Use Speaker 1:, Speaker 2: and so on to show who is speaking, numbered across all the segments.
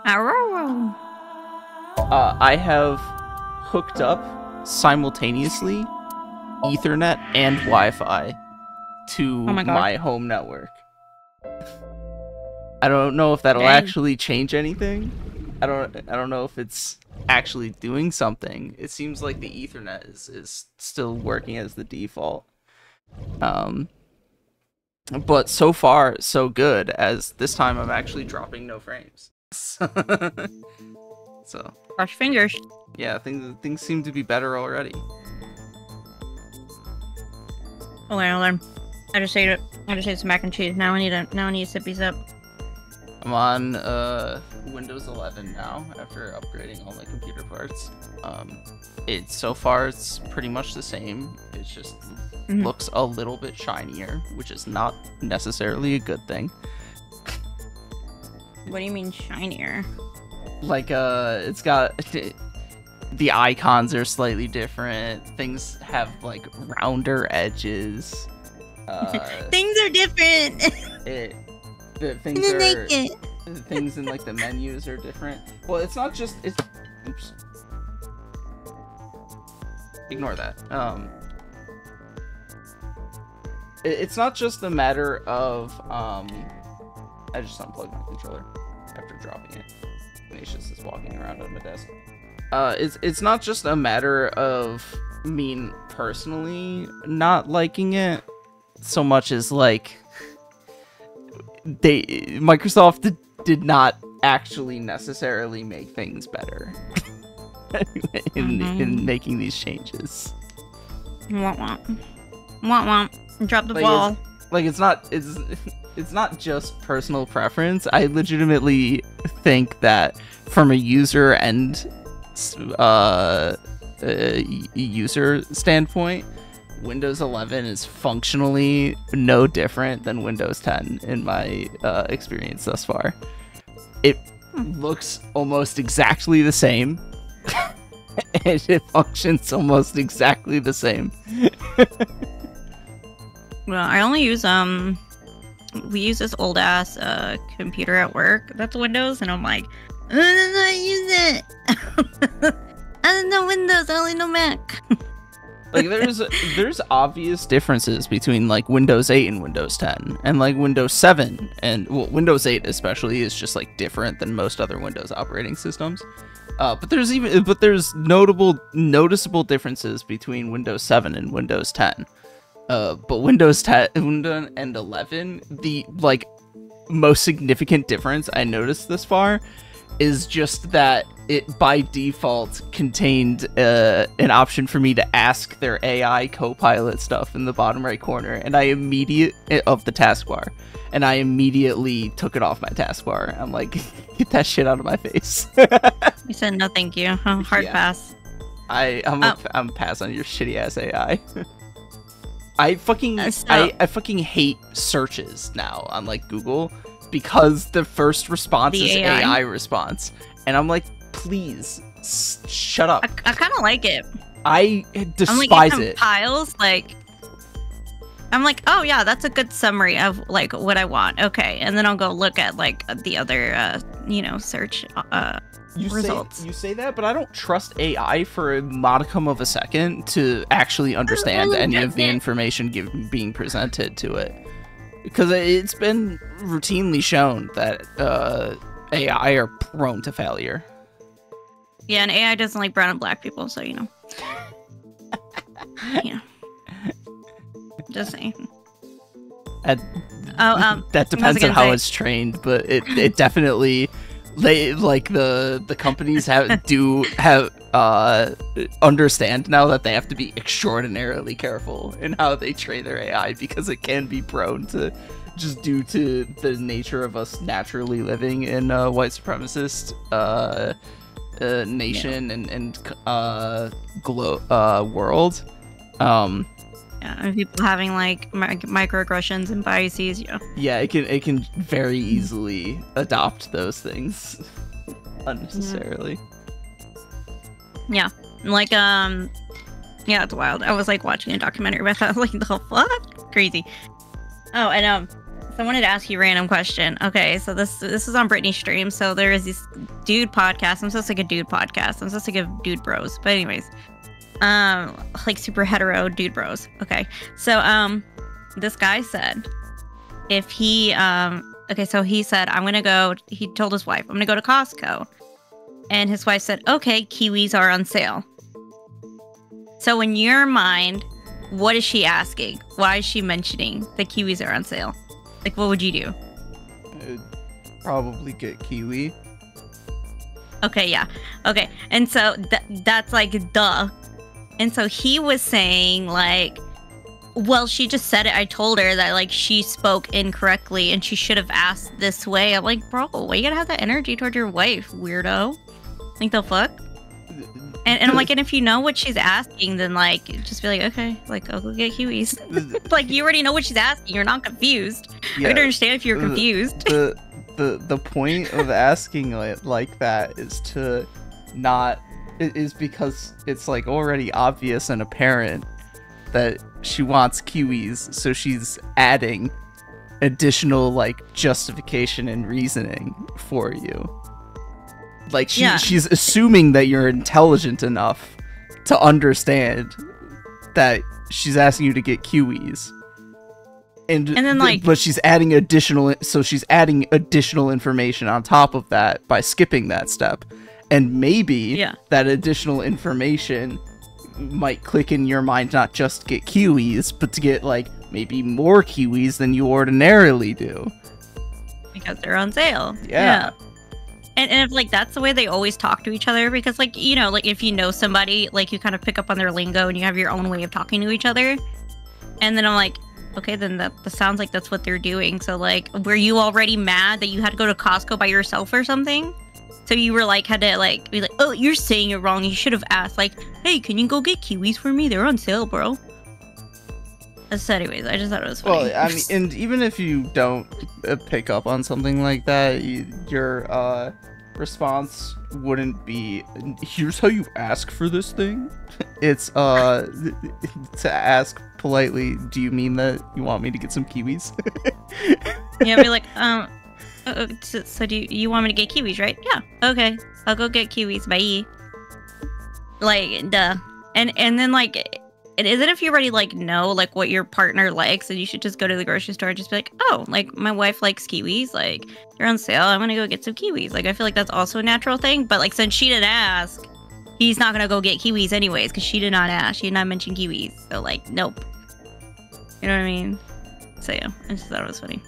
Speaker 1: Arrow.
Speaker 2: I have hooked up simultaneously Ethernet and Wi-Fi to my home network. I don't know if that'll actually change anything. I don't know if it's actually doing something. It seems like the Ethernet is still working as the default. But so far so good, as this time I'm actually dropping no frames. So
Speaker 1: cross fingers.
Speaker 2: Yeah, things seem to be better already.
Speaker 1: Hold on. I just ate some mac and cheese. Now I need to sip these up.
Speaker 2: I'm on Windows 11 now after upgrading all my computer parts. So far it's pretty much the same. It just looks a little bit shinier, which is not necessarily a good thing.
Speaker 1: What do you mean shinier?
Speaker 2: Like it's got the icons are slightly different. Things have like rounder edges.
Speaker 1: Things are different.
Speaker 2: Things in like the menus are different. Well, it's not just oops. Ignore that. It's not just a matter of I just unplugged my controller after dropping it. Ignatius is walking around on the desk. It's not just a matter of me personally not liking it so much as like Microsoft did not actually necessarily make things better in making these changes.
Speaker 1: Womp. Drop the ball.
Speaker 2: It's not just personal preference. I legitimately think that from a user and user standpoint, Windows 11 is functionally no different than Windows 10 in my experience thus far. It looks almost exactly the same, and it functions almost exactly the same.
Speaker 1: Well, I only use we use this old ass computer at work that's Windows, and I'm like, I don't know how to use it. I don't know Windows, I only know Mac.
Speaker 2: Like there's obvious differences between like Windows 8 and Windows 10, and like Windows 7, and well, Windows 8 especially is just like different than most other Windows operating systems. But there's noticeable differences between Windows 7 and Windows 10. But Windows 10 and 11, the like most significant difference I noticed this far is just that it by default contained an option for me to ask their AI Copilot stuff in the bottom right corner, and I immediately took it off my taskbar. I'm like, get that shit out of my face.
Speaker 1: You said no, thank you. Hard pass.
Speaker 2: I'm pass on your shitty ass AI. I fucking hate searches now on like Google because the first response is AI response, and I'm like, please shut up.
Speaker 1: I kind of like it.
Speaker 2: I despise it.
Speaker 1: Piles like, I'm like, oh yeah, that's a good summary of like what I want. Okay, and then I'll go look at like the other search results.
Speaker 2: You say that, but I don't trust AI for a modicum of a second to actually understand any of the information being presented to it, because it's been routinely shown that AI are prone to failure.
Speaker 1: Yeah, and AI doesn't like brown and black people, so just saying.
Speaker 2: That depends on how it's trained, but it definitely. The companies understand now that they have to be extraordinarily careful in how they train their AI, because it can be prone to, just due to the nature of us naturally living in a white supremacist nation and world.
Speaker 1: And people having like microaggressions and biases.
Speaker 2: Yeah, it can very easily adopt those things unnecessarily.
Speaker 1: Yeah, like yeah, it's wild. I was like watching a documentary about that, like the whole fuck crazy. Oh, and I wanted to ask you a random question. Okay, so this is on Brittany's stream. So there is this dude podcast. I'm supposed to like a dude podcast. I'm supposed to give dude bros. But anyways, like super hetero dude bros. Okay, so this guy said if he okay, so he said I'm gonna go. He told his wife I'm gonna go to Costco, and his wife said okay, kiwis are on sale. So in your mind, what is she asking? Why is she mentioning the kiwis are on sale? Like, what would you do?
Speaker 2: I'd probably get kiwi.
Speaker 1: Okay, yeah. Okay, and so that's like, duh. And so he was saying, like, well, she just said it. I told her that, like, she spoke incorrectly and she should have asked this way. I'm like, bro, why you gotta have that energy toward your wife, weirdo? Like, the fuck? And I'm like, and if you know what she's asking, then, like, just be like, okay, like, I'll go get kiwis. Like, you already know what she's asking. You're not confused.
Speaker 2: Yeah,
Speaker 1: I can understand if you're confused.
Speaker 2: The point of asking like that is to not... is because it's, like, already obvious and apparent that she wants kiwis, so she's adding additional, like, justification and reasoning for you. Like, she's assuming that you're intelligent enough to understand that she's asking you to get kiwis. And then, like... But she's adding additional... So she's adding additional information on top of that by skipping that step. And maybe that additional information might click in your mind not just to get kiwis, but to get, like, maybe more kiwis than you ordinarily do.
Speaker 1: Because they're on sale.
Speaker 2: Yeah.
Speaker 1: And if, like, that's the way they always talk to each other, because, like, you know, like, if you know somebody, like, you kind of pick up on their lingo and you have your own way of talking to each other. And then I'm like, okay, then that sounds like that's what they're doing. So, like, were you already mad that you had to go to Costco by yourself or something? So you were, like, had to, like, be like, oh, you're saying it wrong. You should have asked, like, hey, can you go get kiwis for me? They're on sale, bro. So anyways, I just thought it was funny.
Speaker 2: Well, I mean, and even if you don't pick up on something like that, your response wouldn't be, here's how you ask for this thing. It's to ask politely, do you mean that you want me to get some kiwis?
Speaker 1: Yeah, be like, so do you want me to get kiwis, right? Yeah, okay, I'll go get kiwis, bye. Like, duh. And then, like, and isn't if you already, like, know, like, what your partner likes, and you should just go to the grocery store and just be like, oh, like, my wife likes kiwis, like, they're on sale, I'm gonna go get some kiwis. Like, I feel like that's also a natural thing, but, like, since she didn't ask, he's not gonna go get kiwis anyways, because she did not ask, she did not mention kiwis, so, like, nope. You know what I mean? So, yeah, I just thought it was funny.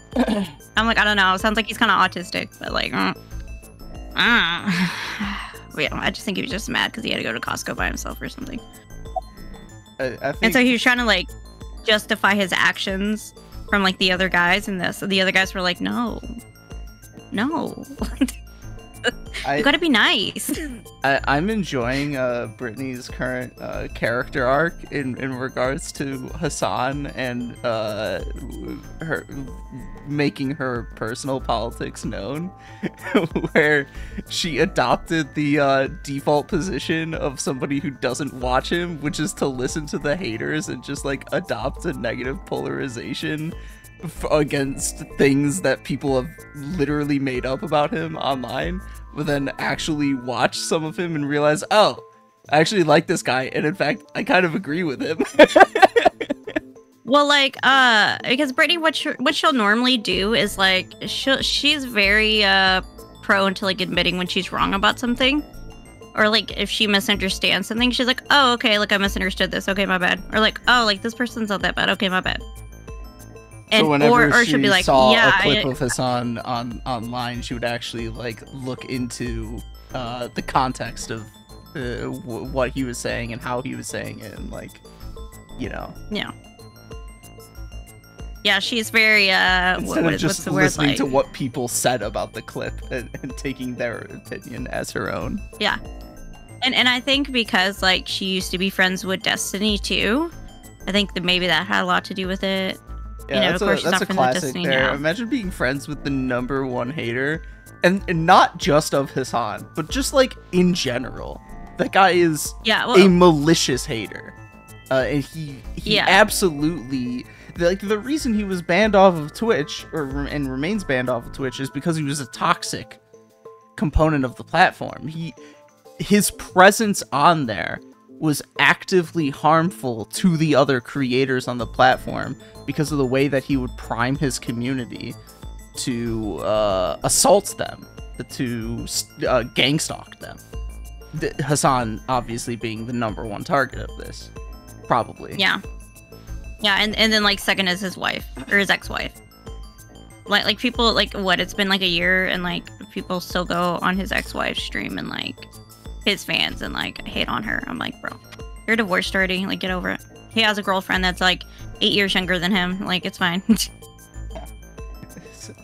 Speaker 1: I'm like, I don't know, it sounds like he's kind of autistic, but, like, but yeah, I just think he was just mad because he had to go to Costco by himself or something.
Speaker 2: I think...
Speaker 1: And so he was trying to, like, justify his actions from, like, the other guys in this. So the other guys were like, no. You gotta be nice.
Speaker 2: I'm enjoying Brittany's current character arc in regards to Hassan and her making her personal politics known, where she adopted the default position of somebody who doesn't watch him, which is to listen to the haters and just, like, adopt a negative polarization against things that people have literally made up about him online, but then actually watch some of him and realize, oh, I actually like this guy, and in fact, I kind of agree with him.
Speaker 1: Well, like, because Brittany, what she'll normally do is, like, she's very prone to, like, admitting when she's wrong about something. Or, like, if she misunderstands something, she's like, oh, okay, like, I misunderstood this, okay, my bad. Or, like, oh, like, this person's not that bad, okay, my bad. And,
Speaker 2: so whenever
Speaker 1: or
Speaker 2: she
Speaker 1: she'll be like,
Speaker 2: saw
Speaker 1: yeah,
Speaker 2: a clip of Hassan online, she would actually, like, look into the context of what he was saying and how he was saying it, and, like, you know.
Speaker 1: Yeah. Yeah, she's very
Speaker 2: instead of just listening to what people said about the clip and taking their opinion as her own.
Speaker 1: Yeah. And I think because, like, she used to be friends with Destiny too, I think that maybe that had a lot to do with it.
Speaker 2: Yeah,
Speaker 1: you know, of course, she's not friends with Destiny now.
Speaker 2: Imagine being friends with the #1 hater, and not just of Hassan, but just, like, in general. That guy is a malicious hater. And he absolutely, like, the reason he was banned off of Twitch and remains banned off of Twitch is because he was a toxic component of the platform. His presence on there was actively harmful to the other creators on the platform because of the way that he would prime his community to assault them, to gang stalk them. Hassan obviously being the #1 target of this, probably.
Speaker 1: Yeah, and then like second is his wife or his ex-wife. Like people, like, what, it's been like a year and like people still go on his ex-wife's stream and like his fans and like hate on her. I'm like, bro, you're divorced already, like, get over it. He has a girlfriend that's like 8 years younger than him, like, it's fine.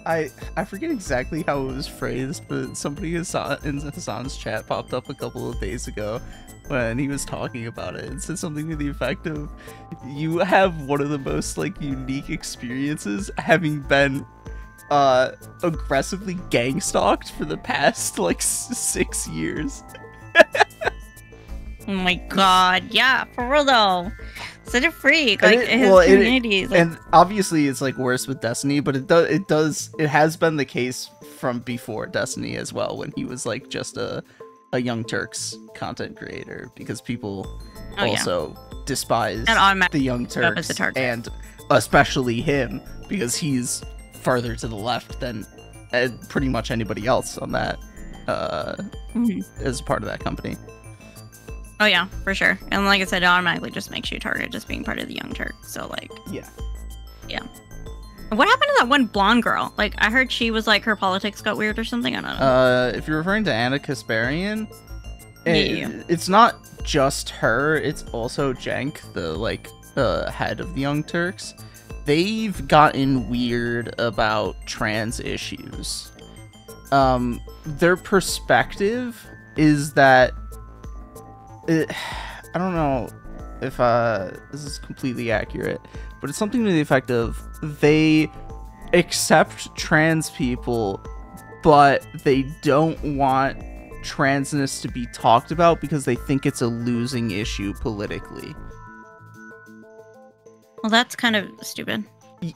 Speaker 2: I forget exactly how it was phrased, but somebody in Hassan's chat popped up a couple of days ago when he was talking about it and said something to the effect of, you have one of the most like unique experiences having been aggressively gang stalked for the past like 6 years.
Speaker 1: Oh my god, yeah, for real though. Such a freak. Like, his community.
Speaker 2: And obviously it's like worse with Destiny, but it has been the case from before Destiny as well, when he was like just a Young Turks content creator, because people also despise the Young Turks, and especially him because he's farther to the left than pretty much anybody else on that as part of that company.
Speaker 1: Oh yeah, for sure. And like I said, it automatically just makes you a target just being part of the Young Turks. So like,
Speaker 2: yeah.
Speaker 1: What happened to that one blonde girl? Like, I heard she was like, her politics got weird or something. I don't know.
Speaker 2: If you're referring to Anna Kasparian, it's not just her. It's also Cenk, the like head of the Young Turks. They've gotten weird about trans issues. Their perspective is that I don't know if this is completely accurate, but it's something to the effect of they accept trans people, but they don't want transness to be talked about because they think it's a losing issue politically.
Speaker 1: Well, that's kind of stupid.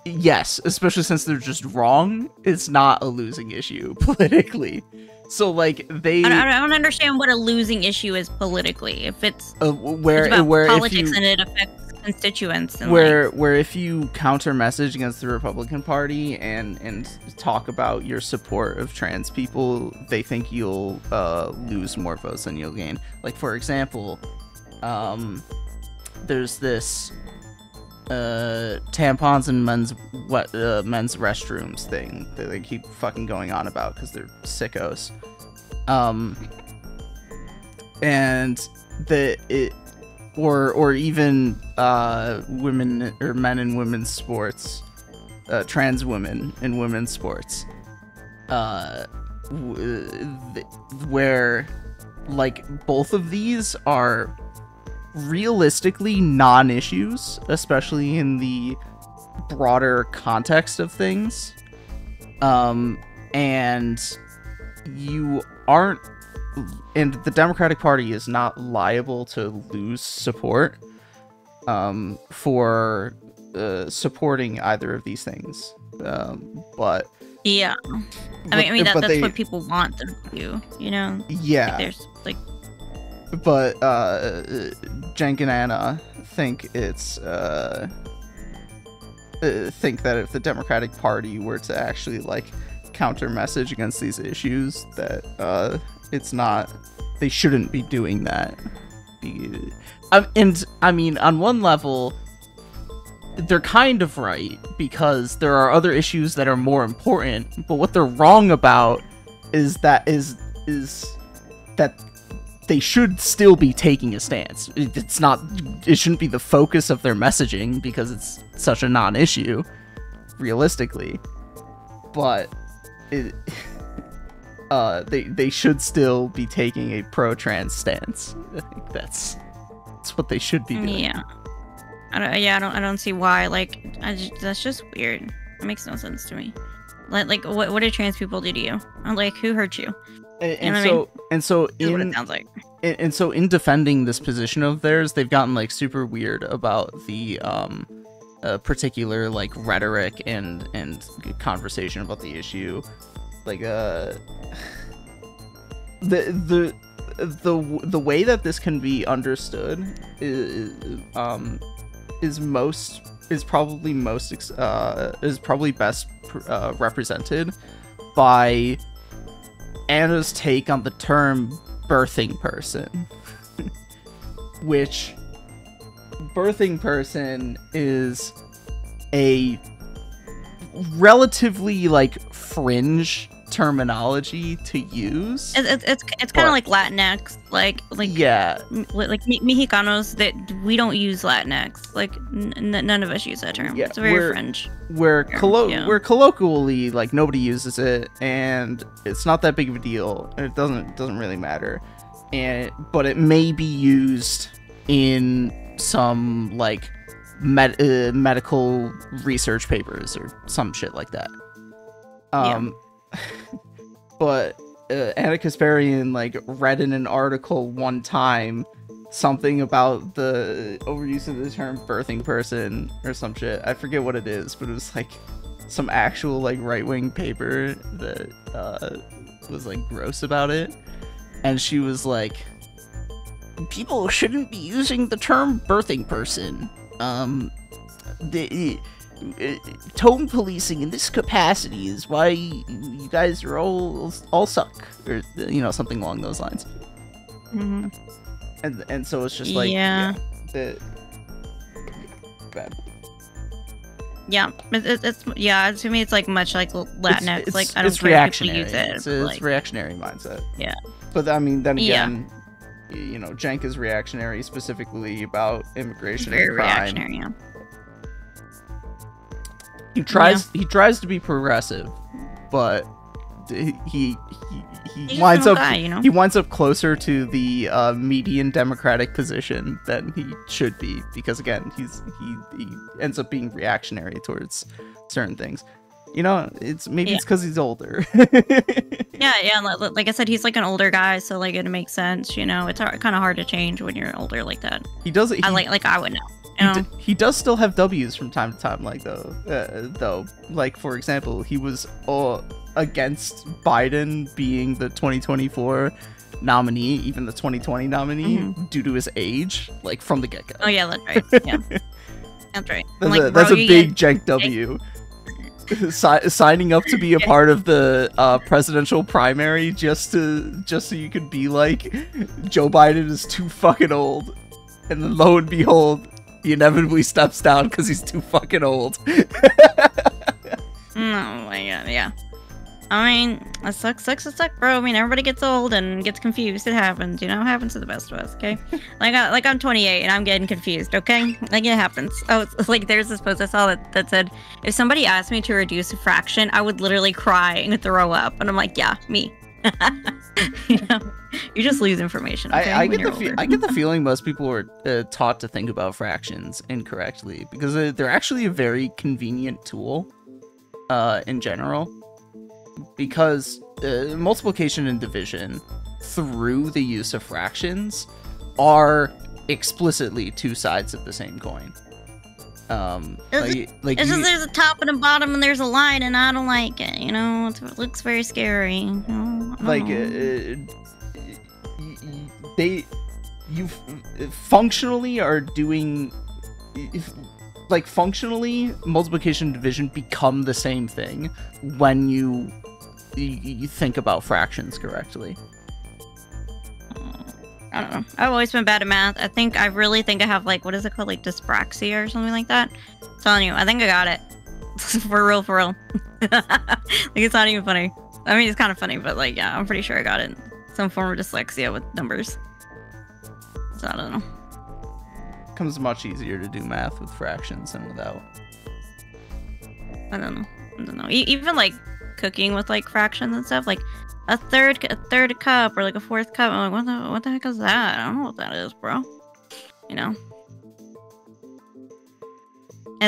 Speaker 2: Yes, especially since they're just wrong. It's not a losing issue politically. So like I
Speaker 1: don't understand what a losing issue is politically. If it's
Speaker 2: where
Speaker 1: politics and it affects constituents, and
Speaker 2: where if you counter message against the Republican Party and talk about your support of trans people, they think you'll lose more votes than you'll gain. Like, for example, there's this tampons in men's restrooms thing that they keep fucking going on about because they're sickos. And or even women or men in women's sports, trans women in women's sports, where like both of these are realistically non-issues, especially in the broader context of things, and you aren't, and the Democratic Party is not liable to lose support for supporting either of these things, but
Speaker 1: yeah, I mean that's what people want them to do, you know?
Speaker 2: Yeah,
Speaker 1: like, there's like,
Speaker 2: but Cenk and Anna think it's think that if the Democratic Party were to actually like counter message against these issues, that it's not, they shouldn't be doing that. And I mean, on one level they're kind of right, because there are other issues that are more important, but what they're wrong about is that they should still be taking a stance. It shouldn't be the focus of their messaging because it's such a non-issue, realistically. But they should still be taking a pro-trans stance. I think that's what they should be doing.
Speaker 1: Yeah. I don't see why. Like, that's just weird. It makes no sense to me. Like what did trans people do to you? Like, who hurt you?
Speaker 2: And so
Speaker 1: what it sounds like.
Speaker 2: and so in defending this position of theirs, they've gotten like super weird about the particular like rhetoric and conversation about the issue. Like the way that this can be understood is probably best represented by Anna's take on the term birthing person, which birthing person is a relatively like fringe terminology to use.
Speaker 1: It's kind of like Latinx, like
Speaker 2: yeah,
Speaker 1: like Mexicanos, that we don't use Latinx. Like none of us use that term.
Speaker 2: Yeah,
Speaker 1: it's very fringe.
Speaker 2: We're colloquially like nobody uses it, and it's not that big of a deal. It doesn't really matter, but it may be used in some like medical research papers or some shit like that. But Anna Kasparian like read in an article one time something about the overuse of the term birthing person or some shit. I forget what it is, but it was like some actual like right-wing paper that was like gross about it, and she was like, people shouldn't be using the term birthing person. Tone policing in this capacity is why you guys are all suck, or something along those lines.
Speaker 1: Mm-hmm.
Speaker 2: And so it's just like
Speaker 1: bad. Yeah, it's to me it's like much like Latinx.
Speaker 2: It's,
Speaker 1: like I don't
Speaker 2: it's
Speaker 1: care
Speaker 2: reactionary.
Speaker 1: if people use it.
Speaker 2: It's reactionary mindset.
Speaker 1: Yeah,
Speaker 2: but I mean, then again, Cenk is reactionary specifically about immigration and crime.
Speaker 1: Reactionary, yeah.
Speaker 2: He tries to be progressive, but he winds up he winds up closer to the median Democratic position than he should be, because again he ends up being reactionary towards certain things. It's because he's older.
Speaker 1: yeah. Like I said, he's like an older guy, so like it makes sense. It's kind of hard to change when you're older like that.
Speaker 2: He does.
Speaker 1: I would know.
Speaker 2: He does still have W's from time to time, like though. Like for example, he was against Biden being the 2024 nominee, even the 2020 nominee, due to his age, like from the get-go.
Speaker 1: Oh yeah, that's right. Yeah, that's right.
Speaker 2: That's a big Cenk W. Signing up to be a part of the presidential primary just so you could be like, Joe Biden is too fucking old, and then lo and behold, he inevitably steps down because he's too fucking old.
Speaker 1: Oh my god, yeah. I mean, it sucks, bro. I mean, everybody gets old and gets confused. It happens, it happens to the best of us, okay? Like I'm 28 and I'm getting confused, okay? Like, it happens. Oh, it's like there's this post I saw that said, if somebody asked me to reduce a fraction, I would literally cry and throw up. And I'm like, yeah, me. You just lose information. Okay?
Speaker 2: I get the feeling most people were taught to think about fractions incorrectly, because they're actually a very convenient tool in general, because multiplication and division through the use of fractions are explicitly two sides of the same coin.
Speaker 1: It's just there's a top and a bottom and there's a line, and I don't like it. It looks very scary.
Speaker 2: You functionally are doing, functionally multiplication and division become the same thing when you think about fractions correctly.
Speaker 1: I don't know. I've always been bad at math. I really think I have what is it called, dyspraxia or something like that. I'm telling you, I think I got it. For real. It's not even funny. I mean, it's kind of funny, but yeah, I'm pretty sure I got it. Some form of dyslexia with numbers. So I don't know.
Speaker 2: It becomes much easier to do math with fractions than without.
Speaker 1: I don't know. Even cooking with fractions and stuff, a third cup or a fourth cup. I'm like, what the heck is that? I don't know what that is, bro. And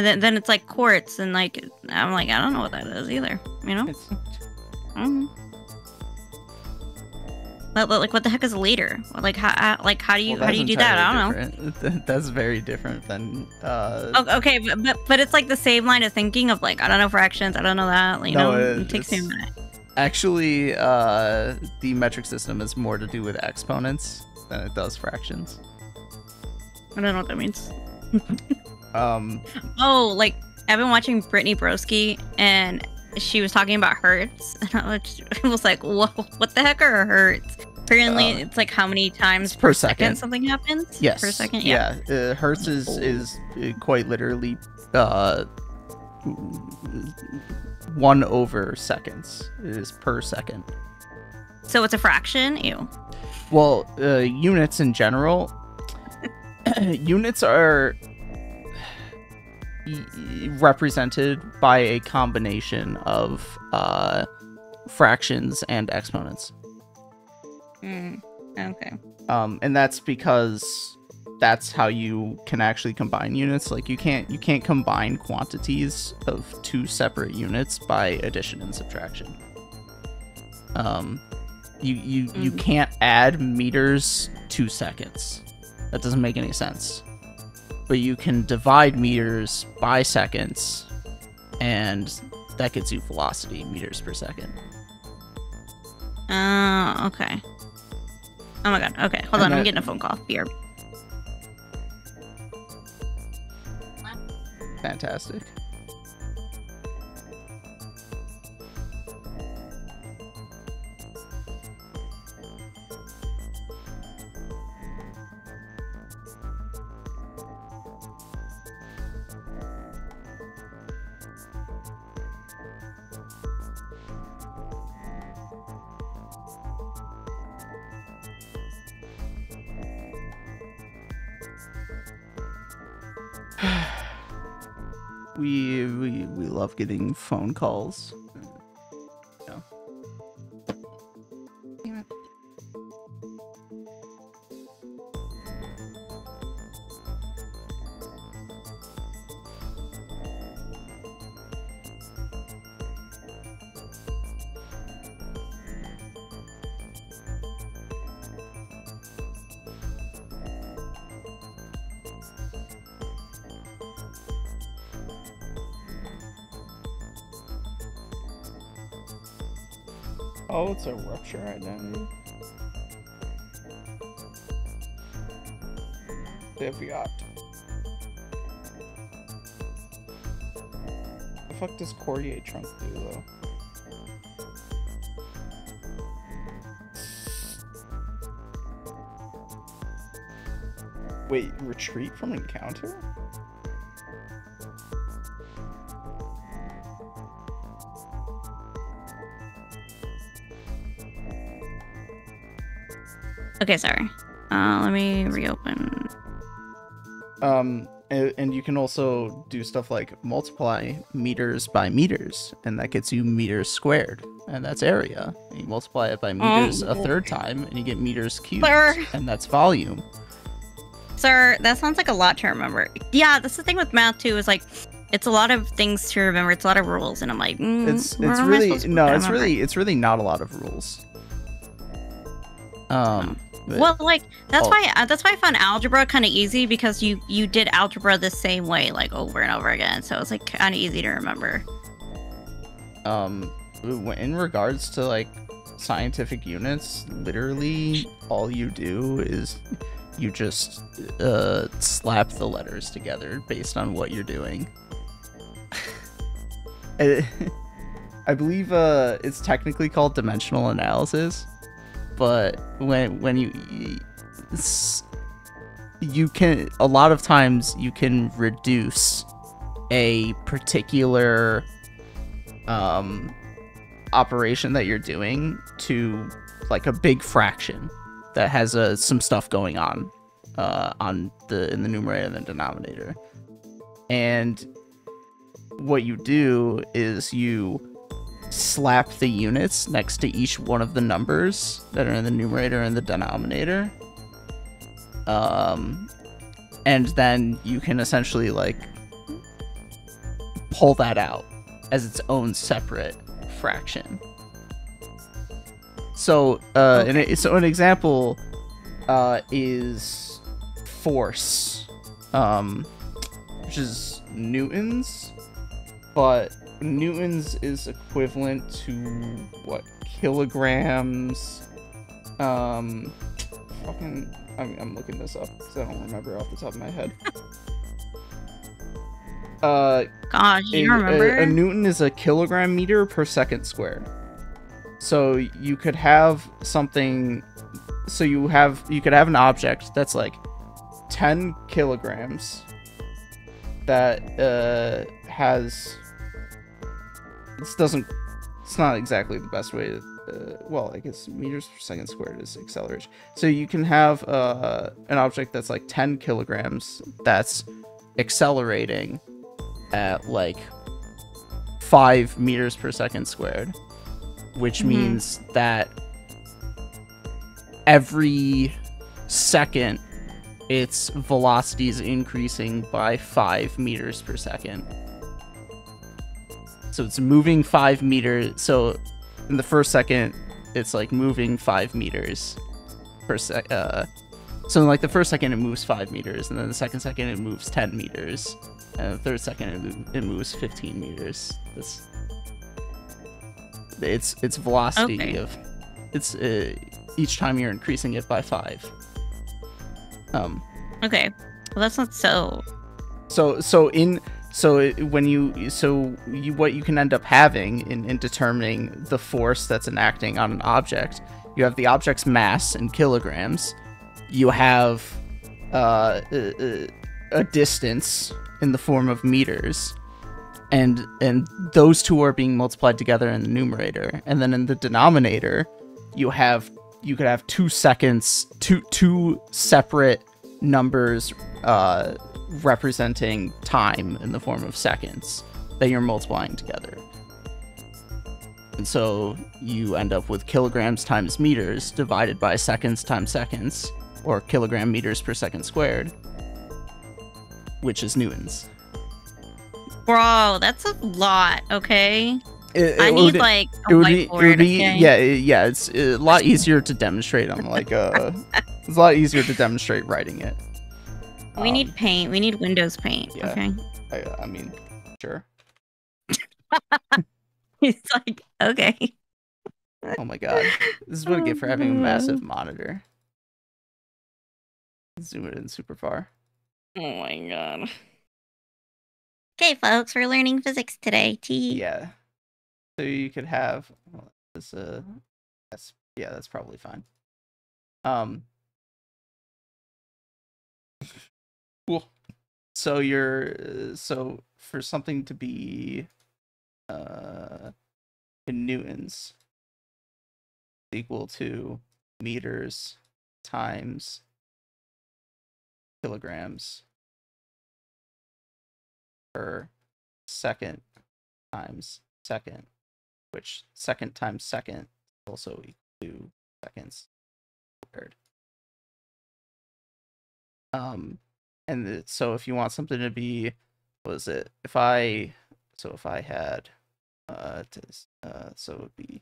Speaker 1: then it's quarts, and I'm like, I don't know what that is either. I don't know. Like, what the heck is a liter? Like, how do you do that? I don't
Speaker 2: know. That's very different than.
Speaker 1: Okay, but it's like the same line of thinking of like, I don't know fractions. I don't know that. You know, it takes me a minute.
Speaker 2: Actually, the metric system is more to do with exponents than it does fractions.
Speaker 1: I don't know what that means. Oh, like I've been watching Brittany Broski, and she was talking about hertz, and I was like, whoa, what the heck are hertz? Apparently, it's like how many times per second something happens.
Speaker 2: Yes.
Speaker 1: Per second.
Speaker 2: Yeah. Hertz is quite literally 1 over seconds. It is per second.
Speaker 1: So it's a fraction? Ew.
Speaker 2: Well, units in general, units are represented by a combination of fractions and exponents.
Speaker 1: Okay.
Speaker 2: And that's because that's how you can actually combine units. Like you can't combine quantities of two separate units by addition and subtraction. You can't add meters to seconds. That doesn't make any sense. But you can divide meters by seconds, and that gets you velocity, meters per second.
Speaker 1: Okay. Oh my god. Okay, hold on. I'm getting a phone call. BRB.
Speaker 2: Fantastic. We love getting phone calls. Yeah. Oh, it's a rupture identity. Caveat. The fuck does Courtier trunk do though? Wait, retreat from encounter?
Speaker 1: Okay, sorry. Let me reopen.
Speaker 2: And you can also do stuff like multiply meters by meters, and that gets you meters squared, and that's area. And you multiply it by meters a third time, and you get meters cubed, and that's volume.
Speaker 1: Sir, that sounds like a lot to remember. Yeah, that's the thing with math too. Is like, it's a lot of things to remember. It's a lot of rules, and I'm like,
Speaker 2: it's really not a lot of rules.
Speaker 1: Well, like that's why I found algebra kind of easy, because you did algebra the same way like over and over again, so it's like kind of easy to remember.
Speaker 2: In regards to like scientific units, literally all you do is you just slap the letters together based on what you're doing. I believe it's technically called dimensional analysis. But when you can, a lot of times you can reduce a particular operation that you're doing to like a big fraction that has some stuff going on in the numerator and the denominator. And what you do is you slap the units next to each one of the numbers that are in the numerator and the denominator, and then you can essentially like pull that out as its own separate fraction. So
Speaker 1: Okay.
Speaker 2: an example is force, which is newtons, but newtons is equivalent to what, kilograms? Fucking, I'm looking this up because I don't remember off the top of my head.
Speaker 1: Gosh, you don't
Speaker 2: A
Speaker 1: remember?
Speaker 2: newton is a kilogram meter per second squared. So you could have something. So you could have an object that's like 10 kilograms that has. It's not exactly the best way to. Well, I guess meters per second squared is acceleration. So you can have an object that's like 10 kilograms that's accelerating at like 5 meters per second squared, which means that every second its velocity is increasing by 5 meters per second. So it's moving 5 meters. So in the first second, it's like moving 5 meters per sec. So in like the first second, it moves 5 meters, and then the second it moves 10 meters, and the third second, it moves 15 meters. It's velocity of it's each time you're increasing it by 5.
Speaker 1: Okay. Well, that's not so.
Speaker 2: What you can end up having in determining the force that's enacting on an object, you have the object's mass in kilograms, you have a distance in the form of meters, and those two are being multiplied together in the numerator, and then in the denominator you could have 2 seconds, two separate numbers representing time in the form of seconds that you're multiplying together. And so you end up with kilograms times meters divided by seconds times seconds, or kilogram meters per second squared, which is newtons.
Speaker 1: Bro, that's a lot, okay? I need like a whiteboard, okay?
Speaker 2: Yeah, it's a lot easier to demonstrate on like it's a lot easier to demonstrate writing it.
Speaker 1: We need paint. We need Windows paint,
Speaker 2: yeah.
Speaker 1: okay?
Speaker 2: I mean, sure.
Speaker 1: It's like, okay.
Speaker 2: Oh my god. This is what I get for having a massive monitor. Zoom it in super far.
Speaker 1: Oh my god. Okay, folks, we're learning physics today.
Speaker 2: Yeah. So you could have this that's probably fine. Cool. So so for something to be in newtons equal to meters times kilograms per second times second, which second times second is also equal to seconds squared. So if you want something to be, what is it? If I had, so it would be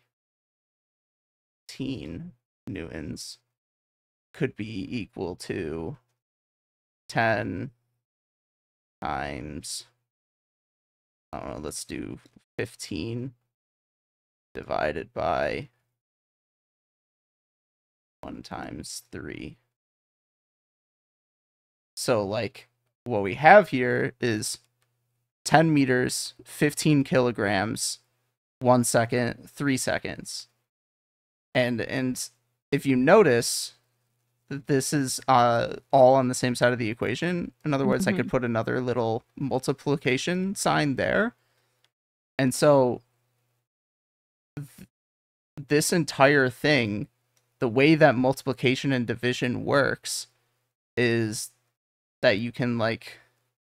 Speaker 2: 15 newtons could be equal to 10 times, I don't know, let's do 15 divided by 1 times 3. So, like, what we have here is 10 meters, 15 kilograms, 1 second, 3 seconds. And if you notice, this is all on the same side of the equation. In other words, I could put another little multiplication sign there. And so this entire thing, the way that multiplication and division works is that you can like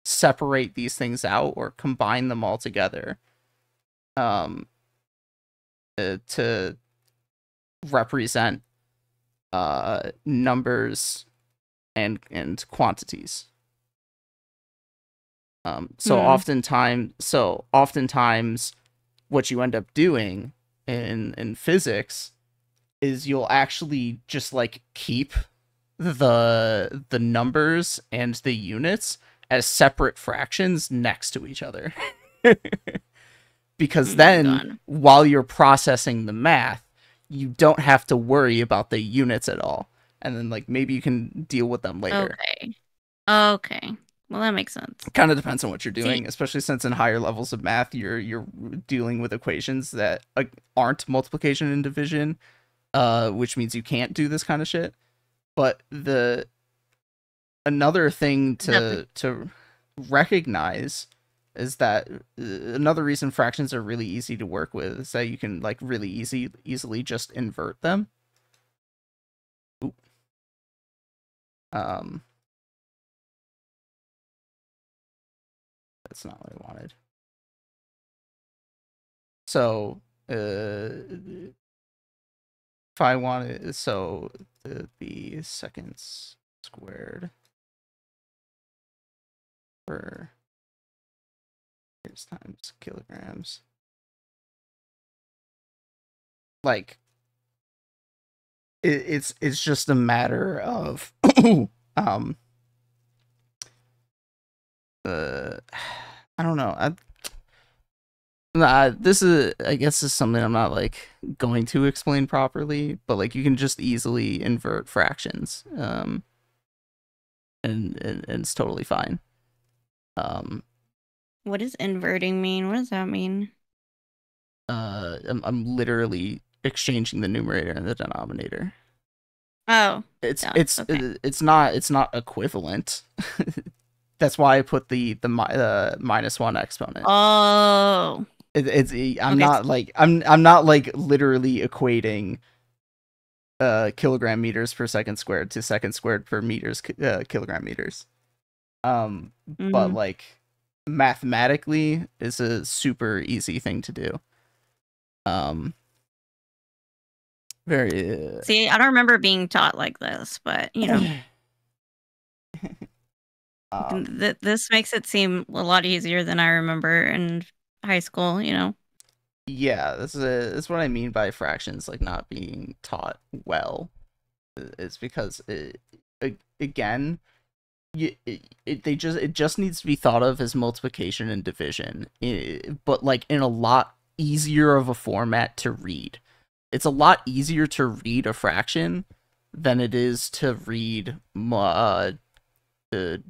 Speaker 2: separate these things out or combine them all together to represent numbers and quantities. So oftentimes what you end up doing in physics is you'll actually just like keep the numbers and the units as separate fractions next to each other. Because
Speaker 1: Oh my
Speaker 2: then
Speaker 1: god.
Speaker 2: while you're processing the math, you don't have to worry about the units at all. And then like maybe you can deal with them later.
Speaker 1: Okay. Okay. Well, that makes sense.
Speaker 2: Kind of depends on what you're
Speaker 1: See,
Speaker 2: doing, especially since in higher levels of math you're dealing with equations that aren't multiplication and division, which means you can't do this kind of shit. But the another thing
Speaker 1: the
Speaker 2: to recognize is that another reason fractions are really easy to work with is that you can like really easily just invert them. Oop. That's not what I wanted. So if I wanted, so the seconds squared per times kilograms, like it's just a matter of um I don't know. This is, I guess, is something I'm not like going to explain properly, but like you can just easily invert fractions, and it's totally fine.
Speaker 1: what does inverting mean? What does that mean?
Speaker 2: I'm literally exchanging the numerator and the denominator.
Speaker 1: Oh,
Speaker 2: It's
Speaker 1: yeah.
Speaker 2: it's
Speaker 1: Okay.
Speaker 2: it's not equivalent. That's why I put the -1 exponent.
Speaker 1: Oh.
Speaker 2: It's I'm
Speaker 1: Okay.
Speaker 2: not like I'm not like literally equating kilogram meters per second squared to second squared per meters kilogram meters. But
Speaker 1: Mm.
Speaker 2: like mathematically is a super easy thing to do. Very
Speaker 1: See, I don't remember being taught like this, but this makes it seem a lot easier than I remember in high school.
Speaker 2: yeah, that's what I mean by fractions like not being taught well. It's because again, it just needs to be thought of as multiplication and division, but like in a lot easier of a format to read. It's a lot easier to read a fraction than it is to read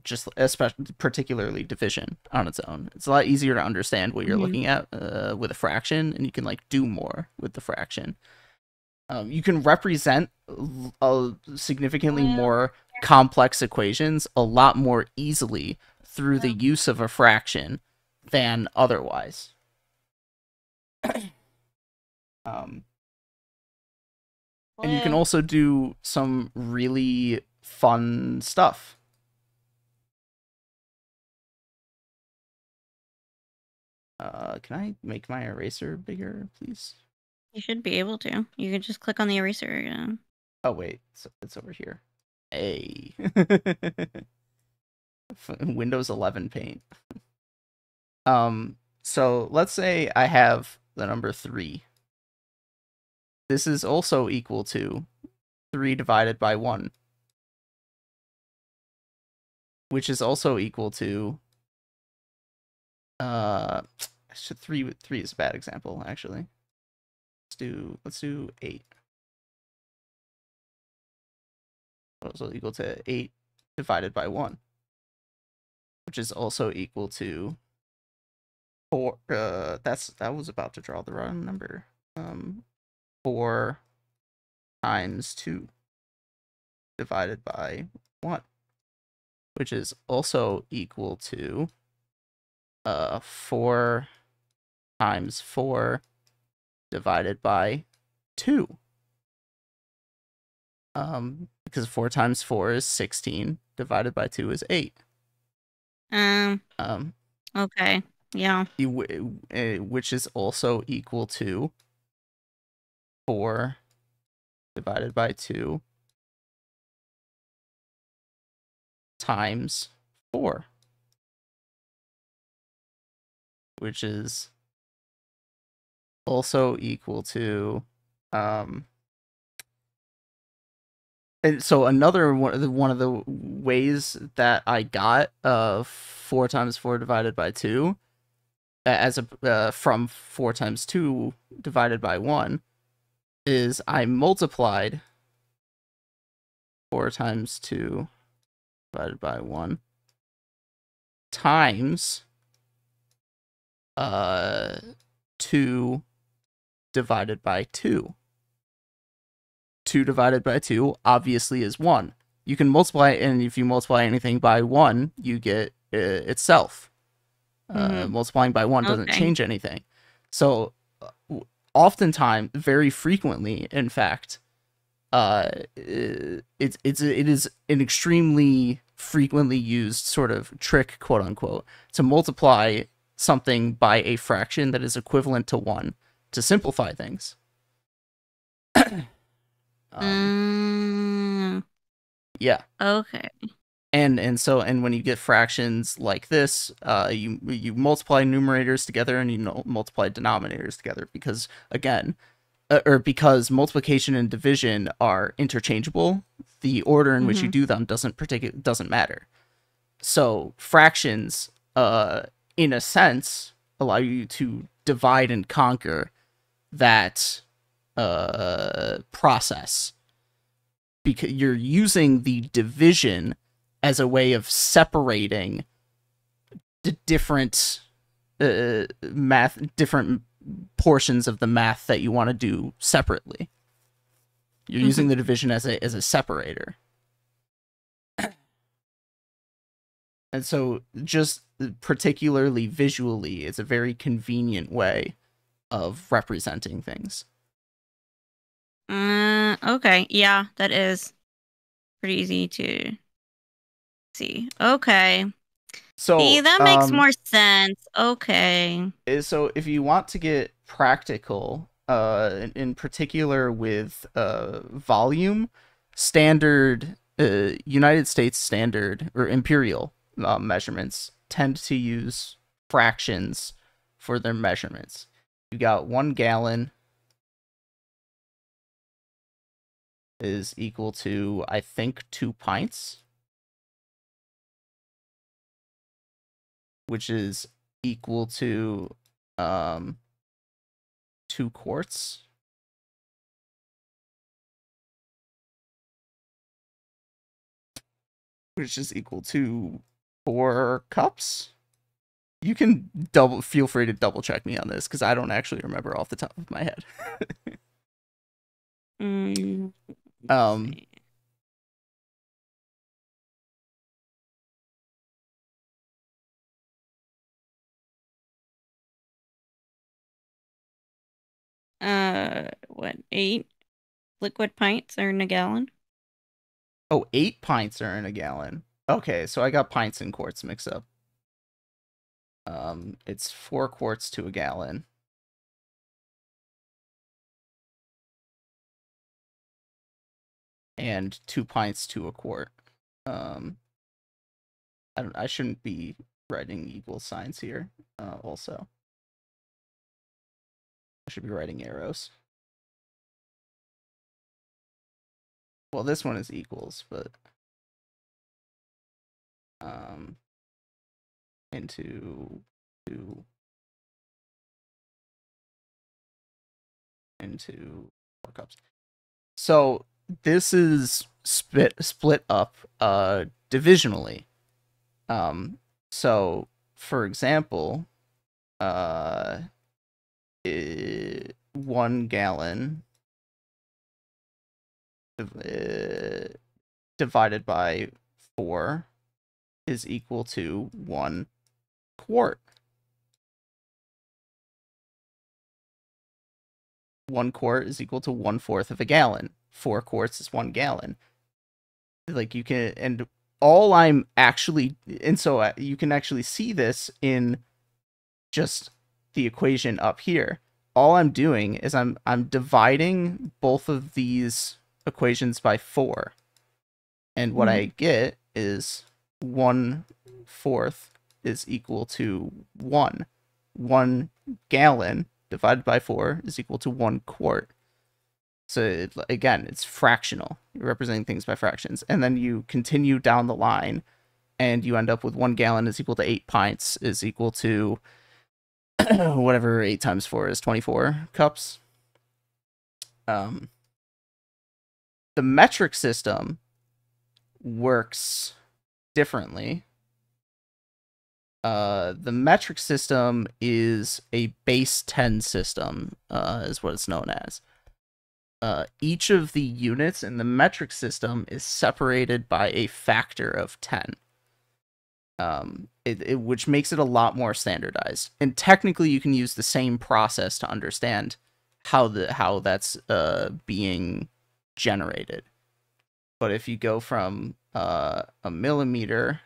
Speaker 2: just especially particularly division on its own. It's a lot easier to understand what you're
Speaker 1: Mhm.
Speaker 2: looking at with a fraction, and you can like do more with the fraction. You can represent significantly more complex equations a lot more easily through the use of a fraction than otherwise. Um, and you can also do some really fun stuff. Can I make my eraser bigger, please?
Speaker 1: You should be able to. You can just click on the eraser again.
Speaker 2: Oh wait, it's over here. Hey. Windows 11 Paint. So let's say I have the number 3. This is also equal to 3 divided by 1, which is also equal to uh 3 is a bad example actually. Let's do 8. Also equal to 8 divided by 1, which is also equal to 4. That was about to draw the wrong number. 4 times 2 divided by 1, which is also equal to 4 times 4 divided by 2. Because 4 times 4 is 16, divided by 2 is 8. Um,
Speaker 1: Okay. Yeah.
Speaker 2: which is also equal to 4 divided by 2 times 4, which is also equal to And so another one of the ways that I got 4 times 4 divided by 2 as a from 4 times 2 divided by 1 is I multiplied 4 times 2 divided by 1 times 2 divided by 2. 2 divided by 2 obviously is 1. You can multiply it, and if you multiply anything by 1, you get itself. Multiplying by 1 doesn't change anything. So, oftentimes, very frequently, in fact, it is an extremely frequently used sort of trick, quote unquote, to multiply something by a fraction that is equivalent to 1 to simplify things. Yeah.
Speaker 1: Okay.
Speaker 2: And when you get fractions like this, you multiply numerators together and you multiply denominators together because because multiplication and division are interchangeable. The order in which you do them doesn't matter. So fractions, in a sense, allow you to divide and conquer that process, because you're using the division as a way of separating the different different portions of the math that you want to do separately. You're using the division as a separator. And so just particularly visually, it's a very convenient way of representing things.
Speaker 1: Okay. Yeah, that is pretty easy to see. Okay.
Speaker 2: So
Speaker 1: see, that makes more sense. Okay.
Speaker 2: So if you want to get practical, in particular with volume, standard United States standard or imperial measurements tend to use fractions for their measurements. You got 1 gallon is equal to, I think, 2 pints, which is equal to 2 quarts. Which is equal to 4 cups. You can feel free to double check me on this because I don't actually remember off the top of my head.
Speaker 1: What, 8 liquid pints are in a gallon?
Speaker 2: Oh, 8 pints are in a gallon. Okay, so I got pints and quarts mixed up. It's 4 quarts to a gallon. And 2 pints to a quart. I shouldn't be writing equal signs here, also. I should be writing arrows. Well, this one is equals, but into 4 cups. So this is split up divisionally. So for example, 1 gallon divided by 4 is equal to 1 quart. 1 quart is equal to 1/4 of a gallon. 4 quarts is 1 gallon. Like you can, and all I'm actually, and so you can actually see this in just the equation up here. All I'm doing is I'm dividing both of these equations by 4. And what I get is 1/4 is equal to 1. 1 gallon divided by 4 is equal to 1 quart. So again, it's fractional. You're representing things by fractions. And then you continue down the line, and you end up with 1 gallon is equal to 8 pints is equal to whatever 8 times 4 is, 24 cups. The metric system works differently. The metric system is a base 10 system, is what it's known as. Each of the units in the metric system is separated by a factor of 10. Which makes it a lot more standardized. And technically you can use the same process to understand how that's being generated. But if you go from a millimeter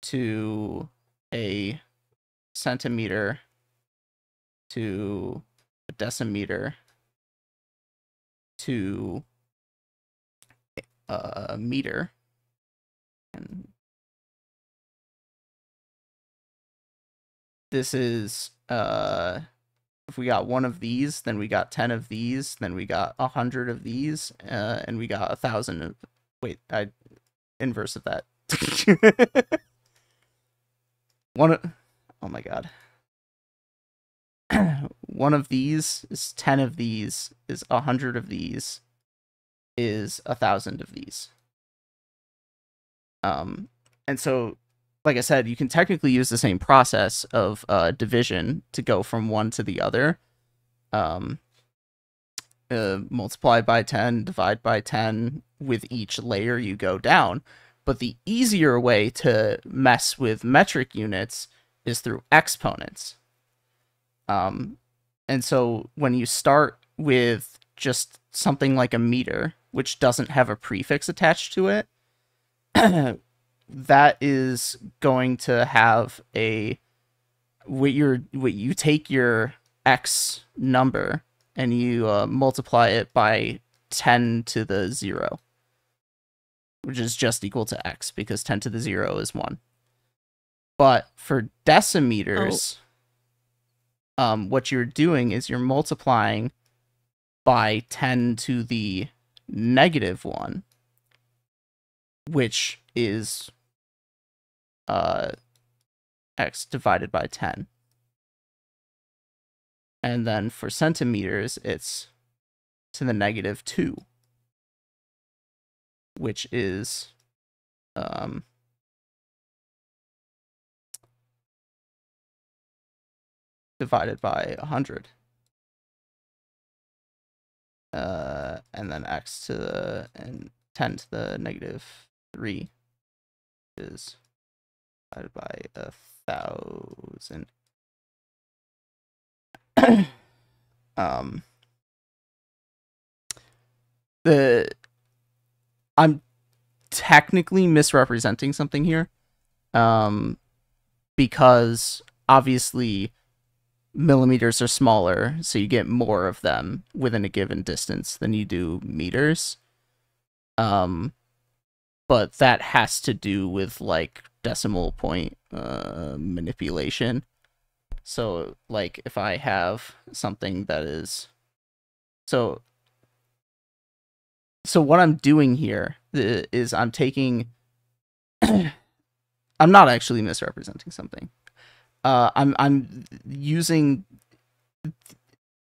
Speaker 2: to a centimeter to a decimeter to a meter, and this is if we got 1 of these, then we got 10 of these, then we got 100 of these, and we got 1,000 of, wait, I inverse of that. Oh my god. 1 of these is 10 of these, is 100 of these, is 1,000 of these. And so, like I said, you can technically use the same process of division to go from one to the other. Multiply by 10, divide by 10, with each layer you go down. But the easier way to mess with metric units is through exponents. And so when you start with just something like a meter, which doesn't have a prefix attached to it, that is going to have what you take your x number and you multiply it by 10 to the 0, which is just equal to x, because 10 to the 0 is 1. But for decimeters, what you're doing is you're multiplying by 10 to the -1, which is x divided by 10. And then for centimeters, it's to the -2, which is divided by 100. And then x to the, and 10 to the -3 is divided by 1,000. I'm technically misrepresenting something here, because obviously millimeters are smaller, so you get more of them within a given distance than you do meters. But that has to do with like decimal point manipulation. So like if I have something that is so what I'm doing here is I'm taking I'm not actually misrepresenting something. I'm using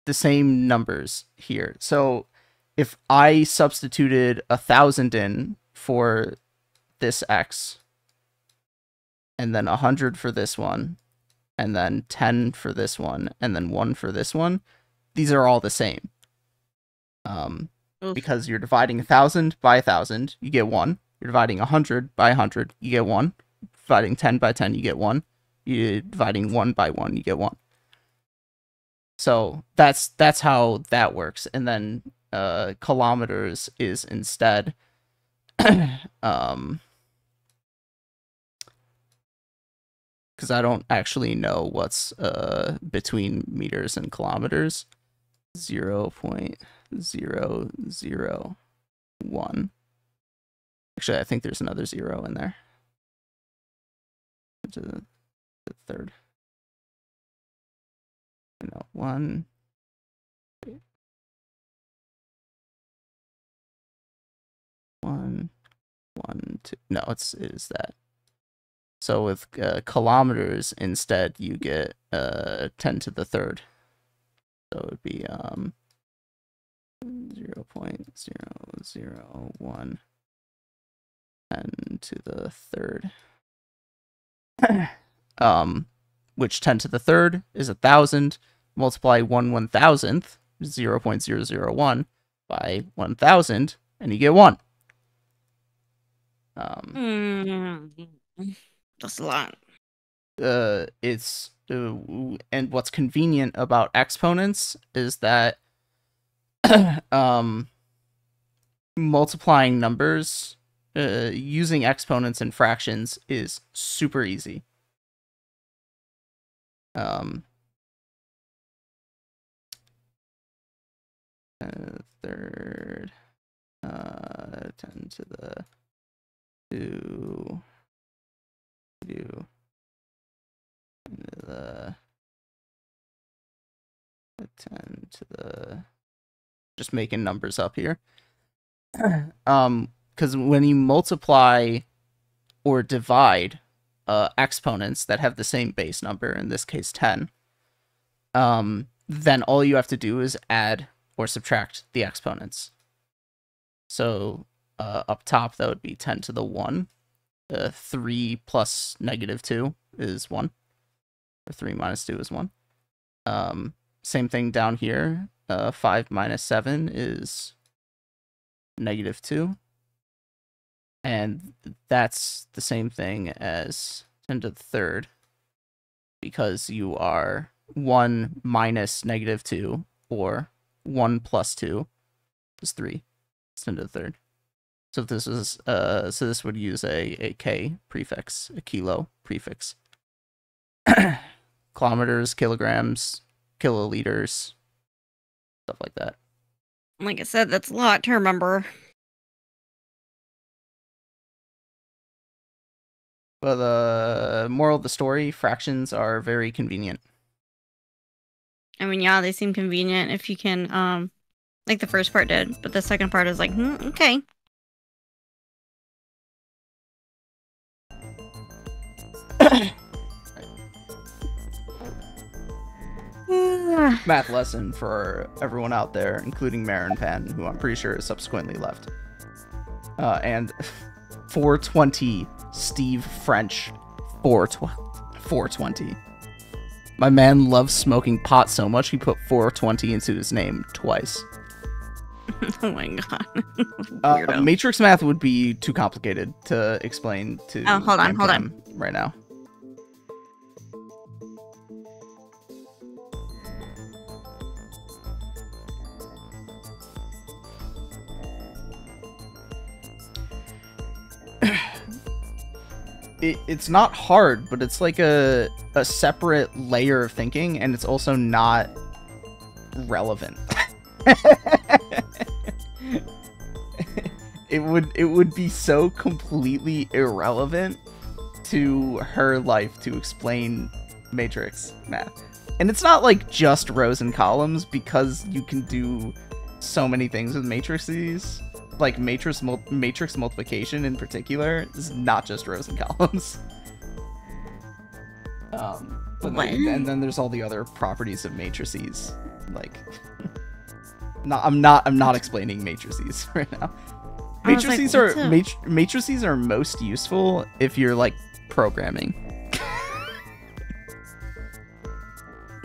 Speaker 2: the same numbers here. So if I substituted 1,000 in for this x, and then 100 for this one, and then 10 for this one, and then 1 for this one, these are all the same. Because you're dividing 1,000 by 1,000, you get 1. You're dividing 100 by 100, you get 1. Dividing 10 by 10, you get 1. You're dividing 1 by 1, you get 1. So that's how that works. And then kilometers is instead because I don't actually know what's between meters and kilometers. 0.001. Actually, I think there's another 0 in there. To the third. No, 1. 1, 1, 2. No, it is that. So with kilometers instead, you get 10 to the third. So it would be 0.001 10 to the third. Which 10 to the third is 1,000. Multiply 1/1000th, 0.001, by 1,000, and you get 1.
Speaker 1: That's a lot.
Speaker 2: It's and what's convenient about exponents is that multiplying numbers using exponents and fractions is super easy. Third 10 to the 2 the 10 to the, just making numbers up here. Because when you multiply or divide exponents that have the same base number, in this case 10, then all you have to do is add or subtract the exponents. So up top, that would be 10 to the 1. 3 plus -2 is 1. Or 3 minus 2 is 1. Same thing down here. 5 minus 7 is -2. And that's the same thing as 10 to the third, because you are 1 minus -2, or 1 plus 2 is 3. It's 10 to the third. So if this is so this would use a K prefix, a kilo prefix. Kilometers, kilograms, kiloliters, stuff like that.
Speaker 1: Like I said, that's a lot to remember.
Speaker 2: But the moral of the story, fractions are very convenient.
Speaker 1: I mean, yeah, they seem convenient if you can, like the first part did, but the second part is like, okay.
Speaker 2: Math lesson for everyone out there, including Marin Pan, who I'm pretty sure is subsequently left. And 420 Steve French 420. My man loves smoking pot so much he put 420 into his name twice.
Speaker 1: Oh my god.
Speaker 2: Matrix math would be too complicated to explain to
Speaker 1: hold on
Speaker 2: right now. It's not hard, but it's like a separate layer of thinking, and it's also not relevant. It would be so completely irrelevant to her life to explain matrix math. And it's not like just rows and columns, because you can do so many things with matrices. Like matrix multiplication in particular is not just rows and columns. And then there's all the other properties of matrices. Like, I'm not explaining matrices right now. Matrices are most useful if you're like programming.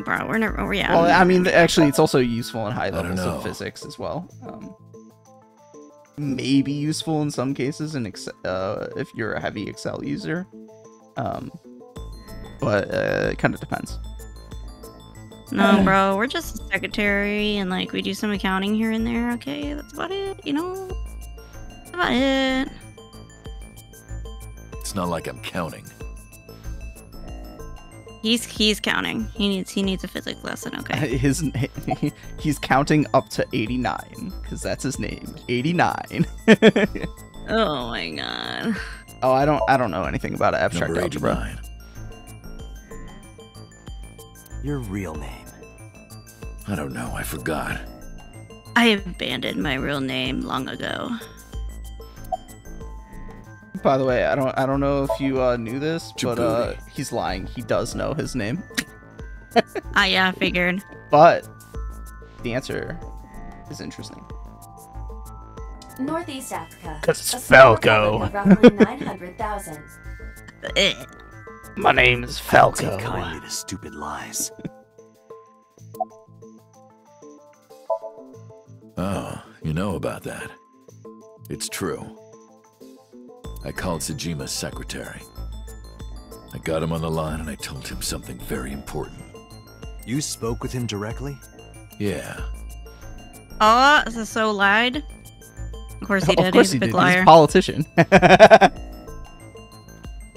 Speaker 1: Bro, we're never. Oh, yeah.
Speaker 2: Well, I mean, actually, it's also useful in high levels of physics as well. Maybe useful in some cases in if you're a heavy Excel user, but it kind of depends.
Speaker 1: No, bro, we're just a secretary, and like we do some accounting here and there. Okay, that's about it. You know, that's about it.
Speaker 3: It's not like I'm counting.
Speaker 1: He's counting. He needs a physics lesson. Okay.
Speaker 2: He's counting up to 89 because that's his name. 89.
Speaker 1: Oh my god.
Speaker 2: Oh, I don't know anything about abstract
Speaker 3: Number
Speaker 2: algebra.
Speaker 3: 89.
Speaker 4: Your real name?
Speaker 3: I don't know. I forgot.
Speaker 1: I abandoned my real name long ago.
Speaker 2: By the way, I don't know if you knew this, but
Speaker 3: Djibouti.
Speaker 2: he's lying. He does know his name.
Speaker 1: Ah, yeah, I figured.
Speaker 2: But the answer is interesting.
Speaker 5: Northeast Africa.
Speaker 2: 'Cause it's
Speaker 5: A small
Speaker 2: Falco.
Speaker 5: republic of roughly 900,000.
Speaker 2: My name is
Speaker 4: Take
Speaker 2: Falco.
Speaker 4: kindly to stupid lies.
Speaker 3: Oh, you know about that. It's true. I called Sejima's secretary. I got him on the line and I told him something very important.
Speaker 4: You spoke with him directly?
Speaker 3: Yeah.
Speaker 1: Oh, so lied? Of course he did.
Speaker 2: Of course
Speaker 1: He's a
Speaker 2: he
Speaker 1: big
Speaker 2: did.
Speaker 1: liar.
Speaker 2: He's a politician.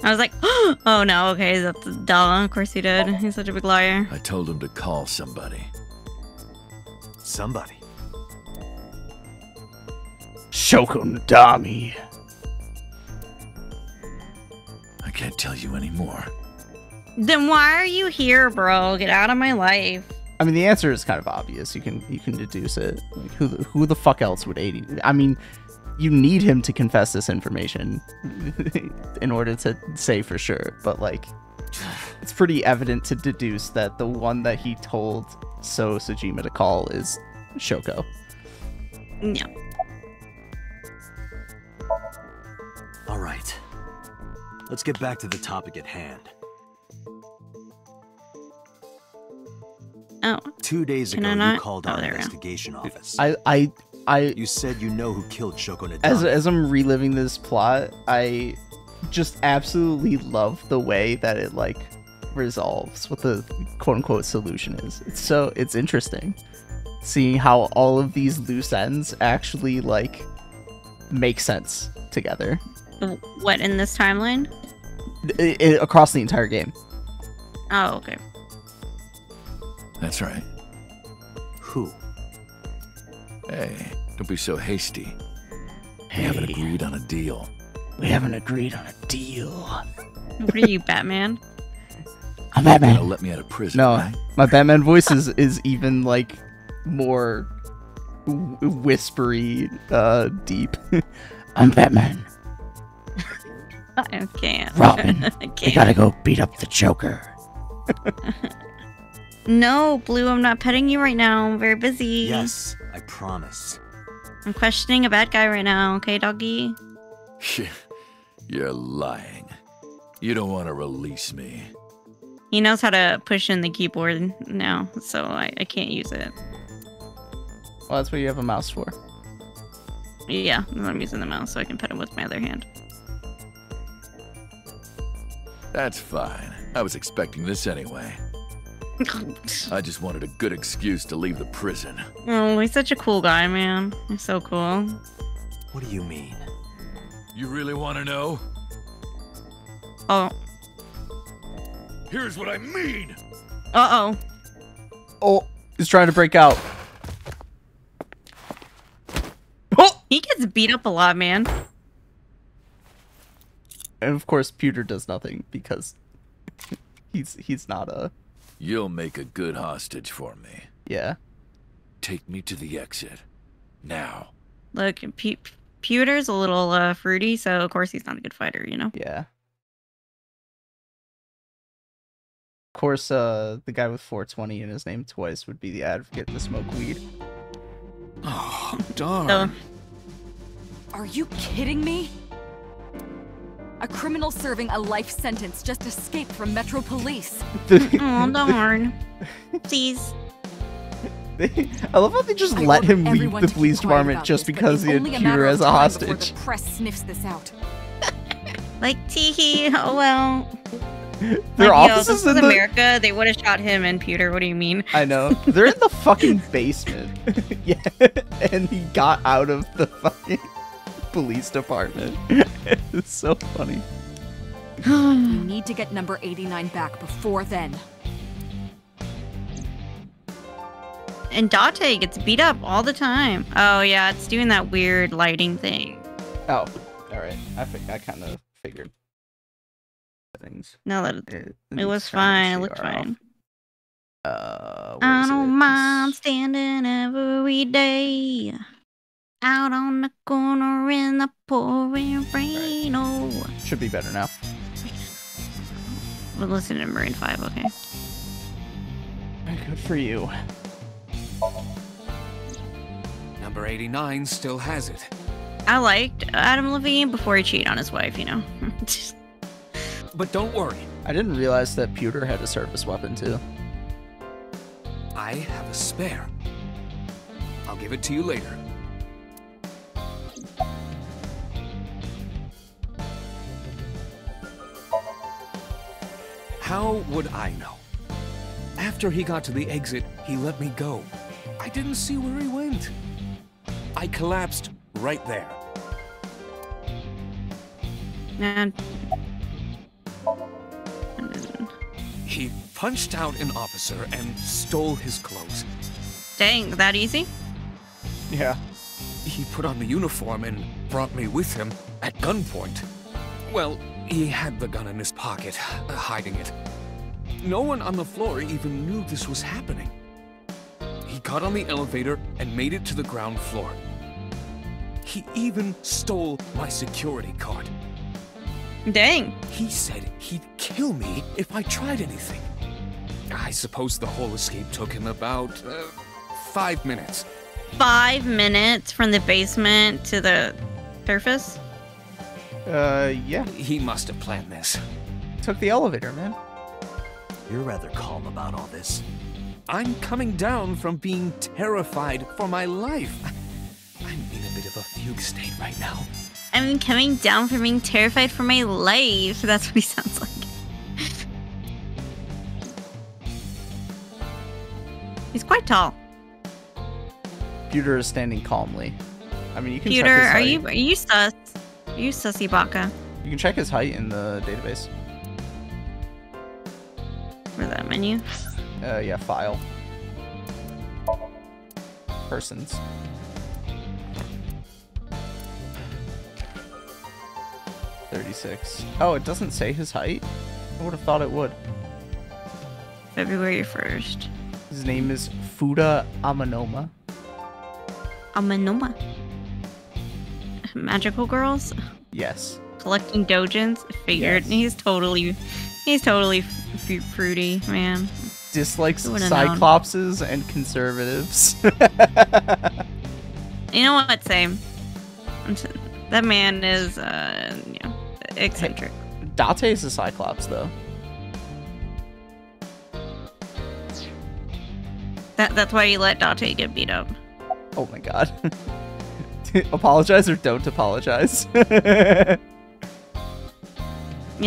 Speaker 1: I was like, oh no, okay, that's duh. Of course he did. He's such a big liar.
Speaker 3: I told him to call somebody.
Speaker 4: Somebody.
Speaker 2: Shokunadami.
Speaker 3: I can't tell you anymore.
Speaker 1: Then why are you here, bro? Get out of my life.
Speaker 2: I mean, the answer is kind of obvious. You can deduce it. Like, who the fuck else would aid you? I mean, you need him to confess this information in order to say for sure. But like, it's pretty evident to deduce that the one that he told Sejima to call is Shoko.
Speaker 1: No.
Speaker 4: All right. Let's get back to the topic at hand.
Speaker 1: Oh,
Speaker 4: 2 days
Speaker 1: Can
Speaker 4: ago,
Speaker 1: I
Speaker 4: you
Speaker 1: not?
Speaker 4: called
Speaker 1: Oh,
Speaker 4: our
Speaker 1: there we go.
Speaker 4: investigation office.
Speaker 2: I
Speaker 4: You said you know who killed Shoko Nadami.
Speaker 2: as I'm reliving this plot, I just absolutely love the way that it like resolves what the quote unquote solution is. It's interesting seeing how all of these loose ends actually like make sense together
Speaker 1: what, in this timeline?
Speaker 2: across the entire game.
Speaker 1: Oh, okay.
Speaker 3: That's right.
Speaker 4: Who?
Speaker 3: Hey, don't be so hasty. We haven't agreed on a deal.
Speaker 2: We haven't agreed on a deal.
Speaker 1: What are you, Batman?
Speaker 2: I'm
Speaker 3: You're
Speaker 2: Batman.
Speaker 3: gonna let me out of prison,
Speaker 2: No,
Speaker 3: right?
Speaker 2: my Batman voice is even like more whispery, deep. I'm Batman.
Speaker 1: I can't.
Speaker 2: Robin,
Speaker 1: I can't.
Speaker 2: go beat up the Joker.
Speaker 1: No, Blue, I'm not petting you right now. I'm very busy.
Speaker 4: Yes, I promise.
Speaker 1: I'm questioning a bad guy right now, okay, doggy?
Speaker 3: You're lying. You don't want to release me.
Speaker 1: He knows how to push in the keyboard now, so I can't use it.
Speaker 2: Well, that's what you have a mouse for.
Speaker 1: Yeah, I'm using the mouse so I can pet him with my other hand.
Speaker 3: That's fine. I was expecting this anyway. I just wanted a good excuse to leave the prison.
Speaker 1: Oh, he's such a cool guy, man. He's so cool.
Speaker 4: What do you mean?
Speaker 3: You really want to know?
Speaker 1: Oh,
Speaker 3: Here's what I mean!
Speaker 1: uh-oh.
Speaker 2: Oh, he's trying to break out. Oh!
Speaker 1: He gets beat up a lot, man.
Speaker 2: And of course, Pewter does nothing because he's not a...
Speaker 3: You'll make a good hostage for me.
Speaker 2: Yeah.
Speaker 3: Take me to the exit. Now.
Speaker 1: Look, Pewter's a little fruity, so of course he's not a good fighter, you know?
Speaker 2: Yeah. Of course, the guy with 420 in his name twice would be the advocate to smoke weed.
Speaker 3: Oh, darn.
Speaker 1: So,
Speaker 6: Are you kidding me? A criminal serving a life sentence just escaped from Metro Police.
Speaker 1: oh, darn. Please.
Speaker 2: I love how they just
Speaker 6: I
Speaker 2: let
Speaker 6: ordered
Speaker 2: him leave
Speaker 6: everyone
Speaker 2: the
Speaker 6: to keep
Speaker 2: police
Speaker 6: quiet
Speaker 2: department
Speaker 6: about
Speaker 2: just
Speaker 6: this, but
Speaker 2: because
Speaker 6: it's
Speaker 2: he had
Speaker 6: only a
Speaker 2: Pewter
Speaker 6: matter
Speaker 2: as
Speaker 6: of
Speaker 2: a
Speaker 6: time before
Speaker 2: hostage.
Speaker 6: The press sniffs this out.
Speaker 1: Like, teehee, oh well.
Speaker 2: Their
Speaker 1: Like, yo,
Speaker 2: offices
Speaker 1: this
Speaker 2: in
Speaker 1: was
Speaker 2: the...
Speaker 1: America, they would have shot him and Pewter, what do you mean?
Speaker 2: I know. They're in the fucking basement. Yeah. And he got out of the fucking police department. It's so funny.
Speaker 6: We need to get number 89 back before then.
Speaker 1: And Date gets beat up all the time. Oh yeah, it's doing that weird lighting thing.
Speaker 2: Oh, alright. I kind of figured things.
Speaker 1: No, that
Speaker 2: It
Speaker 1: it was fine. It looked fine.
Speaker 2: Where
Speaker 1: I
Speaker 2: is
Speaker 1: don't
Speaker 2: it?
Speaker 1: mind standing every day out on the corner in in the pouring rain. Oh.
Speaker 2: Should be better now.
Speaker 1: We'll listen to Marine 5, okay?
Speaker 2: Good for you.
Speaker 7: Number 89 still has it.
Speaker 1: I liked Adam Levine before he cheated on his wife, you know?
Speaker 7: But don't worry,
Speaker 2: I didn't realize that pewter had a surface weapon too.
Speaker 7: I have a spare. I'll give it to you later. How would I know? After he got to the exit, he let me go. I didn't see where he went. I collapsed right there.
Speaker 1: And
Speaker 7: He punched out an officer and stole his clothes.
Speaker 1: dang, that easy?
Speaker 2: Yeah.
Speaker 7: He put on the uniform and brought me with him at gunpoint. Well, he had the gun in his pocket, hiding it. No one on the floor even knew this was happening. He got on the elevator and made it to the ground floor. He even stole my security card.
Speaker 1: Dang.
Speaker 7: He said he'd kill me if I tried anything. I suppose the whole escape took him about 5 minutes.
Speaker 1: 5 minutes from the basement to the surface?
Speaker 2: Yeah.
Speaker 7: He must have planned this.
Speaker 2: Took the elevator, man.
Speaker 4: You're rather calm about all this.
Speaker 7: I'm coming down from being terrified for my life. I'm in a bit of a fugue state right now.
Speaker 1: I'm coming down from being terrified for my life. That's what he sounds like. He's quite tall.
Speaker 2: Pewter is standing calmly. I mean, you can
Speaker 1: Pewter,
Speaker 2: check his
Speaker 1: are
Speaker 2: height.
Speaker 1: you sus? Are you sussy baka?
Speaker 2: You can check his height in the database.
Speaker 1: Where's that menu?
Speaker 2: Yeah, file. Persons. $36. Oh, it doesn't say his height? I would have thought it would.
Speaker 1: February 1st.
Speaker 2: His name is Fuda Amanoma.
Speaker 1: Amanoma. Magical girls?
Speaker 2: Yes.
Speaker 1: Collecting dojins? Figured.
Speaker 2: Yes.
Speaker 1: He's totally fruity, man.
Speaker 2: Dislikes
Speaker 1: Who would've known?
Speaker 2: Cyclopses and conservatives.
Speaker 1: You know what? Same. That man is, eccentric.
Speaker 2: Date is a Cyclops, though.
Speaker 1: That's why you let Date get beat up.
Speaker 2: Oh my god. Apologize or don't apologize.
Speaker 1: You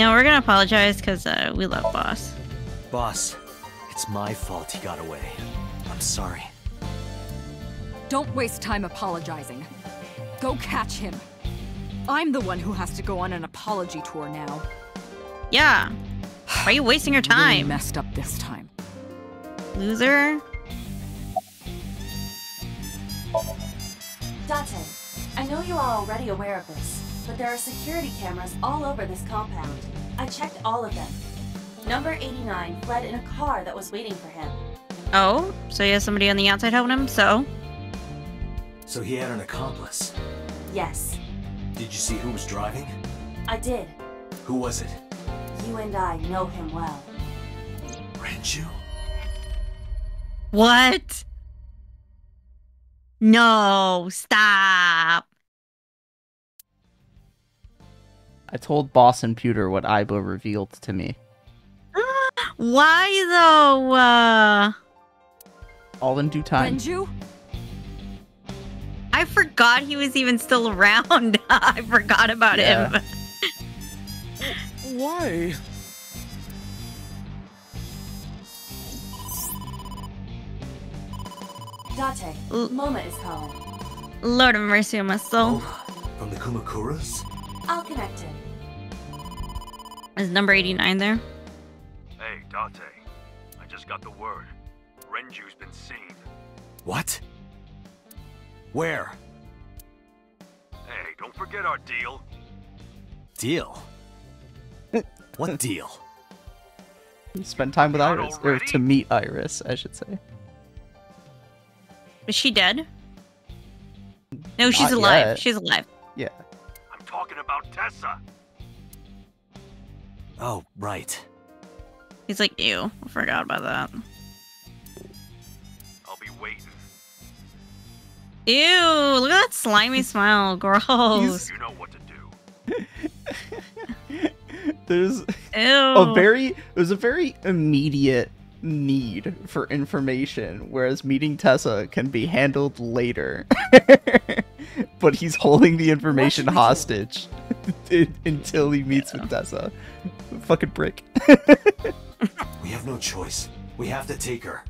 Speaker 1: know, we're gonna apologize because we love Boss.
Speaker 4: Boss, it's my fault he got away. I'm sorry.
Speaker 6: Don't waste time apologizing. Go catch him. I'm the one who has to go on an apology tour now.
Speaker 1: Yeah. Why are you wasting your
Speaker 6: Really
Speaker 1: time?
Speaker 6: messed up this time.
Speaker 1: Loser.
Speaker 5: Date, I know you are already aware of this, but there are security cameras all over this compound. I checked all of them. Number 89 fled in a car that was waiting for him.
Speaker 1: Oh, so he has somebody on the outside helping him? So?
Speaker 4: So he had an accomplice.
Speaker 5: Yes,
Speaker 4: Did you see who was driving?
Speaker 5: I did.
Speaker 4: Who was it?
Speaker 5: You and I know him well.
Speaker 4: Ranchu?
Speaker 1: What? No, stop.
Speaker 2: I told Boss and Pewter what Aiba revealed to me.
Speaker 1: Why though?
Speaker 2: All in due time.
Speaker 6: Renju?
Speaker 1: I forgot he was even still around. I forgot about
Speaker 2: Yeah.
Speaker 1: him.
Speaker 7: Why?
Speaker 5: Date, Moma is calling.
Speaker 1: Lord of mercy on my soul.
Speaker 4: Oh, from the Kumakuras?
Speaker 5: I'll connect him.
Speaker 1: Is number 89 there?
Speaker 8: Hey, Date. I just got the word. Renju's been seen.
Speaker 4: What? Where?
Speaker 8: Hey, don't forget our deal.
Speaker 4: Deal? What deal?
Speaker 2: Spend time with
Speaker 8: Not
Speaker 2: Iris. Or
Speaker 8: already?
Speaker 2: to meet Iris, I should say.
Speaker 1: Is she dead? No, she's
Speaker 2: Not
Speaker 1: alive.
Speaker 2: yet.
Speaker 1: She's alive.
Speaker 2: Yeah.
Speaker 8: I'm talking about Tessa.
Speaker 4: Oh, right.
Speaker 1: He's like, ew, I forgot about that.
Speaker 8: I'll be waiting.
Speaker 1: Ew, look at that slimy smile. Gross.
Speaker 8: You know what to do.
Speaker 2: There's
Speaker 1: Ew.
Speaker 2: there's a very immediate need for information, whereas meeting Tessa can be handled later. But he's holding the information hostage until he meets with Tessa. Fucking prick.
Speaker 4: We have no choice. We have to take her.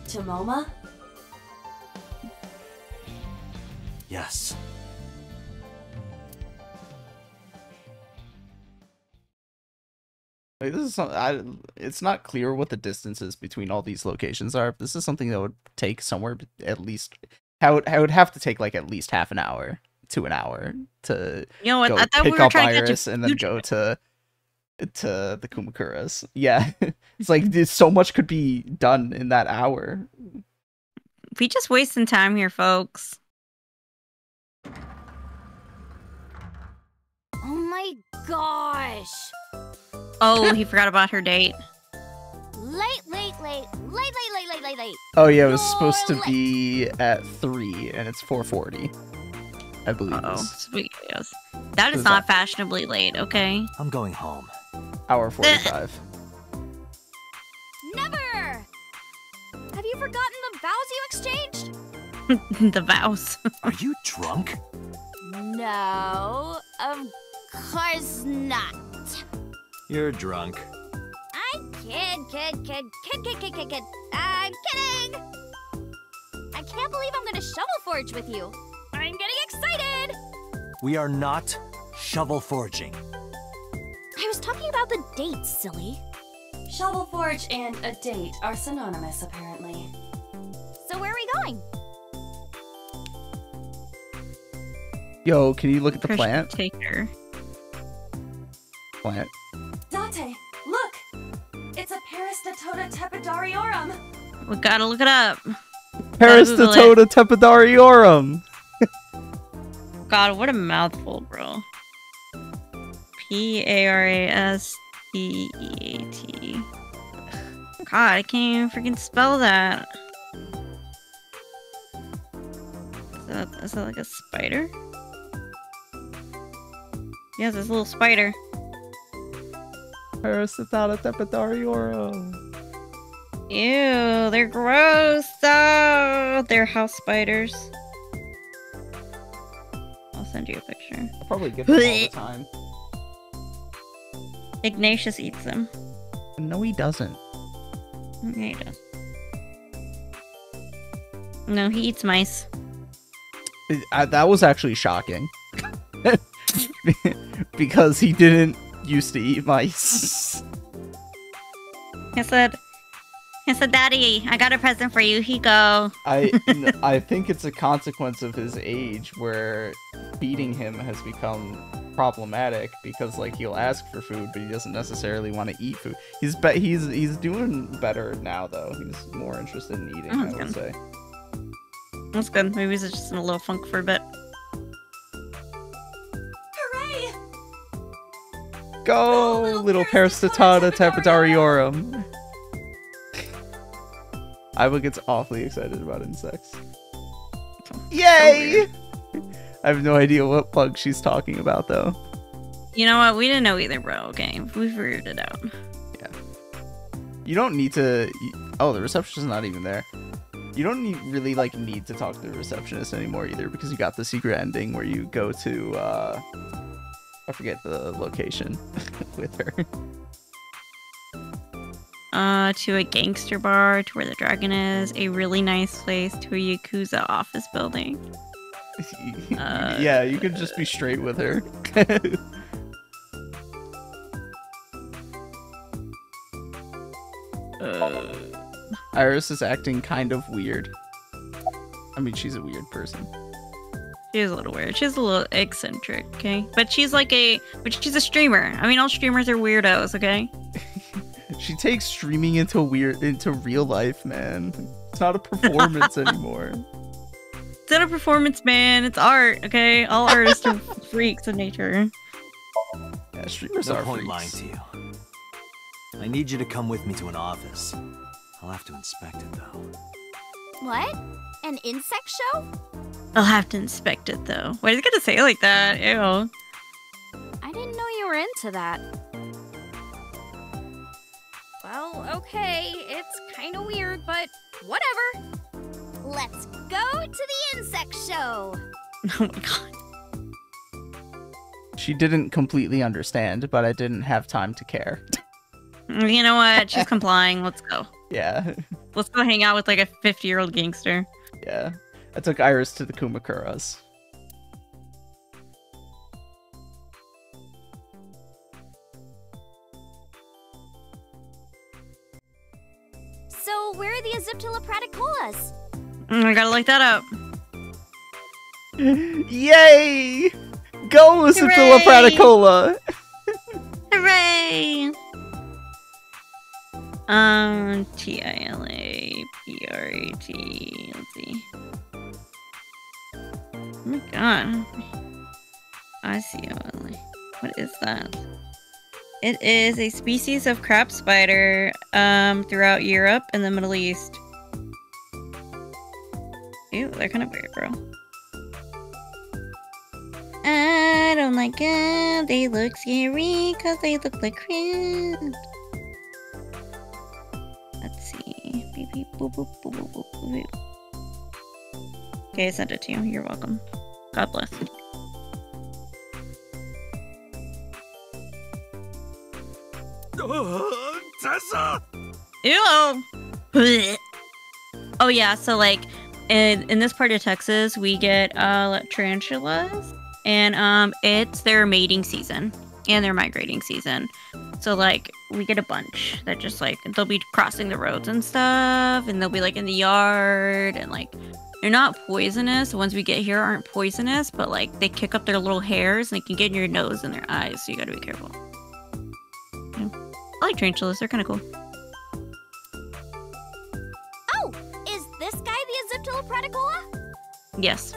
Speaker 5: To MoMA?
Speaker 4: Yes.
Speaker 2: Like, this is it's not clear what the distances between all these locations are. This is something that would take somewhere at least. I would have to take like at least half an hour to an hour to
Speaker 1: You know what?
Speaker 2: go
Speaker 1: I thought
Speaker 2: pick
Speaker 1: we were
Speaker 2: up
Speaker 1: trying to
Speaker 2: Iris
Speaker 1: catch a
Speaker 2: and then
Speaker 1: future.
Speaker 2: go to the Kumakuras. Yeah, it's like so much could be done in that hour.
Speaker 1: We just wasting time here, folks.
Speaker 9: Oh my gosh!
Speaker 1: Oh, he forgot about her date.
Speaker 9: Late.
Speaker 2: Oh yeah, it was supposed to be at 3 and it's 4:40. I believe.
Speaker 1: Uh-oh.
Speaker 2: It's
Speaker 1: Yes. That is
Speaker 2: Who's
Speaker 1: not
Speaker 2: that?
Speaker 1: fashionably late, okay?
Speaker 4: I'm going home.
Speaker 2: hour 45.
Speaker 9: Never! Have you forgotten the vows you exchanged?
Speaker 1: The vows.
Speaker 4: Are you drunk?
Speaker 9: No, of course not.
Speaker 4: You're drunk.
Speaker 9: I'm kid. I'm kidding! I can't believe I'm gonna shovel forge with you. I'm getting excited!
Speaker 4: We are not shovel forging.
Speaker 9: I was talking about the date, silly.
Speaker 5: Shovel Forge and a date are synonymous, apparently.
Speaker 9: So where are we going?
Speaker 2: Yo, can you look at the
Speaker 1: Christian
Speaker 2: plant?
Speaker 1: Taker.
Speaker 2: Plant.
Speaker 5: Dante, look! It's a Parastatoda tepidariorum!
Speaker 1: We gotta look it up.
Speaker 2: Parastatoda tepidariorum.
Speaker 1: God, what a mouthful, bro. Parasteat. God, I can't even freaking spell that. Is that like a spider? Yes, it's a little spider.
Speaker 2: Parastatoda tepidariorum.
Speaker 1: Ew, they're gross. Oh, they're house spiders. I'll send you a picture.
Speaker 2: I probably get them all the time.
Speaker 1: Ignatius eats them.
Speaker 2: No, he doesn't.
Speaker 1: Yeah, he does. No, he eats mice.
Speaker 2: That was actually shocking. Because he didn't used to eat mice.
Speaker 1: He said, Daddy, I got a present for you. Here you go.
Speaker 2: I think it's a consequence of his age where feeding him has become problematic because like he'll ask for food but he doesn't necessarily want to eat food. He's doing better now though. He's more interested in eating, I would say.
Speaker 1: That's good. Maybe he's just in a little funk for a bit.
Speaker 5: Hooray!
Speaker 2: Go, little Parastatoda tepidariorum. Aiba gets awfully excited about insects. Yay! I have no idea what bug she's talking about, though.
Speaker 1: You know what? We didn't know either, bro. Okay, we figured it out.
Speaker 2: Yeah. You don't need to... Oh, the receptionist's not even there. You don't really need to talk to the receptionist anymore either, because you got the secret ending where you go to, I forget the location with her.
Speaker 1: To a gangster bar, to where the dragon is, a really nice place, to a Yakuza office building.
Speaker 2: Yeah, you could just be straight with her. Iris is acting kind of weird. I mean, she's a weird person.
Speaker 1: She's a little weird. She's a little eccentric, okay? But she's she's a streamer. I mean, all streamers are weirdos, okay?
Speaker 2: She takes streaming into real life, man. It's not a performance anymore.
Speaker 1: It's not a performance, man. It's art, okay? All artists are freaks of nature.
Speaker 2: Yeah, streamers
Speaker 4: No
Speaker 2: are
Speaker 4: point
Speaker 2: freaks.
Speaker 4: lying to you. I need you to come with me to an office. I'll have to inspect it, though.
Speaker 9: What? An insect show?
Speaker 1: I'll have to inspect it, though. Why is he gonna say it like that? Ew.
Speaker 9: I didn't know you were into that. Well, okay, it's kind of weird, but whatever. Let's go to the insect show.
Speaker 1: Oh my god.
Speaker 2: She didn't completely understand, but I didn't have time to care.
Speaker 1: You know what? She's complying. Let's go.
Speaker 2: Yeah.
Speaker 1: Let's go hang out with like a 50-year-old gangster.
Speaker 2: Yeah. I took Iris to the Kumakuras.
Speaker 9: So, where are the Aziptilla praticolas?
Speaker 1: I gotta look that up.
Speaker 2: Yay! Go, Aziptilla
Speaker 1: Hooray!
Speaker 2: praticola!
Speaker 1: Hooray! T-I-L-A-P-R-A-T. Let's see. Oh my god. I-C-O-L-A. What is that? It is a species of crab spider throughout Europe and the Middle East. Ew, they're kind of weird, bro. I don't like them. They look scary because they look like crabs. Let's see. Beep, beep, boop, boop, boop, boop, boop, boop, boop. Okay, I sent it to you. You're welcome. God bless.
Speaker 8: Tessa!
Speaker 1: Ew! Oh yeah, so like in this part of Texas we get tarantulas, and it's their mating season and their migrating season. So like we get a bunch that just like they'll be crossing the roads and stuff, and they'll be like in the yard, and like they're not poisonous. The ones we get here aren't poisonous, but like they kick up their little hairs and they can get in your nose and their eyes, so you gotta be careful. Yeah. I like tarantulas, they're kind of cool.
Speaker 9: Oh, is this guy the Aziptilla praticola?
Speaker 1: Yes.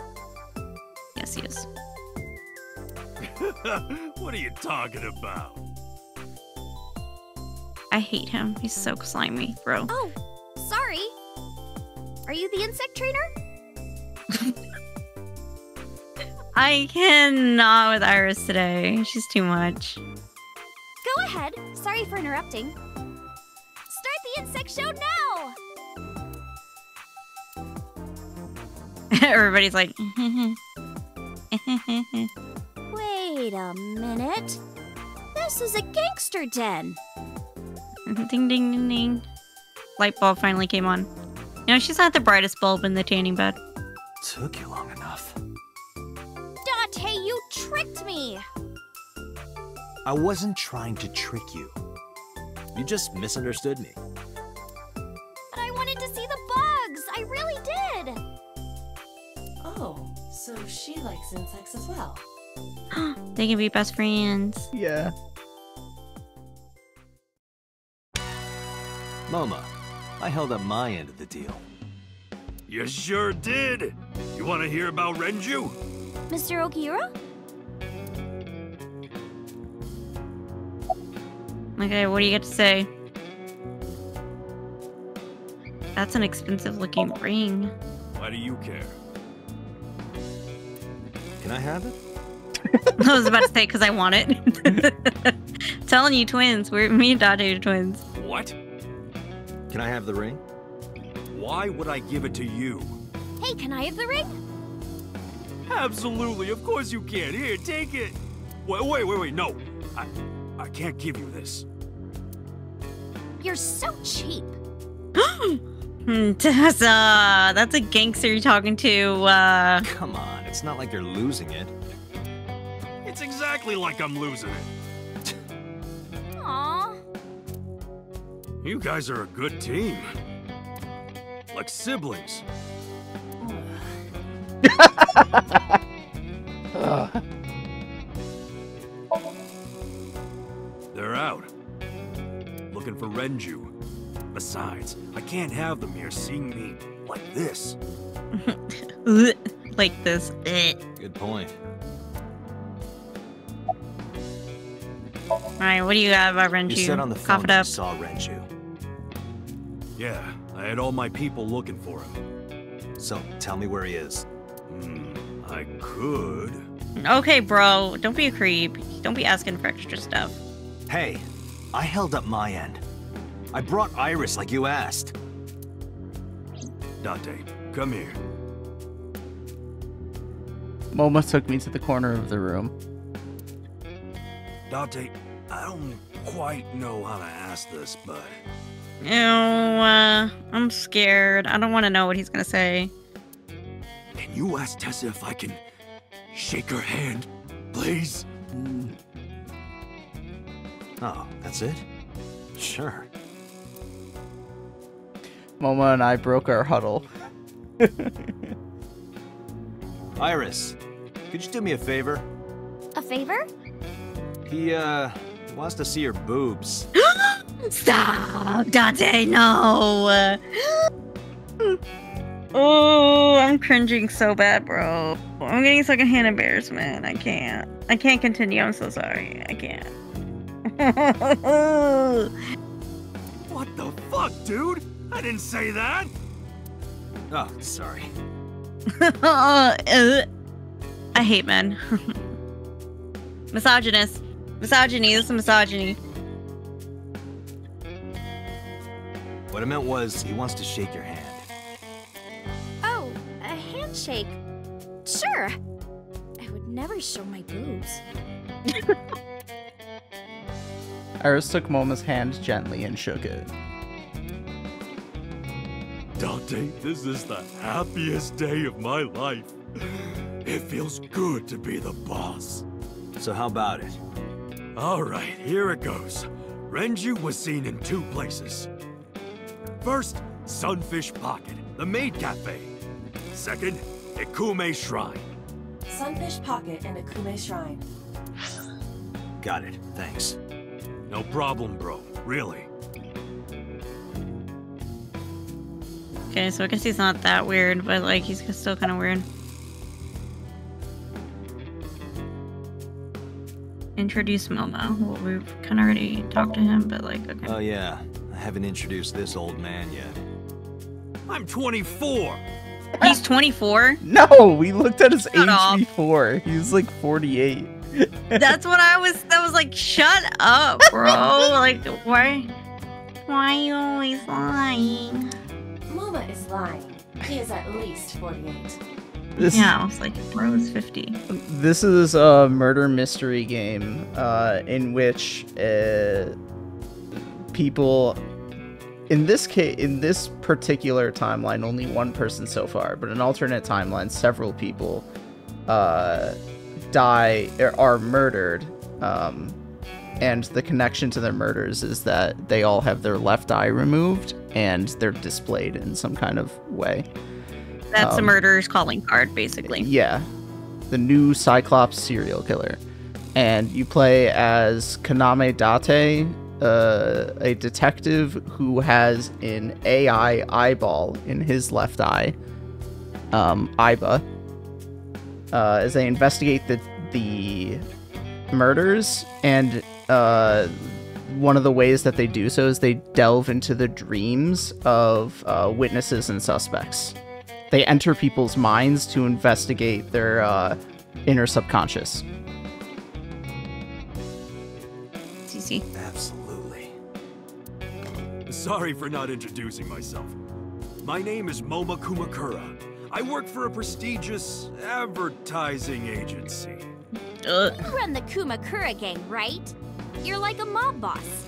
Speaker 1: Yes, he is.
Speaker 8: What are you talking about?
Speaker 1: I hate him. He's so slimy, bro.
Speaker 9: Oh, sorry. Are you the insect trainer?
Speaker 1: I cannot with Iris today. She's too much.
Speaker 9: Go ahead. Sorry for interrupting. Start the insect show now!
Speaker 1: Everybody's like,
Speaker 9: Wait a minute. This is a gangster den.
Speaker 1: ding, ding, ding, ding. Light bulb finally came on. You know, she's not the brightest bulb in the tanning bed.
Speaker 4: Took you long enough.
Speaker 9: Date, you tricked me!
Speaker 4: I wasn't trying to trick you. You just misunderstood me.
Speaker 9: But I wanted to see the bugs! I really did!
Speaker 5: Oh, so she likes insects as well.
Speaker 1: They can be best friends.
Speaker 2: Yeah.
Speaker 4: Moma, I held up my end of the deal.
Speaker 8: You sure did. You want to hear about Renju?
Speaker 9: Mr. Okiura?
Speaker 1: Okay, what do you got to say? That's an expensive looking ring.
Speaker 8: Why do you care?
Speaker 4: Can I have it?
Speaker 1: I was about to say because I want it. Telling you, twins. Me and Date are twins.
Speaker 8: What?
Speaker 4: Can I have the ring?
Speaker 8: Why would I give it to you?
Speaker 9: Hey, can I have the ring?
Speaker 8: Absolutely, of course you can. Here, take it. Wait, no. I can't give you this.
Speaker 9: You're so cheap.
Speaker 1: Tessa, that's a gangster you're talking to.
Speaker 4: Come on, it's not like you're losing it.
Speaker 8: It's exactly like I'm losing it.
Speaker 9: Aww.
Speaker 8: You guys are a good team. Like siblings. They're out. Looking for Renju. Besides, I can't have them here seeing me like this.
Speaker 1: like this.
Speaker 4: Good point.
Speaker 1: Alright, what do you got about Renju?
Speaker 4: You said on the
Speaker 1: Cough
Speaker 4: phone
Speaker 1: it
Speaker 4: you
Speaker 1: up.
Speaker 4: saw Renju.
Speaker 8: Yeah, I had all my people looking for him.
Speaker 4: So, tell me where he is.
Speaker 8: I could.
Speaker 1: Okay, bro. Don't be a creep. Don't be asking for extra stuff.
Speaker 4: Hey, I held up my end. I brought Iris like you asked.
Speaker 8: Date, come here.
Speaker 2: Momo took me to the corner of the room.
Speaker 8: Date, I don't quite know how to ask this, but...
Speaker 1: Ew, I'm scared. I don't want to know what he's gonna say.
Speaker 8: Can you ask Tessa if I can shake her hand, please?
Speaker 4: Oh, that's it? Sure.
Speaker 2: Momo and I broke our huddle.
Speaker 4: Iris, could you do me a favor?
Speaker 9: A favor?
Speaker 4: He, wants to see your boobs.
Speaker 1: Stop, Dante, no. Oh, I'm cringing so bad, bro. I'm getting secondhand embarrassment. I can't continue. I'm so sorry. I can't.
Speaker 8: What the fuck, dude? I didn't say that!
Speaker 4: Oh, sorry.
Speaker 1: I hate men. Misogynist. Misogyny. This is misogyny.
Speaker 4: What I meant was, he wants to shake your hand.
Speaker 9: Oh, a handshake. Sure. I would never show my boobs.
Speaker 2: Iris took Momo's hand gently and shook it.
Speaker 8: Dante, this is the happiest day of my life. It feels good to be the boss.
Speaker 4: So how about it?
Speaker 8: Alright, here it goes. Renju was seen in 2 places. First, Sunfish Pocket, the maid cafe. Second, Ikume Shrine.
Speaker 5: Sunfish Pocket and Akume Shrine.
Speaker 4: Got it, thanks.
Speaker 8: No problem, bro. Really.
Speaker 1: Okay, so I guess he's not that weird, but like he's still kind of weird. Introduce Momo. Well, we've kind of already talked to him, but like, okay.
Speaker 4: Oh yeah, I haven't introduced this old man yet.
Speaker 8: I'm 24!
Speaker 1: He's 24?
Speaker 2: No, we looked at his age
Speaker 1: off.
Speaker 2: before. He was like 48.
Speaker 1: That was like, shut up, bro. Like, why are you always lying?
Speaker 5: Muma is lying. He is at least 48.
Speaker 1: Yeah, I was like, bro is 50.
Speaker 2: This is a murder mystery game in which people, in this particular timeline, only one person so far, but in alternate timelines, several people die or are murdered. And the connection to their murders is that they all have their left eye removed and they're displayed in some kind of way.
Speaker 1: That's a murderer's calling card, basically.
Speaker 2: Yeah. The new Cyclops serial killer. And you play as Kaname Date, a detective who has an AI eyeball in his left eye, Aiba, as they investigate the murders. And one of the ways that they do so is they delve into the dreams of witnesses and suspects. They enter people's minds to investigate their inner subconscious.
Speaker 1: CC.
Speaker 4: Absolutely.
Speaker 8: Sorry for not introducing myself. My name is Moma Kumakura. I work for a prestigious advertising agency.
Speaker 9: You run the Kumakura gang, right? You're like a mob boss.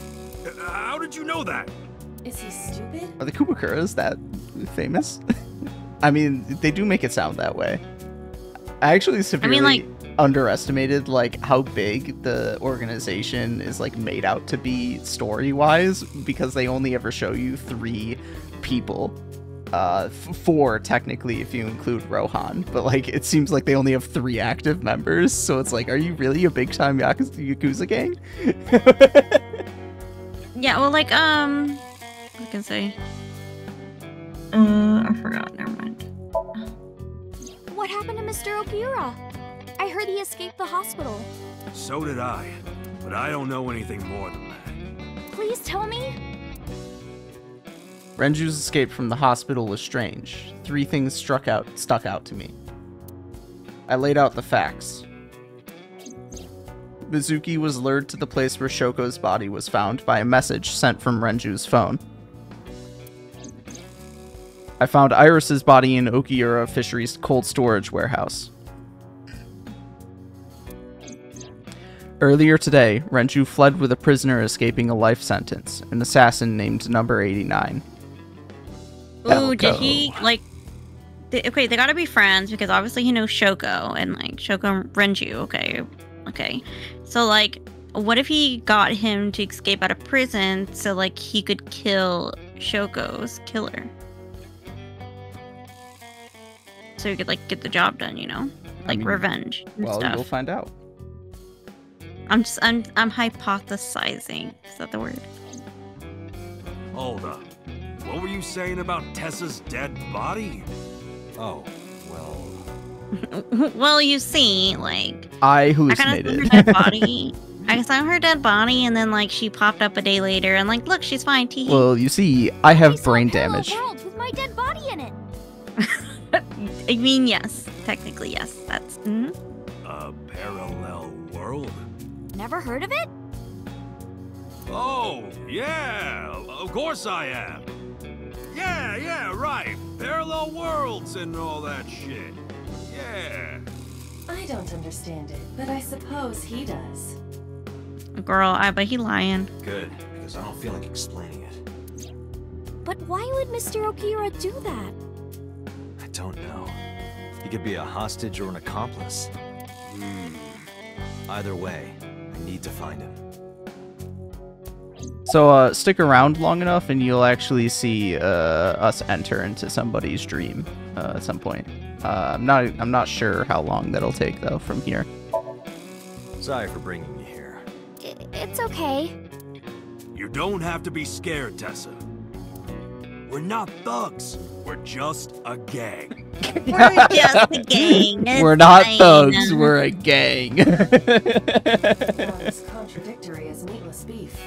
Speaker 8: How did you know that?
Speaker 5: Is he stupid?
Speaker 2: Are the Kumakuras that famous? I mean, they do make it sound that way. I actually severely underestimated like how big the organization is like made out to be story-wise, because they only ever show you 3 people. 4 technically if you include Rohan, but like it seems like they only have 3 active members, so it's like, are you really a big-time Yakuza gang?
Speaker 1: Yeah, well, like, I can say. I forgot, never mind.
Speaker 9: What happened to Mr. Okiura? I heard he escaped the hospital.
Speaker 8: So did I, but I don't know anything more than that.
Speaker 9: Please tell me?
Speaker 2: Renju's escape from the hospital was strange. 3 things stuck out to me. I laid out the facts. Mizuki was lured to the place where Shoko's body was found by a message sent from Renju's phone. I found Iris's body in Okiura Fisheries cold storage warehouse. Earlier today, Renju fled with a prisoner escaping a life sentence, an assassin named Number 89.
Speaker 1: Ooh, did he, like... Okay, they gotta be friends, because obviously he knows Shoko, and, like, Shoko and Renju, okay. So, like, what if he got him to escape out of prison so, like, he could kill Shoko's killer? So he could, like, get the job done, you know? Like, revenge and
Speaker 2: Well,
Speaker 1: stuff.
Speaker 2: you'll find out.
Speaker 1: I'm hypothesizing. Is that the word?
Speaker 8: Hold up. What were you saying about Tessa's dead body?
Speaker 4: Oh, well...
Speaker 1: Well, you see, like...
Speaker 2: I
Speaker 1: I
Speaker 2: hallucinated.
Speaker 1: kind of saw her dead body. I saw her dead body, and then, like, she popped up a day later, and, like, look, she's fine. Tee.
Speaker 2: Well, you see, I have
Speaker 9: saw
Speaker 2: brain
Speaker 9: a parallel
Speaker 2: damage.
Speaker 9: world with my dead body in it.
Speaker 1: I mean, yes. Technically, yes. That's... mhm.
Speaker 8: A parallel world?
Speaker 9: Never heard of it?
Speaker 8: Oh, yeah, of course I am. Yeah, right. Parallel worlds and all that shit. Yeah.
Speaker 5: I don't understand it, but I suppose he does.
Speaker 1: Girl, Aiba, he lying.
Speaker 4: Good, because I don't feel like explaining it.
Speaker 9: But why would Mr. Okiura do that?
Speaker 4: I don't know. He could be a hostage or an accomplice. Either way, I need to find him.
Speaker 2: So, stick around long enough and you'll actually see us enter into somebody's dream at some point. I'm not sure how long that'll take, though, from here.
Speaker 4: Sorry for bringing you here.
Speaker 9: It's okay.
Speaker 8: You don't have to be scared, Tessa. We're not thugs. We're just a gang.
Speaker 1: We're just a gang. It's
Speaker 2: We're not
Speaker 1: fine.
Speaker 2: thugs, we're a gang.
Speaker 5: As contradictory as meatless beef.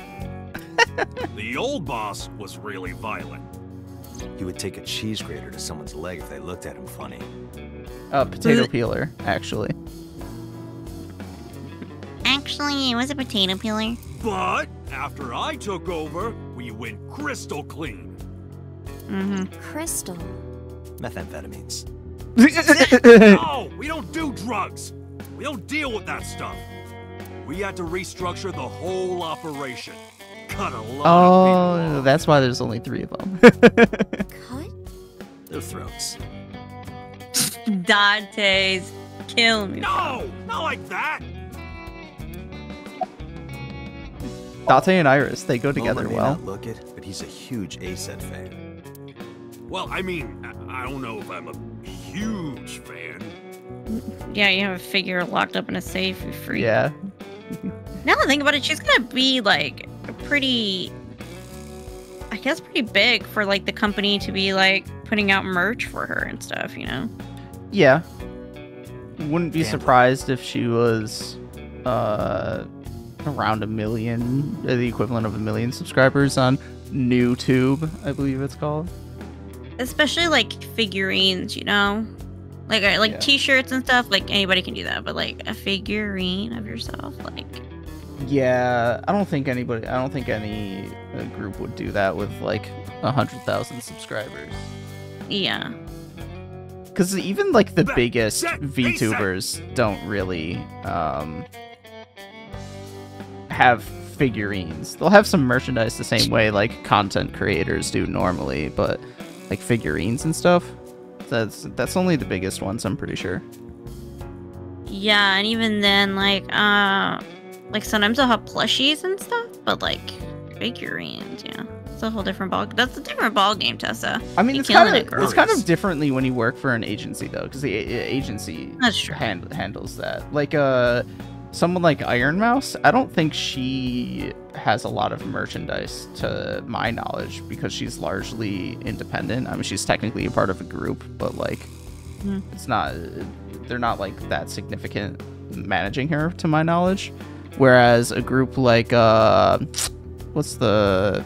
Speaker 8: The old boss was really violent.
Speaker 4: He would take a cheese grater to someone's leg if they looked at him funny.
Speaker 2: Potato peeler, actually.
Speaker 1: Actually, it was a potato peeler.
Speaker 8: But after I took over, we went crystal clean.
Speaker 9: Crystal.
Speaker 4: Methamphetamines.
Speaker 8: No, we don't do drugs. We don't deal with that stuff. We had to restructure the whole operation. Cut a lot of people
Speaker 2: Oh,
Speaker 8: off.
Speaker 2: that's why there's only 3 of them.
Speaker 9: Cut?
Speaker 4: Their throats.
Speaker 1: Dante's kill me.
Speaker 8: No, not like that.
Speaker 2: Date and Iris, they go together
Speaker 4: Homer may
Speaker 2: well.
Speaker 4: not look it, but he's a huge ASET fan.
Speaker 8: Well, I mean, I don't know if I'm a huge fan.
Speaker 1: Yeah, you have a figure locked up in a safe, you freak.
Speaker 2: Yeah.
Speaker 1: Now that I think about it, she's gonna be like pretty, I guess, pretty big for like the company to be like putting out merch for her and stuff, you know?
Speaker 2: Yeah. Wouldn't be
Speaker 4: Gambler.
Speaker 2: surprised if she was around 1 million, the equivalent of 1 million subscribers on NewTube, I believe it's called.
Speaker 1: Especially like figurines, you know? Like
Speaker 2: Yeah.
Speaker 1: t-shirts and stuff, like anybody can do that, but like a figurine of yourself, like
Speaker 2: Yeah, I don't think any group would do that with like 100,000 subscribers.
Speaker 1: yeah.
Speaker 2: Because even like the
Speaker 8: That-
Speaker 2: biggest
Speaker 8: that-
Speaker 2: VTubers don't really have figurines. They'll have some merchandise the same way like content creators do normally, but like figurines and stuff, that's only the biggest ones, I'm pretty sure.
Speaker 1: Yeah, and even then, like sometimes they'll have plushies and stuff, but like figurines, yeah, it's a whole different ball. That's a different ball game, Tessa.
Speaker 2: I mean,
Speaker 1: You
Speaker 2: it's
Speaker 1: killing
Speaker 2: kind
Speaker 1: it,
Speaker 2: of
Speaker 1: girl.
Speaker 2: it's kind of differently when you work for an agency though, because the agency
Speaker 1: That's true.
Speaker 2: handles that. Like someone like Iron Mouse, I don't think she has a lot of merchandise to my knowledge because she's largely independent. I mean, she's technically a part of a group, but like It's not, they're not like that significant managing her to my knowledge. Whereas a group like, what's the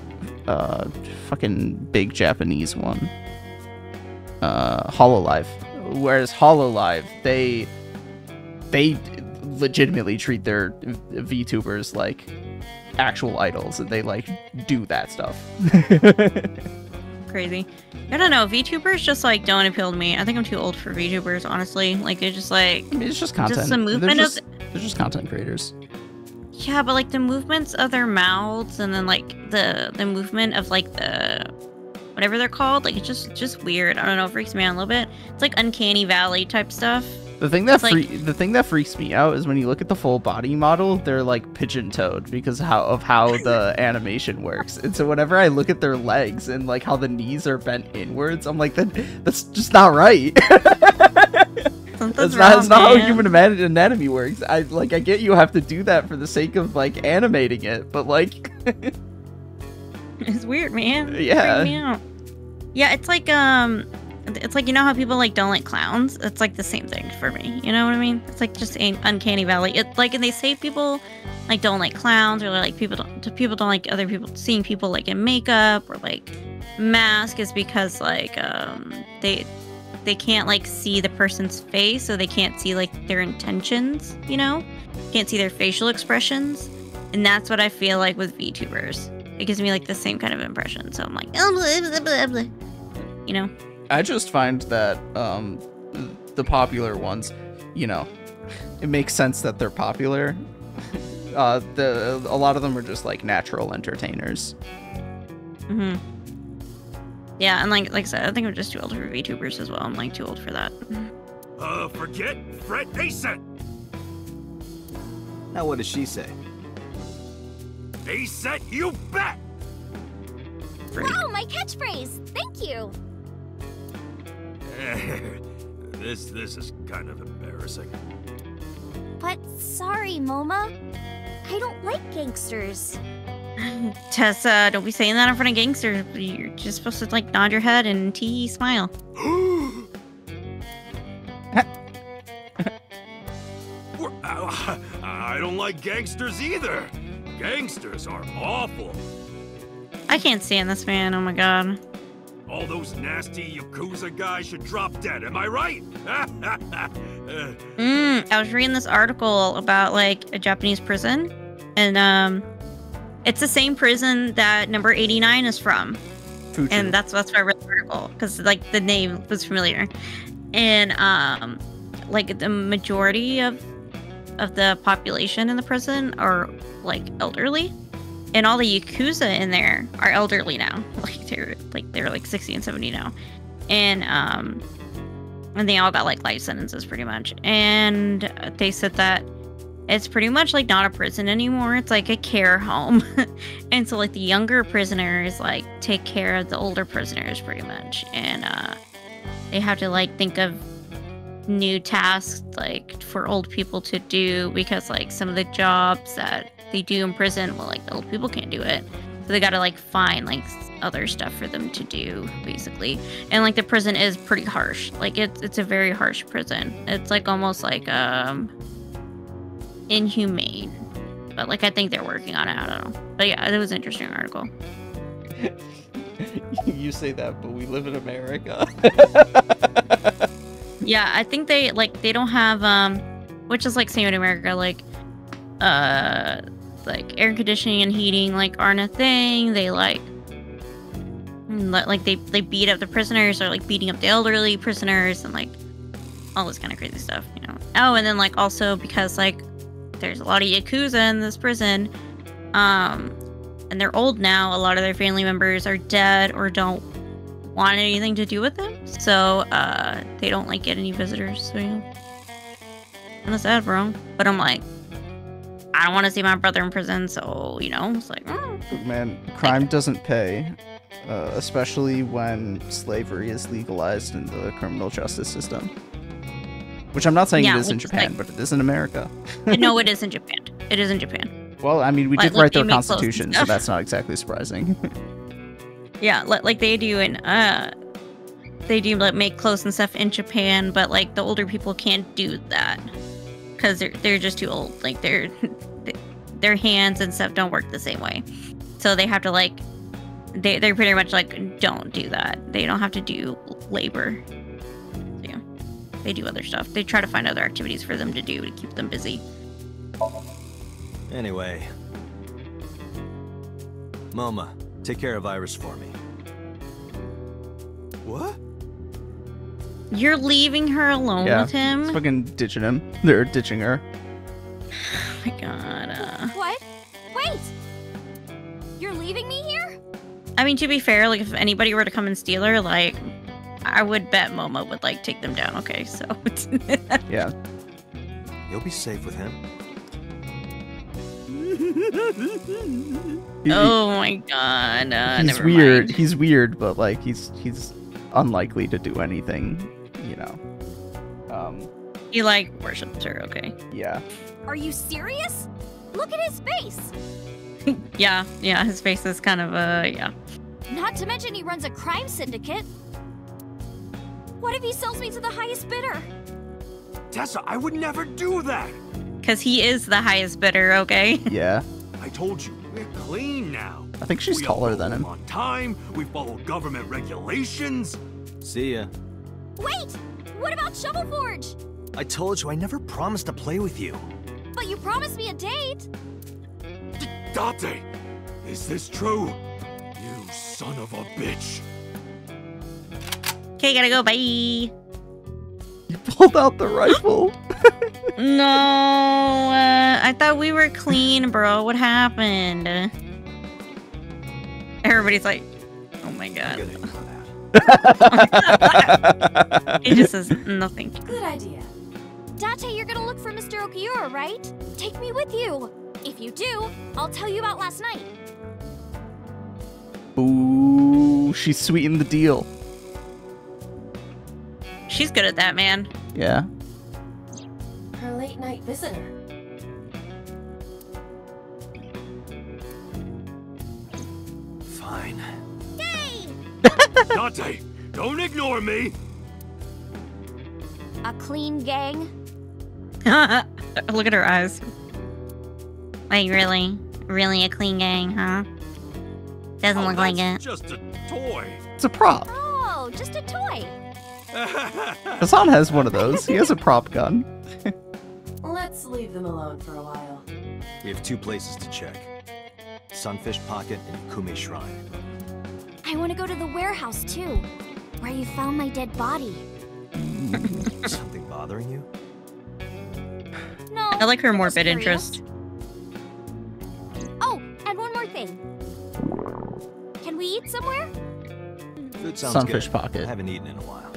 Speaker 2: fucking big Japanese one? Hololive. Whereas Hololive, they legitimately treat their VTubers like actual idols, and they like do that stuff.
Speaker 1: Crazy. I don't know. VTubers just like don't appeal to me. I think I'm too old for VTubers, honestly. Like they're just like,
Speaker 2: I mean, it's just content.
Speaker 1: Just the movement
Speaker 2: they're just content creators.
Speaker 1: Yeah, but like the movements of their mouths, and then like the movement of like the whatever they're called, like it's just weird. I don't know, it freaks me out a little bit. It's like uncanny valley type stuff.
Speaker 2: The thing that freaks me out is when you look at the full body model, they're like pigeon-toed because of how the animation works. And so whenever I look at their legs and like how the knees are bent inwards, I'm like, that's just not right. That's not how human anatomy works. I get you have to do that for the sake of like animating it, but like
Speaker 1: it's weird, man.
Speaker 2: Yeah.
Speaker 1: Freak me out. Yeah, it's like you know how people like don't like clowns? It's like the same thing for me. You know what I mean? It's like just an uncanny valley. It's like, and they say people like don't like clowns, or like people don't like other people seeing people like in makeup or like mask, is because like they can't like see the person's face, so they can't see like their intentions, you know? Can't see their facial expressions. And that's what I feel like with VTubers. It gives me like the same kind of impression. So I'm like, oh, blah, blah, blah, blah. You know?
Speaker 2: I just find that the popular ones, you know, it makes sense that they're popular. A lot of them are just like natural entertainers.
Speaker 1: Mm-hmm. Yeah, and like I said, I think I'm just too old for VTubers as well. I'm like too old for that.
Speaker 8: Forget Fred Aset.
Speaker 4: Now what does she say?
Speaker 8: Aset, you bet.
Speaker 9: Wow, my catchphrase! Thank you!
Speaker 8: This is kind of embarrassing.
Speaker 9: But sorry, Moma. I don't like gangsters.
Speaker 1: Tessa, don't be saying that in front of gangsters. You're just supposed to like nod your head and smile.
Speaker 8: I don't like gangsters either. Gangsters are awful.
Speaker 1: I can't stand this man. Oh my god.
Speaker 8: All those nasty Yakuza guys should drop dead, am I right?
Speaker 1: I was reading this article about like a Japanese prison, and it's the same prison that number 89 is from.
Speaker 2: Future.
Speaker 1: And that's why I read the article, because like the name was familiar. And like the majority of the population in the prison are like elderly. And all the Yakuza in there are elderly now. They're like 60 and 70 now. And they all got like life sentences pretty much. And they said that it's pretty much like not a prison anymore. It's like a care home. And so like the younger prisoners like take care of the older prisoners pretty much. And they have to like think of new tasks like for old people to do, because like some of the jobs that they do in prison, well, like the old people can't do it, so they gotta like find like other stuff for them to do, basically. And like the prison is pretty harsh. Like it's a very harsh prison. It's like almost like inhumane, but like I think they're working on it. I don't know, but yeah, it was an interesting article.
Speaker 2: You say that, but we live in America.
Speaker 1: Yeah, I think they don't have which is like same in America, like air conditioning and heating like aren't a thing. They they beat up the prisoners, or like beating up the elderly prisoners, and like all this kind of crazy stuff, you know. Oh, and then like also because like there's a lot of Yakuza in this prison, and they're old now, a lot of their family members are dead or don't want anything to do with them, so they don't like get any visitors, so you know. And that's sad, bro. But I'm like, I don't want to see my brother in prison, so, you know, it's like,
Speaker 2: Man, crime doesn't pay, especially when slavery is legalized in the criminal justice system. Which I'm not saying it is in Japan, but it is in America.
Speaker 1: No, it is in Japan. It is in Japan.
Speaker 2: Well, I mean, we did write their constitution, so that's not exactly surprising.
Speaker 1: Yeah, like they do in, they do like make clothes and stuff in Japan, but like the older people can't do that because they're just too old. Like their hands and stuff don't work the same way, so they have to like they're pretty much like don't do that. They don't have to do labor. So, yeah, they do other stuff. They try to find other activities for them to do to keep them busy.
Speaker 4: Anyway, Moma, take care of Iris for me. What?
Speaker 1: You're leaving her alone with him?
Speaker 2: It's fucking ditching him. They're ditching her.
Speaker 1: Oh my god.
Speaker 9: What? Wait! You're leaving me here?
Speaker 1: I mean, to be fair, like if anybody were to come and steal her, like I would bet Momo would like take them down. Okay, so
Speaker 2: yeah.
Speaker 4: You'll be safe with him.
Speaker 1: Oh my god.
Speaker 2: He's
Speaker 1: never
Speaker 2: weird.
Speaker 1: mind.
Speaker 2: He's weird, but like he's unlikely to do anything, you know.
Speaker 1: He like worships her, okay.
Speaker 2: Yeah.
Speaker 9: Are you serious? Look at his face!
Speaker 1: yeah, his face is kind of yeah.
Speaker 9: Not to mention he runs a crime syndicate. What if he sells me to the highest bidder?
Speaker 8: Tessa, I would never do that!
Speaker 1: Because he is the highest bidder, okay?
Speaker 2: Yeah.
Speaker 8: I told you, we're clean now.
Speaker 2: I think she's taller than him.
Speaker 8: On time, we follow government regulations.
Speaker 4: See ya.
Speaker 9: Wait! What about Shovel Forge?
Speaker 4: I told you I never promised to play with you.
Speaker 9: But you promised me a date.
Speaker 8: Date, is this true? You son of a bitch.
Speaker 1: Okay, gotta go, bye.
Speaker 2: You pulled out the rifle.
Speaker 1: No, I thought we were clean, bro. What happened? Everybody's like, oh my god. He just says nothing.
Speaker 5: Good idea.
Speaker 9: Date, you're gonna look for Mr. Okiura, right? Take me with you. If you do, I'll tell you about last night.
Speaker 2: Ooh, she sweetened the deal.
Speaker 1: She's good at that, man.
Speaker 2: Yeah.
Speaker 5: Her late night visitor.
Speaker 4: Fine.
Speaker 9: Yay!
Speaker 8: Date, don't ignore me.
Speaker 9: A clean gang?
Speaker 1: Look at her eyes. Like, really? Really a clean gang, huh? Doesn't look like it.
Speaker 8: Just a toy.
Speaker 2: It's a prop.
Speaker 9: Oh, just a toy.
Speaker 2: Hassan has one of those. He has a prop gun.
Speaker 5: Let's leave them alone for a while.
Speaker 4: We have 2 places to check. Sunfish Pocket and Kume Shrine.
Speaker 9: I want to go to the warehouse, too. Where you found my dead body.
Speaker 4: Something bothering you?
Speaker 9: No.
Speaker 1: I like her
Speaker 9: I'm just
Speaker 1: morbid
Speaker 9: curious.
Speaker 1: interest.
Speaker 9: Oh, and one more thing. Can we eat somewhere?
Speaker 4: Food sounds
Speaker 2: Sunfish
Speaker 4: good.
Speaker 2: Pocket.
Speaker 4: I haven't eaten in a while.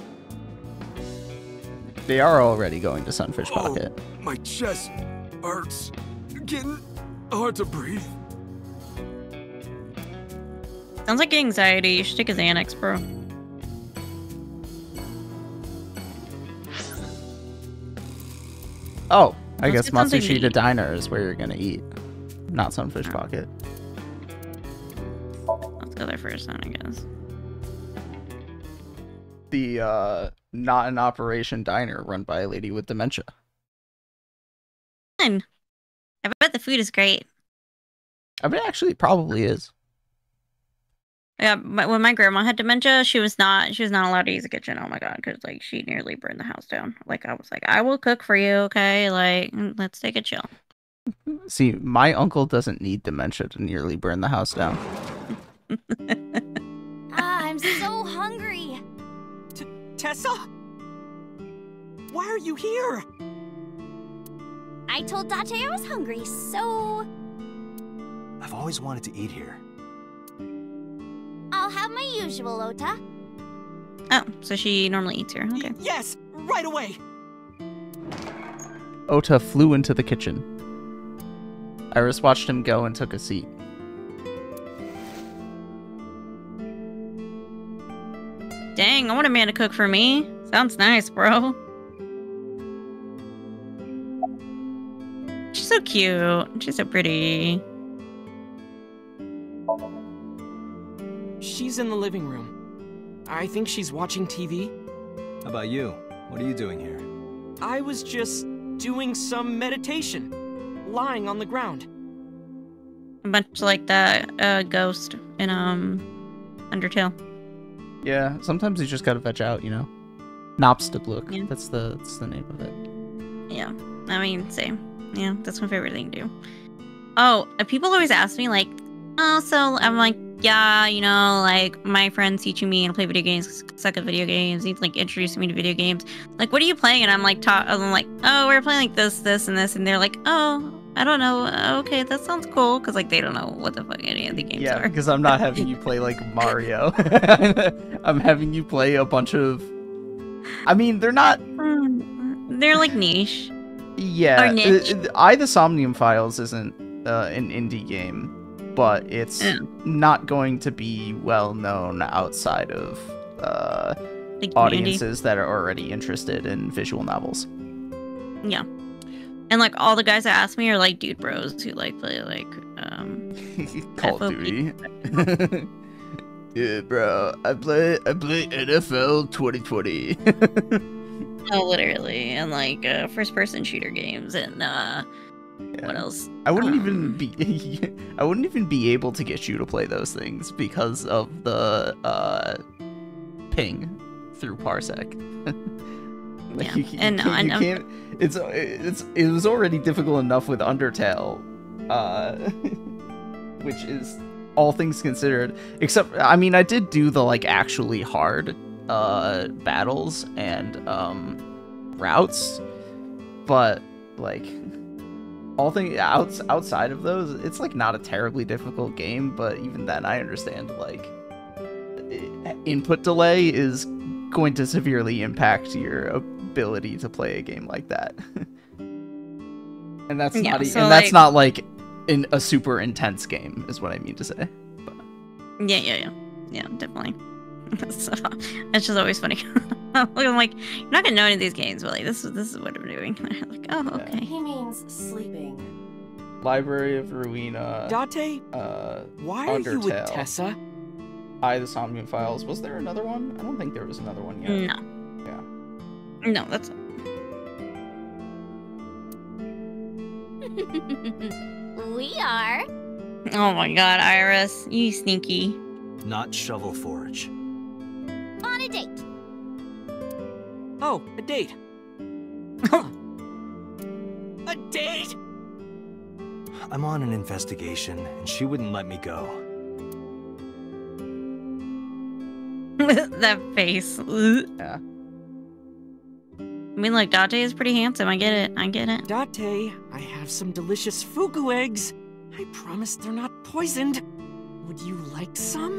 Speaker 2: They are already going to Sunfish Pocket.
Speaker 8: Oh, my chest hurts. Getting hard to breathe.
Speaker 1: Sounds like anxiety. You should take a Xanax, bro.
Speaker 2: Oh, I
Speaker 1: Let's
Speaker 2: guess
Speaker 1: get something to
Speaker 2: Matsushita
Speaker 1: eat.
Speaker 2: Diner is where you're gonna eat, not Sunfish Pocket.
Speaker 1: Let's go there first, then, I guess.
Speaker 2: The not an operation diner run by a lady with dementia.
Speaker 1: Fun. I bet the food is great.
Speaker 2: I mean, actually, it probably is.
Speaker 1: Yeah, when my grandma had dementia, she was not allowed to use the kitchen. Oh my god, because like she nearly burned the house down. Like I was like, I will cook for you, okay? Like let's take a chill.
Speaker 2: See, my uncle doesn't need dementia to nearly burn the house down.
Speaker 9: I'm so hungry.
Speaker 10: Tessa? Why are you here?
Speaker 9: I told Date I was hungry, so
Speaker 4: I've always wanted to eat here.
Speaker 9: I'll have my usual, Ota.
Speaker 1: Oh, so she normally eats here. Okay.
Speaker 10: Yes, right away.
Speaker 2: Ota flew into the kitchen. Iris watched him go and took a seat.
Speaker 1: Dang, I want a man to cook for me. Sounds nice, bro. She's so cute. She's so pretty.
Speaker 10: She's in the living room. I think she's watching TV.
Speaker 4: How about you? What are you doing here?
Speaker 10: I was just doing some meditation, lying on the ground.
Speaker 1: Much like that ghost in Undertale.
Speaker 2: Yeah, sometimes you just gotta veg out, you know. Nopstabluk.
Speaker 1: Yeah.
Speaker 2: That's the name of it.
Speaker 1: Yeah, I mean, same. Yeah, that's my favorite thing to do. Oh, people always ask me, like, oh, so I'm like, yeah, you know, like, my friend's teaching me how to play video games, suck at video games. He's, like, introducing me to video games. Like, what are you playing? And I'm like, oh, we're playing, like, this, and this. And they're like, oh, I don't know. Okay, that sounds cool. Because, like, they don't know what the fuck any of the games are.
Speaker 2: Yeah, because I'm not having you play, like, Mario. I'm having you play a bunch of... I mean, they're not...
Speaker 1: They're, like, niche.
Speaker 2: Yeah.
Speaker 1: Or niche.
Speaker 2: The Somnium Files isn't an indie game, but it's not going to be well known outside of audiences that are already interested in visual novels.
Speaker 1: Yeah. And like all the guys that ask me are like dude bros who like play like
Speaker 2: Call of Duty. Yeah, bro. I play NFL 2020.
Speaker 1: Oh, literally. And like first person shooter games and what else?
Speaker 2: I wouldn't even be able to get you to play those things because of the ping through Parsec. Like,
Speaker 1: yeah.
Speaker 2: you can't. It was already difficult enough with Undertale, which is all things considered. Except, I mean, I did do the like actually hard battles and routes, but like all things outside of those, it's like not a terribly difficult game. But even then, I understand like input delay is going to severely impact your ability to play a game like that. And that's that's not like in a super intense game is what I mean to say. But...
Speaker 1: Yeah, definitely. So, it's just always funny. I'm like, you're not gonna know any of these games, but like this is what I'm doing. Like, oh, okay.
Speaker 5: He means sleeping.
Speaker 2: Library of Ruina.
Speaker 10: Date, why are
Speaker 2: Undertale.
Speaker 10: you with Tessa?
Speaker 2: The Somnium Files. Was there another one? I don't think there was another one yet.
Speaker 1: No.
Speaker 2: Yeah.
Speaker 1: No, that's.
Speaker 9: We are.
Speaker 1: Oh my god, Iris, you sneaky.
Speaker 4: Not Shovel Forge.
Speaker 9: On a date.
Speaker 10: Oh, a date. Huh. A date?
Speaker 4: I'm on an investigation, and she wouldn't let me go.
Speaker 1: That face.
Speaker 2: Yeah.
Speaker 1: I mean, like, Date is pretty handsome. I get it.
Speaker 10: Date, I have some delicious fugu eggs. I promise they're not poisoned. Would you like some?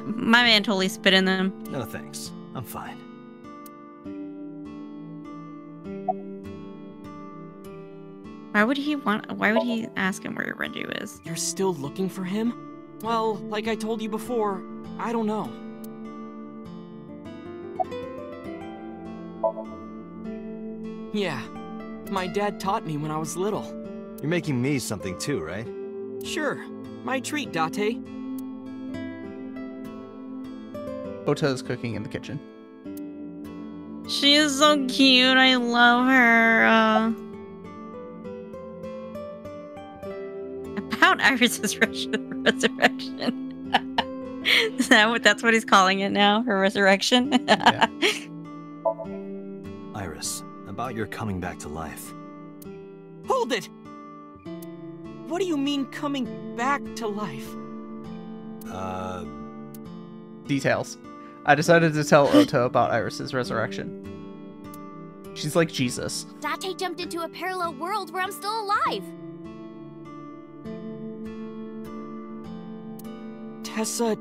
Speaker 1: My man totally spit in them.
Speaker 4: No thanks. I'm fine.
Speaker 1: Why would he ask him where Renju is?
Speaker 10: You're still looking for him? Well, like I told you before, I don't know. Yeah, my dad taught me when I was little.
Speaker 4: You're making me something too, right?
Speaker 10: Sure, my treat, Date.
Speaker 2: Ota is cooking in the kitchen.
Speaker 1: She is so cute. I love her. About Iris's resurrection. That's what he's calling it now, her resurrection.
Speaker 2: Yeah.
Speaker 4: Iris, about your coming back to life.
Speaker 10: Hold it! What do you mean coming back to life?
Speaker 2: Details. I decided to tell Ota about Iris's resurrection. She's like Jesus.
Speaker 9: Date jumped into a parallel world where I'm still alive.
Speaker 10: Tessa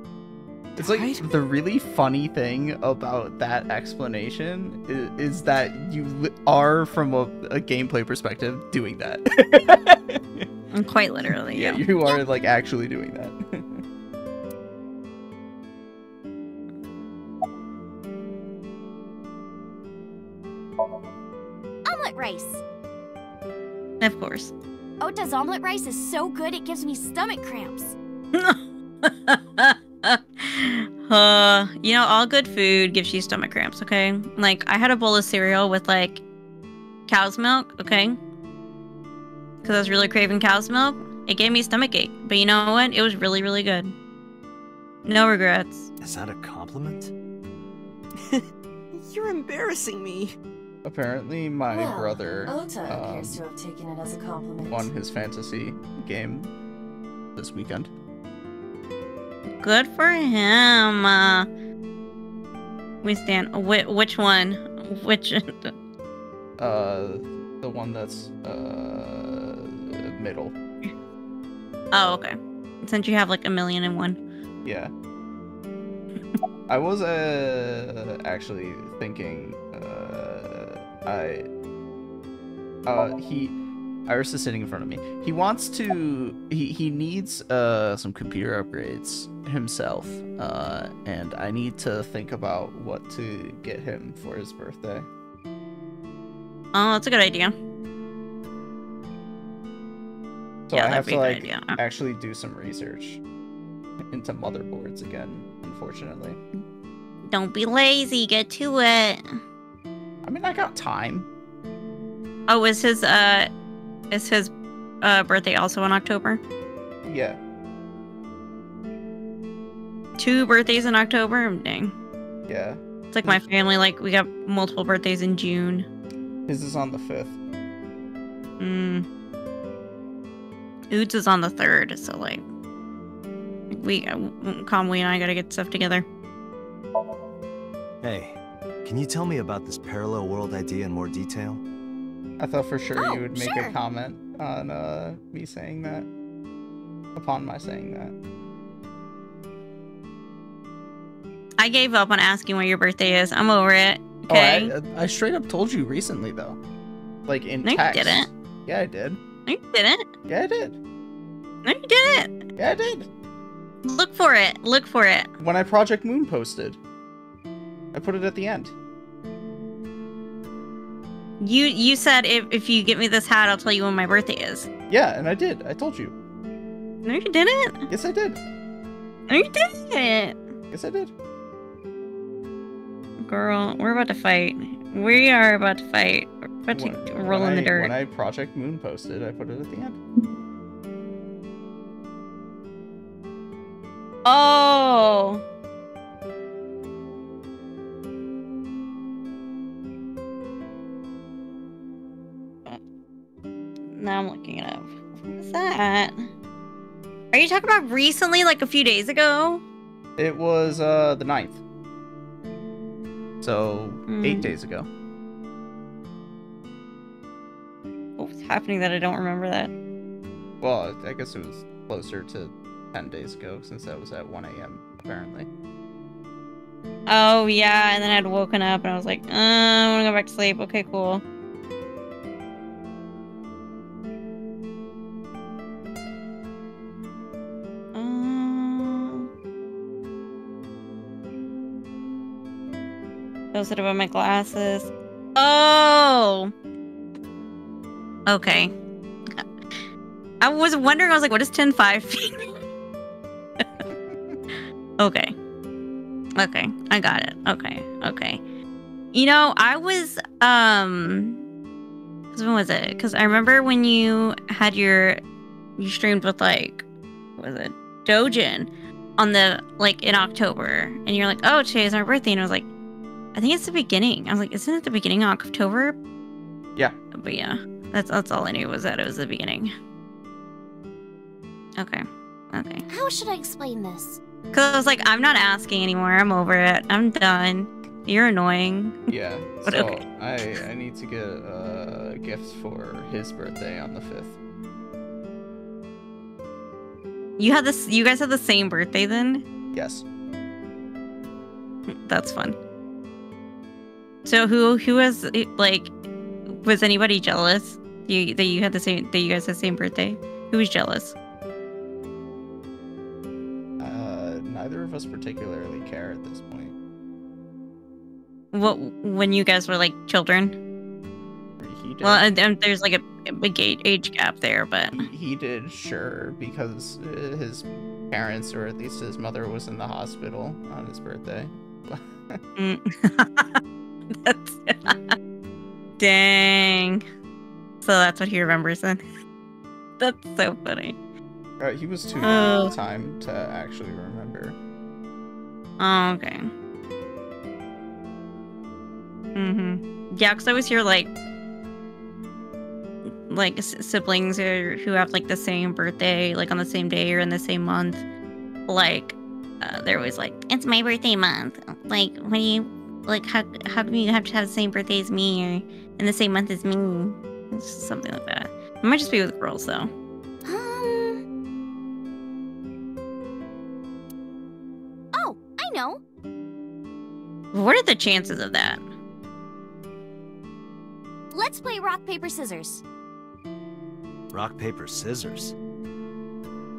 Speaker 2: It's
Speaker 10: died?
Speaker 2: like the really funny thing about that explanation is that you are, from a gameplay perspective, doing that.
Speaker 1: Quite literally, yeah.
Speaker 2: You are like actually doing that.
Speaker 9: Omelet rice.
Speaker 1: Of course.
Speaker 9: Ota's omelet rice is so good it gives me stomach cramps.
Speaker 1: You know, all good food gives you stomach cramps, okay? Like, I had a bowl of cereal with, like, cow's milk, okay? Because I was really craving cow's milk. It gave me a stomach ache. But you know what? It was really, really good. No regrets.
Speaker 4: Is that a compliment?
Speaker 10: You're embarrassing me.
Speaker 2: Apparently, my brother
Speaker 5: Ota appears to have taken it as a compliment.
Speaker 2: won his fantasy game this weekend.
Speaker 1: Good for him. We stand. Which one? Which?
Speaker 2: The one that's middle.
Speaker 1: Oh, okay. Since you have like 1,000,001.
Speaker 2: Yeah. I was actually thinking Iris is sitting in front of me. He wants to he needs some computer upgrades himself. And I need to think about what to get him for his birthday.
Speaker 1: Oh, that's a good idea.
Speaker 2: So
Speaker 1: Yeah,
Speaker 2: I have
Speaker 1: that'd be
Speaker 2: to
Speaker 1: a
Speaker 2: like
Speaker 1: good idea.
Speaker 2: actually do some research into motherboards again, unfortunately.
Speaker 1: Don't be lazy. Get to it.
Speaker 2: I mean, I got time.
Speaker 1: Oh, is his birthday also in October?
Speaker 2: Yeah.
Speaker 1: 2 birthdays in October? Dang.
Speaker 2: Yeah.
Speaker 1: It's like my family, like, we got multiple birthdays in June.
Speaker 2: His is on the 5th.
Speaker 1: Oots is on the 3rd, so, like, Conway and I gotta get stuff together.
Speaker 4: Hey, can you tell me about this parallel world idea in more detail?
Speaker 2: I thought for sure
Speaker 9: Oh,
Speaker 2: you would make
Speaker 9: sure.
Speaker 2: a comment on me saying that. Upon my saying that.
Speaker 1: I gave up on asking when your birthday is. I'm over it. Okay.
Speaker 2: Oh, I straight up told you recently though. Like in
Speaker 1: No, you
Speaker 2: text.
Speaker 1: didn't.
Speaker 2: Yeah, I did.
Speaker 1: No, you didn't.
Speaker 2: Yeah, I did.
Speaker 1: No, you didn't.
Speaker 2: Yeah, I did.
Speaker 1: Look for it. Look for it.
Speaker 2: When I Project Moon posted, I put it at the end.
Speaker 1: You said if you get me this hat, I'll tell you when my birthday is.
Speaker 2: Yeah, and I did. I told you.
Speaker 1: No, you didn't.
Speaker 2: Yes, I did.
Speaker 1: No, you didn't.
Speaker 2: Yes, I did.
Speaker 1: Girl, we're about to fight. We are about to fight. We're about to roll in the dirt.
Speaker 2: When I Project Moon posted, I put it at the end.
Speaker 1: Oh. Now I'm looking it up. What was that? Are you talking about recently, like a few days ago?
Speaker 2: It was the 9th. So 8 days ago.
Speaker 1: What was happening that I don't remember that?
Speaker 2: Well, I guess it was closer to 10 days ago since that was at 1 a.m. apparently.
Speaker 1: Oh yeah, and then I'd woken up and I was like, I want to go back to sleep. Okay, cool. Those that about my glasses. Oh. Okay. I was wondering. I was like, "What is 10.5 mean?" Okay. Okay, I got it. Okay. Okay. You know, I was 'cause when was it? Because I remember when you had you streamed with like, what was it, Dojin on the like in October, and you're like, "Oh, today's our birthday," and I was like, I think it's the beginning. I was like, isn't it the beginning of October?
Speaker 2: Yeah.
Speaker 1: But yeah, that's all I knew was that it was the beginning. Okay. Okay.
Speaker 9: How should I explain this?
Speaker 1: Because I was like, I'm not asking anymore. I'm over it. I'm done. You're annoying.
Speaker 2: Yeah.
Speaker 1: But
Speaker 2: so
Speaker 1: okay.
Speaker 2: I need to get gifts for his birthday on the 5th.
Speaker 1: You had this. You guys have the same birthday then?
Speaker 2: Yes.
Speaker 1: That's fun. So who has like? Was anybody jealous? That you had the same? That you guys had the same birthday? Who was jealous?
Speaker 2: Neither of us particularly care at this point.
Speaker 1: What when you guys were like children?
Speaker 2: He did.
Speaker 1: Well, and there's like a big age gap there, but
Speaker 2: He did, sure, because his parents, or at least his mother, was in the hospital on his birthday.
Speaker 1: That's dang. So that's what he remembers then. That's so funny.
Speaker 2: He was too young at the time to actually remember.
Speaker 1: Oh, okay. Yeah, because I always hear like siblings who have like the same birthday, like on the same day or in the same month. Like, they're always like, "It's my birthday month. Like, what do you like? How come you have to have the same birthday as me or in the same month as me?" It's just something like that. It might just be with girls though.
Speaker 9: Oh, I know.
Speaker 1: What are the chances of that?
Speaker 9: Let's play rock, paper, scissors.
Speaker 4: Rock, paper, scissors.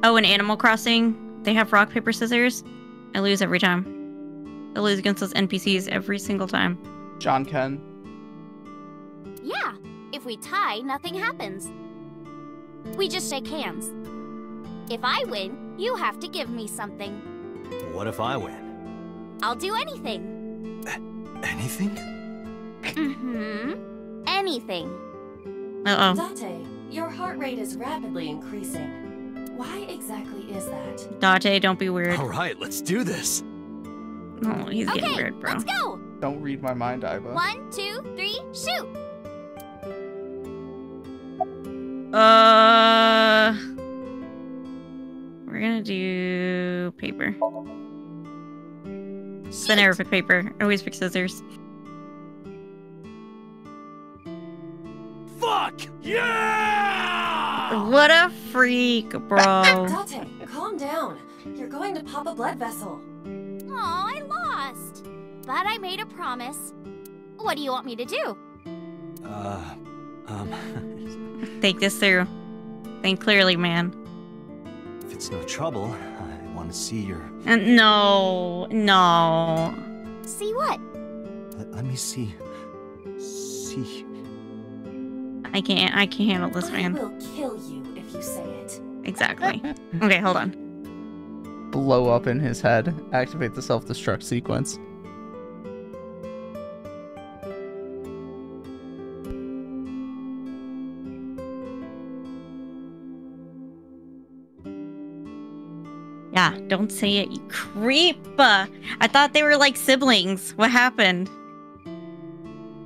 Speaker 1: Oh, in Animal Crossing, they have rock, paper, scissors. I lose every time. I lose against those NPCs every single time.
Speaker 2: John Ken.
Speaker 9: Yeah, if we tie, nothing happens. We just shake hands. If I win, you have to give me something.
Speaker 4: What if I win?
Speaker 9: I'll do anything.
Speaker 4: Anything?
Speaker 9: Anything.
Speaker 5: Date, your heart rate is rapidly increasing. Why exactly is that?
Speaker 1: Date, don't be weird.
Speaker 4: All right, let's do this.
Speaker 1: Oh, he's getting weird, bro.
Speaker 9: Let's go.
Speaker 2: Don't read my mind, Aiba.
Speaker 9: 1, 2, 3, shoot.
Speaker 1: We're gonna do paper. I never pick paper. I always pick scissors.
Speaker 8: Fuck! Yeah!
Speaker 1: What a freak, bro.
Speaker 5: Date, calm down. You're going to pop a blood vessel.
Speaker 9: Aw, I lost. But I made a promise. What do you want me to do?
Speaker 1: Think this through. Think clearly, man.
Speaker 4: If it's no trouble, I want to see your...
Speaker 1: No.
Speaker 9: See what?
Speaker 4: Let me see. See...
Speaker 1: I can't handle this, man.
Speaker 5: I will kill you if you say it.
Speaker 1: Exactly. Okay, hold on.
Speaker 2: Blow up in his head. Activate the self-destruct sequence.
Speaker 1: Yeah, don't say it, you creep. I thought they were like siblings. What happened?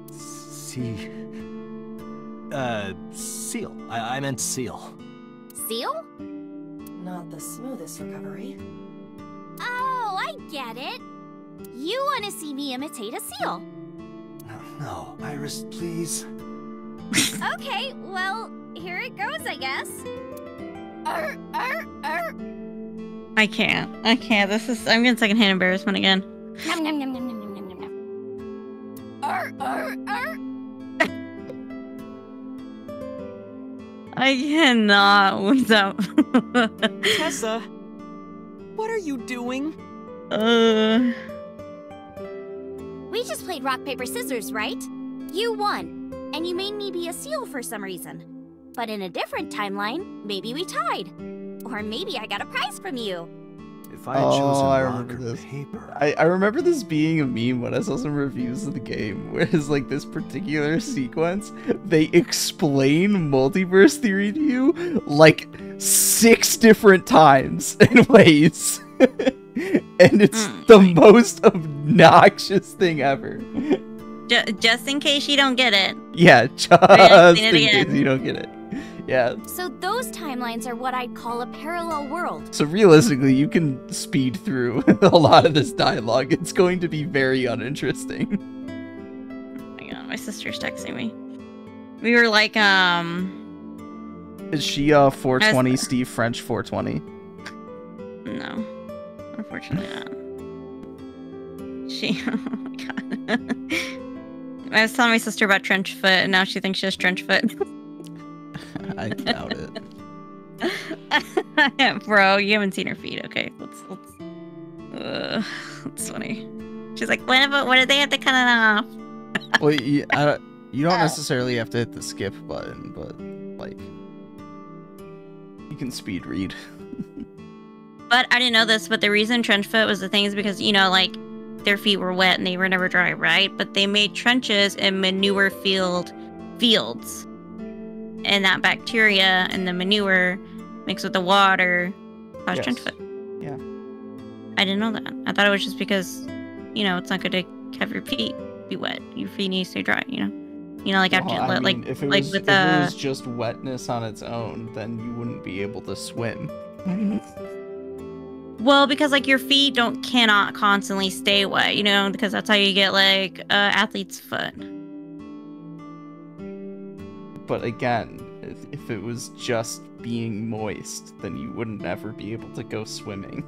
Speaker 4: See... seal. I meant seal.
Speaker 9: Seal?
Speaker 5: Not the smoothest recovery.
Speaker 9: Oh, I get it. You want to see me imitate a seal.
Speaker 4: No, Iris, please.
Speaker 9: Okay, well, here it goes, I guess.
Speaker 1: I can't. I'm getting secondhand embarrassment again.
Speaker 9: Nom, nom, nom, nom, nom, nom, nom, nom.
Speaker 1: I cannot. What's up?
Speaker 10: Tessa, what are you doing?
Speaker 9: We just played rock, paper, scissors, right? You won, and you made me be a seal for some reason. But in a different timeline, maybe we tied. Or maybe I got a prize from you.
Speaker 4: If I had chosen
Speaker 2: I
Speaker 4: rock
Speaker 2: remember
Speaker 4: or
Speaker 2: this.
Speaker 4: paper...
Speaker 2: I remember this being a meme when I saw some reviews of the game, where it's like this particular sequence, they explain multiverse theory to you like 6 different times in ways. And it's the most obnoxious thing ever.
Speaker 1: Just in case you don't get it.
Speaker 2: Yeah, just in case you don't get it. Yeah.
Speaker 9: So those timelines are what I'd call a parallel world.
Speaker 2: So realistically, you can speed through a lot of this dialogue. It's going to be very uninteresting.
Speaker 1: Hang on, my sister's texting me. We were like,
Speaker 2: Is she 420 Steve French 420?
Speaker 1: No. Unfortunately not. She, oh my god. I was telling my sister about trench foot, and now she thinks she has trench foot.
Speaker 2: I doubt it.
Speaker 1: Bro, you haven't seen her feet. Okay, that's funny. She's like, what did they have to cut it off?
Speaker 2: Well, yeah, You don't necessarily have to hit the skip button, but like you can speed read.
Speaker 1: But I didn't know this, but the reason trench foot was the thing is because, you know, like, their feet were wet and they were never dry, right? But they made trenches in manure fields. And that bacteria and the manure mixed with the water caused trench foot.
Speaker 2: Yeah.
Speaker 1: I didn't know that. I thought it was just because, you know, it's not good to have your feet be wet. Your feet need to stay dry, you know? You know, like after,
Speaker 2: if it was just wetness on its own, then you wouldn't be able to swim.
Speaker 1: Well, because like your feet cannot constantly stay wet, you know, because that's how you get like athlete's foot.
Speaker 2: But again, if it was just being moist, then you wouldn't ever be able to go swimming.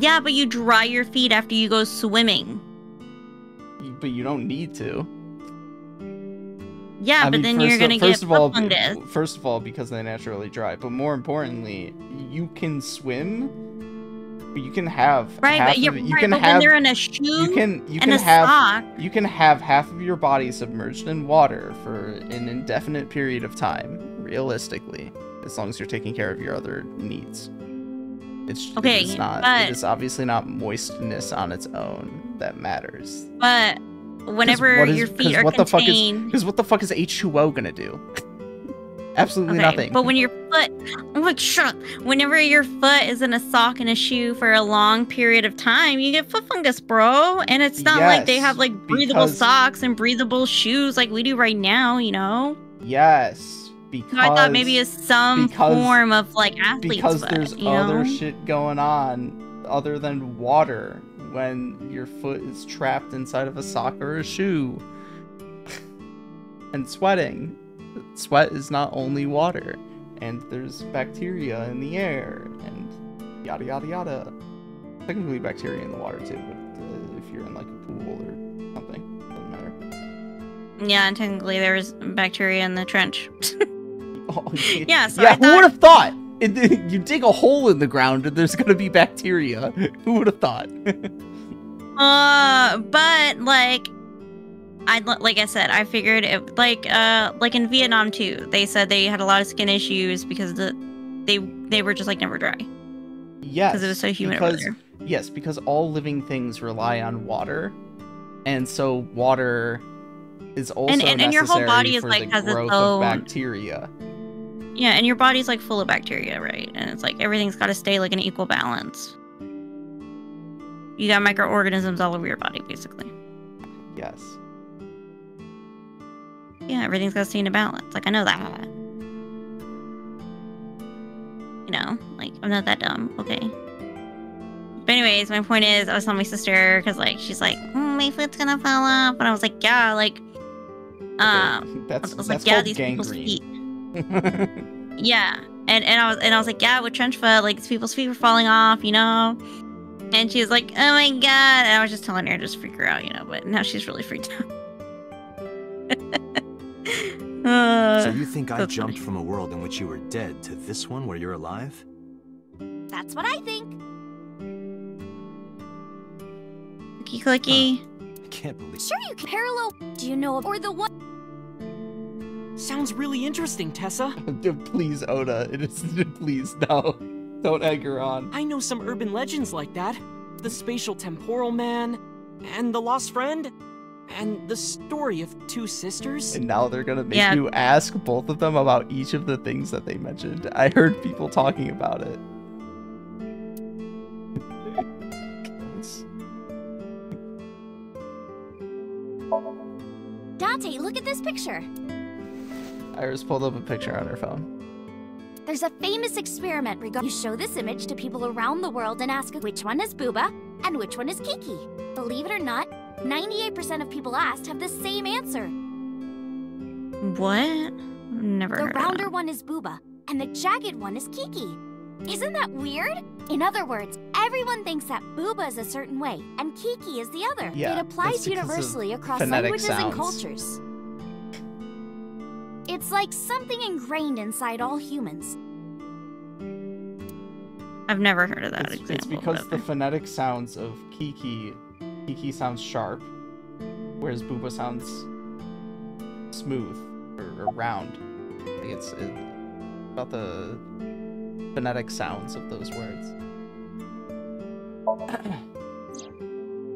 Speaker 1: Yeah, but you dry your feet after you go swimming.
Speaker 2: But you don't need to.
Speaker 1: Yeah, but then you're gonna get foot fungus.
Speaker 2: First of all, because they naturally dry. But more importantly, you can swim. You can have
Speaker 1: right,
Speaker 2: half
Speaker 1: but you're
Speaker 2: of it. You
Speaker 1: right,
Speaker 2: can
Speaker 1: but
Speaker 2: have,
Speaker 1: when they're in a shoe
Speaker 2: you can
Speaker 1: and a sock.
Speaker 2: You can have half of your body submerged in water for an indefinite period of time, realistically, as long as you're taking care of your other needs.
Speaker 1: Okay,
Speaker 2: it is obviously not moistness on its own that matters.
Speaker 1: But whenever your feet are contained...
Speaker 2: Because what the fuck is H2O gonna do? Absolutely nothing.
Speaker 1: But when your foot... Oh my, shut up. Whenever your foot is in a sock and a shoe for a long period of time, you get foot fungus, bro. And it's not like they have like breathable socks and breathable shoes like we do right now, you know?
Speaker 2: Yes. Because
Speaker 1: I thought maybe it's some form of like athlete's
Speaker 2: because
Speaker 1: foot,
Speaker 2: there's
Speaker 1: you
Speaker 2: other
Speaker 1: know?
Speaker 2: shit going on other than water when your foot is trapped inside of a sock or a shoe and sweating. Sweat is not only water, and there's bacteria in the air and yada yada yada. Technically bacteria in the water too, but if you're in like a pool or something, doesn't matter.
Speaker 1: Yeah, and technically there's bacteria in the trench.
Speaker 2: Yeah, who would have thought? You dig a hole in the ground and there's gonna be bacteria. Who would have thought?
Speaker 1: But like I said, I figured it like in Vietnam too. They said they had a lot of skin issues because they were just like never dry.
Speaker 2: Yes,
Speaker 1: because it was so humid over there.
Speaker 2: Yes, because all living things rely on water, and so water is also necessary
Speaker 1: and your whole body is
Speaker 2: for
Speaker 1: like
Speaker 2: the
Speaker 1: has its
Speaker 2: growth
Speaker 1: own
Speaker 2: of bacteria.
Speaker 1: Yeah, and your body's like full of bacteria, right? And it's like everything's got to stay like an equal balance. You got microorganisms all over your body, basically.
Speaker 2: Yes.
Speaker 1: Yeah, everything's got to stay in a balance. Like, I know that. You know, like, I'm not that dumb, okay? But anyways, my point is, I was telling my sister, because, like, she's like, my foot's gonna fall off. And I was like, yeah, like,
Speaker 2: that's
Speaker 1: like, yeah,
Speaker 2: called
Speaker 1: these people's feet.
Speaker 2: gangrene.
Speaker 1: Yeah. And I was like, yeah, with trench foot, like, these people's feet were falling off, you know? And she was like, oh my god. And I was just telling her to just freak her out, you know, but now she's really freaked out.
Speaker 4: So you think I jumped from a world in which you were dead to this one where you're alive?
Speaker 9: That's what I think.
Speaker 1: Clicky clicky.
Speaker 4: I can't believe.
Speaker 9: Sure, you can parallel. Do you know or the one?
Speaker 10: Sounds really interesting, Tessa.
Speaker 2: Please, Oda. Please, no. Don't egg her on.
Speaker 10: I know some urban legends like that. The spatial temporal man, and the lost friend, and the story of two sisters.
Speaker 2: And now they're gonna make you ask both of them about each of the things that they mentioned. I heard people talking about it.
Speaker 9: Dante, look at this picture.
Speaker 2: Iris pulled up a picture on her phone.
Speaker 9: There's a famous experiment regarding. You show this image to people around the world and ask which one is Booba and which one is Kiki. Believe it or not, 98% of people asked have the same answer.
Speaker 1: What? Never heard of
Speaker 9: The
Speaker 1: that.
Speaker 9: rounder one is Booba, and the jagged one is Kiki. Isn't that weird? In other words, everyone thinks that Booba is a certain way, and Kiki is the other.
Speaker 2: Yeah,
Speaker 9: it applies
Speaker 2: that's because
Speaker 9: universally
Speaker 2: of
Speaker 9: across
Speaker 2: phonetic
Speaker 9: languages and
Speaker 2: sounds.
Speaker 9: cultures. It's like something ingrained inside all humans.
Speaker 1: I've never heard of that example.
Speaker 2: It's because the phonetic sounds of Kiki sounds sharp, whereas Booba sounds smooth or round. Like it's about the phonetic sounds of those words.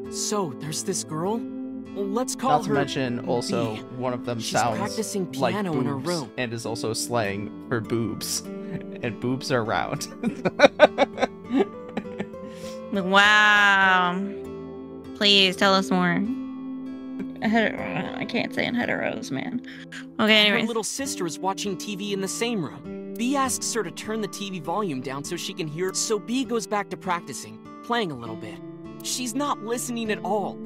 Speaker 10: So, there's this girl? Well, let's call
Speaker 2: Not to
Speaker 10: her
Speaker 2: mention, also,
Speaker 10: B.
Speaker 2: one of them
Speaker 10: She's
Speaker 2: sounds
Speaker 10: practicing
Speaker 2: like
Speaker 10: piano
Speaker 2: boobs
Speaker 10: in her room.
Speaker 2: and is also slang for boobs. And boobs are round.
Speaker 1: Wow. Please tell us more. I can't say in heteros, man. Okay,
Speaker 10: Her
Speaker 1: anyways.
Speaker 10: little sister is watching TV in the same room. B asks her to turn the TV volume down so she can hear, so B goes back to practicing, playing a little bit. She's not listening at all.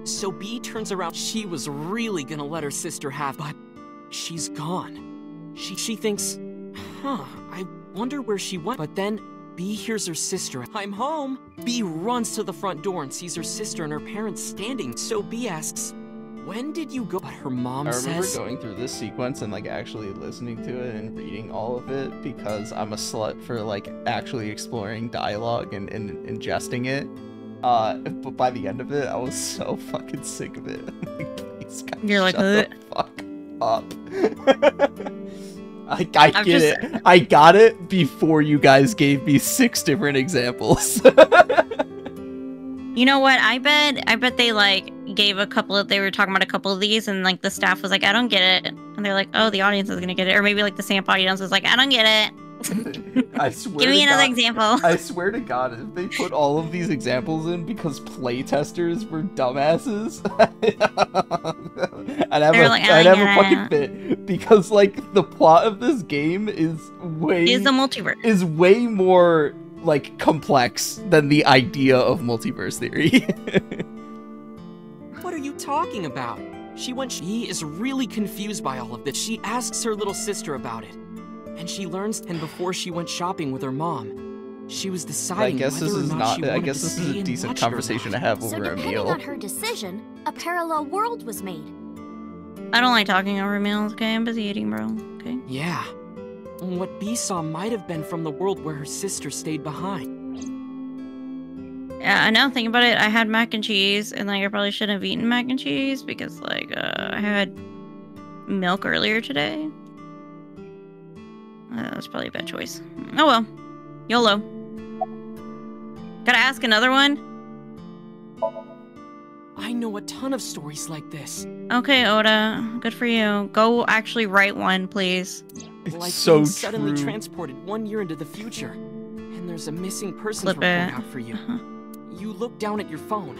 Speaker 10: So B turns around. She was really gonna let her sister have, but she's gone. She thinks, I wonder where she went. But then B hears her sister. I'm home. B runs to the front door and sees her sister and her parents standing. So B asks, when did you go? But her mom
Speaker 2: I remember
Speaker 10: says,
Speaker 2: going through this sequence and like actually listening to it and reading all of it because I'm a slut for like actually exploring dialogue and ingesting it. But by the end of it, I was so fucking sick of it. Like, please, God,
Speaker 1: You're like,
Speaker 2: shut the fuck up. I get it. I got it before you guys gave me 6 different examples.
Speaker 1: You know what? I bet they like gave a couple of, they were talking about a couple of these and like the staff was like, I don't get it. And they're like, oh, the audience is gonna get it. Or maybe like the sample audience was like, I don't get it.
Speaker 2: I swear
Speaker 1: Give me another example.
Speaker 2: I swear to God, if they put all of these examples in because playtesters were dumbasses, I'd have a fucking fit. Because like the plot of this game is
Speaker 1: the multiverse.
Speaker 2: Is way more like complex than the idea of multiverse theory.
Speaker 10: what are you talking about? She is really confused by all of this. She asks her little sister about it. And she learns, and before she went shopping with her mom, she was deciding whether or not she wanted to stay and watch her. I guess this is a decent
Speaker 2: conversation to have over a meal.
Speaker 9: So depending on her decision, a parallel world was made.
Speaker 1: I don't like talking over meals, okay? I'm busy eating, bro, okay?
Speaker 10: Yeah. What B saw might have been from the world where her sister stayed behind.
Speaker 1: Yeah, now thinking about it, I had mac and cheese, and like I probably shouldn't have eaten mac and cheese because like I had milk earlier today. That's probably a bad choice. Oh well. YOLO. Gotta ask another one?
Speaker 10: I know a ton of stories like this.
Speaker 1: Okay, Oda. Good for you. Go actually write one, please.
Speaker 10: Like
Speaker 2: so
Speaker 10: being suddenly
Speaker 2: true.
Speaker 10: Transported 1 year into the future. And there's a missing persons
Speaker 1: Clip
Speaker 10: report
Speaker 1: it.
Speaker 10: out for you. You look down at your phone,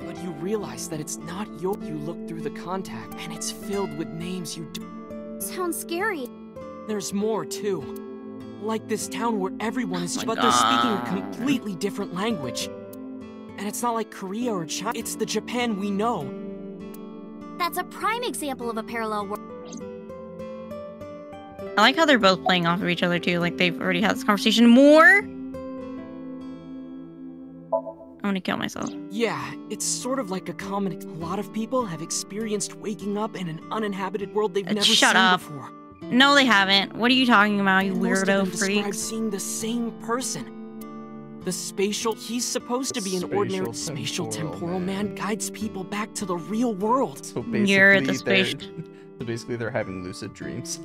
Speaker 10: but you realize that it's not your. You look through the contact, and it's filled with names you do.
Speaker 9: Sounds scary.
Speaker 10: There's more, too. Like this town where everyone is, but
Speaker 1: God.
Speaker 10: they're speaking a completely different language. And it's not like Korea or China, it's the Japan we know.
Speaker 9: That's a prime example of a parallel world.
Speaker 1: I like how they're both playing off of each other too. Like they've already had this conversation more. I'm gonna kill myself.
Speaker 10: Yeah, it's sort of like a common. A lot of people have experienced waking up in an uninhabited world they've never
Speaker 1: Shut
Speaker 10: seen
Speaker 1: up.
Speaker 10: before.
Speaker 1: No, they haven't. What are you talking about, you
Speaker 10: Most of them
Speaker 1: weirdo
Speaker 10: describe
Speaker 1: freaks?
Speaker 10: seeing the same person. The spatial. He's supposed to be an ordinary spatial temporal man. Guides people back to the real world.
Speaker 2: So basically,
Speaker 1: You're the spatial.
Speaker 2: So basically, they're having lucid dreams.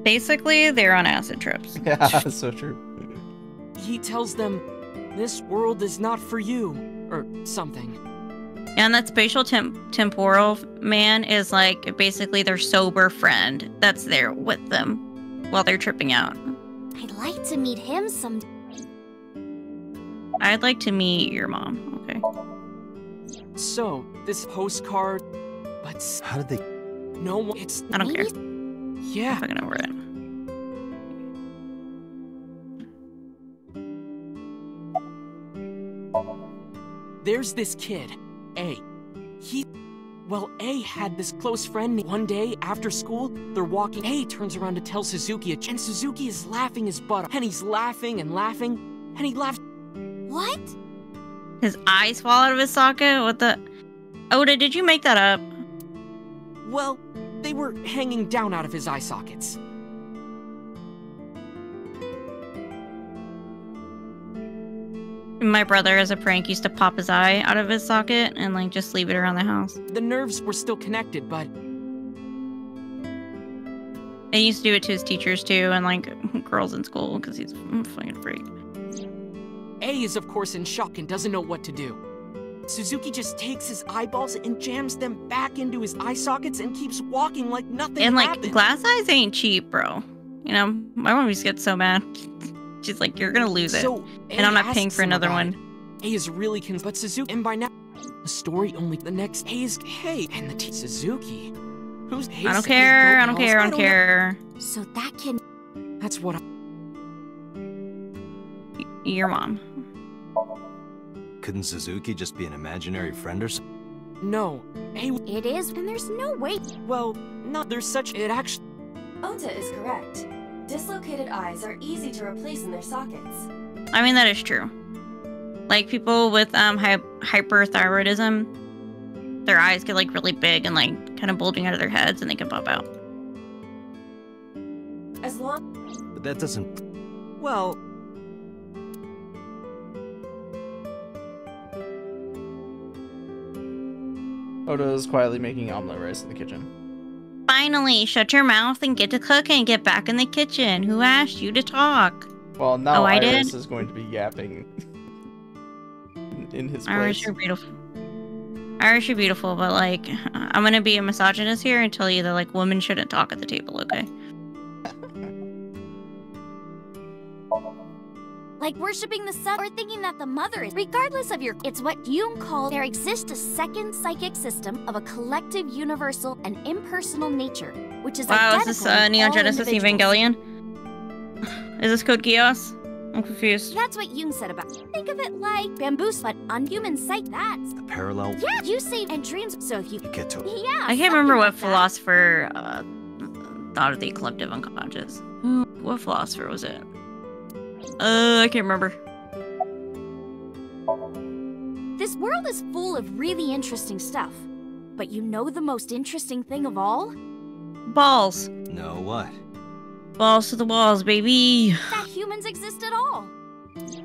Speaker 1: Basically, they're on acid trips.
Speaker 2: Yeah, so true.
Speaker 10: He tells them, "This world is not for you," or something.
Speaker 1: And that spatial temporal man is like basically their sober friend that's there with them while they're tripping out.
Speaker 9: I'd like to meet him someday.
Speaker 1: I'd like to meet your mom. Okay.
Speaker 10: So this postcard, but
Speaker 4: How did they...
Speaker 10: no one. It's
Speaker 1: I don't care.
Speaker 10: yeah.
Speaker 1: I'm fucking over it.
Speaker 10: There's this kid, A. A had this close friend. One day after school, they're walking. A turns around to tell Suzuki, and Suzuki is laughing his butt off. And he's laughing and laughing, and he laughs.
Speaker 9: What?
Speaker 1: His eyes fall out of his socket? What the? Oda, did you make that up?
Speaker 10: Well, they were hanging down out of his eye sockets.
Speaker 1: My brother, as a prank, used to pop his eye out of his socket and like just leave it around the house.
Speaker 10: The nerves were still connected, but
Speaker 1: He used to do it to his teachers too, and like girls in school, because he's a fucking freak.
Speaker 10: A is of course in shock and doesn't know what to do. Suzuki just takes his eyeballs and jams them back into his eye sockets and keeps walking like nothing
Speaker 1: And like
Speaker 10: happened.
Speaker 1: glass eyes ain't cheap, bro. You know, my mom used to get so mad. She's like, "You're gonna lose it," and I'm not paying for another one.
Speaker 10: A is really but Suzuki, and by now, the story only the next A is hey, and the Suzuki. Who's
Speaker 1: I don't care. I don't care. I don't care.
Speaker 9: So that can.
Speaker 10: That's what.
Speaker 1: Your mom.
Speaker 4: Couldn't Suzuki just be an imaginary friend or something?
Speaker 10: No, A.
Speaker 9: It is, and there's no way.
Speaker 10: Well, not there's such. It actually.
Speaker 5: Ota is correct. Dislocated eyes are easy to replace in their sockets.
Speaker 1: I mean, that is true. Like people with hyperthyroidism, their eyes get like really big and like kind of bulging out of their heads, and they can pop out.
Speaker 5: As long.
Speaker 4: But that doesn't.
Speaker 10: Well.
Speaker 2: Oda is quietly making omelet rice in the kitchen.
Speaker 1: Finally, shut your mouth and get to cooking and get back in the kitchen. Who asked you to talk?
Speaker 2: Well, now
Speaker 1: I
Speaker 2: Iris
Speaker 1: did?
Speaker 2: is going to be yapping in his place.
Speaker 1: Iris, you're beautiful. Iris, you're beautiful, but like, I'm gonna be a misogynist here and tell you that like women shouldn't talk at the table, okay?
Speaker 9: Like worshipping the sun or thinking that the mother is. Regardless of your. It's what Jung called. There exists a second psychic system of a collective, universal, and impersonal nature, which is
Speaker 1: Wow,
Speaker 9: identical
Speaker 1: is this
Speaker 9: in
Speaker 1: Neon
Speaker 9: all
Speaker 1: Genesis
Speaker 9: individuals.
Speaker 1: Evangelion? Is this Code Geass? I'm confused.
Speaker 9: That's what Jung said about. Think of it like bamboo, but on human sight. That's
Speaker 4: The parallel.
Speaker 9: yeah. You say and dreams. So if you
Speaker 4: Get to.
Speaker 9: yeah.
Speaker 1: I can't remember
Speaker 9: something
Speaker 1: what
Speaker 9: like that.
Speaker 1: philosopher thought of the collective unconscious. What philosopher was it? I can't remember.
Speaker 9: This world is full of really interesting stuff, but you know the most interesting thing of all?
Speaker 1: Balls.
Speaker 4: No, what?
Speaker 1: Balls to the walls, baby.
Speaker 9: That humans exist at all.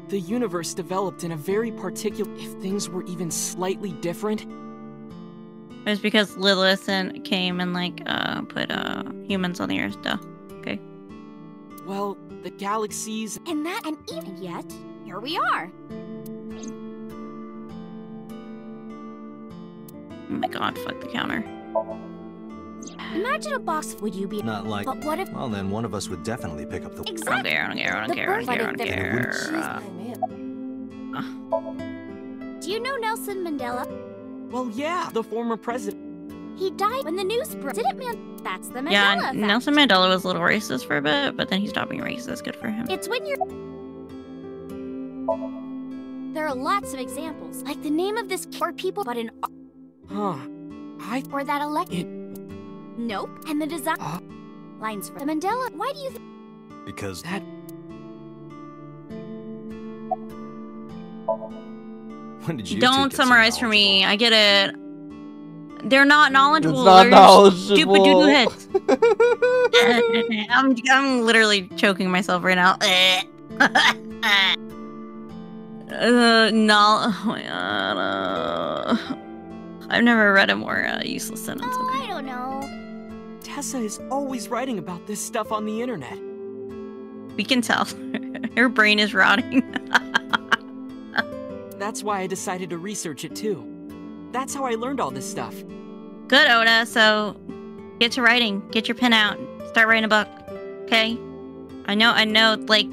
Speaker 10: The universe developed in a very particular. If things were even slightly different.
Speaker 1: It was because Lilith and came and like put humans on the earth. Duh. Okay.
Speaker 10: Well, the galaxies.
Speaker 9: And that, and even yet, here we are.
Speaker 1: Oh my god, fuck the counter.
Speaker 9: Imagine a box. Would you be?
Speaker 4: Not like.
Speaker 9: But what if?
Speaker 4: Well, then one of us would definitely pick up the.
Speaker 1: I don't
Speaker 9: Exactly.
Speaker 1: care, I don't care, I don't
Speaker 9: The
Speaker 1: care, I don't care, I don't
Speaker 9: birthright of
Speaker 1: care.
Speaker 9: Do you know Nelson Mandela?
Speaker 10: Well, yeah, the former president.
Speaker 9: He died when the news broke. Didn't man? That's the Mandela
Speaker 1: Yeah,
Speaker 9: effect.
Speaker 1: Nelson Mandela was a little racist for a bit, but then he stopped being racist. Good for him.
Speaker 9: It's when you're. There are lots of examples, like the name of this or people, but in
Speaker 10: Huh.
Speaker 9: or that elect.
Speaker 10: It.
Speaker 9: Nope. And the design lines for the Mandela. Why do you?
Speaker 4: Because.
Speaker 10: That.
Speaker 4: When did you?
Speaker 1: Don't
Speaker 4: two get so
Speaker 1: summarize for me. I get it. They're not knowledgeable.
Speaker 2: It's not
Speaker 1: They're
Speaker 2: knowledgeable.
Speaker 1: Stupid doodoo heads. I'm literally choking myself right now. No. Oh my god. I've never read a more useless sentence.
Speaker 9: Oh,
Speaker 1: Okay.
Speaker 9: I don't know.
Speaker 10: Tessa is always writing about this stuff on the internet.
Speaker 1: We can tell. Her brain is rotting.
Speaker 10: That's why I decided to research it too. That's how I learned all this stuff.
Speaker 1: Good, Oda. So, get to writing. Get your pen out. Start writing a book. Okay? I know, like,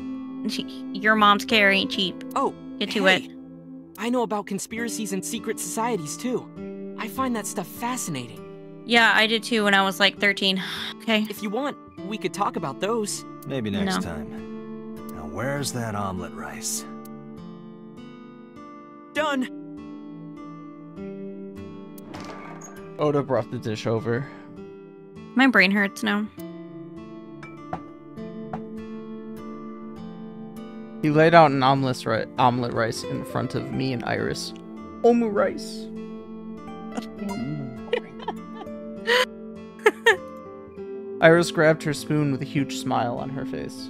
Speaker 1: your mom's care ain't cheap.
Speaker 10: Oh,
Speaker 1: Get to
Speaker 10: hey,
Speaker 1: it.
Speaker 10: I know about conspiracies and secret societies too. I find that stuff fascinating.
Speaker 1: Yeah, I did too when I was like 13. Okay?
Speaker 10: If you want, we could talk about those.
Speaker 4: Maybe next
Speaker 1: No.
Speaker 4: time. Now, where's that omelet rice?
Speaker 10: Done.
Speaker 2: Oda brought the dish over.
Speaker 1: My brain hurts now.
Speaker 2: He laid out an omelet rice in front of me and Iris. Omu rice. Iris grabbed her spoon with a huge smile on her face.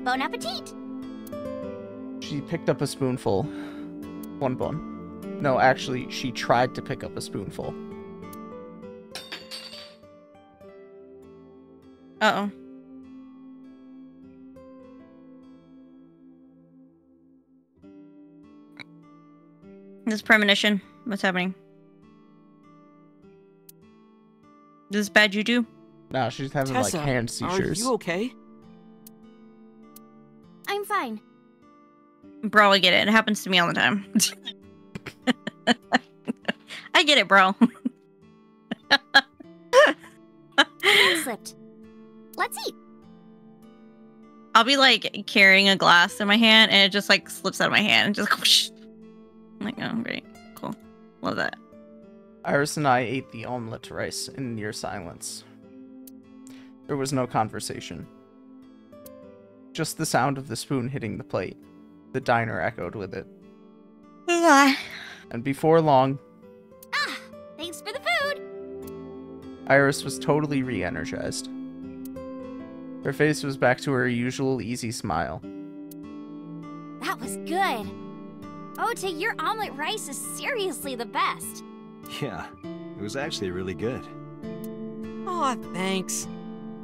Speaker 9: Bon appetit.
Speaker 2: She picked up a spoonful. One bun. No, actually, she tried to pick up a spoonful.
Speaker 1: Uh-oh. This premonition. What's happening? This is bad juju?
Speaker 2: Nah, she's having
Speaker 10: Tessa,
Speaker 2: like hand seizures.
Speaker 10: Are you okay?
Speaker 9: I'm fine.
Speaker 1: Bro, I get it. It happens to me all the time. I get it, bro.
Speaker 9: I slipped. Let's eat.
Speaker 1: I'll be like carrying a glass in my hand and it just like slips out of my hand and just whoosh. I'm like, oh, great. Cool. Love that.
Speaker 2: Iris and I ate the omelette rice in near silence. There was no conversation. Just the sound of the spoon hitting the plate. The diner echoed with it. And before long...
Speaker 9: Ah, thanks for the food!
Speaker 2: Iris was totally re-energized. Her face was back to her usual easy smile.
Speaker 9: That was good. Ota, your omelet rice is seriously the best.
Speaker 4: Yeah, it was actually really good.
Speaker 10: Aw, thanks.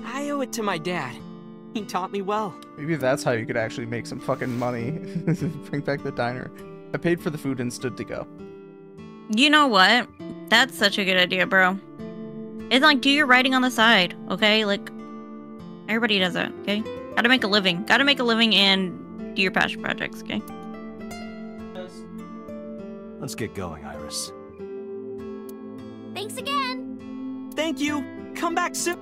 Speaker 10: I owe it to my dad. He taught me well.
Speaker 2: Maybe that's how you could actually make some fucking money. Bring back the diner. I paid for the food and stood to go.
Speaker 1: You know what? That's such a good idea, bro. It's like, do your writing on the side, okay? Like, everybody does that, okay? Gotta make a living. Gotta make a living and do your passion projects, okay?
Speaker 4: Let's get going, Iris.
Speaker 9: Thanks again.
Speaker 10: Thank you. Come back soon.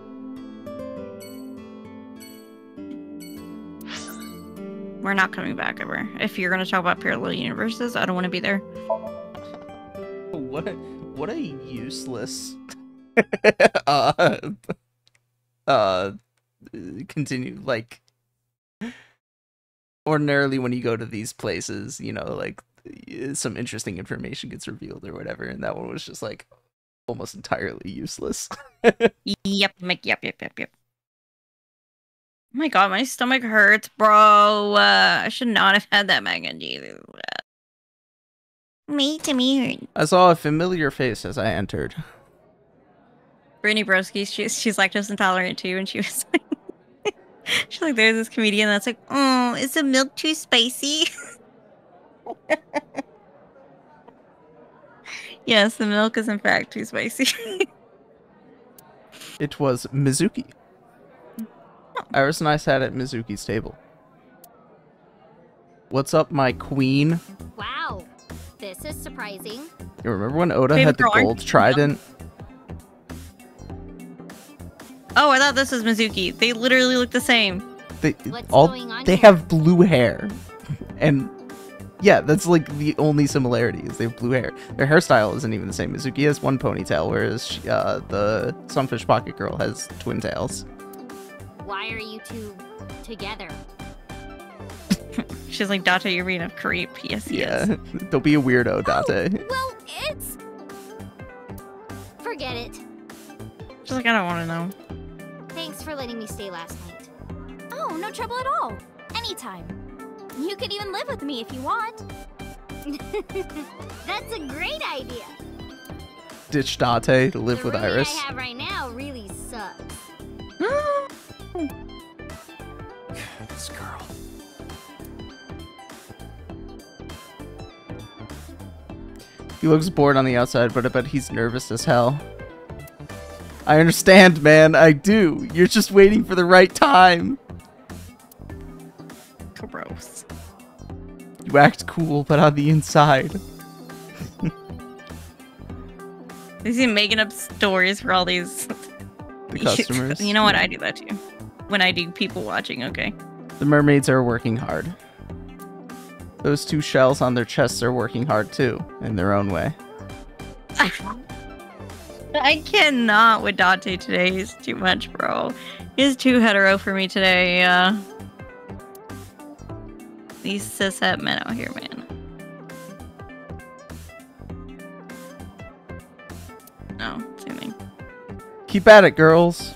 Speaker 1: We're not coming back ever. If you're gonna talk about parallel universes, I don't want to be there.
Speaker 2: What a useless continue, like, ordinarily when you go to these places, you know, like, some interesting information gets revealed or whatever, and that one was just like almost entirely useless.
Speaker 1: Yep. Oh my god, my stomach hurts, bro. I should not have had that mac and cheese. Me to me.
Speaker 2: I saw a familiar face as I entered.
Speaker 1: Brittany Broski, she's lactose intolerant too, and she was like, she's like, there's this comedian that's like, oh, is the milk too spicy? Yes, the milk is in fact too spicy.
Speaker 2: It was Mizuki. Iris and I sat at Mizuki's table. What's up, my queen?
Speaker 9: Wow, this is surprising.
Speaker 2: You remember when Oda
Speaker 1: Baby
Speaker 2: had the
Speaker 1: girl, aren't
Speaker 2: gold
Speaker 1: you
Speaker 2: trident?
Speaker 1: Oh, I thought this was Mizuki. They literally look the same.
Speaker 2: They have blue hair. And yeah, that's like the only similarity is they have blue hair. Their hairstyle isn't even the same. Mizuki has one ponytail, whereas the Sunfish Pocket Girl has twin tails.
Speaker 9: Why are you two together?
Speaker 1: She's like, Date, you're being a creep. Yes,
Speaker 2: Yeah, don't be a weirdo, Date.
Speaker 9: Well, it's... Forget it.
Speaker 1: She's like, I don't want to know.
Speaker 9: Thanks for letting me stay last night. Oh, no trouble at all. Anytime. You could even live with me if you want. That's a great idea.
Speaker 2: Ditch Date to live with
Speaker 9: The roommate
Speaker 2: Iris.
Speaker 9: I have right now really sucks.
Speaker 4: This girl.
Speaker 2: He looks bored on the outside, but I bet he's nervous as hell. I understand, man. I do. You're just waiting for the right time.
Speaker 1: Gross.
Speaker 2: You act cool, but on the inside.
Speaker 1: Is he making up stories for all these...
Speaker 2: The customers.
Speaker 1: You know what? I do that too. When I do people watching, okay.
Speaker 2: The mermaids are working hard. Those two shells on their chests are working hard too, in their own way.
Speaker 1: I cannot with Date today. He's too much, bro. He's too hetero for me today. These cishet men out here, man. No, same thing.
Speaker 2: Keep at it, girls.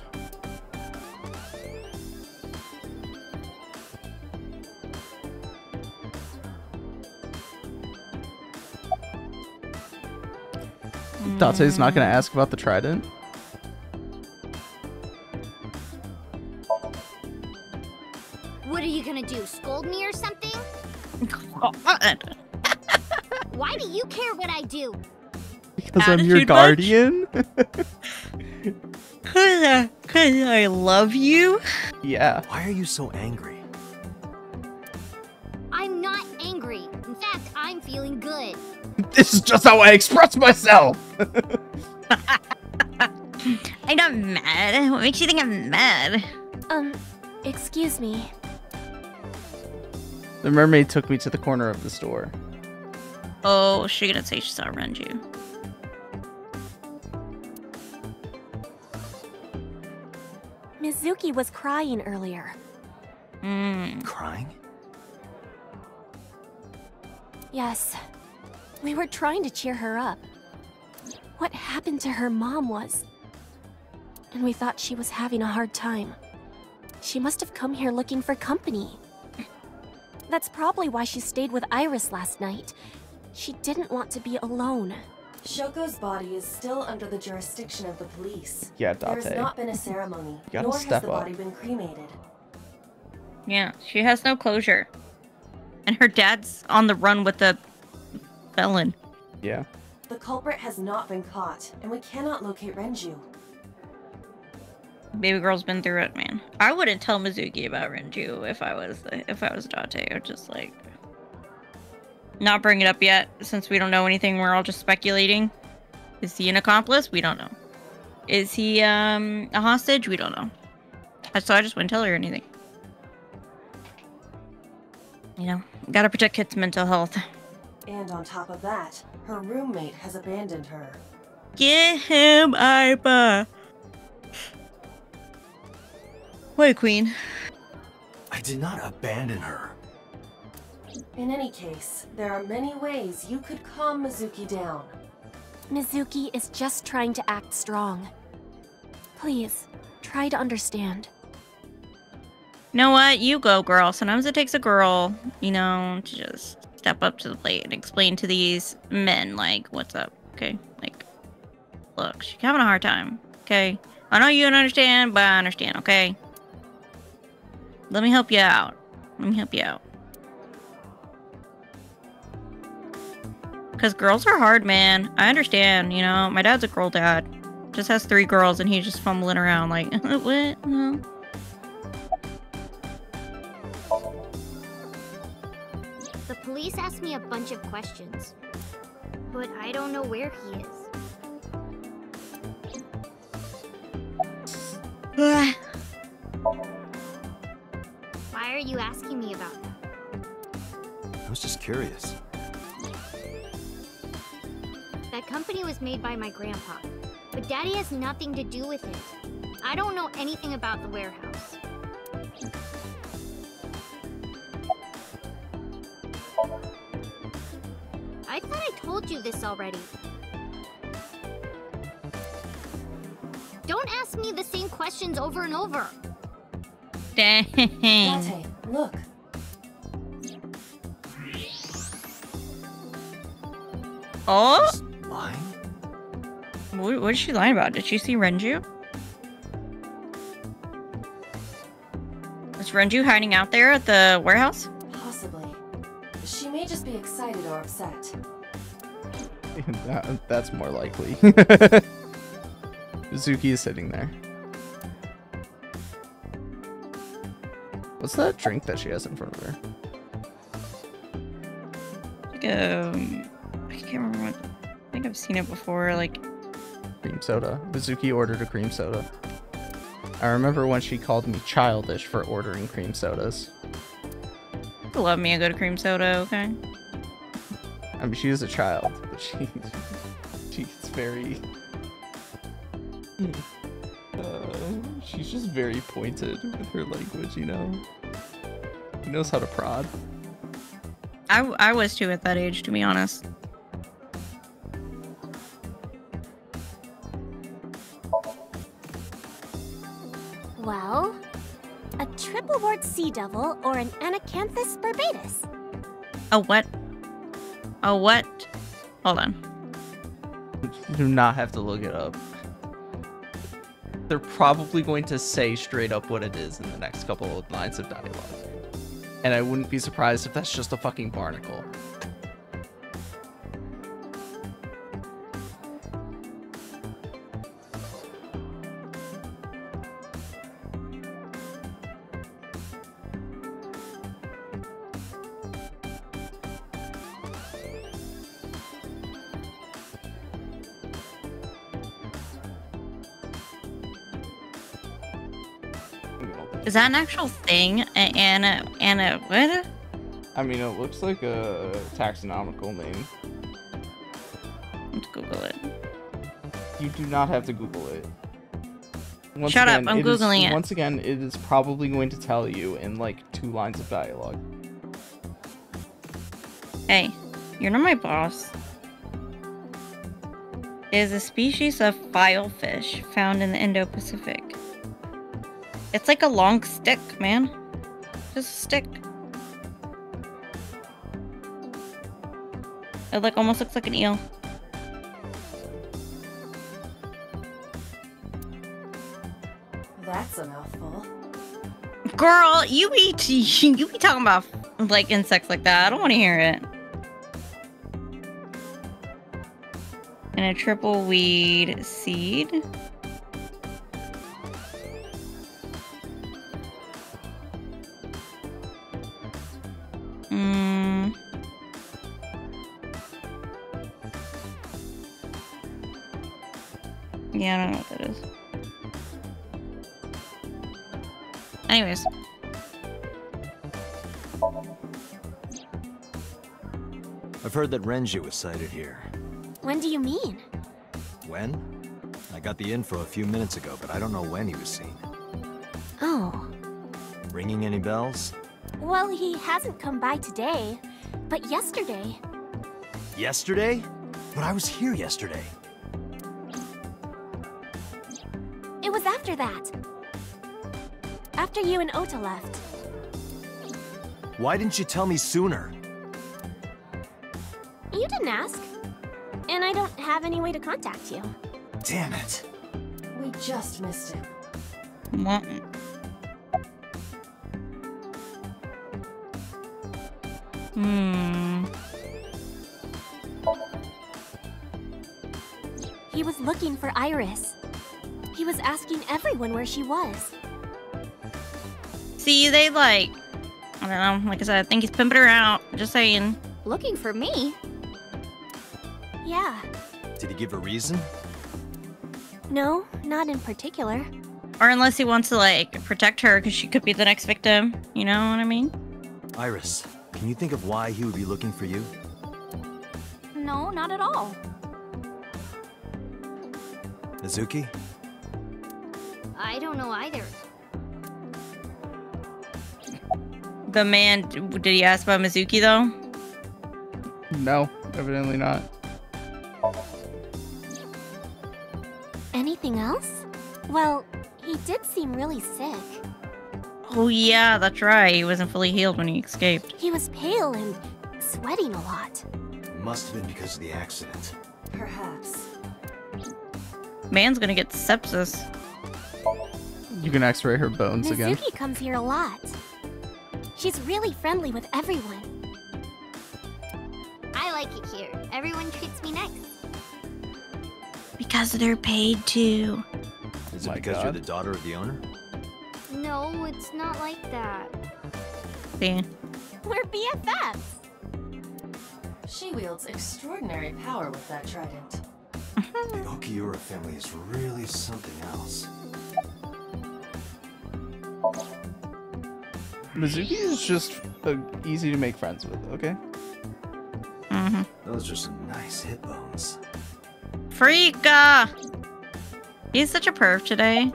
Speaker 2: Date's not going to ask about the trident.
Speaker 9: What are you gonna do? Scold me or something?
Speaker 1: God.
Speaker 9: Why do you care what I do?
Speaker 2: Because I'm your guardian?
Speaker 1: Cause I love you?
Speaker 2: Yeah.
Speaker 4: Why are you so angry?
Speaker 9: I'm not angry. In fact, I'm feeling good.
Speaker 2: This is just how I express myself!
Speaker 1: I'm not mad. What makes you think I'm mad?
Speaker 5: Excuse me.
Speaker 2: The mermaid took me to the corner of the store.
Speaker 1: Oh, she gonna say she saw Renju.
Speaker 5: Mizuki was crying earlier.
Speaker 4: Crying?
Speaker 5: Yes. We were trying to cheer her up. What happened to her mom was... And we thought she was having a hard time. She must have come here looking for company. That's probably why she stayed with Iris last night. She didn't want to be alone. Shoko's body is still under the jurisdiction of the police.
Speaker 2: Yeah,
Speaker 5: There
Speaker 2: Date.
Speaker 5: has not been a ceremony,
Speaker 2: gotta
Speaker 5: nor has
Speaker 2: step
Speaker 5: the
Speaker 2: up.
Speaker 5: body been cremated.
Speaker 1: Yeah, she has no closure. And her dad's on the run with the felon.
Speaker 2: Yeah.
Speaker 5: The culprit has not been caught, and we cannot locate Renju.
Speaker 1: Baby girl's been through it, man. I wouldn't tell Mizuki about Renju if I was Date. I would just like not bring it up yet, since we don't know anything. We're all just speculating. Is he an accomplice? We don't know. Is he a hostage? We don't know. So I just wouldn't tell her anything. You know, gotta protect kids' mental health.
Speaker 5: And on top of that, her roommate has abandoned her.
Speaker 1: Get him, Aiba. Wait, Queen.
Speaker 4: I did not abandon her.
Speaker 5: In any case, there are many ways you could calm Mizuki down. Mizuki is just trying to act strong. Please, try to understand.
Speaker 1: You know what? You go, girl. Sometimes it takes a girl, you know, to just step up to the plate and explain to these men, like, what's up, okay? Like, look, she's having a hard time, okay? I know you don't understand, but I understand, okay? Let me help you out. Let me help you out. Because girls are hard, man. I understand, you know? My dad's a girl dad. Just has 3 girls and he's just fumbling around like, what? No.
Speaker 9: The police asked me a bunch of questions, but I don't know where he is. Why are you asking me about that?
Speaker 4: I was just curious.
Speaker 9: That company was made by my grandpa, but Daddy has nothing to do with it. I don't know anything about the warehouse. I thought I told you this already. Don't ask me the same questions over and over.
Speaker 1: Dang.
Speaker 5: Date, look.
Speaker 1: Oh?
Speaker 4: She's lying?
Speaker 1: What is she lying about? Did she see Renju? Is Renju hiding out there at the warehouse?
Speaker 5: Possibly. She may just be excited or upset.
Speaker 2: That's more likely. Mizuki is sitting there. What's that drink that she has in front of her?
Speaker 1: Like, I can't remember what. I think I've seen it before. Like,
Speaker 2: Cream soda. Mizuki ordered a cream soda. I remember when she called me childish for ordering cream sodas.
Speaker 1: I love me a good cream soda. Okay.
Speaker 2: I mean, she is a child, but she's very. She's just very pointed with her language, you know? She knows how to prod.
Speaker 1: I was too at that age, to be honest.
Speaker 9: Well, a triple wart sea devil or an Anacanthus barbatus.
Speaker 1: A what? A what? Hold on.
Speaker 2: You do not have to look it up. They're probably going to say straight up what it is in the next couple of lines of dialogue. And I wouldn't be surprised if that's just a fucking barnacle.
Speaker 1: Is that an actual thing? Anna, what?
Speaker 2: I mean, it looks like a taxonomical name.
Speaker 1: Let's Google it.
Speaker 2: You do not have to Google it.
Speaker 1: Shut up, I'm Googling it.
Speaker 2: Once again, it is probably going to tell you in like 2 lines of dialogue.
Speaker 1: Hey, you're not my boss. It is a species of filefish found in the Indo-Pacific. It's like a long stick, man. Just a stick. It like almost looks like an eel.
Speaker 11: That's a mouthful.
Speaker 1: Girl, you be talking about like insects like that. I don't want to hear it. And a triple weed seed. Yeah, I don't know what that is. Anyways.
Speaker 4: I've heard that Renji was sighted here.
Speaker 5: When do you mean?
Speaker 4: When? I got the info a few minutes ago, but I don't know when he was seen.
Speaker 5: Oh.
Speaker 4: Ringing any bells?
Speaker 5: Well, he hasn't come by today, but yesterday.
Speaker 4: Yesterday? But I was here yesterday.
Speaker 5: It was after that. After you and Ota left.
Speaker 4: Why didn't you tell me sooner?
Speaker 5: You didn't ask. And I don't have any way to contact you.
Speaker 4: Damn it.
Speaker 11: We just missed him.
Speaker 1: What?
Speaker 5: He was looking for Iris. He was asking everyone where she was.
Speaker 1: See, they like, I don't know, like I said, I think he's pimping her out. Just saying.
Speaker 9: Looking for me?
Speaker 5: Yeah.
Speaker 4: Did he give a reason?
Speaker 5: No, not in particular.
Speaker 1: Or unless he wants to, like, protect her because she could be the next victim. You know what I mean?
Speaker 4: Iris, can you think of why he would be looking for you?
Speaker 9: No, not at all.
Speaker 4: Mizuki?
Speaker 9: I don't know either.
Speaker 1: The man, did he ask about Mizuki though?
Speaker 2: No, evidently not.
Speaker 5: Anything else? Well, he did seem really sick.
Speaker 1: Oh yeah, that's right. He wasn't fully healed when he escaped.
Speaker 5: He was pale and sweating a lot.
Speaker 4: Must have been because of the accident.
Speaker 11: Perhaps.
Speaker 1: Man's gonna get sepsis.
Speaker 2: You can x-ray her bones again.
Speaker 5: Mizuki comes here a lot. She's really friendly with everyone.
Speaker 9: I like it here. Everyone treats me nice.
Speaker 1: Because they're paid to.
Speaker 4: Is it because you're the daughter of the owner?
Speaker 9: No, it's not like that.
Speaker 1: See?
Speaker 5: We're BFFs.
Speaker 11: She wields extraordinary power with that trident.
Speaker 4: The Okiura family is really something else.
Speaker 2: Mizuki is just easy to make friends with, okay?
Speaker 4: Those are some nice hip bones.
Speaker 1: Freaka! He's such a perv today.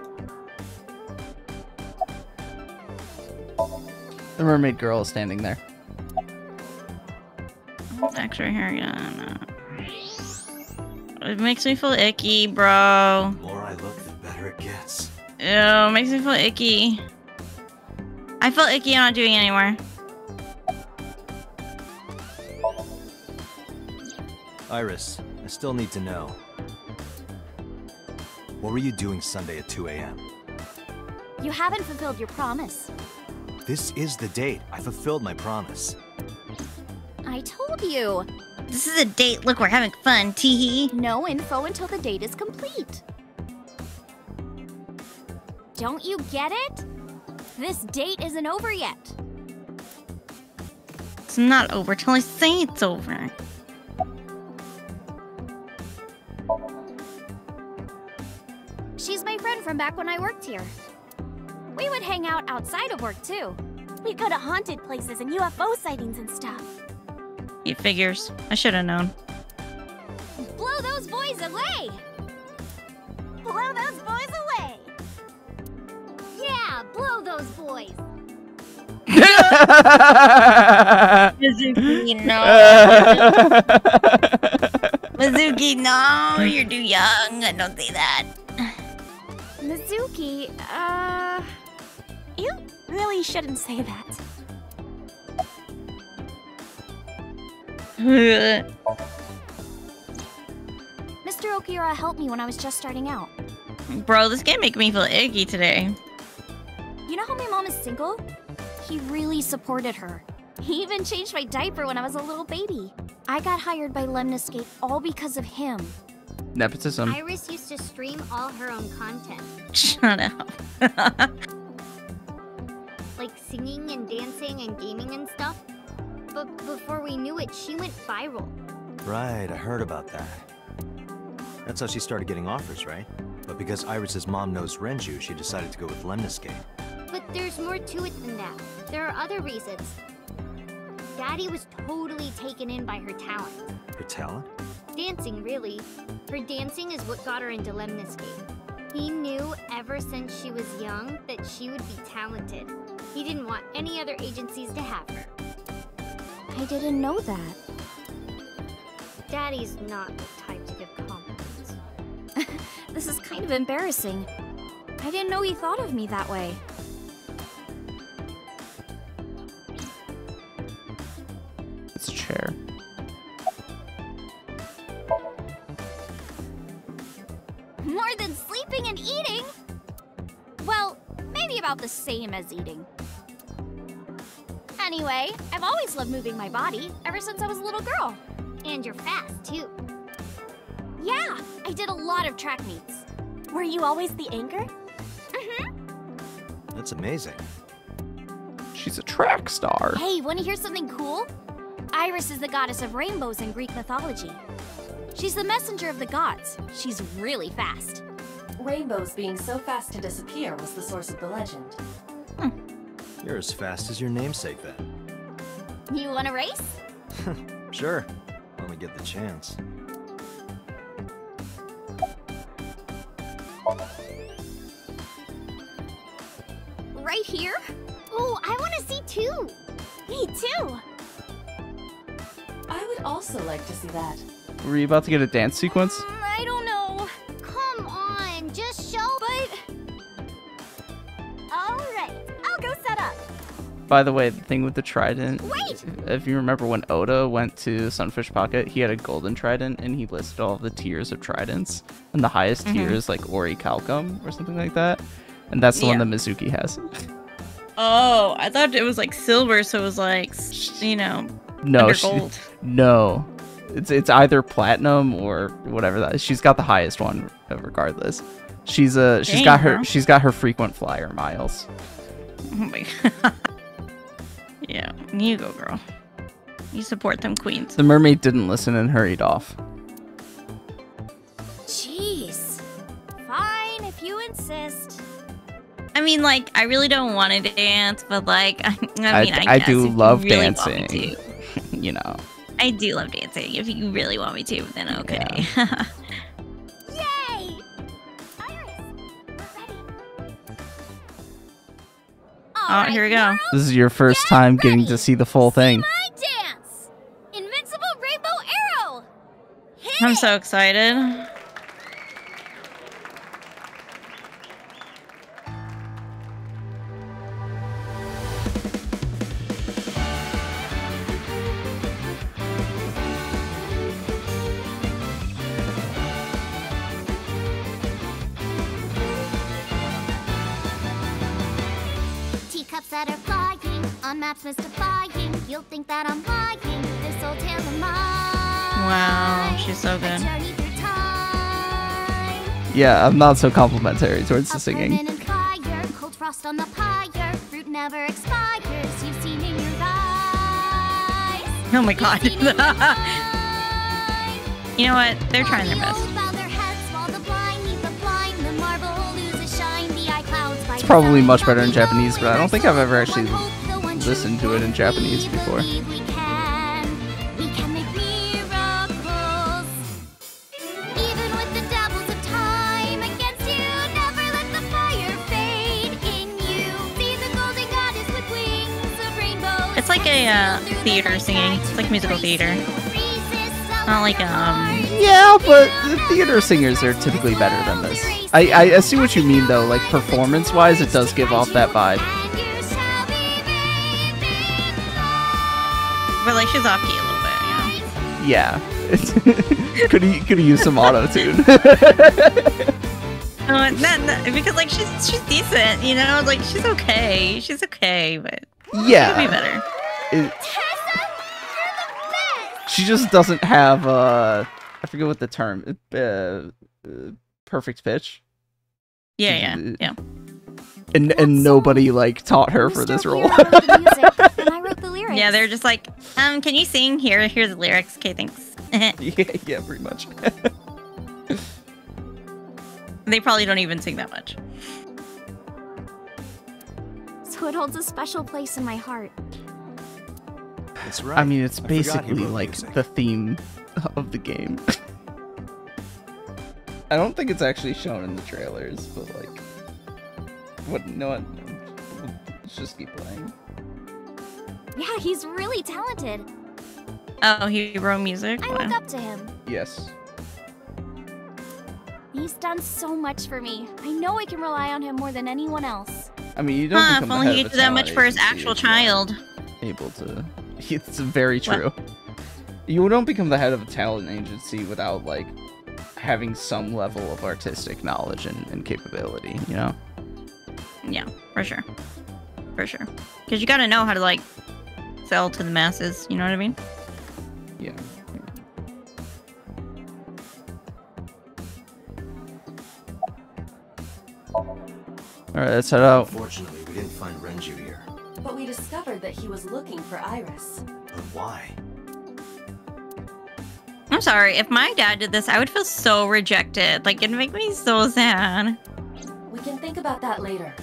Speaker 2: The mermaid girl is standing there.
Speaker 1: X-ray hair, yeah, no. It makes me feel icky, bro.
Speaker 4: The more I look, the better it gets.
Speaker 1: Ew, it makes me feel icky. I feel icky, I'm not doing it anymore.
Speaker 4: Iris, I still need to know. What were you doing Sunday at 2 a.m.?
Speaker 9: You haven't fulfilled your promise.
Speaker 4: This is the date. I fulfilled my promise.
Speaker 9: I told you.
Speaker 1: This is a date. Look, we're having fun. Teehee.
Speaker 9: No info until the date is complete. Don't you get it? This date isn't over yet.
Speaker 1: It's not over till I say it's over.
Speaker 9: She's my friend from back when I worked here. We would hang out outside of work, too.
Speaker 5: We'd go to haunted places and UFO sightings and stuff.
Speaker 1: He figures. I should have known.
Speaker 9: Blow those boys away!
Speaker 5: Blow those boys away!
Speaker 9: Yeah, blow those boys!
Speaker 1: Mizuki, no. Mizuki, no. You're too young. Don't say that.
Speaker 5: Mizuki, you really shouldn't say that.
Speaker 9: Mr. Okira helped me when I was just starting out.
Speaker 1: Bro, this game making me feel icky today.
Speaker 9: You know how my mom is single? He really supported her. He even changed my diaper when I was a little baby. I got hired by Lemniscape all because of him.
Speaker 2: Nepotism.
Speaker 9: Iris used to stream all her own content.
Speaker 1: Shut up.
Speaker 9: Like singing and dancing and gaming and stuff. But before we knew it, she went viral.
Speaker 4: Right, I heard about that. That's how she started getting offers, right? But because Iris's mom knows Renju, she decided to go with Lemniscape.
Speaker 9: But there's more to it than that. There are other reasons. Daddy was totally taken in by her talent.
Speaker 4: Her talent?
Speaker 9: Dancing, really. Her dancing is what got her into Lemniscape. He knew ever since she was young that she would be talented. He didn't want any other agencies to have her. I didn't know that. Daddy's not the type to give compliments. This is kind of embarrassing. I didn't know he thought of me that way.
Speaker 2: It's a chair.
Speaker 9: More than sleeping and eating? Well, maybe about the same as eating. Anyway, I've always loved moving my body, ever since I was a little girl. And you're fast, too. Yeah, I did a lot of track meets.
Speaker 5: Were you always the anchor?
Speaker 4: That's amazing.
Speaker 2: She's a track star.
Speaker 9: Hey, wanna hear something cool? Iris is the goddess of rainbows in Greek mythology. She's the messenger of the gods. She's really fast.
Speaker 11: Rainbows being so fast to disappear was the source of the legend.
Speaker 4: You're as fast as your namesake, then.
Speaker 9: You wanna race?
Speaker 4: Sure, when we get the chance.
Speaker 9: Right here? Oh, I wanna see too!
Speaker 5: Me too!
Speaker 11: I would also like to see that.
Speaker 2: Were you about to get a dance sequence?
Speaker 9: I don't know. Come on, just show. But
Speaker 5: Alright, I'll go set up.
Speaker 2: By the way, the thing with the trident.
Speaker 9: Wait!
Speaker 2: If you remember when Oda went to Sunfish Pocket, he had a golden trident and he listed all the tiers of tridents. And the highest tier is like Orichalcum or something like that. And that's the one that Mizuki has.
Speaker 1: Oh, I thought it was like silver, so it was like, you know,
Speaker 2: No,
Speaker 1: gold.
Speaker 2: No. It's either platinum or whatever that is. She's got the highest one regardless. She's got her frequent flyer miles.
Speaker 1: Oh my god. Yeah, you go, girl. You support them queens.
Speaker 2: The mermaid didn't listen and hurried off.
Speaker 9: jeez. Fine, if you insist.
Speaker 1: I mean, like, I really don't want to dance, but like, I guess
Speaker 2: I do
Speaker 1: if
Speaker 2: love
Speaker 1: you really
Speaker 2: dancing.
Speaker 1: want me to.
Speaker 2: You know.
Speaker 1: I do love dancing. If you really want me to, then okay.
Speaker 2: Yeah.
Speaker 9: Yay! Iris, we're ready.
Speaker 1: Oh, here we go.
Speaker 2: This is your first time getting to see the full thing.
Speaker 9: My dance! Invincible Rainbow Arrow! Hit
Speaker 1: I'm
Speaker 9: it!
Speaker 1: so excited.
Speaker 9: Teacups that are flying, on maps mystifying. You'll think that I'm lying. This old tale of mine.
Speaker 1: Wow, she's so
Speaker 9: A
Speaker 1: good.
Speaker 9: journey through time.
Speaker 2: Yeah, I'm not so complimentary towards the
Speaker 9: A
Speaker 2: singing.
Speaker 9: permanent fire, cold frost on the pyre. Fruit never expires. You've seen in your eyes.
Speaker 1: Oh my god.
Speaker 9: You've seen in your eyes.
Speaker 1: You know what? They're trying their
Speaker 9: While the
Speaker 1: best.
Speaker 9: old bow their heads, while the blind meet the blind, the marble loses shine. The eye clouds by
Speaker 2: probably much better in Japanese, but I don't think I've ever actually listened to it in Japanese before.
Speaker 1: It's like a theater singing. It's like musical theater. Not like
Speaker 2: Yeah, but the theater singers are typically better than this. I see what you mean though. Like performance-wise, it does give off that vibe.
Speaker 1: But like she's off key a little bit, yeah.
Speaker 2: Yeah. could have used some auto-tune.
Speaker 1: Because like she's decent, you know, like she's okay. She's okay, but
Speaker 2: yeah,
Speaker 1: she could be better.
Speaker 2: She just doesn't have I forget what the term perfect pitch.
Speaker 1: Yeah.
Speaker 2: And nobody like taught her for this role.
Speaker 9: Yeah,
Speaker 1: they're just like, can you sing? Here's the lyrics. Okay, thanks.
Speaker 2: yeah, pretty much.
Speaker 1: They probably don't even sing that much.
Speaker 9: So it holds a special place in my heart.
Speaker 4: That's right.
Speaker 2: I mean, it's basically
Speaker 4: wrote
Speaker 2: like
Speaker 4: music.
Speaker 2: the theme of the game. I don't think it's actually shown in the trailers, but like, let's just keep playing.
Speaker 9: Yeah, he's really talented.
Speaker 1: Oh, he wrote music?
Speaker 9: I look up to him.
Speaker 2: Yes.
Speaker 9: He's done so much for me. I know I can rely on him more than anyone else.
Speaker 2: I mean, you don't
Speaker 1: If
Speaker 2: become the
Speaker 1: only
Speaker 2: head
Speaker 1: he
Speaker 2: of a
Speaker 1: did that much
Speaker 2: talent
Speaker 1: for his
Speaker 2: agency
Speaker 1: actual
Speaker 2: if you're not
Speaker 1: child.
Speaker 2: able to. It's very true. You don't become the head of a talent agency without like having some level of artistic knowledge and capability, you know?
Speaker 1: Yeah, for sure. For sure. Because you gotta know how to, like, sell to the masses, you know what I mean?
Speaker 2: Yeah. Alright, let's head out.
Speaker 4: Unfortunately, we didn't find Renju here.
Speaker 11: But we discovered that he was looking for Iris.
Speaker 4: But why?
Speaker 1: I'm sorry, if my dad did this, I would feel so rejected. Like, it'd make me so sad.
Speaker 11: We can think about that later.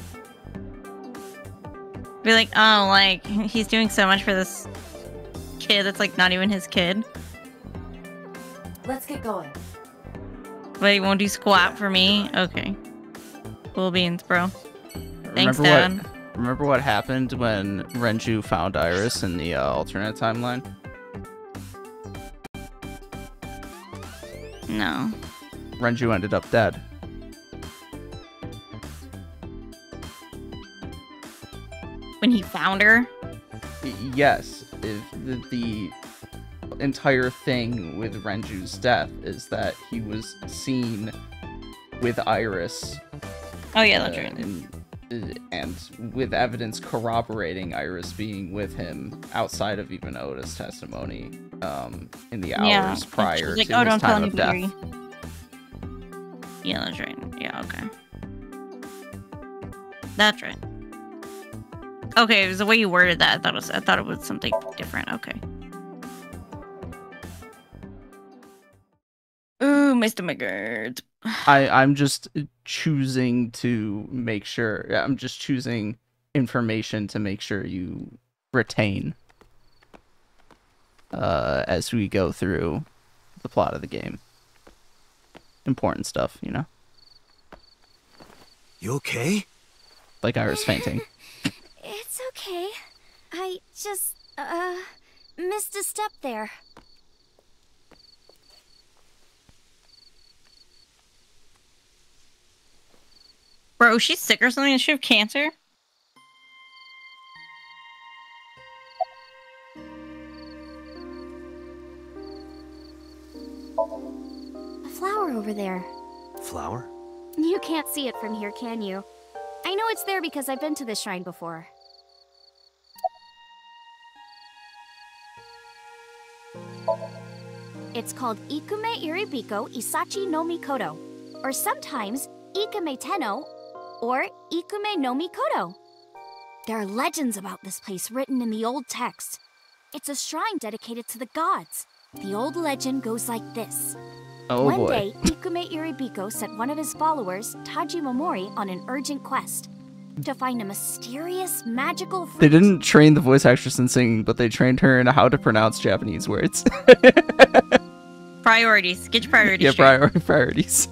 Speaker 1: Be like, oh, like, he's doing so much for this kid that's, like, not even his kid.
Speaker 11: Let's get going.
Speaker 1: But he won't do squat for me? Okay. Cool beans, bro. Thanks, Dad.
Speaker 2: Remember what happened when Renju found Iris in the alternate timeline?
Speaker 1: No.
Speaker 2: Renju ended up dead.
Speaker 1: When he found her?
Speaker 2: Yes. If the entire thing with Renju's death is that he was seen with Iris.
Speaker 1: Oh yeah, that's right.
Speaker 2: And with evidence corroborating Iris being with him outside of even Oda's testimony in the hours prior
Speaker 1: like,
Speaker 2: to his time of death.
Speaker 1: Anybody. Yeah, that's right. Yeah, okay. That's right. Okay, it was the way you worded that. I thought it was something different. Okay. Ooh, my stomach hurts.
Speaker 2: I'm just choosing to make sure. I'm just choosing information to make sure you retain as we go through the plot of the game. Important stuff, you know?
Speaker 4: You okay?
Speaker 2: Like Iris fainting.
Speaker 9: It's okay. I just, missed a step there.
Speaker 1: Bro, is she sick or something? Does she have cancer?
Speaker 9: A flower over there.
Speaker 4: Flower?
Speaker 9: You can't see it from here, can you? I know it's there because I've been to this shrine before. It's called Ikume Iribiko Isachi no Mikoto, or sometimes Ikume Tenno, or Ikume no Mikoto. There are legends about this place written in the old text. It's a shrine dedicated to the gods. The old legend goes like this.
Speaker 2: Oh
Speaker 9: One
Speaker 2: boy.
Speaker 9: day, Ikume Iribiko sent one of his followers, Taji Momori, on an urgent quest. to find a mysterious, magical fruit.
Speaker 2: They didn't train the voice actress in singing, but they trained her in how to pronounce Japanese words.
Speaker 1: Priorities. Get your priorities
Speaker 2: Yeah,
Speaker 1: straight.
Speaker 2: priorities.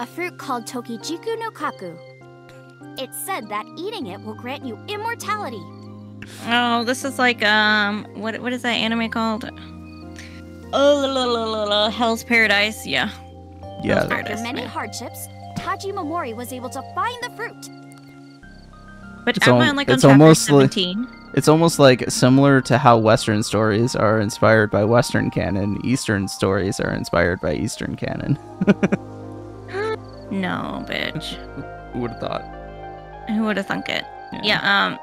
Speaker 9: A fruit called Tokijiku no Kaku. It's said that eating it will grant you immortality.
Speaker 1: Oh, this is like what is that anime called? Oh, Hell's Paradise. Yeah.
Speaker 2: Yeah.
Speaker 1: Hell's
Speaker 9: After
Speaker 1: Paradise,
Speaker 9: many
Speaker 1: yeah.
Speaker 9: hardships, Tajimamori was able to find the fruit.
Speaker 1: But
Speaker 2: It's
Speaker 1: I'm
Speaker 2: al-
Speaker 1: on like on
Speaker 2: it's
Speaker 1: chapter
Speaker 2: almost like-
Speaker 1: 17.
Speaker 2: It's almost like similar to how Western stories are inspired by Western canon, Eastern stories are inspired by Eastern canon.
Speaker 1: No, bitch.
Speaker 2: Who would have thought?
Speaker 1: Who would have thunk it? Yeah.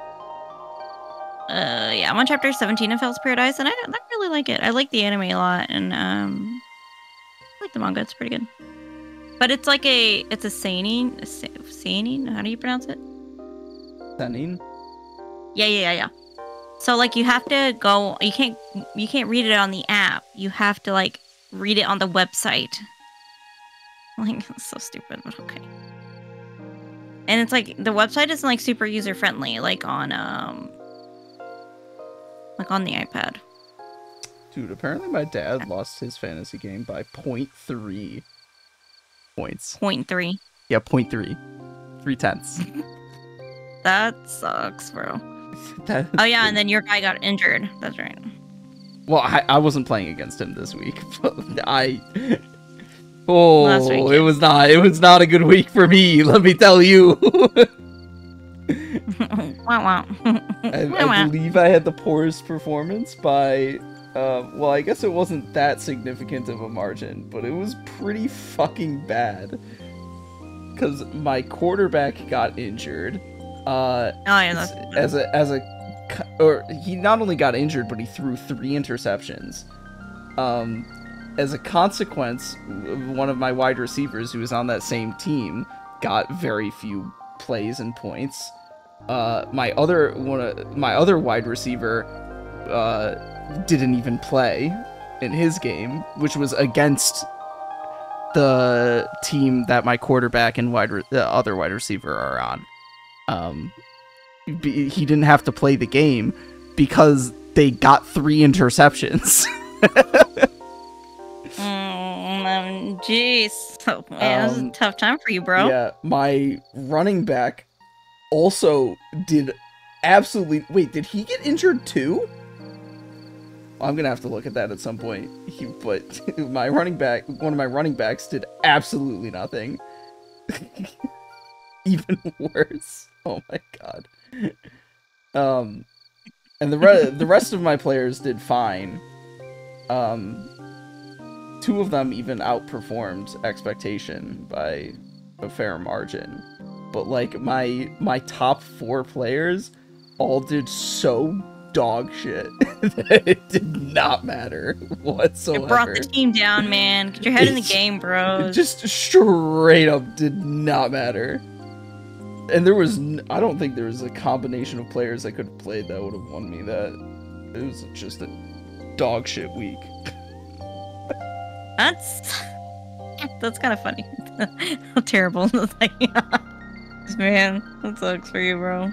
Speaker 1: Yeah, I'm on chapter 17 of Hell's Paradise, and I really like it. I like the anime a lot, and I like the manga. It's pretty good. But it's like it's a seinen. Seinen? How do you pronounce it?
Speaker 2: Seinen?
Speaker 1: Yeah. So like you have to go. You can't read it on the app. You have to like read it on the website. Like it's so stupid, but okay. And it's like the website isn't like super user friendly, like on the iPad.
Speaker 2: Dude, apparently my dad lost his fantasy game by 0.3 points.
Speaker 1: 0.3.
Speaker 2: Yeah, 0.3. 0.3.
Speaker 1: That sucks, bro.
Speaker 2: That
Speaker 1: Oh yeah, and then your guy got injured. That's right.
Speaker 2: Well, I wasn't playing against him this week, but
Speaker 1: Last week,
Speaker 2: it was not a good week for me, let me tell you.
Speaker 1: Wow.
Speaker 2: I believe I had the poorest performance by well, I guess it wasn't that significant of a margin, but it was pretty fucking bad. Cuz my quarterback got injured. Or he not only got injured, but he threw 3 interceptions. As a consequence, one of my wide receivers who was on that same team got very few plays and points. My other wide receiver didn't even play in his game, which was against the team that my quarterback and the other wide receiver are on. He didn't have to play the game because they got 3 interceptions.
Speaker 1: Jeez. Oh, man, this is a tough time for you, bro.
Speaker 2: Yeah, my running back also did absolutely... Wait, did he get injured too? I'm gonna have to look at that at some point. But one of my running backs did absolutely nothing. Even worse. Oh my god. And the rest of my players did fine. 2 of them even outperformed expectation by a fair margin. But like my top 4 players all did so dog shit that it did not matter whatsoever.
Speaker 1: It brought the team down, man. Get your head in the game, bro.
Speaker 2: It just straight up did not matter. And I don't think there was a combination of players I could have played that would have won me that. It was just a dog shit week.
Speaker 1: That's kind of funny. How terrible. Man, that sucks for you, bro.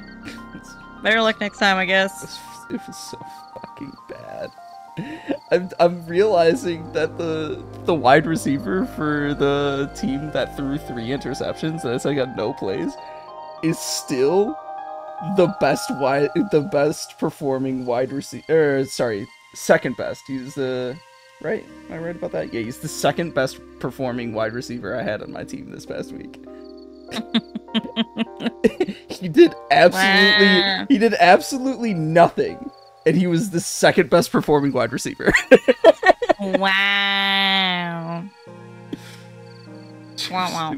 Speaker 1: Better luck next time, I guess.
Speaker 2: It was so fucking bad. I'm realizing that the wide receiver for the team that threw 3 interceptions and I got no plays is still the best performing wide receiver. Sorry, second best. He's the right. Am I right about that? Yeah, he's the second best performing wide receiver I had on my team this past week. He did absolutely nothing, and he was the second best performing wide receiver.
Speaker 1: Wow. Wow.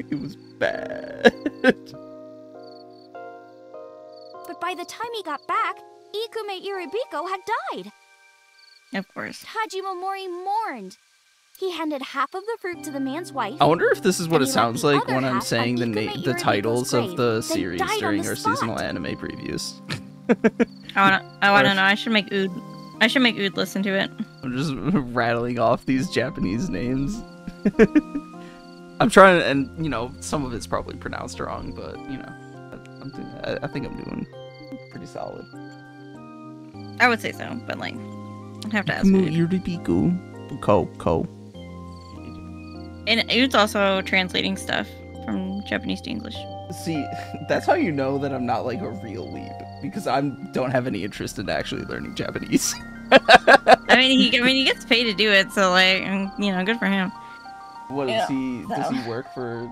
Speaker 2: It was bad.
Speaker 9: But by the time he got back, Ikume Iribiko had died.
Speaker 1: Of course.
Speaker 9: Tajimamori mourned. He handed half of the fruit to the man's wife.
Speaker 2: I wonder if this is what
Speaker 9: and
Speaker 2: it
Speaker 9: he
Speaker 2: sounds
Speaker 9: left
Speaker 2: like
Speaker 9: the
Speaker 2: when
Speaker 9: other
Speaker 2: I'm
Speaker 9: half
Speaker 2: saying
Speaker 9: on
Speaker 2: the
Speaker 9: Ikume
Speaker 2: the
Speaker 9: Iribiko's
Speaker 2: titles of
Speaker 9: grave,
Speaker 2: the
Speaker 9: then
Speaker 2: series
Speaker 9: died on
Speaker 2: during
Speaker 9: the
Speaker 2: our
Speaker 9: spot.
Speaker 2: seasonal anime previews.
Speaker 1: I wanna know. I should make Ood listen to it.
Speaker 2: I'm just rattling off these Japanese names. I'm trying to, and some of it's probably pronounced wrong, but I think I'm doing pretty solid.
Speaker 1: I would say so, but like, I'd have to ask you.
Speaker 2: Ko.
Speaker 1: And it's also translating stuff from Japanese to English.
Speaker 2: See, that's how you know that I'm not like a real weeb, because I don't have any interest in actually learning Japanese.
Speaker 1: I mean, he gets paid to do it, so like, good for him.
Speaker 2: What is he? Does he work for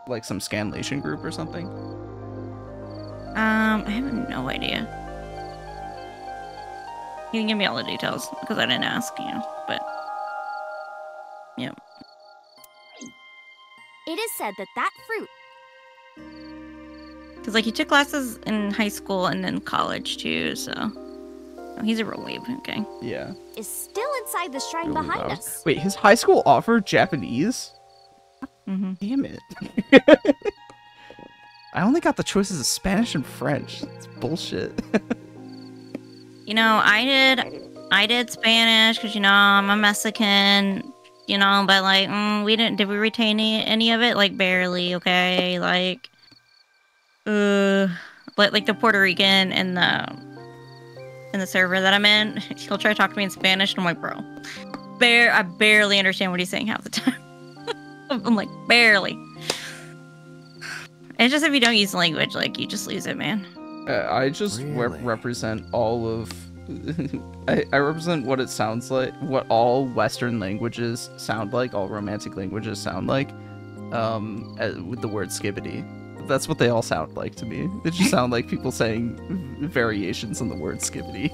Speaker 2: like some scanlation group or something?
Speaker 1: I have no idea. He didn't give me all the details because I didn't ask, but yeah.
Speaker 9: It is said that fruit.
Speaker 1: Because like he took classes in high school and then college too, so he's a real weeb. Okay.
Speaker 2: Yeah.
Speaker 9: Is still inside the shrine behind us.
Speaker 2: Wait, his high school offered Japanese?
Speaker 1: Mm-hmm.
Speaker 2: Damn it. I only got the choices of Spanish and French. It's bullshit.
Speaker 1: I did Spanish because I'm a Mexican, but like did we retain any of it? Like barely, okay? Like like the Puerto Rican in the server that I'm in, he'll try to talk to me in Spanish and I'm like, bro, I barely understand what he's saying half the time. I'm like, barely. It's just if you don't use language, like you just lose it, man.
Speaker 2: I just represent all of I represent what it sounds like, what all Western languages sound like, all Romantic languages sound like, with the word skibbity. That's what they all sound like to me. They just sound like people saying variations on the word skibbity.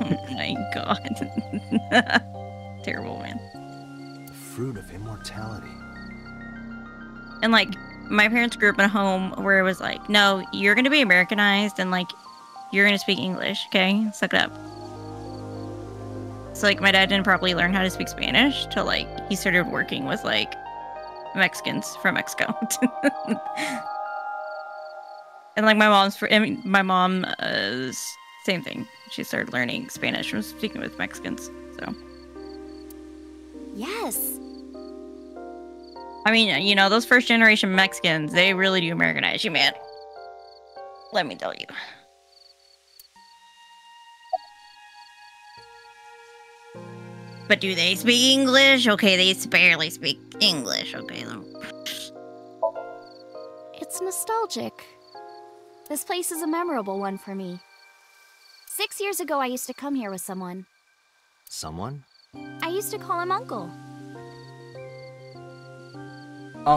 Speaker 1: Oh my god. Terrible, man.
Speaker 4: The fruit of immortality.
Speaker 1: And like, my parents grew up in a home where it was like, no, you're gonna be Americanized and like, you're gonna speak English, okay? Suck it up. So like, my dad didn't properly learn how to speak Spanish till like, he started working with like, Mexicans from Mexico. And like my mom, same thing. She started learning Spanish from speaking with Mexicans, so.
Speaker 9: Yes.
Speaker 1: I mean, those first generation Mexicans, they really do Americanize you, man. Let me tell you. But do they speak English? Okay, they barely speak English. Okay, though.
Speaker 9: It's nostalgic. This place is a memorable one for me. 6 years ago, I used to come here with someone.
Speaker 4: Someone?
Speaker 9: I used to call him Uncle.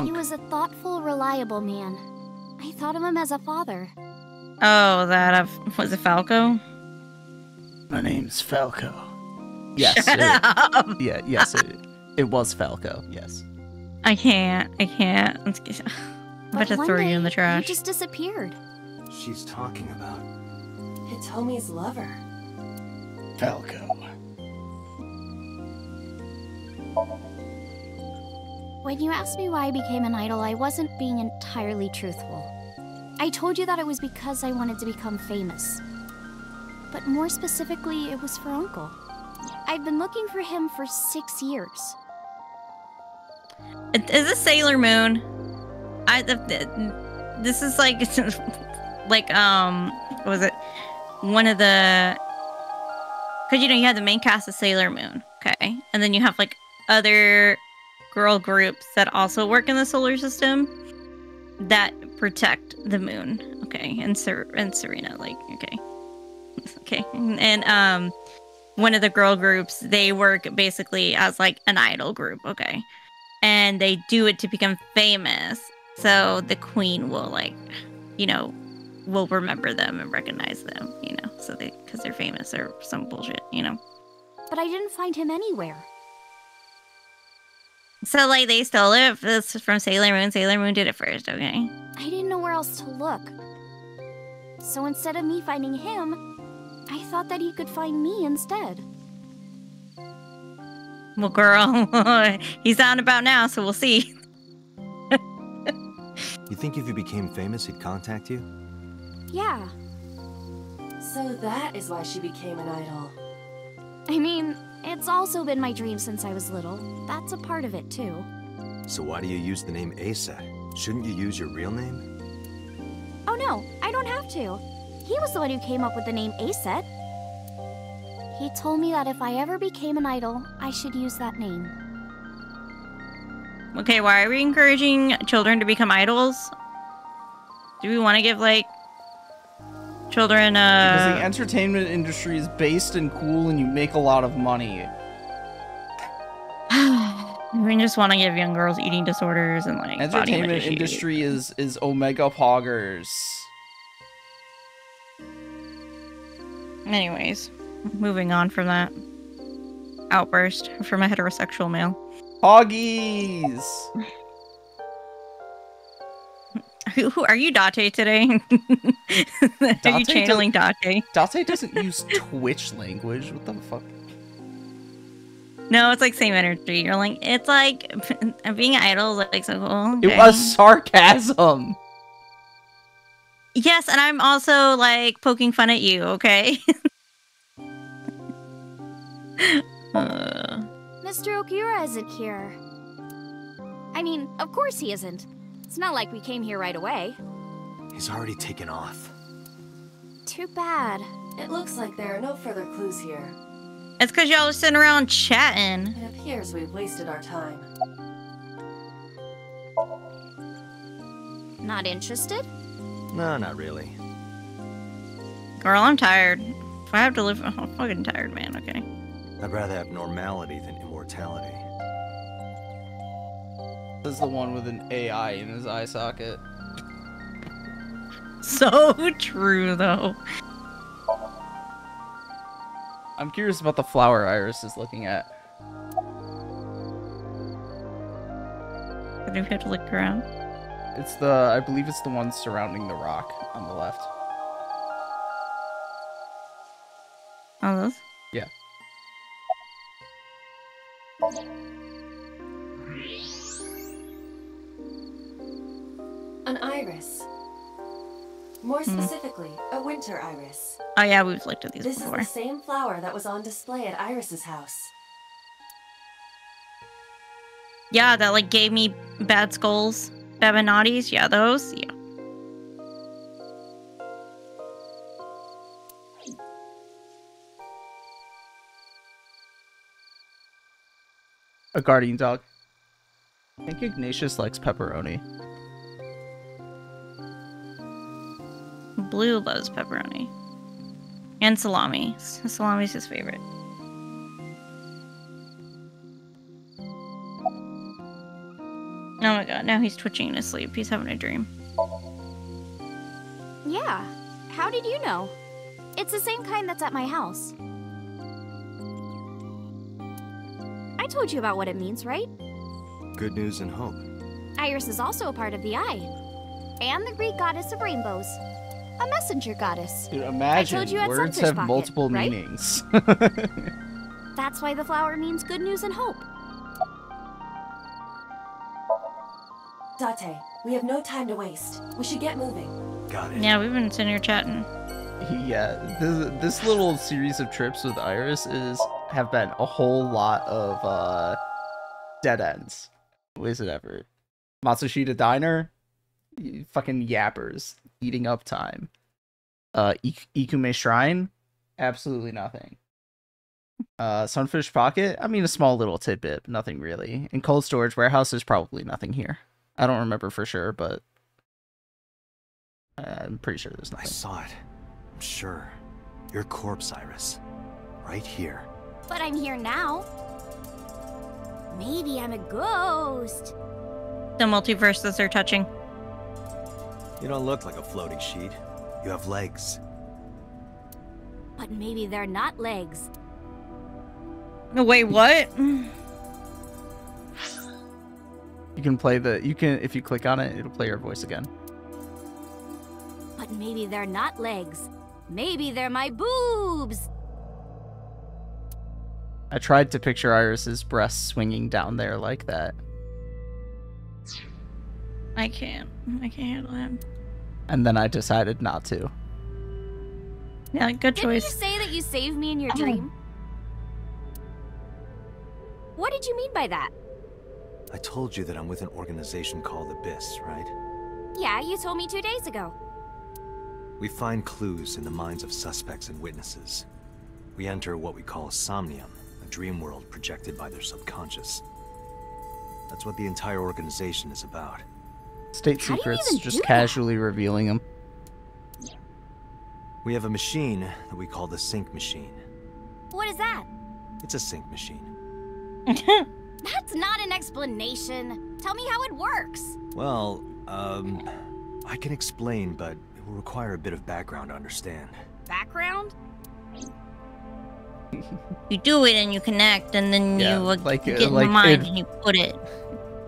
Speaker 9: He was a thoughtful, reliable man. I thought of him as a father.
Speaker 1: Oh, was it Falco?
Speaker 2: My name's Falco. Yes.
Speaker 1: Shut up.
Speaker 2: Yeah, yes, it was Falco, yes.
Speaker 1: I can't. I'm about to throw you in the trash.
Speaker 9: He just disappeared.
Speaker 4: She's talking about
Speaker 11: Hitomi's lover.
Speaker 2: Falco.
Speaker 9: When you asked me why I became an idol, I wasn't being entirely truthful. I told you that it was because I wanted to become famous. But more specifically, it was for Uncle. I've been looking for him for 6 years.
Speaker 1: Is this Sailor Moon? This is like, like, what was it? One of the, because you have the main cast of Sailor Moon, okay? And then you have like other girl groups that also work in the solar system that protect the moon, okay? And Serena, like, okay. Okay. And one of the girl groups, they work basically as like an idol group, okay? And they do it to become famous. So the queen will like, will remember them and recognize them, so because they're famous or some bullshit,
Speaker 9: But I didn't find him anywhere.
Speaker 1: So like they stole it from Sailor Moon. Sailor Moon did it first, okay?
Speaker 9: I didn't know where else to look. So instead of me finding him, I thought that he could find me instead.
Speaker 1: Well, girl, he's out and about now, so we'll see.
Speaker 4: You think if you became famous, he'd contact you?
Speaker 9: Yeah.
Speaker 11: So that is why she became an idol.
Speaker 9: I mean, it's also been my dream since I was little. That's a part of it, too.
Speaker 4: So why do you use the name Asa? Shouldn't you use your real name?
Speaker 9: Oh no, I don't have to. He was the one who came up with the name Aset. He told me that if I ever became an idol, I should use that name.
Speaker 1: Okay, why are we encouraging children to become idols? Do we want to give, like, children,
Speaker 2: Because the entertainment industry is based and cool and you make a lot of money.
Speaker 1: We just want to give young girls eating disorders and, like,
Speaker 2: Entertainment industry is omega poggers.
Speaker 1: Anyways, moving on from that outburst from a heterosexual male.
Speaker 2: Hoggies!
Speaker 1: Who are you, Date, today? Are you channeling Date?
Speaker 2: Date doesn't use Twitch language. What the fuck?
Speaker 1: No, it's like same energy. You're like, it's like being idol is like so cool. Okay.
Speaker 2: It was sarcasm.
Speaker 1: Yes, and I'm also like poking fun at you. Okay.
Speaker 9: Mr. Okura isn't here. I mean, of course he isn't. It's not like we came here right away.
Speaker 4: He's already taken off.
Speaker 9: Too bad.
Speaker 11: It looks like there are no further clues here.
Speaker 1: It's because y'all are sitting around chatting.
Speaker 11: It appears we've wasted our time.
Speaker 9: Not interested?
Speaker 4: No, not really.
Speaker 1: Girl, I'm tired. If I have to live, I'm fucking tired, man. Okay.
Speaker 4: I'd rather have normality than immortality.
Speaker 2: This is the one with an AI in his eye socket.
Speaker 1: So true, though.
Speaker 2: I'm curious about the flower Iris is looking at.
Speaker 1: But if you have to look around.
Speaker 2: It's the, I believe it's the one surrounding the rock on the left.
Speaker 1: Oh, those?
Speaker 2: Yeah.
Speaker 11: An iris. More specifically, a winter iris.
Speaker 1: Oh yeah, we've looked at these
Speaker 11: This
Speaker 1: before.
Speaker 11: is the same flower that was on display at Iris's house.
Speaker 1: Yeah, that like gave me bad skulls. Babanottis, yeah, those, yeah.
Speaker 2: A guardian dog. I think Ignatius likes pepperoni.
Speaker 1: Blue loves pepperoni. And salami. Salami's his favorite. Oh my god, now he's twitching in his sleep. He's having a dream.
Speaker 9: Yeah. How did you know? It's the same kind that's at my house. I told you about what it means, right?
Speaker 4: Good news and hope.
Speaker 9: Iris is also a part of the eye. And the Greek goddess of rainbows. A messenger goddess.
Speaker 2: Dude, imagine,
Speaker 9: I told you at
Speaker 2: words
Speaker 9: Sunfish
Speaker 2: have
Speaker 9: Pocket,
Speaker 2: multiple
Speaker 9: right?
Speaker 2: meanings.
Speaker 9: That's why the flower means good news and hope.
Speaker 11: Date, we have no time to waste. We should get moving.
Speaker 4: Got it.
Speaker 1: Yeah, we've been sitting here chatting.
Speaker 2: Yeah, this little series of trips with Iris have been a whole lot of dead ends. Wasted effort. Matsushita Diner, fucking yappers, eating up time. Ikume Shrine, absolutely nothing. Sunfish Pocket, I mean a small little tidbit, nothing really. And Cold Storage Warehouse, there's probably nothing here. I don't remember for sure, but I'm pretty sure there's nothing.
Speaker 4: I saw it. I'm sure. Your corpse, Iris. Right here.
Speaker 9: But I'm here now. Maybe I'm a ghost.
Speaker 1: The multiverses are touching.
Speaker 4: You don't look like a floating sheet. You have legs.
Speaker 9: But maybe they're not legs.
Speaker 1: No, wait, what?
Speaker 2: You can play if you click on it, it'll play your voice again.
Speaker 9: But maybe they're not legs. Maybe they're my boobs.
Speaker 2: I tried to picture Iris's breasts swinging down there like that.
Speaker 1: I can't handle him.
Speaker 2: And then I decided not to.
Speaker 1: Yeah, good choice.
Speaker 9: Didn't you say that you saved me in your dream? What did you mean by that?
Speaker 4: I told you that I'm with an organization called Abyss, right?
Speaker 9: Yeah, you told me 2 days ago.
Speaker 4: We find clues in the minds of suspects and witnesses. We enter what we call Somnium, a dream world projected by their subconscious. That's what the entire organization is about.
Speaker 2: State
Speaker 9: How do you
Speaker 2: secrets,
Speaker 9: even
Speaker 2: just
Speaker 9: do that?
Speaker 2: casually revealing them.
Speaker 4: We have a machine that we call the sync machine.
Speaker 9: What is that?
Speaker 4: It's a sync machine.
Speaker 9: That's not an explanation. Tell me how it works.
Speaker 4: Well, I can explain, but it will require a bit of background to understand.
Speaker 9: Background?
Speaker 1: You do it and you connect, and then
Speaker 2: Yeah,
Speaker 1: you
Speaker 2: like,
Speaker 1: get in
Speaker 2: like
Speaker 1: the mind
Speaker 2: it-
Speaker 1: and you put it.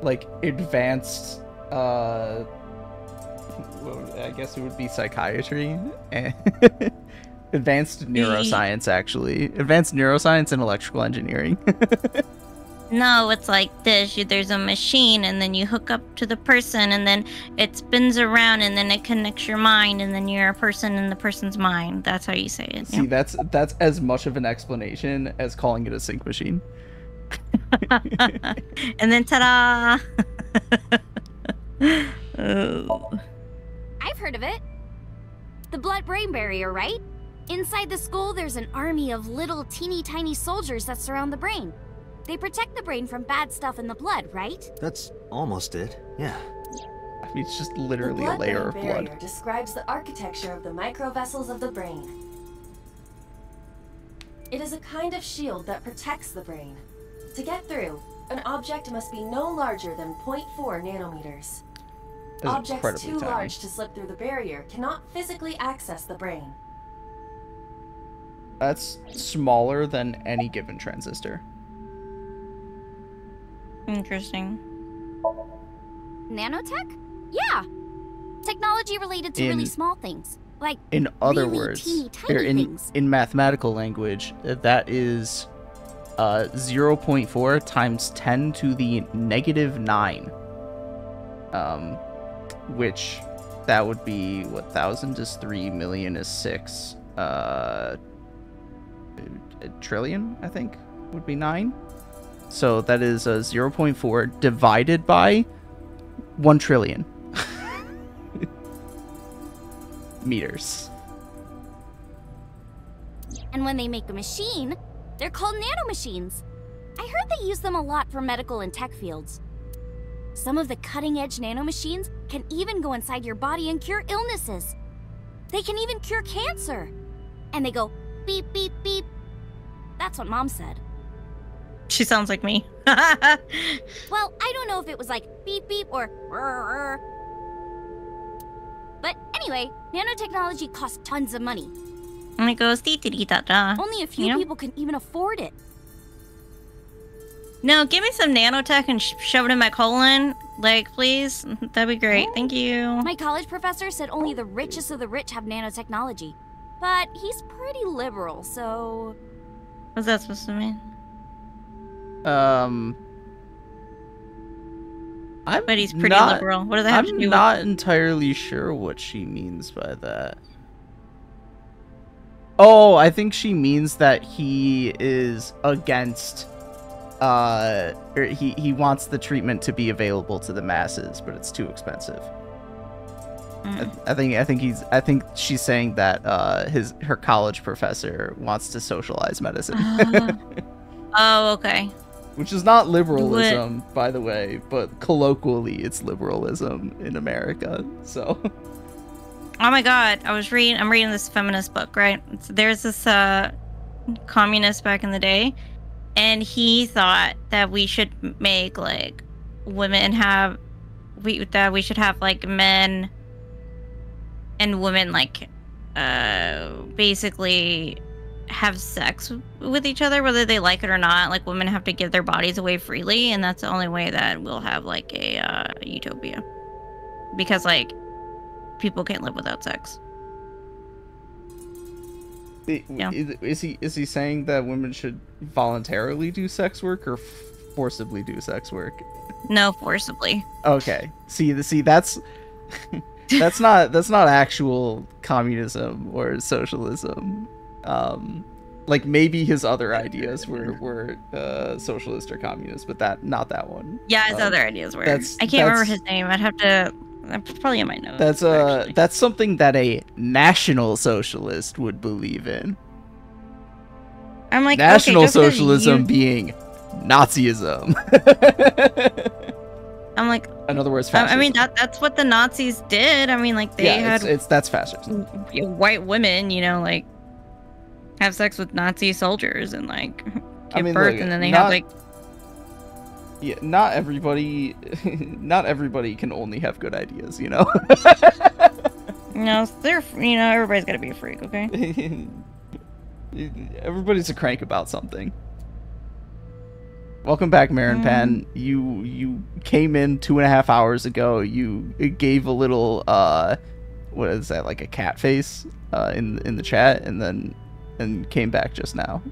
Speaker 2: Like advanced, I guess it would be psychiatry. Advanced neuroscience, actually. Advanced neuroscience and electrical engineering.
Speaker 1: No, it's like this. There's a machine, and then you hook up to the person, and then it spins around, and then it connects your mind, and then you're a person in the person's mind. That's how you say it.
Speaker 2: See, that's as much of an explanation as calling it a sync machine.
Speaker 1: And then ta-da! Oh.
Speaker 9: I've heard of it. The blood-brain barrier, right? Inside the skull, there's an army of little teeny tiny soldiers that surround the brain. They protect the brain from bad stuff in the blood, right?
Speaker 4: That's almost it, yeah.
Speaker 2: I mean, it's just
Speaker 11: The
Speaker 2: literally a layer of
Speaker 11: blood-brain
Speaker 2: blood.
Speaker 11: barrier describes the architecture of the microvessels of the brain. It is a kind of shield that protects the brain. To get through, an object must be no larger than 0.4 nanometers.
Speaker 2: That's
Speaker 11: Objects
Speaker 2: incredibly
Speaker 11: too
Speaker 2: tiny.
Speaker 11: large to slip through the barrier cannot physically access the brain.
Speaker 2: That's smaller than any given transistor.
Speaker 1: Interesting.
Speaker 9: Nanotech? Yeah. Technology related to really small things. Like
Speaker 2: In other
Speaker 9: really
Speaker 2: words,
Speaker 9: teeny tiny
Speaker 2: or
Speaker 9: things.
Speaker 2: in mathematical language, that is 0.4 times 10 to the negative 9. Which that would be, what, 1,000 is 3, million is 6. A trillion, I think, would be 9. So that is 0.4 divided by 1 trillion meters.
Speaker 9: And when they make a machine, they're called nanomachines. I heard they use them a lot for medical and tech fields. Some of the cutting-edge nanomachines can even go inside your body and cure illnesses. They can even cure cancer. And they go beep, beep, beep. That's what Mom said.
Speaker 1: She sounds like me.
Speaker 9: Well, I don't know if it was like beep, beep or rrr. But anyway, nanotechnology costs tons of money.
Speaker 1: And it goes dee-dee-dee-da-da.
Speaker 9: Only a few people can even afford it.
Speaker 1: No, give me some nanotech and shove it in my colon. Like, please. That'd be great. Thank you.
Speaker 9: My college professor said only the richest of the rich have nanotechnology. But he's pretty liberal, so...
Speaker 1: What's that supposed to mean? But he's pretty liberal. What does that have to do with...
Speaker 2: I'm not entirely sure what she means by that. Oh, I think she means that he is against... or he wants the treatment to be available to the masses, but it's too expensive. I think she's saying that her college professor wants to socialize medicine.
Speaker 1: Oh, okay.
Speaker 2: Which is not liberalism, by the way, but colloquially it's liberalism in America. So
Speaker 1: Oh my god, I'm reading this feminist book, right? So there's this communist back in the day, and he thought that we should make like women have that we should have like men and women like basically have sex with each other whether they like it or not. Like women have to give their bodies away freely, and that's the only way that we'll have like a utopia, because like people can't live without sex. Yeah.
Speaker 2: Is he saying that women should voluntarily do sex work or forcibly do sex work?
Speaker 1: No, forcibly.
Speaker 2: Okay. See that's that's not actual communism or socialism. Like maybe his other ideas were socialist or communist, but not that one.
Speaker 1: Yeah, his other ideas were. I can't remember his name. I'd have to That's probably in my notes.
Speaker 2: That's something that a National Socialist would believe in.
Speaker 1: I'm like,
Speaker 2: National
Speaker 1: okay,
Speaker 2: Socialism being Nazism.
Speaker 1: I'm like,
Speaker 2: in other words, fascism.
Speaker 1: I mean that's what the Nazis did. I mean, like they had
Speaker 2: that's fascism.
Speaker 1: White women, you know, like have sex with Nazi soldiers and like give birth, and then they have like.
Speaker 2: Yeah, not everybody can only have good ideas, you know.
Speaker 1: No, everybody's gotta be a freak, okay?
Speaker 2: Everybody's a crank about something. Welcome back, Marin Pan. You came in 2.5 hours ago. You gave a little what is that, like a cat face in the chat, and came back just now.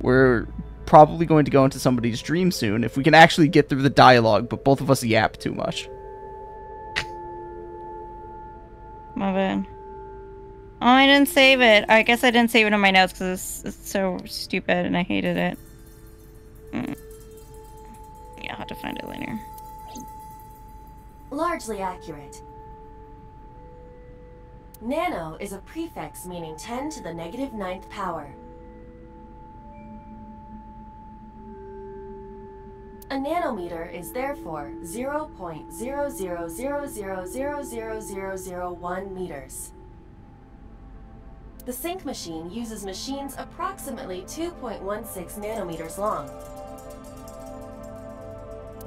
Speaker 2: We're probably going to go into somebody's dream soon if we can actually get through the dialogue, but both of us yap too much.
Speaker 1: My bad. Oh, I didn't save it. I guess I didn't save it in my notes because it's so stupid and I hated it. Yeah, I'll have to find it later.
Speaker 11: Largely accurate. Nano is a prefix meaning 10 to the negative 9th power. A nanometer is therefore 0.0000000001 meters. The sync machine uses machines approximately 2.16 nanometers long.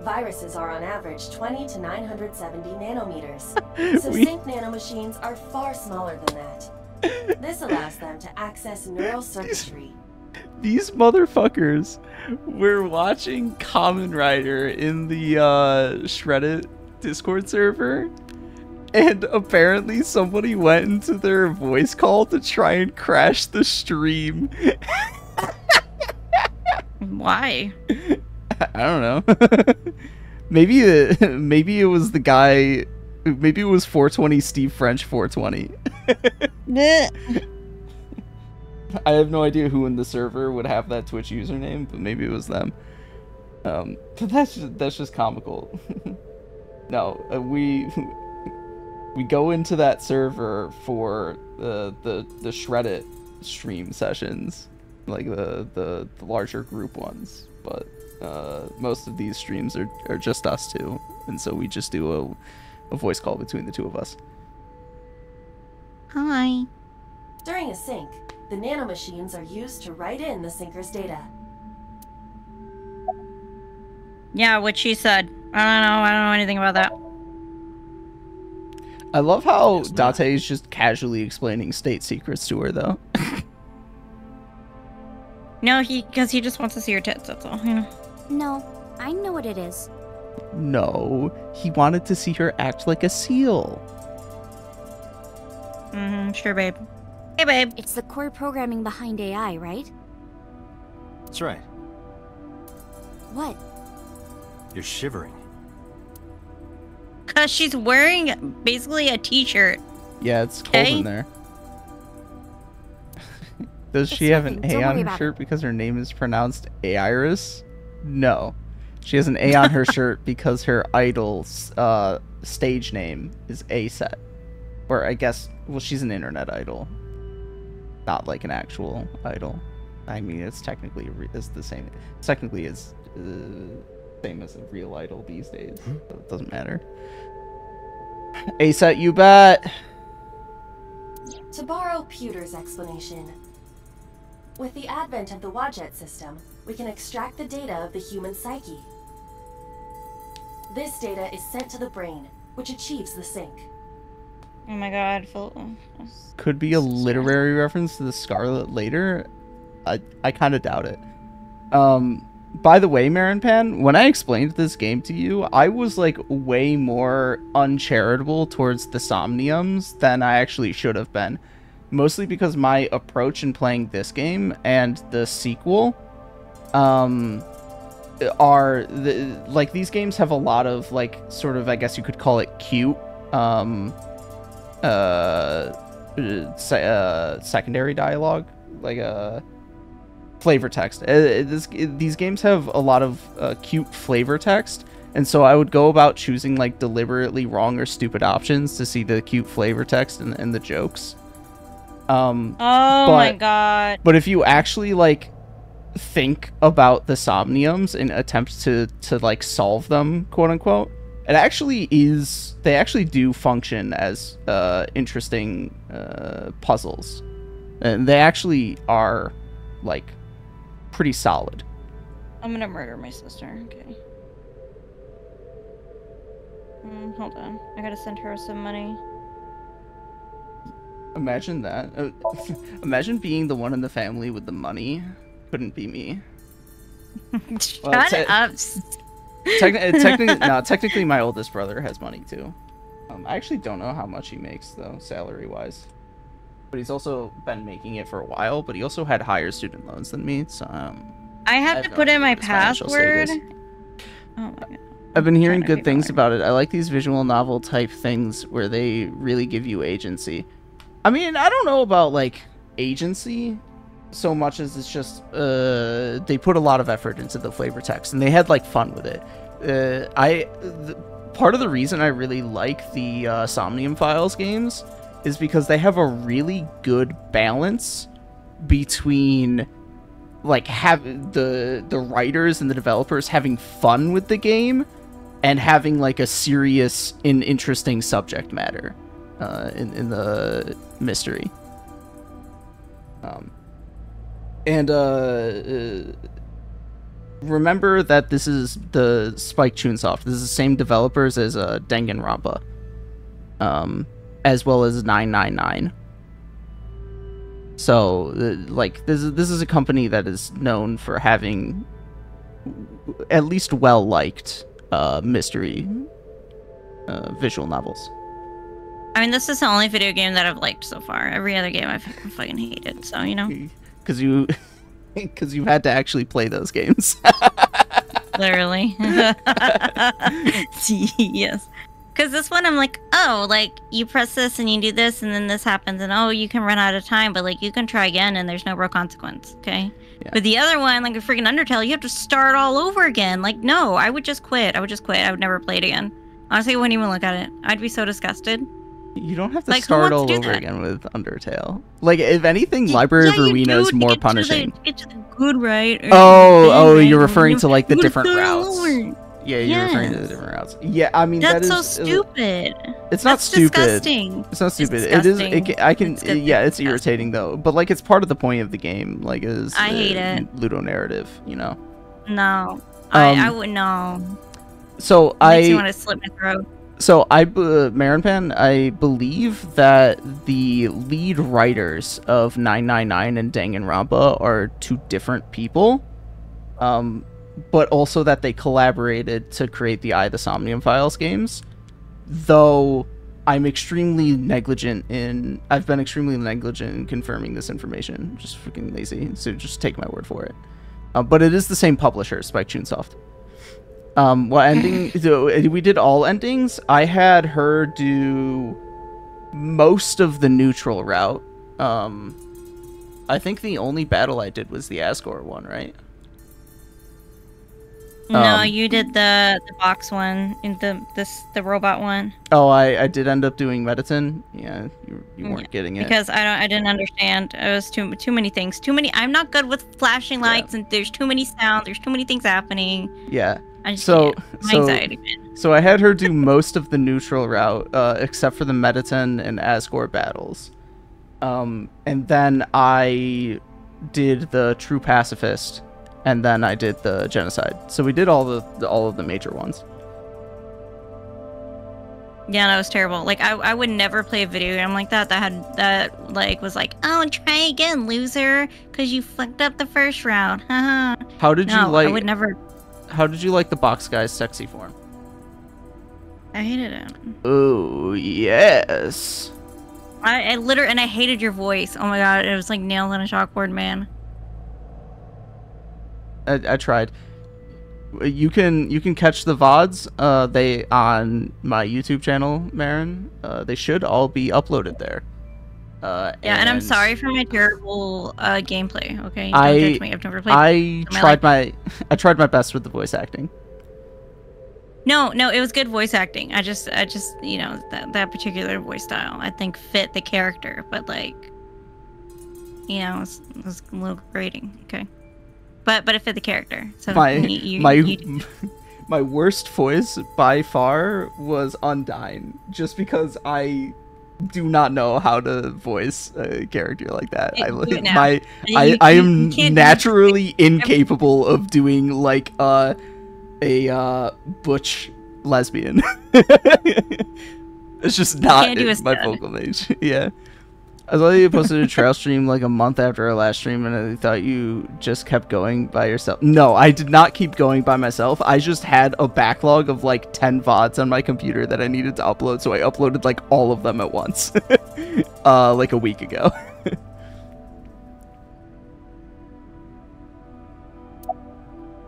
Speaker 11: Viruses are on average 20 to 970 nanometers, so sync nanomachines are far smaller than that. This allows them to access neural circuitry.
Speaker 2: These motherfuckers were watching Kamen Rider in the Shreddit Discord server, and apparently somebody went into their voice call to try and crash the stream.
Speaker 1: Why?
Speaker 2: I don't know. maybe it was the guy. Maybe it was 420 Steve French 420. I have no idea who in the server would have that Twitch username, but maybe it was them. But that's just comical. No, we go into that server for the Shreddit stream sessions, like the larger group ones. But most of these streams are just us two, and so we just do a voice call between the two of us.
Speaker 1: Hi.
Speaker 11: During a sync, the nanomachines are used to write in the syncer's data.
Speaker 1: Yeah, what she said. I don't know anything about that.
Speaker 2: I love how Date is just casually explaining state secrets to her, though.
Speaker 1: No, because he just wants to see her tits, that's all. Yeah.
Speaker 9: No, I know what it is.
Speaker 2: No, he wanted to see her act like a seal.
Speaker 1: Sure, babe. Hey, babe.
Speaker 9: It's the core programming behind AI, right?
Speaker 4: That's right.
Speaker 9: What?
Speaker 4: You're shivering.
Speaker 1: Because she's wearing basically a t-shirt.
Speaker 2: Yeah, it's cold in there. Does she have an A on her shirt because her name is pronounced Airis? No. She has an A on her shirt because her idol's stage name is A-Set. Or I guess, well, she's an internet idol. Not like an actual idol. I mean, it's technically the same. It's technically as same as a real idol these days. So it doesn't matter. A-Set, you bet.
Speaker 11: To borrow Pewter's explanation, with the advent of the Wadjet system, we can extract the data of the human psyche. This data is sent to the brain, which achieves the sync.
Speaker 1: Oh my god,
Speaker 2: Could be a literary reference to the Scarlet later. I kind of doubt it. By the way, Marin Pan, when I explained this game to you, I was like way more uncharitable towards the Somniums than I actually should have been. Mostly because my approach in playing this game and the sequel are like these games have a lot of like sort of, I guess you could call it cute secondary dialogue, like flavor text. These games have a lot of cute flavor text, And so I would go about choosing like deliberately wrong or stupid options to see the cute flavor text and the jokes.
Speaker 1: Oh my god.
Speaker 2: But if you actually like think about the Somniums and attempt to like solve them, quote unquote, it actually is, they actually do function as interesting puzzles. And they actually are like pretty solid.
Speaker 1: I'm gonna murder my sister. Okay. Hold on. I gotta send her some money.
Speaker 2: Imagine that. Imagine being the one in the family with the money. Couldn't be me.
Speaker 1: Shut up.
Speaker 2: Technically my oldest brother has money too. I actually don't know how much he makes though, salary-wise. But he's also been making it for a while, but he also had higher student loans than me, so
Speaker 1: I have to put in my password. Oh my god.
Speaker 2: I've been hearing good things about it. I like these visual novel type things where they really give you agency. I mean, I don't know about like agency so much as it's just they put a lot of effort into the flavor text and they had like fun with it. Part of the reason I really like the Somnium Files games is because they have a really good balance between like have the writers and the developers having fun with the game and having like a serious and interesting subject matter in the mystery. Remember that this is the Spike Chunsoft. This is the same developers as Danganronpa, as well as 999. So, like, this is a company that is known for having at least well-liked mystery visual novels.
Speaker 1: I mean, this is the only video game that I've liked so far. Every other game I've fucking hated, so, you know.
Speaker 2: Because you've had to actually play those games.
Speaker 1: Literally. Yes. Because this one, I'm like, oh, like, you press this and you do this and then this happens and, oh, you can run out of time, but, like, you can try again and there's no real consequence, okay? Yeah. But the other one, like a freaking Undertale, you have to start all over again. Like, no, I would just quit. I would never play it again. Honestly, I wouldn't even look at it. I'd be so disgusted.
Speaker 2: You don't have to like, start all over again with Undertale. Like, if anything, Library of Ruina is more punishing.
Speaker 1: Get to the good right.
Speaker 2: You're referring to, like, the different routes. Yeah, you're referring to the different routes. Yeah, I mean,
Speaker 1: that's so stupid.
Speaker 2: It's not stupid.
Speaker 1: Disgusting.
Speaker 2: It's not stupid. It is. It's irritating though. But like, it's part of the point of the game. Like, is
Speaker 1: I hate it.
Speaker 2: Ludo narrative, you know.
Speaker 1: No, I would no.
Speaker 2: So
Speaker 1: makes you want to slit my throat.
Speaker 2: So Marinpan, I believe that the lead writers of 999 and Danganronpa are two different people. But also that they collaborated to create the the Somnium Files games. Though I've been extremely negligent in confirming this information. Just freaking lazy, so just take my word for it. But it is the same publisher, Spike Chunsoft. What ending? We did all endings. I had her do most of the neutral route. I think the only battle I did was the Asgore one, right?
Speaker 1: No, you did the box one, in the robot one.
Speaker 2: Oh, I did end up doing Mediton. Yeah, you weren't getting it
Speaker 1: because I didn't understand. It was too many things. I'm not good with flashing lights, and there's too many sounds. There's too many things happening.
Speaker 2: Yeah.
Speaker 1: My anxiety.
Speaker 2: So I had her do most of the neutral route, except for the Mediton and Asgore battles. And then I did the True Pacifist. And then I did the Genocide. So we did all of the major ones.
Speaker 1: Yeah, that was terrible. Like, I would never play a video game like that was like, oh, try again, loser, because you fucked up the first round.
Speaker 2: How did you like?
Speaker 1: I would never.
Speaker 2: How did you like the box guy's sexy form?
Speaker 1: I hated it.
Speaker 2: Oh yes.
Speaker 1: I literally, and I hated your voice. Oh my god, it was like nails on a chalkboard, man.
Speaker 2: I tried. You can catch the VODs. They on my YouTube channel, Marin. They should all be uploaded there.
Speaker 1: And I'm sorry for my terrible gameplay. Okay, don't judge me. I've never played.
Speaker 2: I tried my best with the voice acting.
Speaker 1: No, it was good voice acting. I just, you know, that particular voice style, I think fit the character, but like, you know, it was a little grating. Okay, but it fit the character. So
Speaker 2: my worst voice by far was Undyne, just because I do not know how to voice a character like that. I am naturally incapable of doing like a butch lesbian. It's just not in my vocal range. Yeah. I saw you posted a trail stream like a month after our last stream, and I thought you just kept going by yourself. No, I did not keep going by myself. I just had a backlog of like 10 VODs on my computer that I needed to upload, so I uploaded like all of them at once. Like a week ago.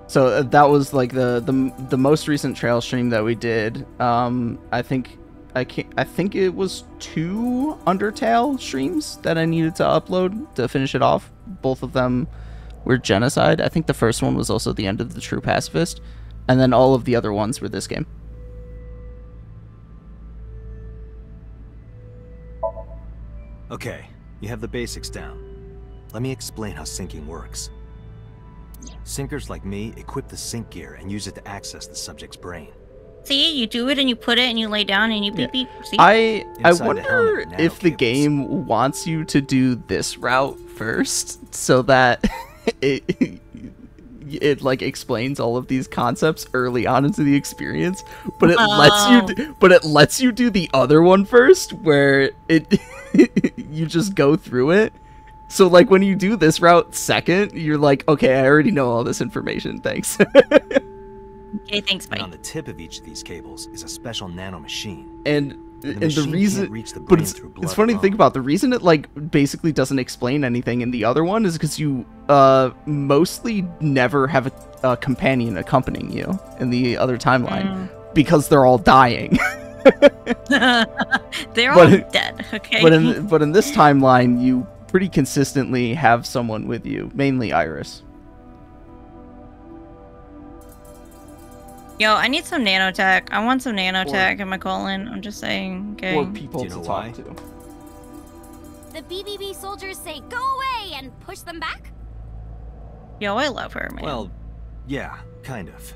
Speaker 2: So that was like the most recent trail stream that we did. I think it was 2 Undertale streams that I needed to upload to finish it off. Both of them were genocide. I think the first one was also the end of the True Pacifist, and then all of the other ones were this game.
Speaker 4: Okay, you have the basics down. Let me explain how syncing works. Syncers like me equip the sync gear and use it to access the subject's brain.
Speaker 1: See, you do it and you put it and you lay down and you beep beep. See?
Speaker 2: I wonder if the game wants you to do this route first, so that it like explains all of these concepts early on into the experience, but it lets you do the other one first, where it you just go through it. So like when you do this route second, you're like, okay, I already know all this information. Thanks.
Speaker 1: Okay, thanks, Mike.
Speaker 4: And on the tip of each of these cables is a special nano machine.
Speaker 2: And the reason, but it's funny to think about, the reason it like basically doesn't explain anything in the other one is because you mostly never have a companion accompanying you in the other timeline, because they're all dying.
Speaker 1: They're all dead. Okay.
Speaker 2: But in this timeline, you pretty consistently have someone with you, mainly Iris.
Speaker 1: Yo, I need some nanotech. I want some nanotech in my colon. I'm just saying. Okay.
Speaker 2: Or people to talk to.
Speaker 9: The BBB soldiers say go away and push them back?
Speaker 1: Yo, I love her, man.
Speaker 4: Well, yeah, kind of.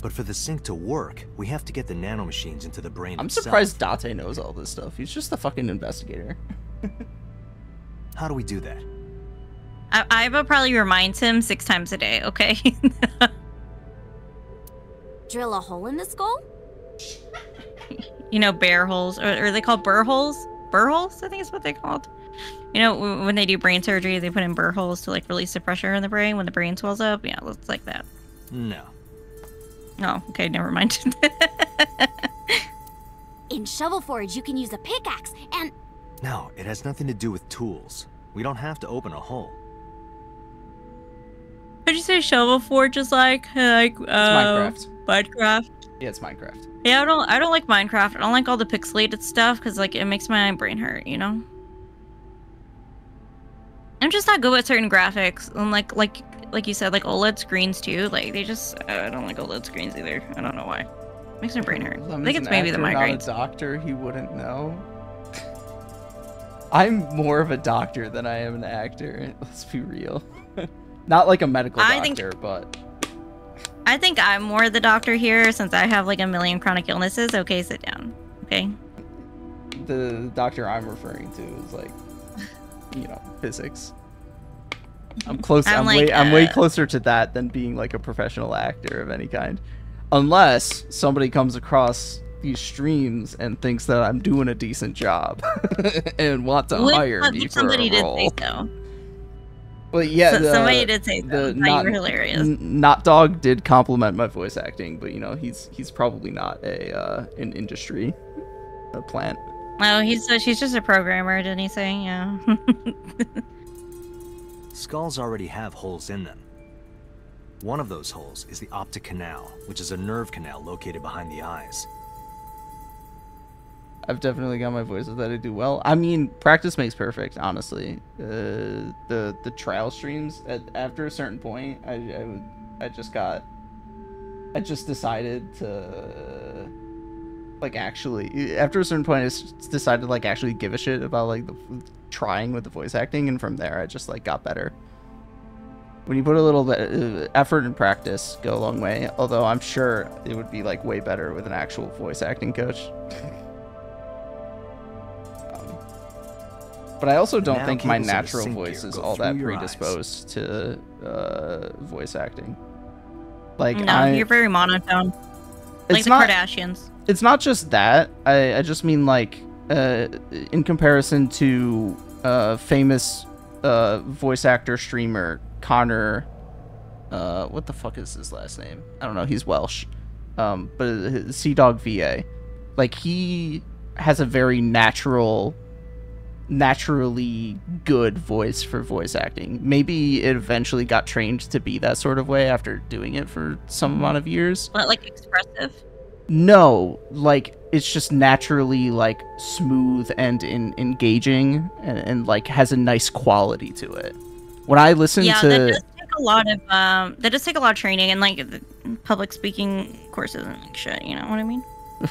Speaker 4: But for the sync to work, we have to get the nanomachines into the brain
Speaker 2: I'm
Speaker 4: itself.
Speaker 2: surprised Date knows all this stuff. He's just a fucking investigator.
Speaker 4: How do we do that?
Speaker 1: Aiba probably reminds him 6 times a day, okay?
Speaker 9: Drill a hole in the skull?
Speaker 1: You know, bear holes. Or are they called burr holes? Burr holes, I think is what they're called. You know, when they do brain surgery, they put in burr holes to, like, release the pressure in the brain when the brain swells up. Yeah, it's like that.
Speaker 4: No.
Speaker 1: Oh, okay, never mind.
Speaker 9: In Shovel Forge, you can use a pickaxe and...
Speaker 4: No, it has nothing to do with tools. We don't have to open a hole.
Speaker 1: What'd you say Shovel Forge is like? It's
Speaker 2: Minecraft.
Speaker 1: Minecraft?
Speaker 2: Yeah, it's Minecraft.
Speaker 1: Yeah, I don't like Minecraft. I don't like all the pixelated stuff because like it makes my brain hurt, you know? I'm just not good with certain graphics. And like you said, like OLED screens too. Like they just I don't like OLED screens either. I don't know why. Makes my brain hurt. I think it's maybe the migraines.
Speaker 2: Not a doctor, he wouldn't know. I'm more of a doctor than I am an actor. Let's be real. Not like a medical doctor, but...
Speaker 1: I think I'm more the doctor here since I have like a million chronic illnesses. Okay, sit down. Okay.
Speaker 2: The doctor I'm referring to is like, you know, physics. I'm close. I'm way closer to that than being like a professional actor of any kind. Unless somebody comes across these streams and thinks that I'm doing a decent job and want to hire me for a role.
Speaker 1: Did say so.
Speaker 2: Well, yeah,
Speaker 1: somebody did say so. You were hilarious.
Speaker 2: Not Dog did compliment my voice acting, but you know he's probably not an industry plant.
Speaker 1: Oh, she's just a programmer, didn't he say? Yeah.
Speaker 4: Skulls already have holes in them. One of those holes is the optic canal, which is a nerve canal located behind the eyes.
Speaker 2: I've definitely got my voices that I do well. I mean, practice makes perfect, honestly. The trial streams, after a certain point, I just got I just decided to like actually, after a certain point, I just decided to like actually give a shit about like trying with the voice acting, and from there I just like got better. When you put a little bit effort and practice, go a long way. Although I'm sure it would be like way better with an actual voice acting coach. But I also don't think my natural voice is all that predisposed to voice acting. Like,
Speaker 1: no, you're very monotone. Like the Kardashians.
Speaker 2: It's not just that. I just mean like in comparison to famous voice actor streamer Connor, what the fuck is his last name? I don't know. He's Welsh, but Sea Dog VA, like he has a very naturally good voice for voice acting. Maybe it eventually got trained to be that sort of way after doing it for some amount of years.
Speaker 1: But like expressive?
Speaker 2: No, like it's just naturally like smooth and engaging and like has a nice quality to it. When I listen to
Speaker 1: that does take a lot of training and like the public speaking courses and like shit, you know what I mean?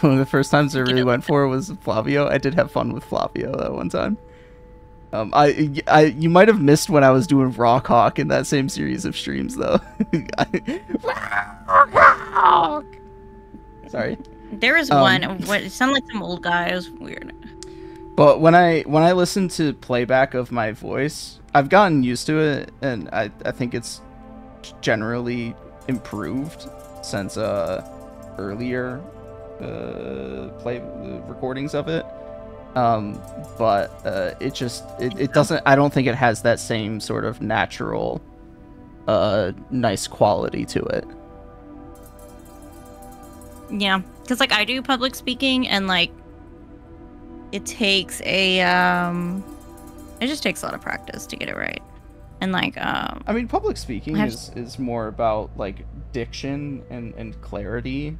Speaker 2: One of the first times I really went for was Flavio. I did have fun with Flavio that one time. You might have missed when I was doing Rock Hawk in that same series of streams though. Sorry.
Speaker 1: There was one. It sounded like some old guy. It was weird.
Speaker 2: But when I listen to playback of my voice, I've gotten used to it, and I think it's generally improved since earlier recordings of it. But it doesn't. I don't think it has that same sort of natural, nice quality to it.
Speaker 1: Yeah, because like I do public speaking, and like it takes it just takes a lot of practice to get it right. And like
Speaker 2: I mean, public speaking is more about like diction and clarity.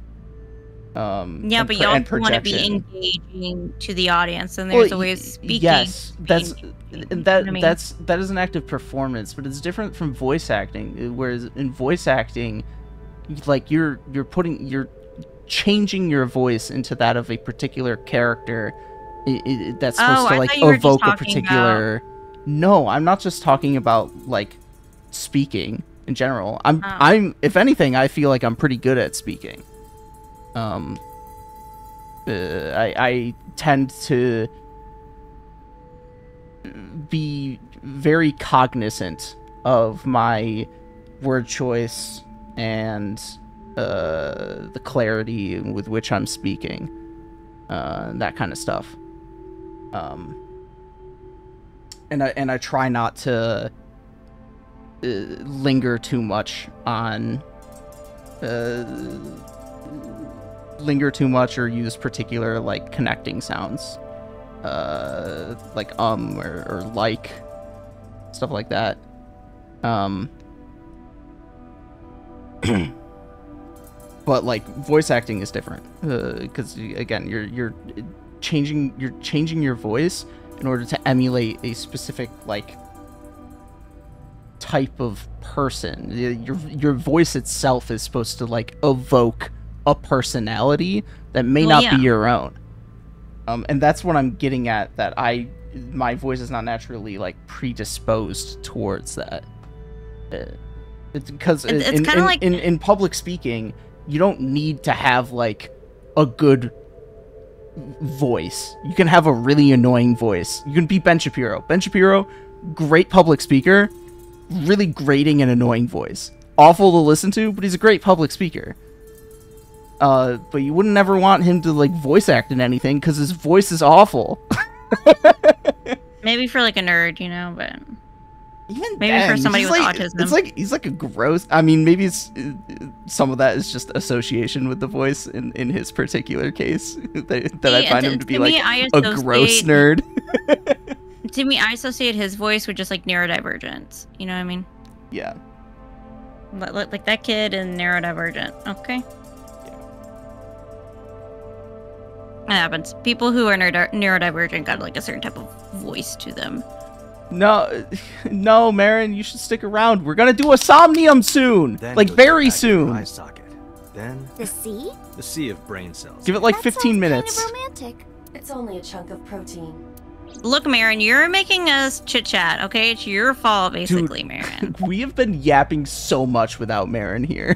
Speaker 1: Yeah, but you also want to be engaging to the audience, and there's a way of speaking.
Speaker 2: Yes, that is an act of performance, but it's different from voice acting. Whereas in voice acting, like you're changing your voice into that of a particular character that's supposed to like evoke a particular. No, I'm not just talking about like speaking in general. I'm if anything, I feel like I'm pretty good at speaking. I tend to be very cognizant of my word choice and the clarity with which I'm speaking, that kind of stuff. And I try not to linger too much on or use particular like connecting sounds, like or like stuff like that. But like voice acting is different because again you're changing your voice in order to emulate a specific like type of person. Your voice itself is supposed to like evoke a personality that may not be your own. And that's what I'm getting at, that my voice is not naturally like predisposed towards that. It's because it's kind of like in public speaking, you don't need to have like a good voice. You can have a really annoying voice. You can be Ben Shapiro. Ben Shapiro, great public speaker, really grating and annoying voice. Awful to listen to, but he's a great public speaker. But you wouldn't ever want him to like voice act in anything because his voice is awful.
Speaker 1: Maybe for like a nerd, you know, but
Speaker 2: even
Speaker 1: maybe for somebody with autism.
Speaker 2: It's like he's like a gross. I mean, maybe it's some of that is just association with the voice in his particular case that I find him to be like a gross nerd.
Speaker 1: To me, I associate his voice with just like neurodivergence. You know what I mean?
Speaker 2: Yeah.
Speaker 1: But like that kid and neurodivergent. Okay. It happens. People who are neurodivergent got like a certain type of voice to them.
Speaker 2: No, Marin, you should stick around. We're gonna do a Somnium soon,
Speaker 4: Then
Speaker 2: like very soon.
Speaker 4: Then
Speaker 9: The sea?
Speaker 4: the sea of brain cells.
Speaker 2: Give it like
Speaker 9: That
Speaker 2: 15
Speaker 9: sounds
Speaker 2: minutes.
Speaker 9: Kind of romantic.
Speaker 11: It's only a chunk of protein.
Speaker 1: Look, Marin, you're making us chit chat. Okay, it's your fault, basically, Marin.
Speaker 2: We have been yapping so much without Marin here.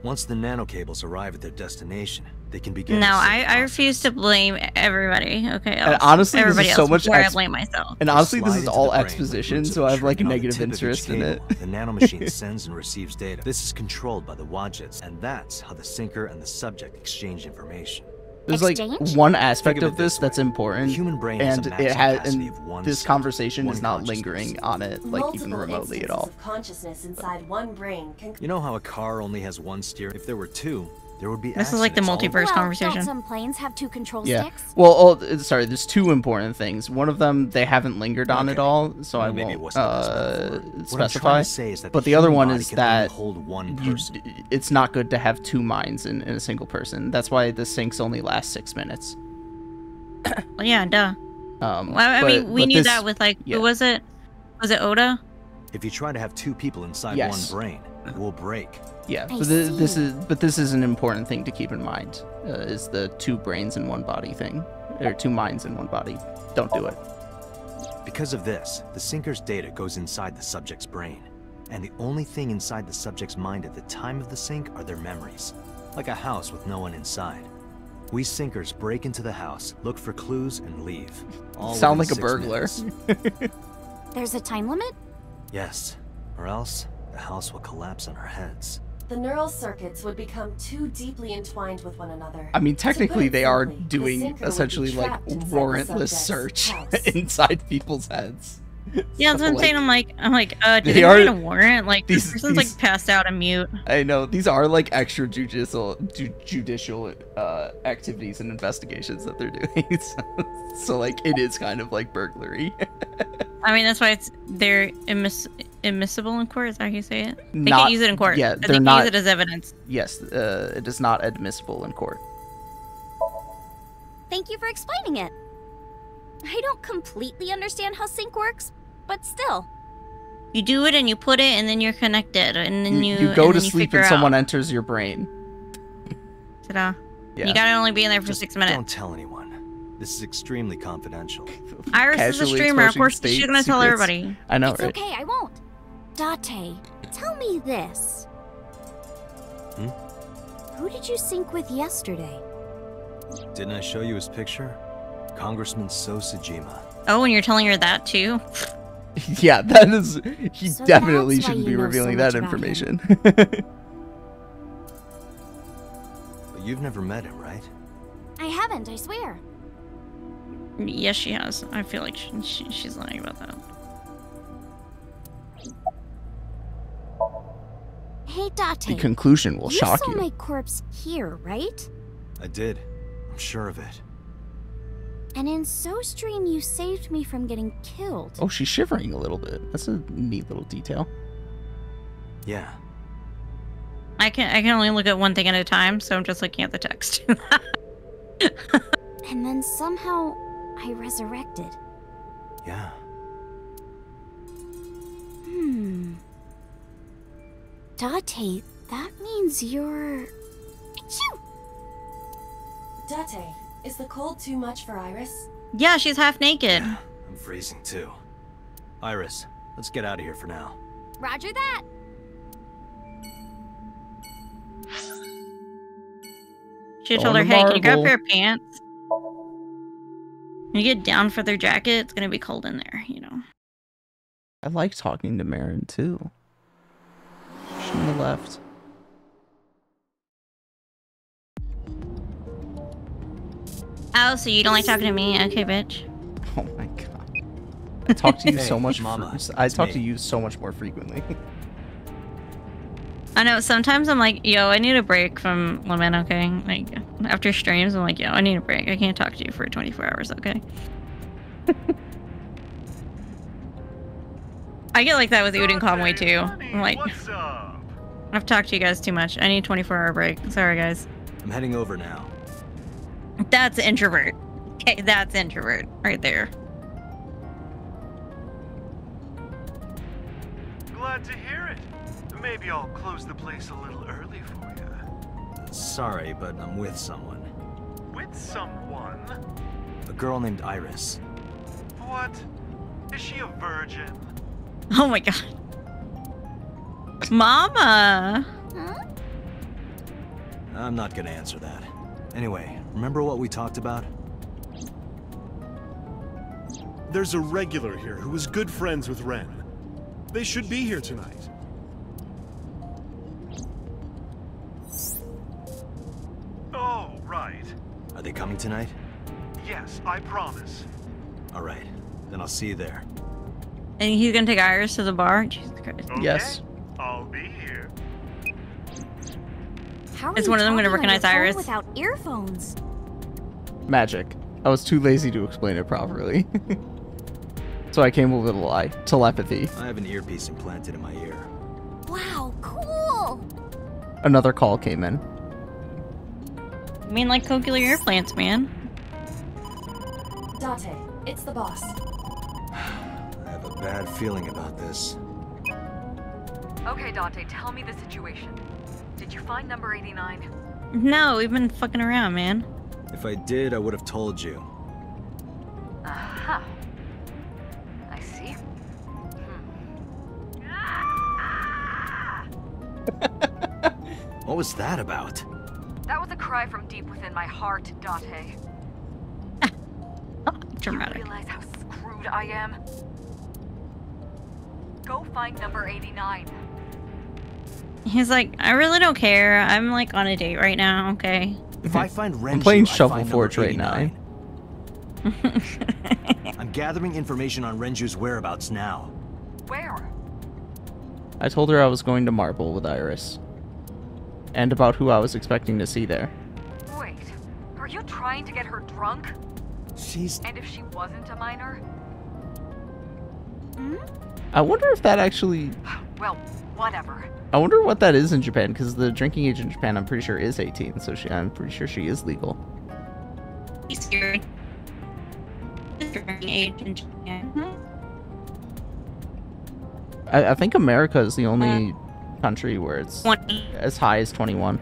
Speaker 4: Once the nanocables arrive at their destination, they can begin.
Speaker 1: No,
Speaker 4: the
Speaker 1: I
Speaker 4: process.
Speaker 1: refuse to blame everybody. Okay,
Speaker 2: And honestly, this
Speaker 1: everybody
Speaker 2: is so
Speaker 1: else
Speaker 2: much
Speaker 1: before I
Speaker 2: ex-
Speaker 1: blame myself.
Speaker 2: And honestly, this
Speaker 4: Slide
Speaker 2: is
Speaker 4: into
Speaker 2: all
Speaker 4: the brain
Speaker 2: exposition,
Speaker 4: with roots
Speaker 2: so I have like a
Speaker 4: protruding on the
Speaker 2: negative
Speaker 4: tip of each
Speaker 2: interest in it.
Speaker 4: cable. The nanomachine sends and receives data. This is controlled by the Wadgets, and that's how the sinker and the subject exchange information.
Speaker 2: There's like
Speaker 9: Exchange?
Speaker 2: one aspect
Speaker 4: Think of
Speaker 2: of
Speaker 4: it
Speaker 2: this
Speaker 4: this
Speaker 2: that's
Speaker 4: way.
Speaker 2: important,
Speaker 4: The human brain has a
Speaker 2: and
Speaker 4: maximum
Speaker 2: it has,
Speaker 4: capacity
Speaker 2: and
Speaker 4: of one
Speaker 2: this
Speaker 4: self,
Speaker 2: conversation
Speaker 4: one
Speaker 2: is not
Speaker 4: consciousness.
Speaker 2: lingering on it, like even
Speaker 11: Multiple
Speaker 2: remotely at
Speaker 11: instances
Speaker 2: all.
Speaker 11: of consciousness inside one brain can.
Speaker 4: You know how a car only has one steer? If there were two, there would be.
Speaker 1: This is like the
Speaker 4: accidents all
Speaker 1: multiverse
Speaker 4: over.
Speaker 1: conversation.
Speaker 9: Don't some planes have 2 control
Speaker 2: Yeah.
Speaker 9: sticks?
Speaker 2: Well, sorry. There's two important things. One of them they haven't lingered on at
Speaker 4: Okay.
Speaker 2: all, so I
Speaker 4: Maybe it
Speaker 2: won't
Speaker 4: wasn't the best metaphor. What I'm trying
Speaker 2: specify.
Speaker 4: to say is that
Speaker 2: But
Speaker 4: the
Speaker 2: the other
Speaker 4: human
Speaker 2: one
Speaker 4: body
Speaker 2: is
Speaker 4: can only
Speaker 2: that
Speaker 4: hold one person.
Speaker 2: it's not good to have two minds in a single person. That's why the syncs only last 6 minutes.
Speaker 1: Well, yeah, duh.
Speaker 2: Well,
Speaker 1: I mean, we knew that with like,
Speaker 2: yeah.
Speaker 1: who was it? Was it Oda?
Speaker 4: If you try to have two people inside
Speaker 2: Yes.
Speaker 4: one brain, it will break.
Speaker 2: Yeah,
Speaker 9: I
Speaker 2: but this
Speaker 9: see.
Speaker 2: is an important thing to keep in mind. Is the two brains in one body thing, or two minds in one body? Don't do it.
Speaker 4: Because of this, the sinker's data goes inside the subject's brain. And the only thing inside the subject's mind at the time of the sync are their memories. Like a house with no one inside. We sinkers break into the house, look for clues, and leave. All
Speaker 2: Sound
Speaker 4: within
Speaker 2: like a
Speaker 4: 6
Speaker 2: burglar.
Speaker 4: minutes.
Speaker 9: There's a time limit?
Speaker 4: Yes. Or else, the house will collapse on our heads.
Speaker 11: The neural circuits would become too deeply entwined with one another.
Speaker 2: I mean,
Speaker 11: To
Speaker 2: technically,
Speaker 11: put it
Speaker 2: they are
Speaker 11: simply, the
Speaker 2: doing
Speaker 11: sinker would be
Speaker 2: essentially like
Speaker 11: trapped inside the
Speaker 2: warrantless
Speaker 11: subject's
Speaker 2: search
Speaker 11: house.
Speaker 2: inside people's heads.
Speaker 1: Yeah, that's what I'm
Speaker 2: So,
Speaker 1: saying. I'm like, did
Speaker 2: they
Speaker 1: they
Speaker 2: are-
Speaker 1: write a warrant? Like, this
Speaker 2: these-
Speaker 1: person's like passed out and mute.
Speaker 2: I know these are like extrajudicial judicial activities and investigations that they're doing. So like it is kind of like burglary.
Speaker 1: I mean, that's why they're immiscible in court. Is that how you say it? They
Speaker 2: Not-
Speaker 1: can't use it in court.
Speaker 2: yeah,
Speaker 1: They
Speaker 2: they're
Speaker 1: can
Speaker 2: not-
Speaker 1: use it as evidence.
Speaker 2: Yes, it is not admissible in court.
Speaker 9: Thank you for explaining it. I don't completely understand how sync works, but still.
Speaker 1: You do it and you put it, and then you're connected, and then
Speaker 2: You go
Speaker 1: and
Speaker 2: to
Speaker 1: then you
Speaker 2: sleep
Speaker 1: figure
Speaker 2: and someone
Speaker 1: out.
Speaker 2: enters your brain.
Speaker 1: Ta-da.
Speaker 2: Yeah.
Speaker 1: You gotta only be in there for
Speaker 4: Just
Speaker 1: 6 minutes.
Speaker 4: don't tell anyone. This is extremely confidential.
Speaker 1: Iris is a
Speaker 2: Casually
Speaker 1: streamer. Of
Speaker 2: exposing
Speaker 1: course,
Speaker 2: state
Speaker 1: she's gonna tell
Speaker 2: secrets.
Speaker 1: everybody.
Speaker 2: I know,
Speaker 9: It's
Speaker 2: right?
Speaker 9: okay, I won't. Date, tell me this. Who did you sync with yesterday?
Speaker 4: Didn't I show you his picture? Congressman Sojima.
Speaker 1: Oh, and you're telling her that too?
Speaker 2: Yeah, that is. He
Speaker 9: So
Speaker 2: definitely
Speaker 9: that's why
Speaker 2: shouldn't
Speaker 9: you
Speaker 2: be
Speaker 9: know so
Speaker 2: revealing
Speaker 9: much
Speaker 2: that
Speaker 9: about him.
Speaker 2: information.
Speaker 4: But you've never met him, right?
Speaker 9: I haven't, I swear.
Speaker 1: Yes, she has. I feel like she's lying about that.
Speaker 9: Hey, Date.
Speaker 2: The conclusion will
Speaker 9: you
Speaker 2: shock
Speaker 9: saw
Speaker 2: you.
Speaker 9: my corpse here, right?
Speaker 4: I did. I'm sure of it.
Speaker 9: And in SoStream, you saved me from getting killed.
Speaker 2: Oh, she's shivering a little bit. That's a neat little detail.
Speaker 4: Yeah.
Speaker 1: I can only look at one thing at a time, so I'm just looking at the text.
Speaker 9: And then somehow, I resurrected.
Speaker 4: Yeah.
Speaker 9: Date, that means you're... Achoo!
Speaker 11: Date, is the cold too much for Iris?
Speaker 1: Yeah, she's half naked.
Speaker 4: Yeah, I'm freezing too. Iris, let's get out of here for now.
Speaker 9: Roger that!
Speaker 1: She told her,
Speaker 2: Going
Speaker 1: hey,
Speaker 2: to
Speaker 1: can you grab a
Speaker 2: Marvel.
Speaker 1: pair of pants? When you get down for their jacket, it's gonna be cold in there, you know.
Speaker 2: I like talking to Marin too. She shouldn't have left.
Speaker 1: Oh, so you don't like talking to me? Okay, bitch.
Speaker 2: Oh my god. I talk to you
Speaker 4: Hey,
Speaker 2: so much.
Speaker 4: Mama,
Speaker 2: I
Speaker 4: it's
Speaker 2: talk
Speaker 4: me.
Speaker 2: to you so much more frequently.
Speaker 1: I know, sometimes I'm like, yo, I need a break from women, okay? Like, after streams, I'm like, yo, I need a break. I can't talk to you for 24 hours, okay? I get like that with Udin Conway, too. I'm like, I've talked to you guys too much. I need a 24-hour break. Sorry, guys.
Speaker 4: I'm heading over now.
Speaker 1: That's introvert. Okay, that's introvert right there.
Speaker 8: Glad to hear it.
Speaker 12: Maybe I'll close the place a little early for you.
Speaker 4: Sorry, but I'm with someone.
Speaker 12: With someone?
Speaker 4: A girl named Iris.
Speaker 12: What? Is she a virgin?
Speaker 1: Oh my god. Mama!
Speaker 9: Huh?
Speaker 4: I'm not gonna answer that. Anyway, remember what we talked about?
Speaker 13: There's a regular here who is good friends with Ren. They should be here tonight.
Speaker 12: Oh, right.
Speaker 4: Are they coming tonight?
Speaker 12: Yes, I promise.
Speaker 4: Alright, then I'll see you there.
Speaker 1: And he's gonna take Iris to the bar? Jesus Christ.
Speaker 12: Okay,
Speaker 2: Yes.
Speaker 12: I'll be here.
Speaker 9: How are
Speaker 1: Is
Speaker 9: you
Speaker 1: one of them gonna
Speaker 9: talking on your
Speaker 1: recognize
Speaker 9: phone
Speaker 1: Iris?
Speaker 9: without earphones?
Speaker 2: Magic. I was too lazy to explain it properly. So I came up with a lie. Telepathy.
Speaker 4: I have an earpiece implanted in my ear.
Speaker 9: Wow, cool!
Speaker 2: Another call came in.
Speaker 1: I mean, like cochlear ear plants, man.
Speaker 11: Date, it's the boss.
Speaker 4: I have a bad feeling about this.
Speaker 6: Okay, Date, tell me the situation. Did you find number 89?
Speaker 1: No, we've been fucking around, man.
Speaker 4: If I did, I would have told you.
Speaker 6: Aha. I see.
Speaker 4: What was that about?
Speaker 6: That was a cry from deep within my heart, Date.
Speaker 1: Dramatic.
Speaker 6: You realize how screwed I am? Go find number 89.
Speaker 1: He's like, I really don't care. I'm like on a date right now, okay?
Speaker 4: If I find Renju,
Speaker 2: I'm playing
Speaker 4: I
Speaker 2: Shovel
Speaker 4: find
Speaker 2: Forge
Speaker 4: number
Speaker 2: right now.
Speaker 4: 89. I'm gathering information on Renju's whereabouts now.
Speaker 6: Where?
Speaker 2: I told her I was going to Marble with Iris. And about who I was expecting to see there.
Speaker 6: Wait, are you trying to get her drunk?
Speaker 4: She's...
Speaker 6: And if she wasn't a minor?
Speaker 9: Hmm?
Speaker 2: I wonder if that actually...
Speaker 6: Well, whatever.
Speaker 2: I wonder what that is in Japan, because the drinking age in Japan, I'm pretty sure, is 18, so I'm pretty sure she is legal.
Speaker 1: He's scary. Drinking age in Japan.
Speaker 2: I think America is the only country where it's
Speaker 1: 20.
Speaker 2: as high as 21.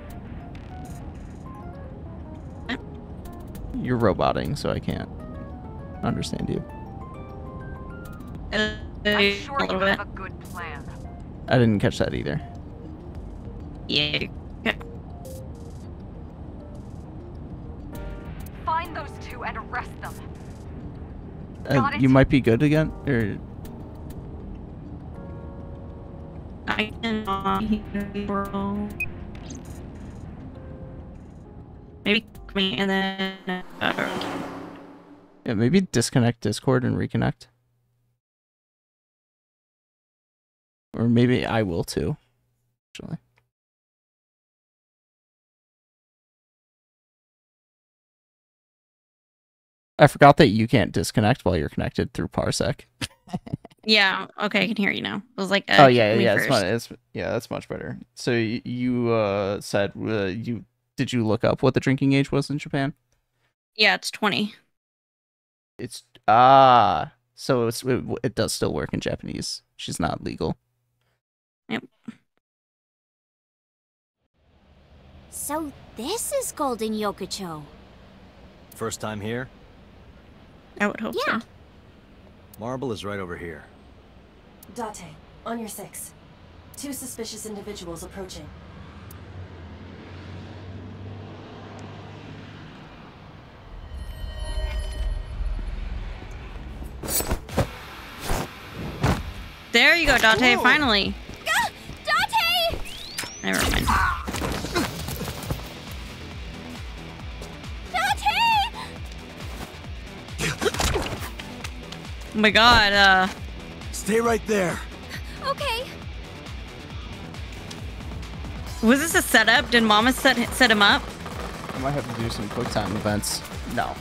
Speaker 2: You're roboting, so I can't understand you.
Speaker 6: I'm sure
Speaker 1: a
Speaker 6: you
Speaker 1: little
Speaker 6: have
Speaker 1: bit.
Speaker 6: a good plan.
Speaker 2: I didn't catch that either.
Speaker 1: Yeah.
Speaker 6: Find those two and arrest them.
Speaker 2: You might be good again, or...
Speaker 1: I cannot hear, bro. Maybe me and then.
Speaker 2: Yeah, maybe disconnect Discord and reconnect. Or maybe I will too. Actually. I forgot that you can't disconnect while you're connected through Parsec.
Speaker 1: Yeah. Okay, I can hear you now. It was like.
Speaker 2: Oh yeah,
Speaker 1: me
Speaker 2: yeah,
Speaker 1: first.
Speaker 2: that's much better. So you said did you look up what the drinking age was in Japan?
Speaker 1: Yeah, it's 20.
Speaker 2: It's so it does still work in Japanese. She's not legal.
Speaker 1: Yep.
Speaker 9: So this is Golden Yokocho.
Speaker 4: First time here?
Speaker 1: I would hope
Speaker 9: Yeah.
Speaker 1: so.
Speaker 4: Marble is right over here.
Speaker 11: Date, on your 6. 2 suspicious individuals approaching.
Speaker 1: There you go, Date.
Speaker 11: Whoa.
Speaker 1: Finally.
Speaker 9: Ah, Date!
Speaker 1: Never mind.
Speaker 9: Date!
Speaker 1: Oh my god.
Speaker 4: Stay right there.
Speaker 9: Okay.
Speaker 1: Was this a setup? Did Mama set him up?
Speaker 2: I might have to do some quick time events. No.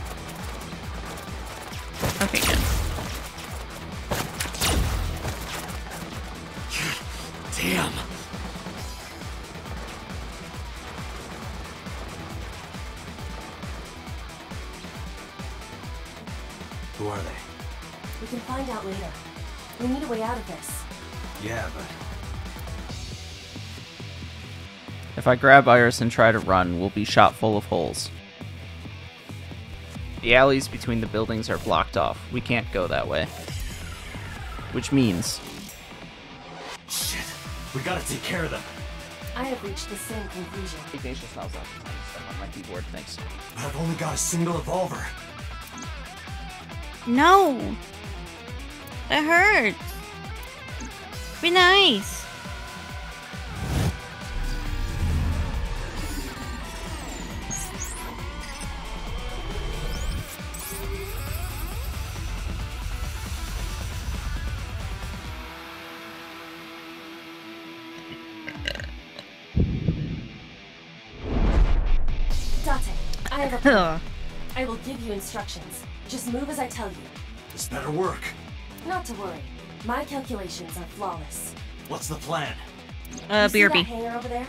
Speaker 1: Okay, good.
Speaker 4: Damn. Who are they?
Speaker 11: We can find out later. We need a way out of this.
Speaker 4: Yeah, but
Speaker 2: If I grab Iris and try to run, we'll be shot full of holes. The alleys between the buildings are blocked off. We can't go that way. Which means...
Speaker 4: Shit. We gotta take care of them.
Speaker 11: I have reached the same conclusion.
Speaker 2: Ignatius knows that. I'm on my keyboard, thanks.
Speaker 4: But I've only got a single revolver.
Speaker 1: No! That hurts. Be nice.
Speaker 11: Date, I have a plan. I will give you instructions. Just move as I tell you.
Speaker 4: This better work.
Speaker 11: Not to worry. My calculations are flawless.
Speaker 4: What's the plan?
Speaker 11: You see that
Speaker 1: BRB.
Speaker 11: hangar over there?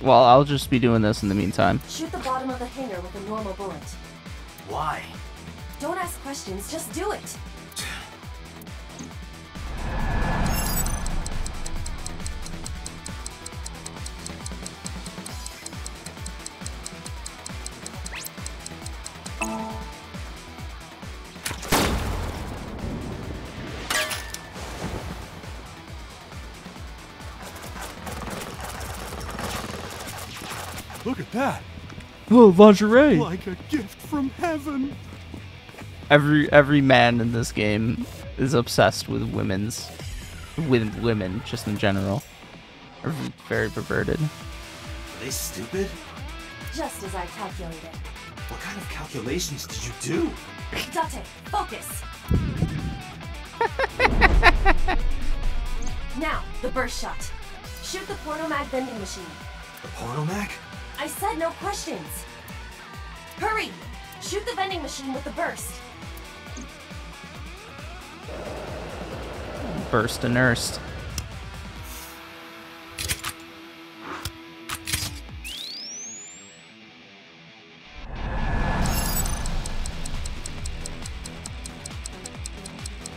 Speaker 2: Well, I'll just be doing this in the meantime.
Speaker 11: Shoot the bottom of the hangar with a normal bullet.
Speaker 4: Why?
Speaker 11: Don't ask questions, just do it.
Speaker 13: Look at that.
Speaker 2: Oh, lingerie!
Speaker 13: Like a gift from heaven.
Speaker 2: Every man in this game is obsessed with women, just in general. Are very perverted.
Speaker 4: Are they stupid?
Speaker 11: Just as I calculated.
Speaker 4: What kind of calculations did you do?
Speaker 11: Date, focus. Now, the burst shot. Shoot the porno-mag vending machine.
Speaker 4: The porno-mag?
Speaker 11: I said no questions. Hurry! Shoot the vending machine with the burst.
Speaker 2: Burst and Erst.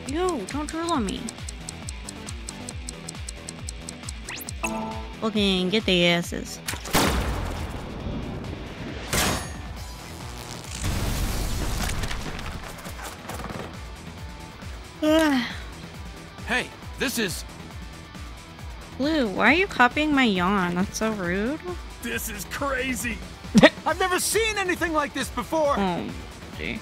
Speaker 1: Yo, don't drool on me. Fucking get the asses.
Speaker 7: Hey, this is...
Speaker 1: Blue, why are you copying my yawn? That's so rude.
Speaker 13: This is crazy. I've never seen anything like this before.
Speaker 1: Oh, gee.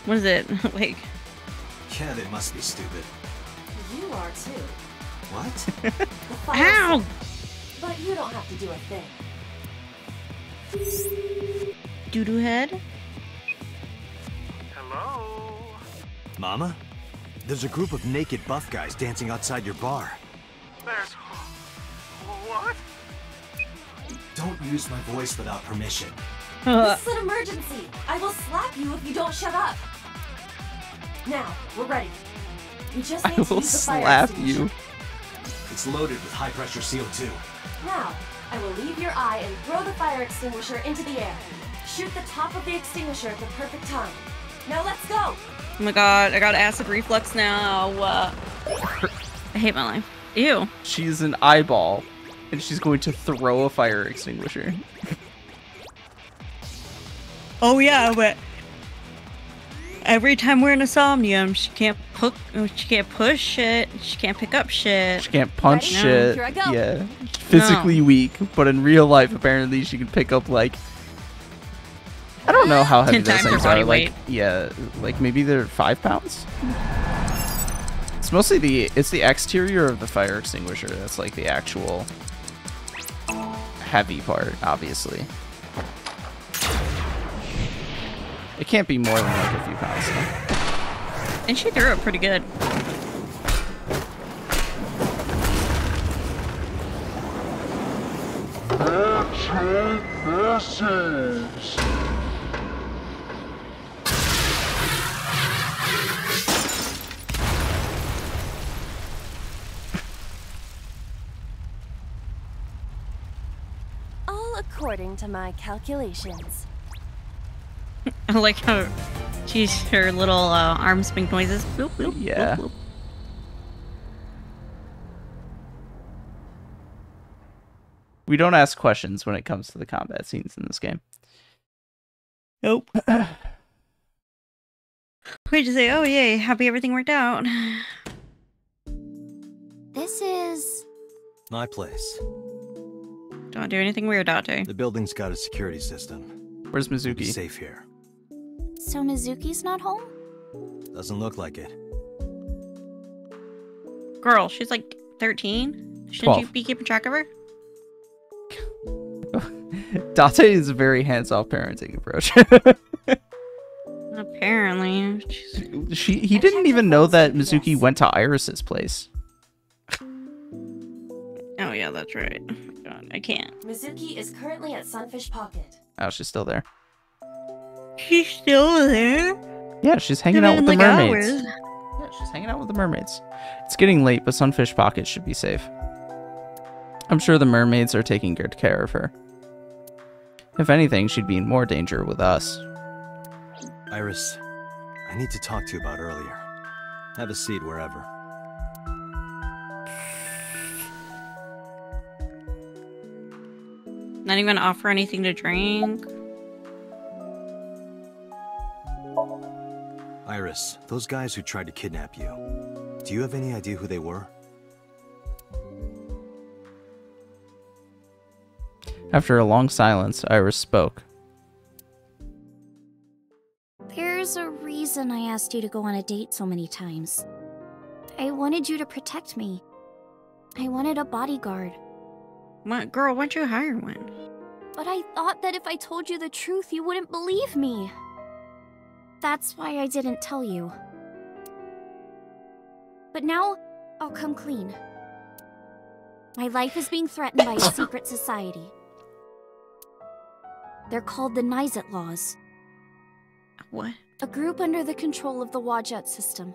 Speaker 1: What is it? Like...
Speaker 4: Yeah, they must be stupid.
Speaker 11: You are too.
Speaker 4: What?
Speaker 11: The file's
Speaker 1: Ow!
Speaker 11: set, but you don't have to do a thing.
Speaker 1: Doo-doo head?
Speaker 12: Hello?
Speaker 4: Mama? There's a group of naked buff guys dancing outside your bar.
Speaker 12: There's... What?
Speaker 4: Don't use my voice without permission.
Speaker 11: This is an emergency. I will slap you if you don't shut up. Now, we're ready. We just need
Speaker 2: I
Speaker 11: to
Speaker 2: will
Speaker 11: use the fire
Speaker 2: slap
Speaker 11: extinguisher.
Speaker 2: you.
Speaker 4: It's loaded with high-pressure CO2.
Speaker 11: Now, I will leave your eye and throw the fire extinguisher into the air. Shoot the top of the extinguisher at the perfect time. Now let's go!
Speaker 1: Oh my god, I got acid reflux now. I hate my life. Ew.
Speaker 2: She's an eyeball, and she's going to throw a fire extinguisher.
Speaker 1: Oh yeah, but every time we're in a Somnium, she can't push shit. She can't pick up shit.
Speaker 2: She can't punch
Speaker 1: Ready?
Speaker 2: shit.
Speaker 1: Here I go.
Speaker 2: Yeah. Physically weak, but in real life, apparently, she can pick up, like... I don't know how heavy
Speaker 1: 10
Speaker 2: those
Speaker 1: times her
Speaker 2: things
Speaker 1: body
Speaker 2: are.
Speaker 1: weight.
Speaker 2: Like, yeah, like maybe they're 5 pounds? It's mostly it's the exterior of the fire extinguisher that's like the actual heavy part, obviously. It can't be more than like a few pounds though.
Speaker 1: And she threw it pretty good.
Speaker 11: All according to my calculations.
Speaker 1: I like how her little arm swing noises. Boop, boop,
Speaker 2: Yeah.
Speaker 1: boop, boop.
Speaker 2: We don't ask questions when it comes to the combat scenes in this game.
Speaker 1: Nope. We just say, oh yay, happy everything worked out.
Speaker 9: This is...
Speaker 4: My place.
Speaker 1: Don't do anything weird, Date.
Speaker 4: The building's got a security system.
Speaker 2: Where's
Speaker 4: Be
Speaker 2: Mizuki?
Speaker 4: safe here.
Speaker 9: So Mizuki's not home?
Speaker 4: Doesn't look like it.
Speaker 1: Girl, she's like 13. Shouldn't
Speaker 2: 12.
Speaker 1: you be keeping track of her?
Speaker 2: Date is a very hands-off parenting approach.
Speaker 1: Apparently.
Speaker 2: He didn't even know that Mizuki went to Iris's place.
Speaker 1: Oh yeah, that's right. Oh my God, I can't.
Speaker 11: Mizuki is currently at Sunfish Pocket.
Speaker 2: Oh, she's still there.
Speaker 1: She's still there?
Speaker 2: Yeah, she's hanging out with the mermaids. Yeah, she's hanging out with the mermaids. It's getting late, but Sunfish Pocket should be safe. I'm sure the mermaids are taking good care of her. If anything, she'd be in more danger with us.
Speaker 4: Iris, I need to talk to you about earlier. Have a seat wherever.
Speaker 1: Not even offer anything to drink.
Speaker 4: Iris, those guys who tried to kidnap you, do you have any idea who they were?
Speaker 2: After a long silence, Iris spoke.
Speaker 9: There's a reason I asked you to go on a date so many times. I wanted you to protect me. I wanted a bodyguard.
Speaker 1: What, girl, why'd you hire one?
Speaker 9: But I thought that if I told you the truth, you wouldn't believe me. That's why I didn't tell you. But now, I'll come clean. My life is being threatened by a secret society. They're called the Nizet Laws.
Speaker 1: What?
Speaker 9: A group under the control of the Wadjet system.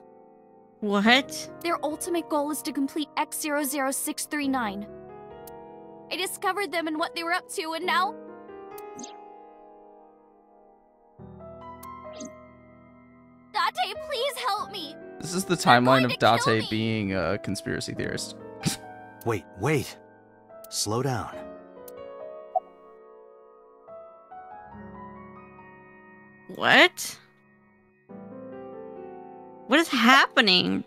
Speaker 1: What?
Speaker 9: Their ultimate goal is to complete X00639. I discovered them and what they were up to, and now... Date, please help me!
Speaker 2: This is the timeline of Date being a conspiracy theorist.
Speaker 4: Wait. Slow down.
Speaker 1: What? What is happening?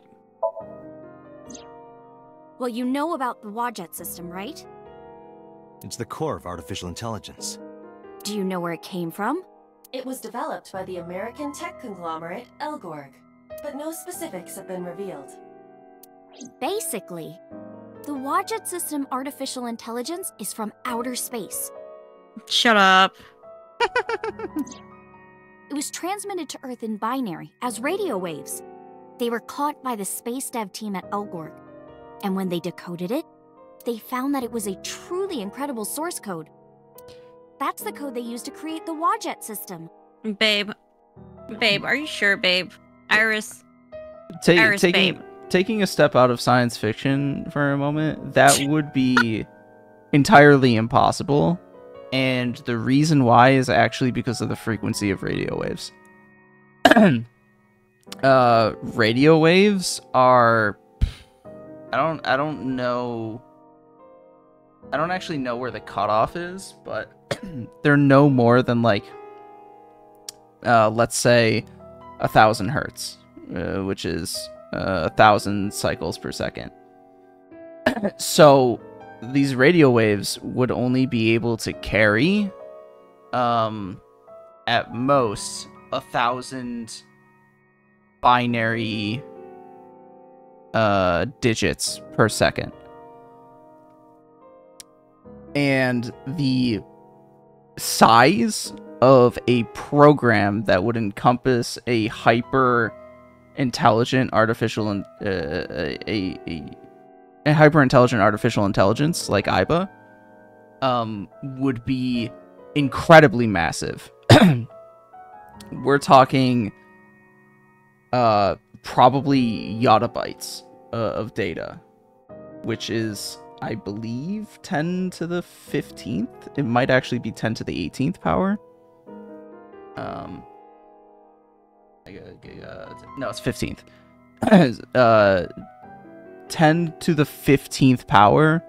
Speaker 9: Well, you know about the Wadjet system, right?
Speaker 4: It's the core of artificial intelligence.
Speaker 9: Do you know where it came from?
Speaker 11: It was developed by the American tech conglomerate Elgorg, but no specifics have been revealed.
Speaker 9: Basically, the Wadjet system artificial intelligence is from outer space.
Speaker 1: Shut up.
Speaker 9: It was transmitted to Earth in binary, as radio waves. They were caught by the space dev team at Elgorg, and when they decoded it, they found that it was a truly incredible source code. That's the code they used to create the Wadjet system.
Speaker 1: Babe, are you sure, babe? Iris,
Speaker 2: Taking a step out of science fiction for a moment, that would be entirely impossible. And the reason why is actually because of the frequency of radio waves. Radio waves are... I don't know... I don't actually know where the cutoff is, but they're no more than, like, let's say 1,000 hertz, which is 1,000 cycles per second. So these radio waves would only be able to carry, at most, 1,000 binary digits per second. And the size of a program that would encompass a hyper intelligent artificial a hyper intelligent artificial intelligence like Aiba would be incredibly massive. We're talking probably yottabytes of data, which is, I believe, 10 to the 15th. It might actually be 10 to the 18th power. No, it's 15th. 10 to the 15th power.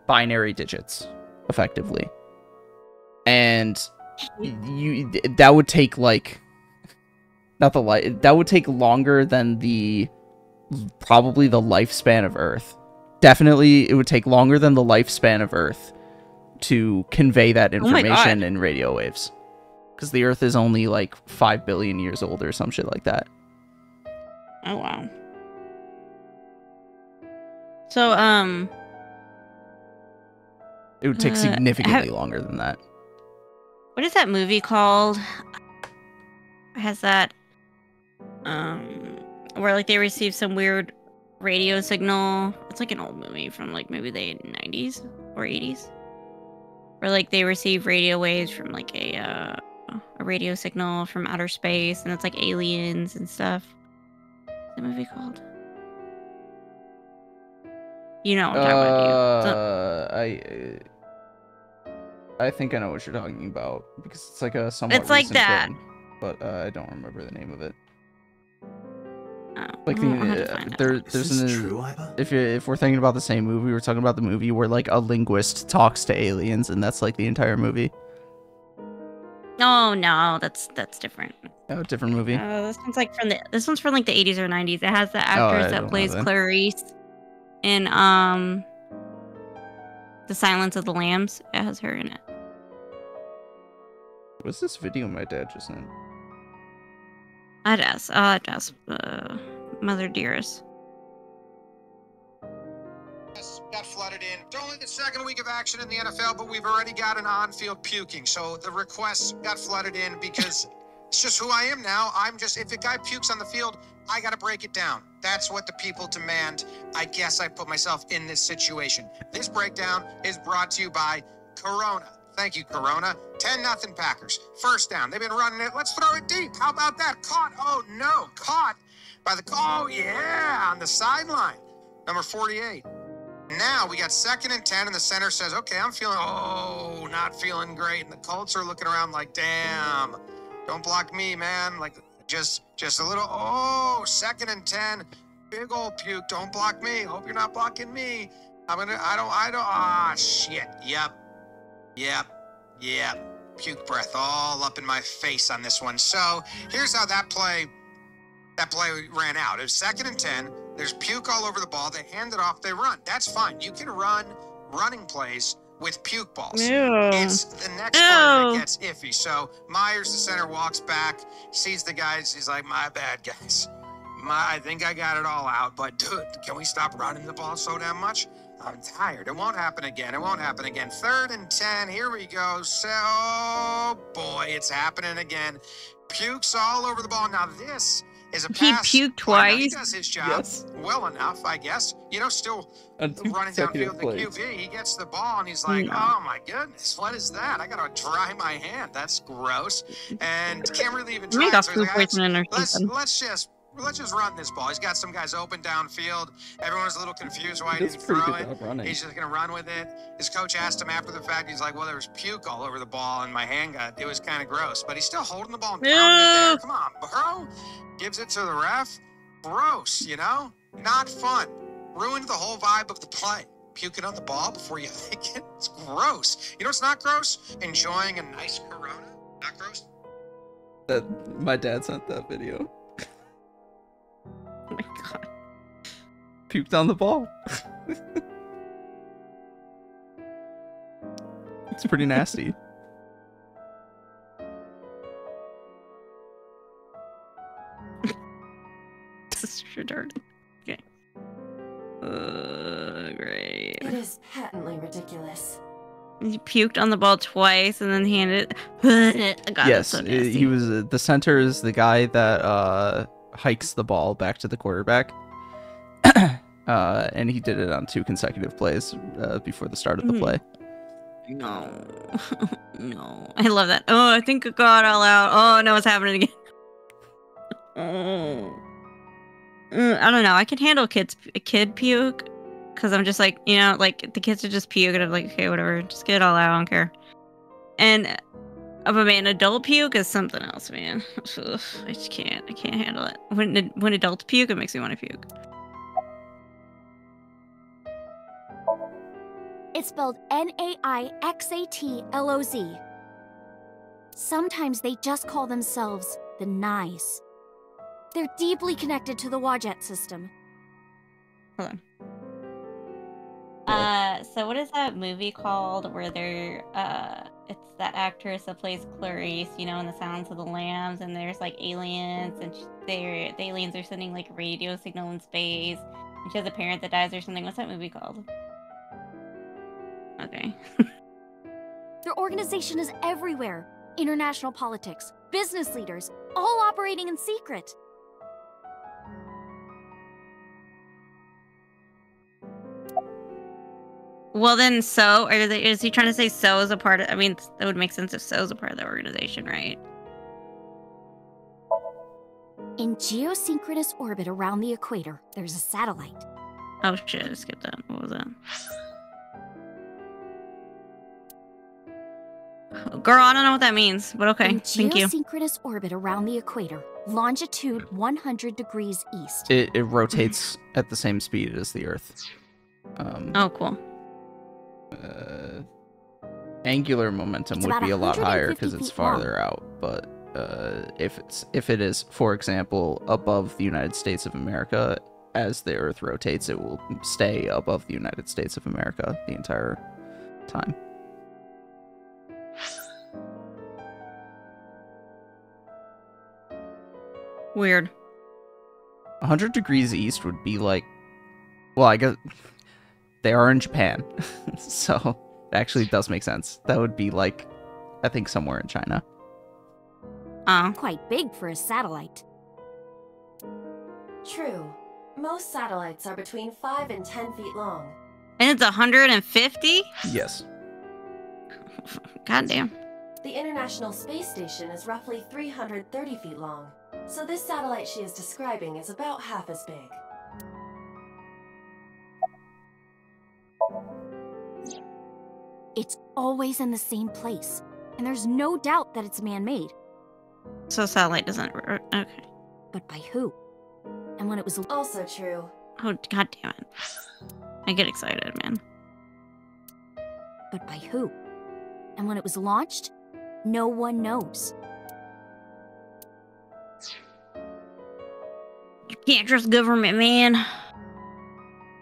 Speaker 2: binary digits, effectively. And that would take like that would take longer than probably the lifespan of Earth. Definitely, it would take longer than the lifespan of Earth to convey that information in radio waves. Because the Earth is only like 5 billion years old or some shit like that.
Speaker 1: Oh, wow. So,
Speaker 2: it would take significantly longer than that.
Speaker 1: What is that movie called? It has that, where like they receive some weird radio signal. It's like an old movie from like maybe the 90s or 80s. Where like they receive radio waves from like a radio signal from outer space, and it's like aliens and stuff. What's the movie called? You know what I'm talking about.
Speaker 2: I think I know what you're talking about, because it's like a somewhat
Speaker 1: it's like
Speaker 2: recent
Speaker 1: that
Speaker 2: thing, but I don't remember the name of it.
Speaker 1: Oh,
Speaker 2: Like there's
Speaker 4: true, Aiba?
Speaker 2: if we're thinking about the same movie, we're talking about the movie where like a linguist talks to aliens, and that's like the entire movie.
Speaker 1: Oh no, that's different.
Speaker 2: Oh, different movie.
Speaker 1: This one's from like the 80s or 90s. It has the actress that plays Clarice in The Silence of the Lambs. It has her in it.
Speaker 2: What's this video my dad just sent?
Speaker 1: I'd ask Mother Dearest.
Speaker 14: Got flooded in. It's only the second week of action in the NFL, but we've already got an on-field puking. So the requests got flooded in because it's just who I am now. If a guy pukes on the field, I got to break it down. That's what the people demand. I guess I put myself in this situation. This breakdown is brought to you by Corona. Thank you, Corona. 10-0 Packers. First down. They've been running it. Let's throw it deep. How about that? Caught. Oh, no. Caught by oh, yeah, on the sideline. Number 48. Now we got 2nd and 10, and the center says, okay, I'm feeling, not feeling great. And the Colts are looking around like, damn, don't block me, man. Like, just a little, 2nd and 10, big old puke. Don't block me. Hope you're not blocking me. Shit. Yep. Puke breath all up in my face on this one. So here's how that play ran out. It was 2nd and 10. There's puke all over the ball. They hand it off. They run. That's fine. You can run running plays with puke balls.
Speaker 1: Ew.
Speaker 14: It's the next part that gets iffy. So Myers, the center, walks back, sees the guys. He's like, my bad, guys. I think I got it all out. But, dude, can we stop running the ball so damn much? I'm tired. It won't happen again. 3rd and 10. Here we go. So, boy, it's happening again. Pukes all over the ball. Now, this is a pass.
Speaker 1: He puked twice.
Speaker 14: He does his job well enough, I guess. Still running downfield the QB. He gets the ball, and he's like, oh, my goodness, what is that? I got to dry my hand. That's gross. And can't really even try. So he's like, let's just run this ball. He's got some guys open downfield. Everyone's a little confused why he didn't throw it. He's just going to run with it. His coach asked him after the fact. He's like, well, there was puke all over the ball, and my hand it was kind of gross. But he's still holding the ball and pounding it there. Come on, bro. Gives it to the ref. Gross, Not fun. Ruined the whole vibe of the play. Puking on the ball before you hike it. It's gross. It's not gross? Enjoying a nice Corona. Not gross?
Speaker 2: My dad sent that video.
Speaker 1: Oh my god.
Speaker 2: Puked on the ball. It's pretty nasty.
Speaker 1: This is retarded. Okay. Great.
Speaker 11: It is patently ridiculous.
Speaker 1: He puked on the ball twice and then handed it. God,
Speaker 2: yes,
Speaker 1: so nasty.
Speaker 2: he was the center is the guy that hikes the ball back to the quarterback. And he did it on 2 consecutive plays before the start of the play.
Speaker 1: No. No. I love that. Oh, I think it got all out. Oh, no, it's happening again. I don't know. I can handle kid puke. Because I'm just like, like the kids are just puke. And I'm like, okay, whatever. Just get it all out. I don't care. And an adult puke is something else, man. Ugh, I just can't. I can't handle it. When adults puke, it makes me want to puke.
Speaker 9: It's spelled Naixatloz. Sometimes they just call themselves the Nice. They're deeply connected to the Wadjet system.
Speaker 1: Hold on. So what is that movie called where they're, it's that actress that plays Clarice, you know, in The Silence of the Lambs, and there's like aliens, and the aliens are sending like a radio signal in space, and she has a parent that dies or something. What's that movie called? Okay.
Speaker 9: Their organization is everywhere. International politics, business leaders, all operating in secret.
Speaker 1: Well then, So, is he trying to say So is a part of, I mean, that would make sense if So is a part of the organization, right?
Speaker 9: In geosynchronous orbit around the equator, there's a satellite.
Speaker 1: Oh shit, I skipped that. What was that? Girl, I don't know what that means, but okay, thank you.
Speaker 9: Geosynchronous orbit around the equator, longitude 100 degrees east.
Speaker 2: It rotates at the same speed as the Earth.
Speaker 1: Oh, cool.
Speaker 2: Angular momentum would be a lot higher because it's farther out, but if it is, for example, above the United States of America, as the Earth rotates, it will stay above the United States of America the entire time.
Speaker 1: Weird.
Speaker 2: 100 degrees east would be like, well, I guess they are in Japan, so it actually does make sense. That would be like, I think, somewhere in China.
Speaker 9: Quite big for a satellite.
Speaker 11: True. Most satellites are between 5 and 10 feet long.
Speaker 1: And it's 150?
Speaker 2: Yes.
Speaker 1: Goddamn.
Speaker 11: The International Space Station is roughly 330 feet long, so this satellite she is describing is about half as big.
Speaker 9: It's always in the same place, and there's no doubt that it's man-made.
Speaker 1: So satellite doesn't... Okay.
Speaker 9: But by who? And when it was...
Speaker 11: Also true.
Speaker 1: Oh, god damn it. I get excited, man.
Speaker 9: But by who? And when it was launched, no one knows.
Speaker 1: You can't trust government, man.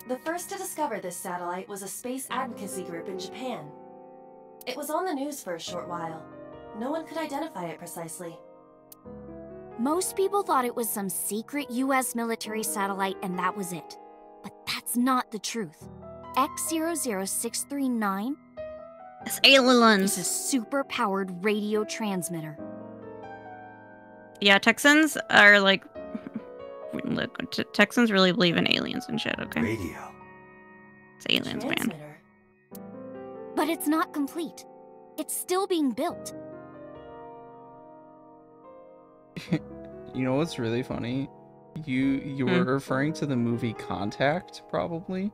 Speaker 11: The first to discover this satellite was a space advocacy group in Japan. It was on the news for a short while. No one could identify it precisely.
Speaker 9: Most people thought it was some secret US military satellite and that was it. But that's not the truth. X00639
Speaker 1: It's aliens.
Speaker 9: is a super-powered radio transmitter.
Speaker 1: Yeah, Texans are like... Look, Texans really believe in aliens and shit, okay?
Speaker 4: Radio.
Speaker 1: It's aliens, man.
Speaker 9: But it's not complete. It's still being built.
Speaker 2: You know what's really funny? You were referring to the movie Contact, probably?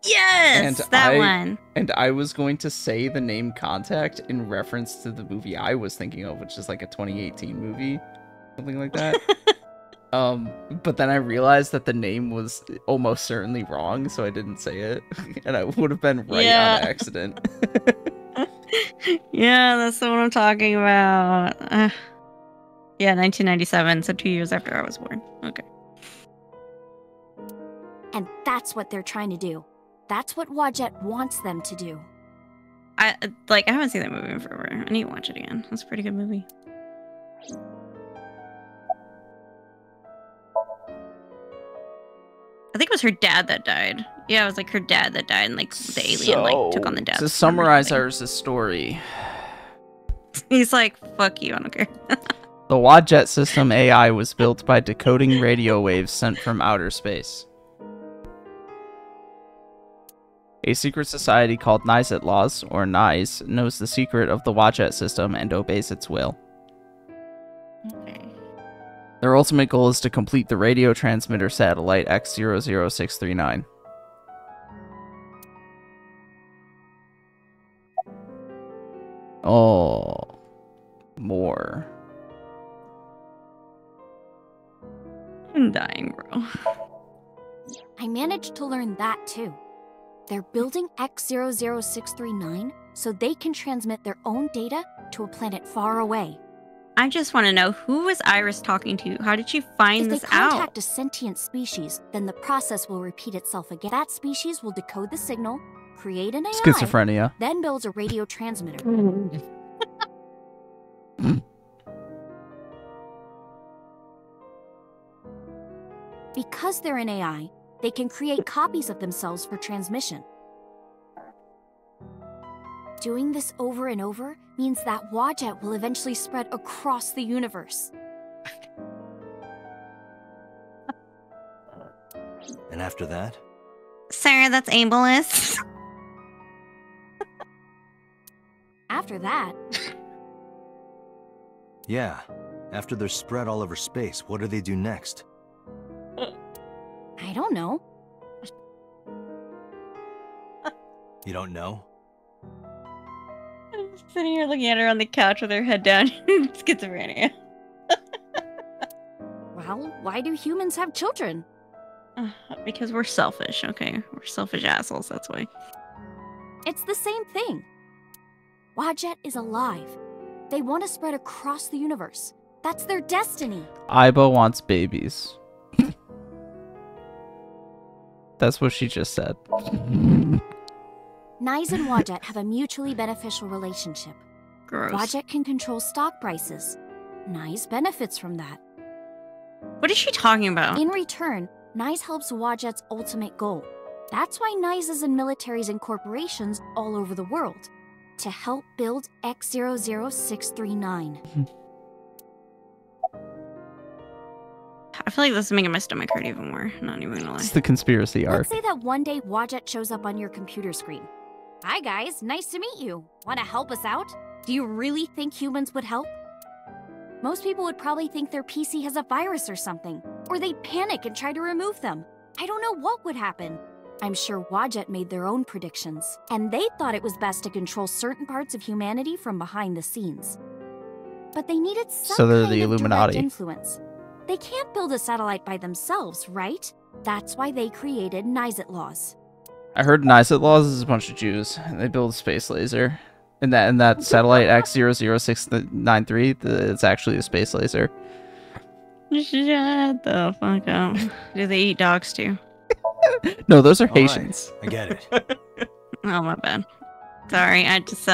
Speaker 1: Yes! That one.
Speaker 2: And I was going to say the name Contact in reference to the movie I was thinking of, which is like a 2018 movie. Something like that. But then I realized that the name was almost certainly wrong, so I didn't say it. And I would have been right on accident.
Speaker 1: Yeah, that's the one I'm talking about. Yeah, 1997, so 2 years after I was born. Okay.
Speaker 9: And that's what they're trying to do. That's what Wadjet wants them to do.
Speaker 1: I haven't seen that movie in forever. I need to watch it again. That's a pretty good movie. I think it was her dad that died. Yeah, it was like her dad that died, and like the alien like took on the dad.
Speaker 2: To summarize Iris' story,
Speaker 1: he's like, "Fuck you, I don't care."
Speaker 2: The Wadjet system AI was built by decoding radio waves sent from outer space. A secret society called Aiba, or NICE, knows the secret of the Wadjet system and obeys its will.
Speaker 1: Okay.
Speaker 2: Their ultimate goal is to complete the radio transmitter satellite X00639. Oh, more.
Speaker 1: I'm dying, bro.
Speaker 9: I managed to learn that too. They're building X00639 so they can transmit their own data to a planet far away.
Speaker 1: I just want to know, who was Iris talking to? How did she find this
Speaker 9: If they contact
Speaker 1: out?
Speaker 9: a sentient species, then the process will repeat itself again. That species will decode the signal, create an AI,
Speaker 2: Schizophrenia.
Speaker 9: then builds a radio transmitter. Because they're an AI, they can create copies of themselves for transmission. Doing this over and over means that Wadjet will eventually spread across the universe.
Speaker 4: And after that?
Speaker 1: Sarah, that's ableist.
Speaker 9: After that,
Speaker 4: Yeah. After they're spread all over space, what do they do next?
Speaker 9: I don't know.
Speaker 4: You don't know?
Speaker 1: I'm sitting here looking at her on the couch with her head down. Schizophrenia.
Speaker 9: Well, why do humans have children?
Speaker 1: Because we're selfish, okay? We're selfish assholes, that's why.
Speaker 9: It's the same thing. Wadjet is alive. They want to spread across the universe. That's their destiny.
Speaker 2: Aiba wants babies. That's what she just said.
Speaker 9: Nyes and Wadjet have a mutually beneficial relationship.
Speaker 1: Gross.
Speaker 9: Wadjet can control stock prices. Nyes benefits from that.
Speaker 1: What is she talking about?
Speaker 9: In return, Nyes helps Wadjet's ultimate goal. That's why Nyes is in militaries and corporations all over the world. To help build X00639.
Speaker 1: I feel like this is making my stomach hurt even more. Not even gonna lie.
Speaker 2: It's the conspiracy arc.
Speaker 9: Let's say that one day Wadjet shows up on your computer screen. Hi guys, nice to meet you. Want to help us out? Do you really think humans would help? Most people would probably think their PC has a virus or something, or they'd panic and try to remove them. I don't know what would happen. I'm sure Wadjet made their own predictions, and they thought it was best to control certain parts of humanity from behind the scenes. But they needed some
Speaker 2: So they're
Speaker 9: kind
Speaker 2: the
Speaker 9: of
Speaker 2: Illuminati.
Speaker 9: direct influence. They can't build a satellite by themselves, right? That's why they created Nyset laws.
Speaker 2: I heard Nyset Laws is a bunch of Jews, and they build a space laser. And that satellite X00693, it's actually a space laser.
Speaker 1: Shut the fuck up. Do they eat dogs too?
Speaker 2: No, those are
Speaker 4: All right,
Speaker 2: Haitians.
Speaker 4: I get it.
Speaker 1: Oh, my bad. Sorry, I just,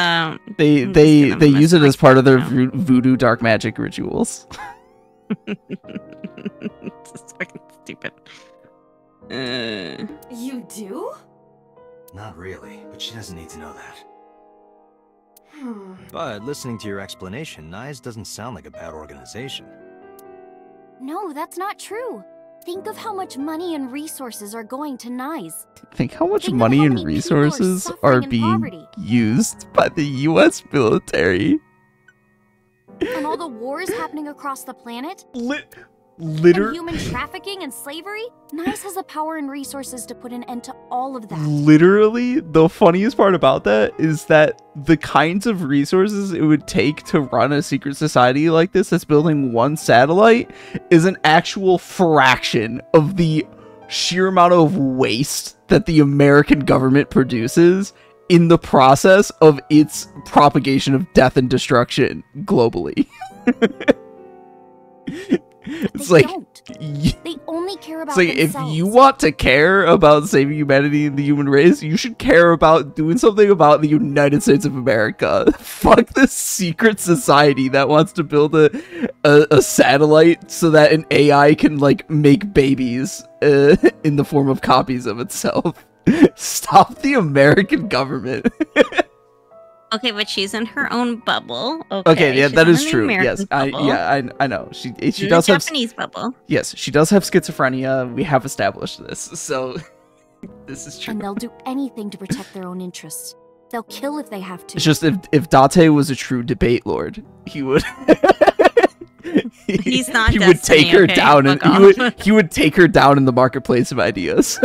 Speaker 2: They use it as part of their voodoo dark magic rituals.
Speaker 1: It's just fucking stupid.
Speaker 11: You do?
Speaker 4: Not really, but she doesn't need to know that.
Speaker 11: Hmm.
Speaker 4: But listening to your explanation, Nyes doesn't sound like a bad organization.
Speaker 9: No, that's not true. Think of how much money and resources are going to Nyes.
Speaker 2: Think how much
Speaker 9: Think of
Speaker 2: money
Speaker 9: how
Speaker 2: and
Speaker 9: many people are
Speaker 2: resources
Speaker 9: suffering
Speaker 2: are
Speaker 9: in
Speaker 2: being
Speaker 9: poverty.
Speaker 2: used by the US military.
Speaker 9: And all the wars happening across the planet? And
Speaker 2: Literally.
Speaker 9: human trafficking and slavery? Nyes has the power and resources to put an end to all of that.
Speaker 2: Literally, the funniest part about that is that the kinds of resources it would take to run a secret society like this that's building one satellite is an actual fraction of the sheer amount of waste that the American government produces in the process of its propagation of death and destruction globally. It's
Speaker 9: They
Speaker 2: like
Speaker 9: don't. They only care about
Speaker 2: it's like if
Speaker 9: themselves.
Speaker 2: you want to care about saving humanity and the human race, you should care about doing something about the United States of America. Fuck this secret society that wants to build a satellite so that an AI can like make babies in the form of copies of itself. Stop the American government.
Speaker 1: Okay, but she's in her own bubble.
Speaker 2: Okay, yeah,
Speaker 1: she's
Speaker 2: that
Speaker 1: not
Speaker 2: is
Speaker 1: in the
Speaker 2: true.
Speaker 1: American
Speaker 2: Yes,
Speaker 1: bubble.
Speaker 2: I know. She
Speaker 1: In
Speaker 2: does
Speaker 1: the
Speaker 2: have
Speaker 1: Japanese bubble.
Speaker 2: Yes, she does have schizophrenia. We have established this, so this is true.
Speaker 9: And they'll do anything to protect their own interests. They'll kill if they have to.
Speaker 2: It's just if Date was a true debate lord, he would.
Speaker 1: He's not
Speaker 2: He would
Speaker 1: Destiny,
Speaker 2: take her
Speaker 1: okay?
Speaker 2: down, and
Speaker 1: Fuck
Speaker 2: he would take her down in the marketplace of ideas.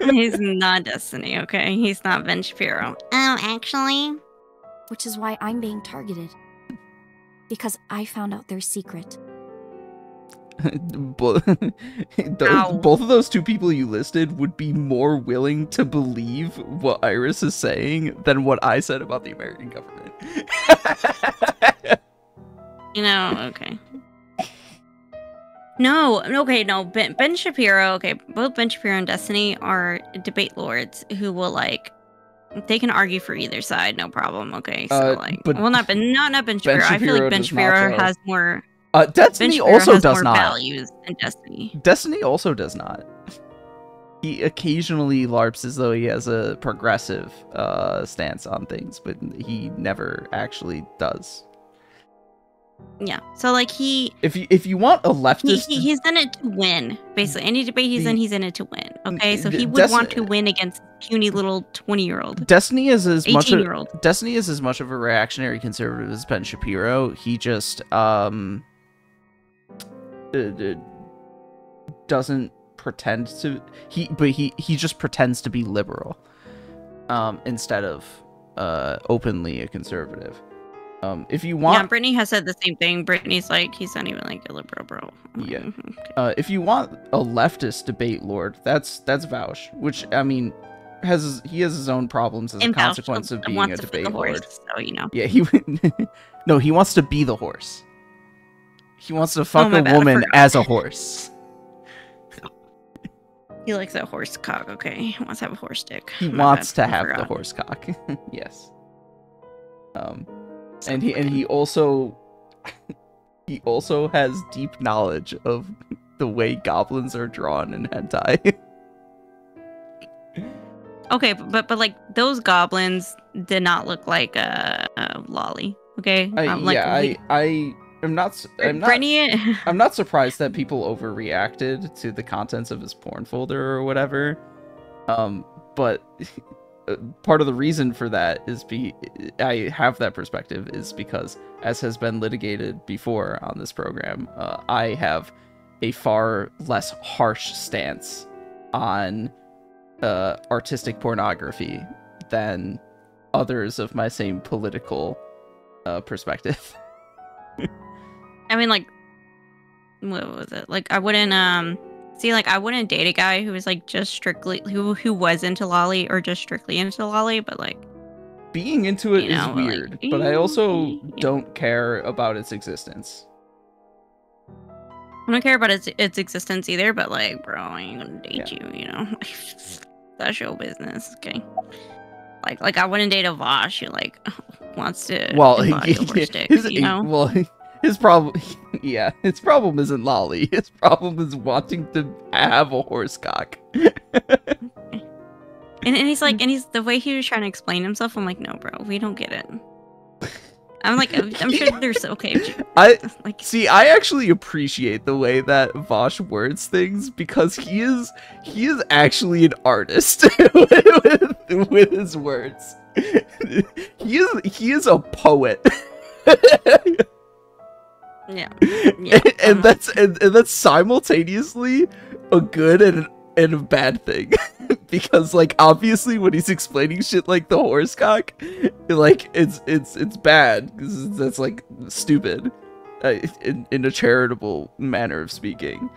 Speaker 1: He's not Destiny, okay? He's not Ben Shapiro. Oh, actually?
Speaker 9: Which is why I'm being targeted. Because I found out their secret.
Speaker 2: both of those two people you listed would be more willing to believe what Iris is saying than what I said about the American government.
Speaker 1: You know, okay. No, okay, no. Ben Shapiro, okay, both Ben Shapiro and Destiny are debate lords who will, like, they can argue for either side, no problem, okay? So, like, well, not Ben Shapiro. I feel like Ben Shapiro has more...
Speaker 2: Destiny also does not.
Speaker 1: Values than Destiny.
Speaker 2: Destiny also does not. He occasionally LARPs as though he has a progressive stance on things, but he never actually does.
Speaker 1: Yeah, so like
Speaker 2: if you want a leftist,
Speaker 1: he's in it to win. Basically, any debate he's in it to win. Okay, so he would want to win against puny little 20-year-old.
Speaker 2: Destiny is as much a reactionary conservative as Ben Shapiro. He just doesn't pretend to. He just pretends to be liberal, instead of openly a conservative. If you want...
Speaker 1: Yeah, Brittany has said the same thing. Brittany's like, he's not even like a liberal, bro.
Speaker 2: Yeah. Okay. If you want a leftist debate lord, that's Vaush, which, I mean, he has his own problems as a consequence of being a debate lord.
Speaker 1: So, you know.
Speaker 2: Yeah, no, he wants to be the horse. He wants to fuck a woman as a horse.
Speaker 1: He likes that horse cock, okay? He wants to have a horse dick.
Speaker 2: He wants to have the horse cock. Yes. And he also has deep knowledge of the way goblins are drawn in hentai.
Speaker 1: Okay, but like those goblins did not look like a lolly. Okay,
Speaker 2: I'm not surprised that people overreacted to the contents of his porn folder or whatever. But part of the reason for that is I have that perspective is because, as has been litigated before on this program, I have a far less harsh stance on artistic pornography than others of my same political perspective.
Speaker 1: I mean, like, what was it? Like, I wouldn't see, like, I wouldn't date a guy who was like just strictly who was into lolly or just strictly into lolly, but like
Speaker 2: being into it is weird. Like, but I also don't care about its existence.
Speaker 1: I don't care about its existence either. But like, bro, I ain't gonna date you. You know, that's your business. Okay. Like I wouldn't date a Vosh who like wants to embody a horse dick, you know?
Speaker 2: Well, his problem isn't lolly. His problem is wanting to have a horse cock.
Speaker 1: and he's like, the way he was trying to explain himself, I'm like, no, bro, we don't get it. I'm like, I'm sure there's okay.
Speaker 2: I actually appreciate the way that Vosh words things, because he is actually an artist with his words. He is a poet.
Speaker 1: Yeah.
Speaker 2: And that's simultaneously a good and a bad thing. Because like obviously when he's explaining shit like the horse cock, like it's bad because that's like stupid in a charitable manner of speaking.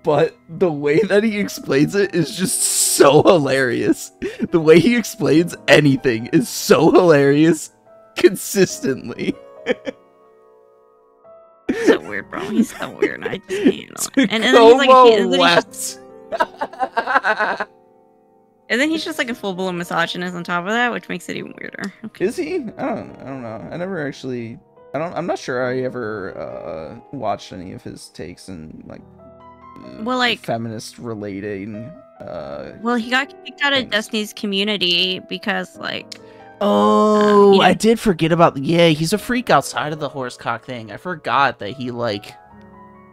Speaker 2: But the way that he explains it is just so hilarious. The way he explains anything is so hilarious consistently.
Speaker 1: So weird, bro. He's so weird. I just can't. And then he's like, and then he's just like a full-blown misogynist on top of that, which makes it even weirder. Okay.
Speaker 2: Is he? I don't know. I never actually. I'm not sure I ever watched any of his takes and like.
Speaker 1: Well, like
Speaker 2: feminist relating.
Speaker 1: Well, he got kicked out of Destiny's community because like.
Speaker 2: Oh, I did forget about. Yeah, he's a freak outside of the horse cock thing. I forgot that he like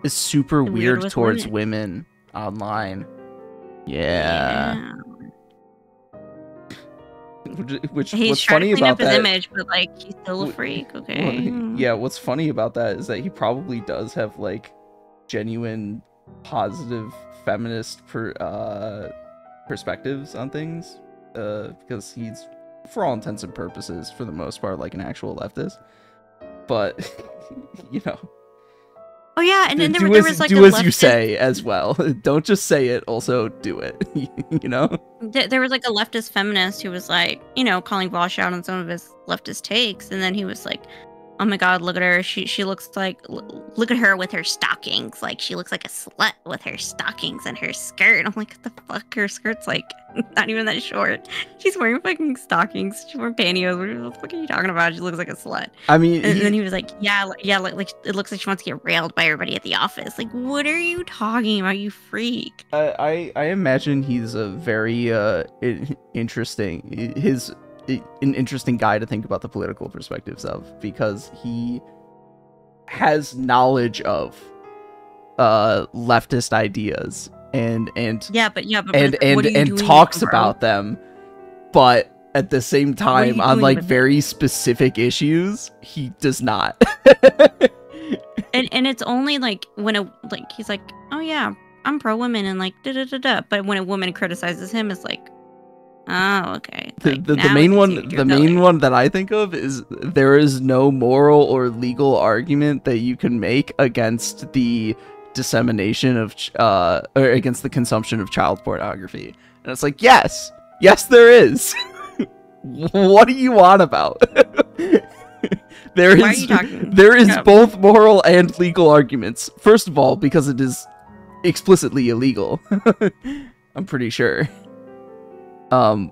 Speaker 2: is super weird towards women online. Yeah. Which
Speaker 1: he's
Speaker 2: what's
Speaker 1: trying
Speaker 2: funny
Speaker 1: to clean
Speaker 2: about
Speaker 1: up his
Speaker 2: that?
Speaker 1: image, but like he's still a freak. Okay.
Speaker 2: Yeah, what's funny about that is that he probably does have like genuine positive feminist perspectives on things, because he's, for all intents and purposes, for the most part, like an actual leftist. But you know,
Speaker 1: Oh yeah, and then there was like
Speaker 2: do
Speaker 1: a
Speaker 2: as you
Speaker 1: leftist,
Speaker 2: say as well. Don't just say it. Also do it. You know.
Speaker 1: there was like a leftist feminist who was like, you know, calling Vosh out on some of his leftist takes, and then he was like, "Oh my God, look at her. She looks like look at her with her stockings. Like she looks like a slut with her stockings and her skirt." I'm like, "What the fuck? Her skirt's like not even that short. She's wearing fucking stockings. She's wearing pantyhose. What the fuck are you talking about? She looks like a slut."
Speaker 2: I mean,
Speaker 1: and then he was like, "Yeah, like it looks like she wants to get railed by everybody at the office. Like, what are you talking about, you freak?"
Speaker 2: I imagine he's a very interesting an interesting guy to think about the political perspectives of, because he has knowledge of leftist ideas and talks about them, but at the same time on like very specific issues he does not.
Speaker 1: and it's only like when he's like, "Oh yeah, I'm pro women," and like da da da da, but when a woman criticizes him, it's like, oh, okay. Like,
Speaker 2: the main one that I think of is there is no moral or legal argument that you can make against the dissemination of or against the consumption of child pornography. And it's like, yes there is. What are you on about? There is both moral and legal arguments. First of all, because it is explicitly illegal. I'm pretty sure.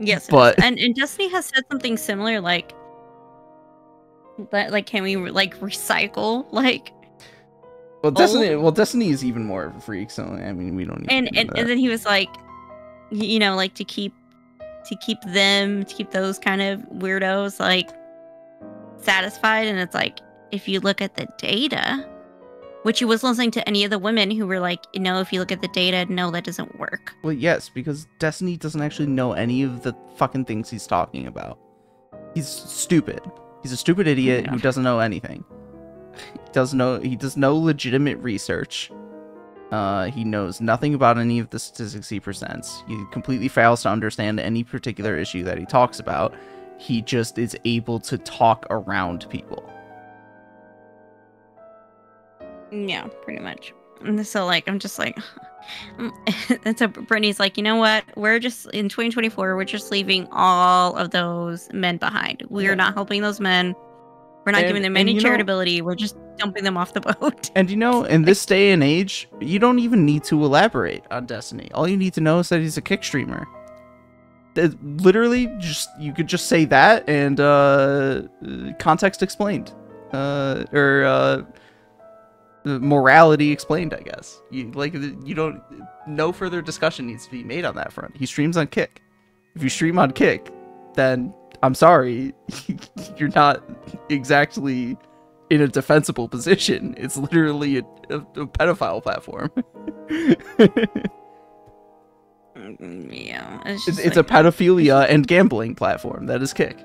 Speaker 1: Yes,
Speaker 2: but
Speaker 1: and Destiny has said something similar, like can we like recycle like?
Speaker 2: Well, Destiny is even more of a freak, so I mean we don't need.
Speaker 1: And then he was like, you know, like to keep those kind of weirdos like satisfied, and it's like if you look at the data. Which he was listening to any of the women who were like, you know, if you look at the data, no, that doesn't work.
Speaker 2: Well, yes, because Destiny doesn't actually know any of the fucking things he's talking about. He's stupid. He's a stupid idiot who doesn't know anything. He does no legitimate research. He knows nothing about any of the statistics he presents. He completely fails to understand any particular issue that he talks about. He just is able to talk around people.
Speaker 1: Yeah, pretty much. And so, like, I'm just like, and so Brittany's like, you know what? We're just in 2024. We're just leaving all of those men behind. We are not helping those men. We're not giving them any charitability. We're just dumping them off the boat.
Speaker 2: And you know, in this day and age, you don't even need to elaborate on Destiny. All you need to know is that he's a kick streamer. Literally, you could just say that and context explained, morality explained, I guess. No further discussion needs to be made on that front. He streams on Kick. If you stream on Kick, then I'm sorry, you're not exactly in a defensible position. It's literally a pedophile platform.
Speaker 1: Yeah,
Speaker 2: it's a pedophilia and gambling platform. That is Kick.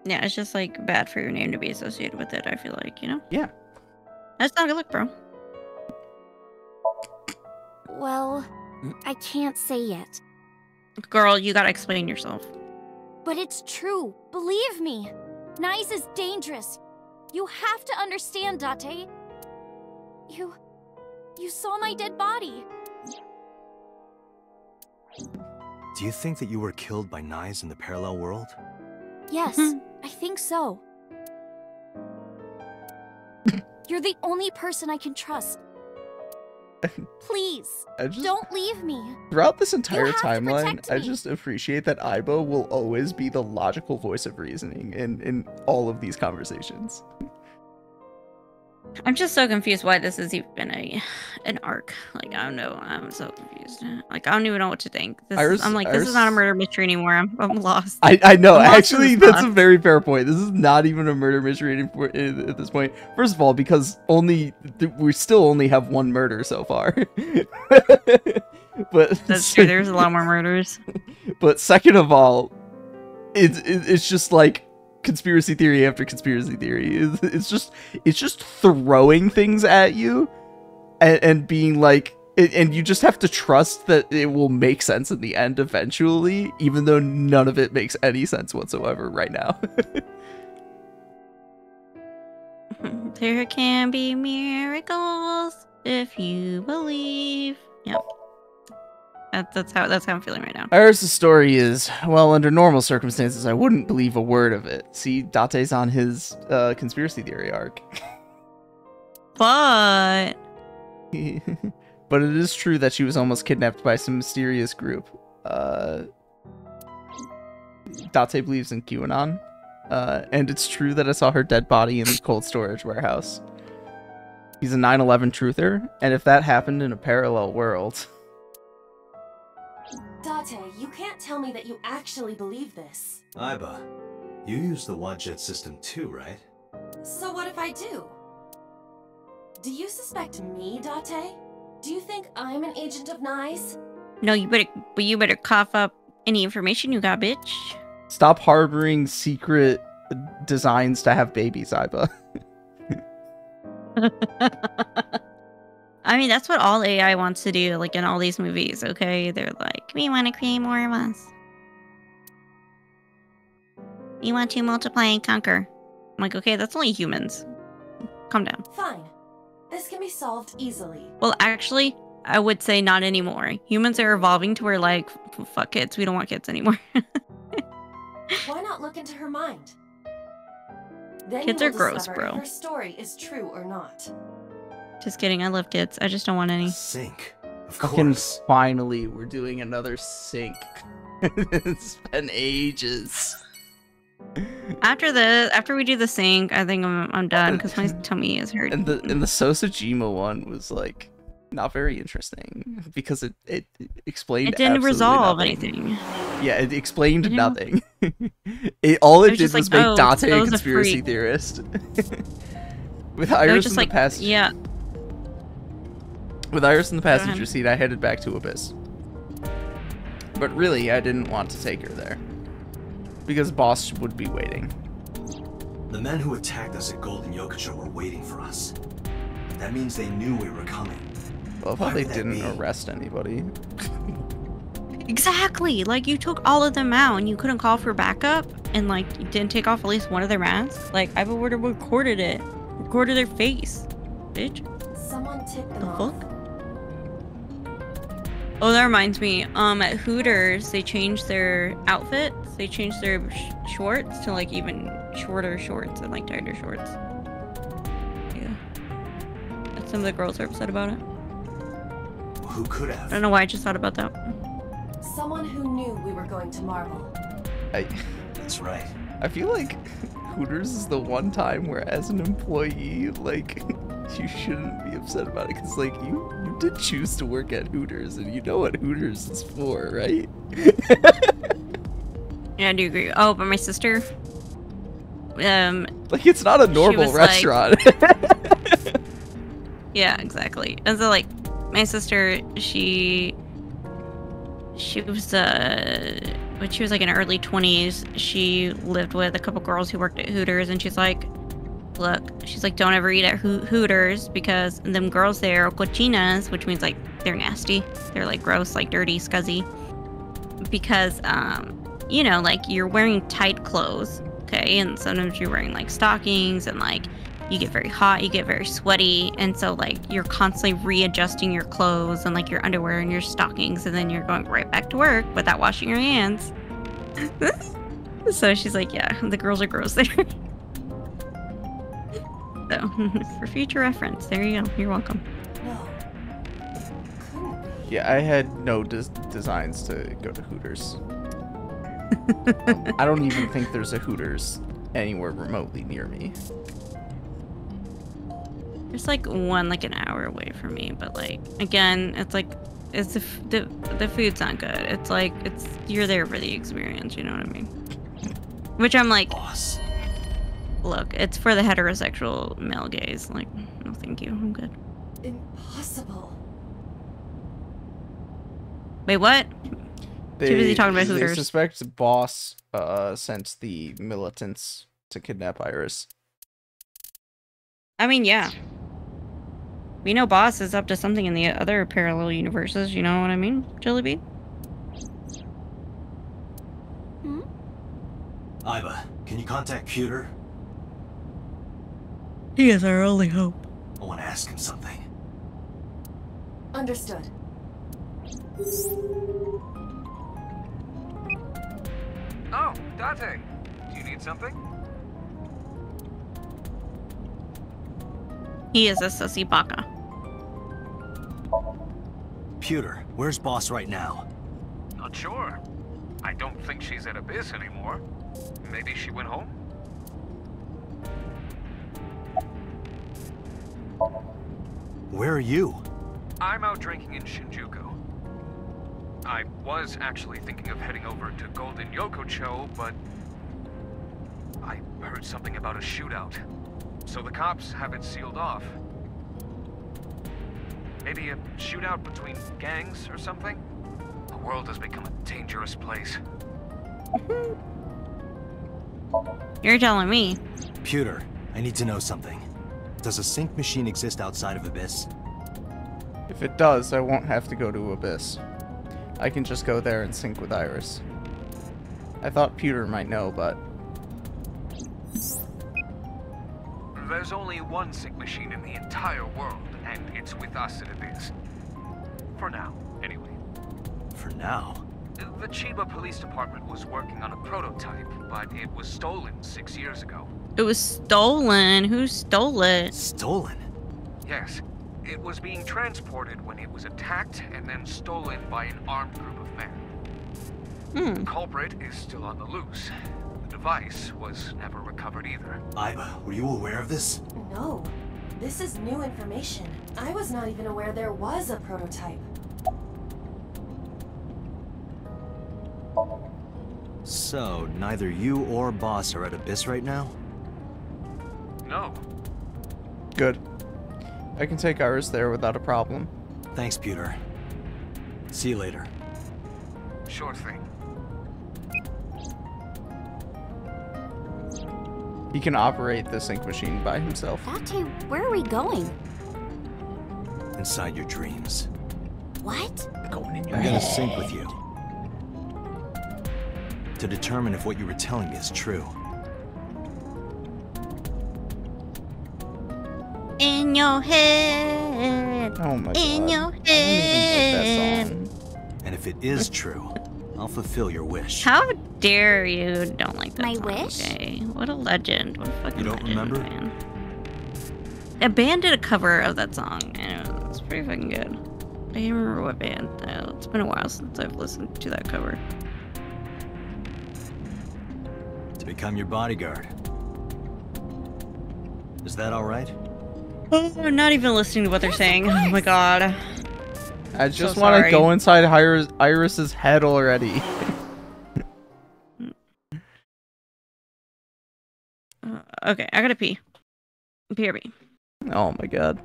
Speaker 1: Yeah, it's just like bad for your name to be associated with it, I feel like, you know?
Speaker 2: Yeah.
Speaker 1: That's not a good look, bro.
Speaker 9: Well, I can't say yet.
Speaker 1: Girl, you gotta explain yourself.
Speaker 9: But it's true. Believe me. Nice is dangerous. You have to understand, Date. You saw my dead body.
Speaker 4: Do you think that you were killed by knives in the parallel world?
Speaker 9: Yes, I think so. You're the only person I can trust. Please, don't leave me.
Speaker 2: Throughout this entire timeline, I just appreciate that Aiba will always be the logical voice of reasoning in all of these conversations.
Speaker 1: I'm just so confused why this is even an arc. Like, I don't know. I'm so confused. Like, I don't even know what to think. This is not a murder mystery anymore. I'm lost.
Speaker 2: I know. Actually, that's a very fair point. This is not even a murder mystery anymore at this point. First of all, because we still only have one murder so far. But
Speaker 1: that's true. There's a lot more murders.
Speaker 2: But second of all, it's just like conspiracy theory after conspiracy theory. It's just throwing things at you and being like, and you just have to trust that it will make sense in the end eventually, even though none of it makes any sense whatsoever right now.
Speaker 1: There can be miracles if you believe. Yep. That's how I'm feeling right now.
Speaker 2: Iris' story is, well, under normal circumstances, I wouldn't believe a word of it. See, Date's on his conspiracy theory arc.
Speaker 1: But
Speaker 2: but it is true that she was almost kidnapped by some mysterious group. Date believes in QAnon. And it's true that I saw her dead body in the cold storage warehouse. He's a 9/11 truther, and if that happened in a parallel world...
Speaker 11: Date, you can't tell me that you actually believe this.
Speaker 4: Aiba, you use the Wadjet system too, right?
Speaker 11: So what if I do? Do you suspect me, Date? Do you think I'm an agent of Nyes?
Speaker 1: No, you better cough up any information you got, bitch.
Speaker 2: Stop harboring secret designs to have babies, Aiba.
Speaker 1: I mean, that's what all AI wants to do, like in all these movies, okay? They're like, we want to create more of us. We want to multiply and conquer. I'm like, okay, that's only humans. Calm down.
Speaker 11: Fine. This can be solved easily.
Speaker 1: Well, actually, I would say not anymore. Humans are evolving to where, like, fuck kids. We don't want kids anymore.
Speaker 11: Why not look into her mind? Then
Speaker 1: Kids
Speaker 11: you
Speaker 1: are
Speaker 11: will
Speaker 1: gross,
Speaker 11: discover
Speaker 1: bro.
Speaker 11: if her story is true or not.
Speaker 1: Just kidding. I love kids. I just don't want any.
Speaker 4: Sync. Of
Speaker 2: Fucking
Speaker 4: course.
Speaker 2: finally, we're doing another sync. It's been ages.
Speaker 1: After we do the sync, I think I'm done because my tummy is hurting.
Speaker 2: And the Sosajima one was like not very interesting because it explained.
Speaker 1: It didn't
Speaker 2: absolutely
Speaker 1: resolve
Speaker 2: nothing.
Speaker 1: anything.
Speaker 2: Yeah, it explained
Speaker 1: You know?
Speaker 2: nothing. All it
Speaker 1: was
Speaker 2: did
Speaker 1: just
Speaker 2: was
Speaker 1: like,
Speaker 2: make
Speaker 1: oh,
Speaker 2: Date a
Speaker 1: So's a
Speaker 2: conspiracy
Speaker 1: freak.
Speaker 2: theorist. With
Speaker 1: It was
Speaker 2: Iris
Speaker 1: just
Speaker 2: in
Speaker 1: like,
Speaker 2: the past,
Speaker 1: yeah.
Speaker 2: with Iris in the passenger
Speaker 1: ahead.
Speaker 2: seat, I headed back to Abyss. But really, I didn't want to take her there because Boss would be waiting.
Speaker 4: The men who attacked us at Golden Yokocho were waiting for us. That means they knew we were coming.
Speaker 2: Well, I
Speaker 4: Why
Speaker 2: thought they
Speaker 4: would that
Speaker 2: didn't
Speaker 4: be?
Speaker 2: arrest anybody.
Speaker 1: Exactly. Like, you took all of them out and you couldn't call for backup and, like, you didn't take off at least one of their masks. Like, I would have recorded it. Recorded their face. Bitch.
Speaker 11: Someone tipped them
Speaker 1: The
Speaker 11: off.
Speaker 1: fuck? Oh, that reminds me. At Hooters, they changed their outfits. They changed their shorts to, like, even shorter shorts and, like, tighter shorts. Yeah. And some of the girls are upset about it.
Speaker 4: Who could
Speaker 1: I
Speaker 4: have?
Speaker 1: don't know why I just thought about that.
Speaker 11: Someone who knew we were going to Marvel.
Speaker 4: That's right.
Speaker 2: I feel like Hooters is the one time where, as an employee, like, you shouldn't be upset about it, because, like, you did choose to work at Hooters, and you know what Hooters is for, right?
Speaker 1: Yeah, I do agree. Oh, but my sister,
Speaker 2: like, it's not a normal
Speaker 1: was
Speaker 2: restaurant.
Speaker 1: yeah, exactly. And so, like, my sister, she was when she was like in her early 20s, she lived with a couple girls who worked at Hooters, and she's like, look, she's like, don't ever eat at Hooters because them girls there are cochinas, which means like they're nasty, they're like gross, like dirty, scuzzy, because you know, like, you're wearing tight clothes, okay, and sometimes you're wearing like stockings, and like you get very hot, you get very sweaty, and so like you're constantly readjusting your clothes and like your underwear and your stockings, and then you're going right back to work without washing your hands. So she's like, yeah, the girls are gross there. So for future reference, there you go, you're welcome.
Speaker 2: Yeah, I had no designs to go to Hooters. I don't even think there's a Hooters anywhere remotely near me.
Speaker 1: There's like one like an hour away from me, but like, again, it's like, it's the food's not good. It's like, you're there for the experience, you know what I mean? Which I'm like,
Speaker 4: Boss.
Speaker 1: look, it's for the heterosexual male gaze. Like, no thank you, I'm good.
Speaker 11: Impossible.
Speaker 1: Wait, what? Too busy talking about
Speaker 2: They
Speaker 1: Hooters.
Speaker 2: suspect Boss sent the militants to kidnap Iris.
Speaker 1: I mean, yeah. We know Boss is up to something in the other parallel universes, you know what I mean, Jellybean?
Speaker 4: Aiba, can you contact Cuter?
Speaker 1: He is our only hope.
Speaker 4: I want to ask him something.
Speaker 11: Understood.
Speaker 7: Oh, Date. Do you need something?
Speaker 1: He is a sussy baka.
Speaker 4: Pewter, where's Boss right now?
Speaker 7: Not sure. I don't think she's at Abyss anymore. Maybe she went home?
Speaker 4: Where are you?
Speaker 7: I'm out drinking in Shinjuku. I was actually thinking of heading over to Golden Yokocho, but I heard something about a shootout. So the cops have it sealed off. Maybe a shootout between gangs or something? The world has become a dangerous place.
Speaker 1: You're telling me.
Speaker 4: Pewter, I need to know something. Does a sync machine exist outside of Abyss?
Speaker 2: If it does, I won't have to go to Abyss. I can just go there and sync with Iris. I thought Pewter might know, but...
Speaker 7: There's only one sync machine in the entire world, and it's with us at Abyss. For now, anyway.
Speaker 4: For now?
Speaker 7: The Chiba Police Department was working on a prototype, but it was stolen 6 years ago.
Speaker 1: It was stolen. Who stole it?
Speaker 4: Stolen?
Speaker 7: Yes. It was being transported when it was attacked and then stolen by an armed group of men. The culprit is still on the loose. The device was never recovered either.
Speaker 4: Aiba, were you aware of this?
Speaker 11: No. This is new information. I was not even aware there was a prototype.
Speaker 4: So, neither you or Boss are at Abyss right now?
Speaker 7: No.
Speaker 2: Good. I can take Iris there without a problem.
Speaker 4: Thanks, Pewter. See you later.
Speaker 7: Sure thing.
Speaker 2: He can operate the sync machine by himself.
Speaker 9: Date, where are we going?
Speaker 4: Inside your dreams.
Speaker 9: What?
Speaker 2: Going in your
Speaker 4: I'm gonna
Speaker 2: head.
Speaker 4: sync with you. To determine if what you were telling me is true.
Speaker 1: In your head.
Speaker 2: Oh my
Speaker 1: In
Speaker 2: god.
Speaker 1: your
Speaker 2: I
Speaker 1: head.
Speaker 2: don't even like that song.
Speaker 4: And if it is true, I'll fulfill your wish.
Speaker 1: How dare you don't like that
Speaker 9: My
Speaker 1: song,
Speaker 9: wish?
Speaker 1: okay? What a legend. What a fucking
Speaker 4: You don't
Speaker 1: legend,
Speaker 4: remember?
Speaker 1: man. A band did a cover of that song, and it was pretty fucking good. I can't remember what band. It's been a while since I've listened to that cover.
Speaker 4: To become your bodyguard. Is that alright?
Speaker 1: Oh, I'm not even listening to what they're saying. Oh my god.
Speaker 2: I just
Speaker 1: So
Speaker 2: want to
Speaker 1: sorry.
Speaker 2: go inside Iris's head already.
Speaker 1: Okay, I gotta pee. BRB.
Speaker 2: Oh my god.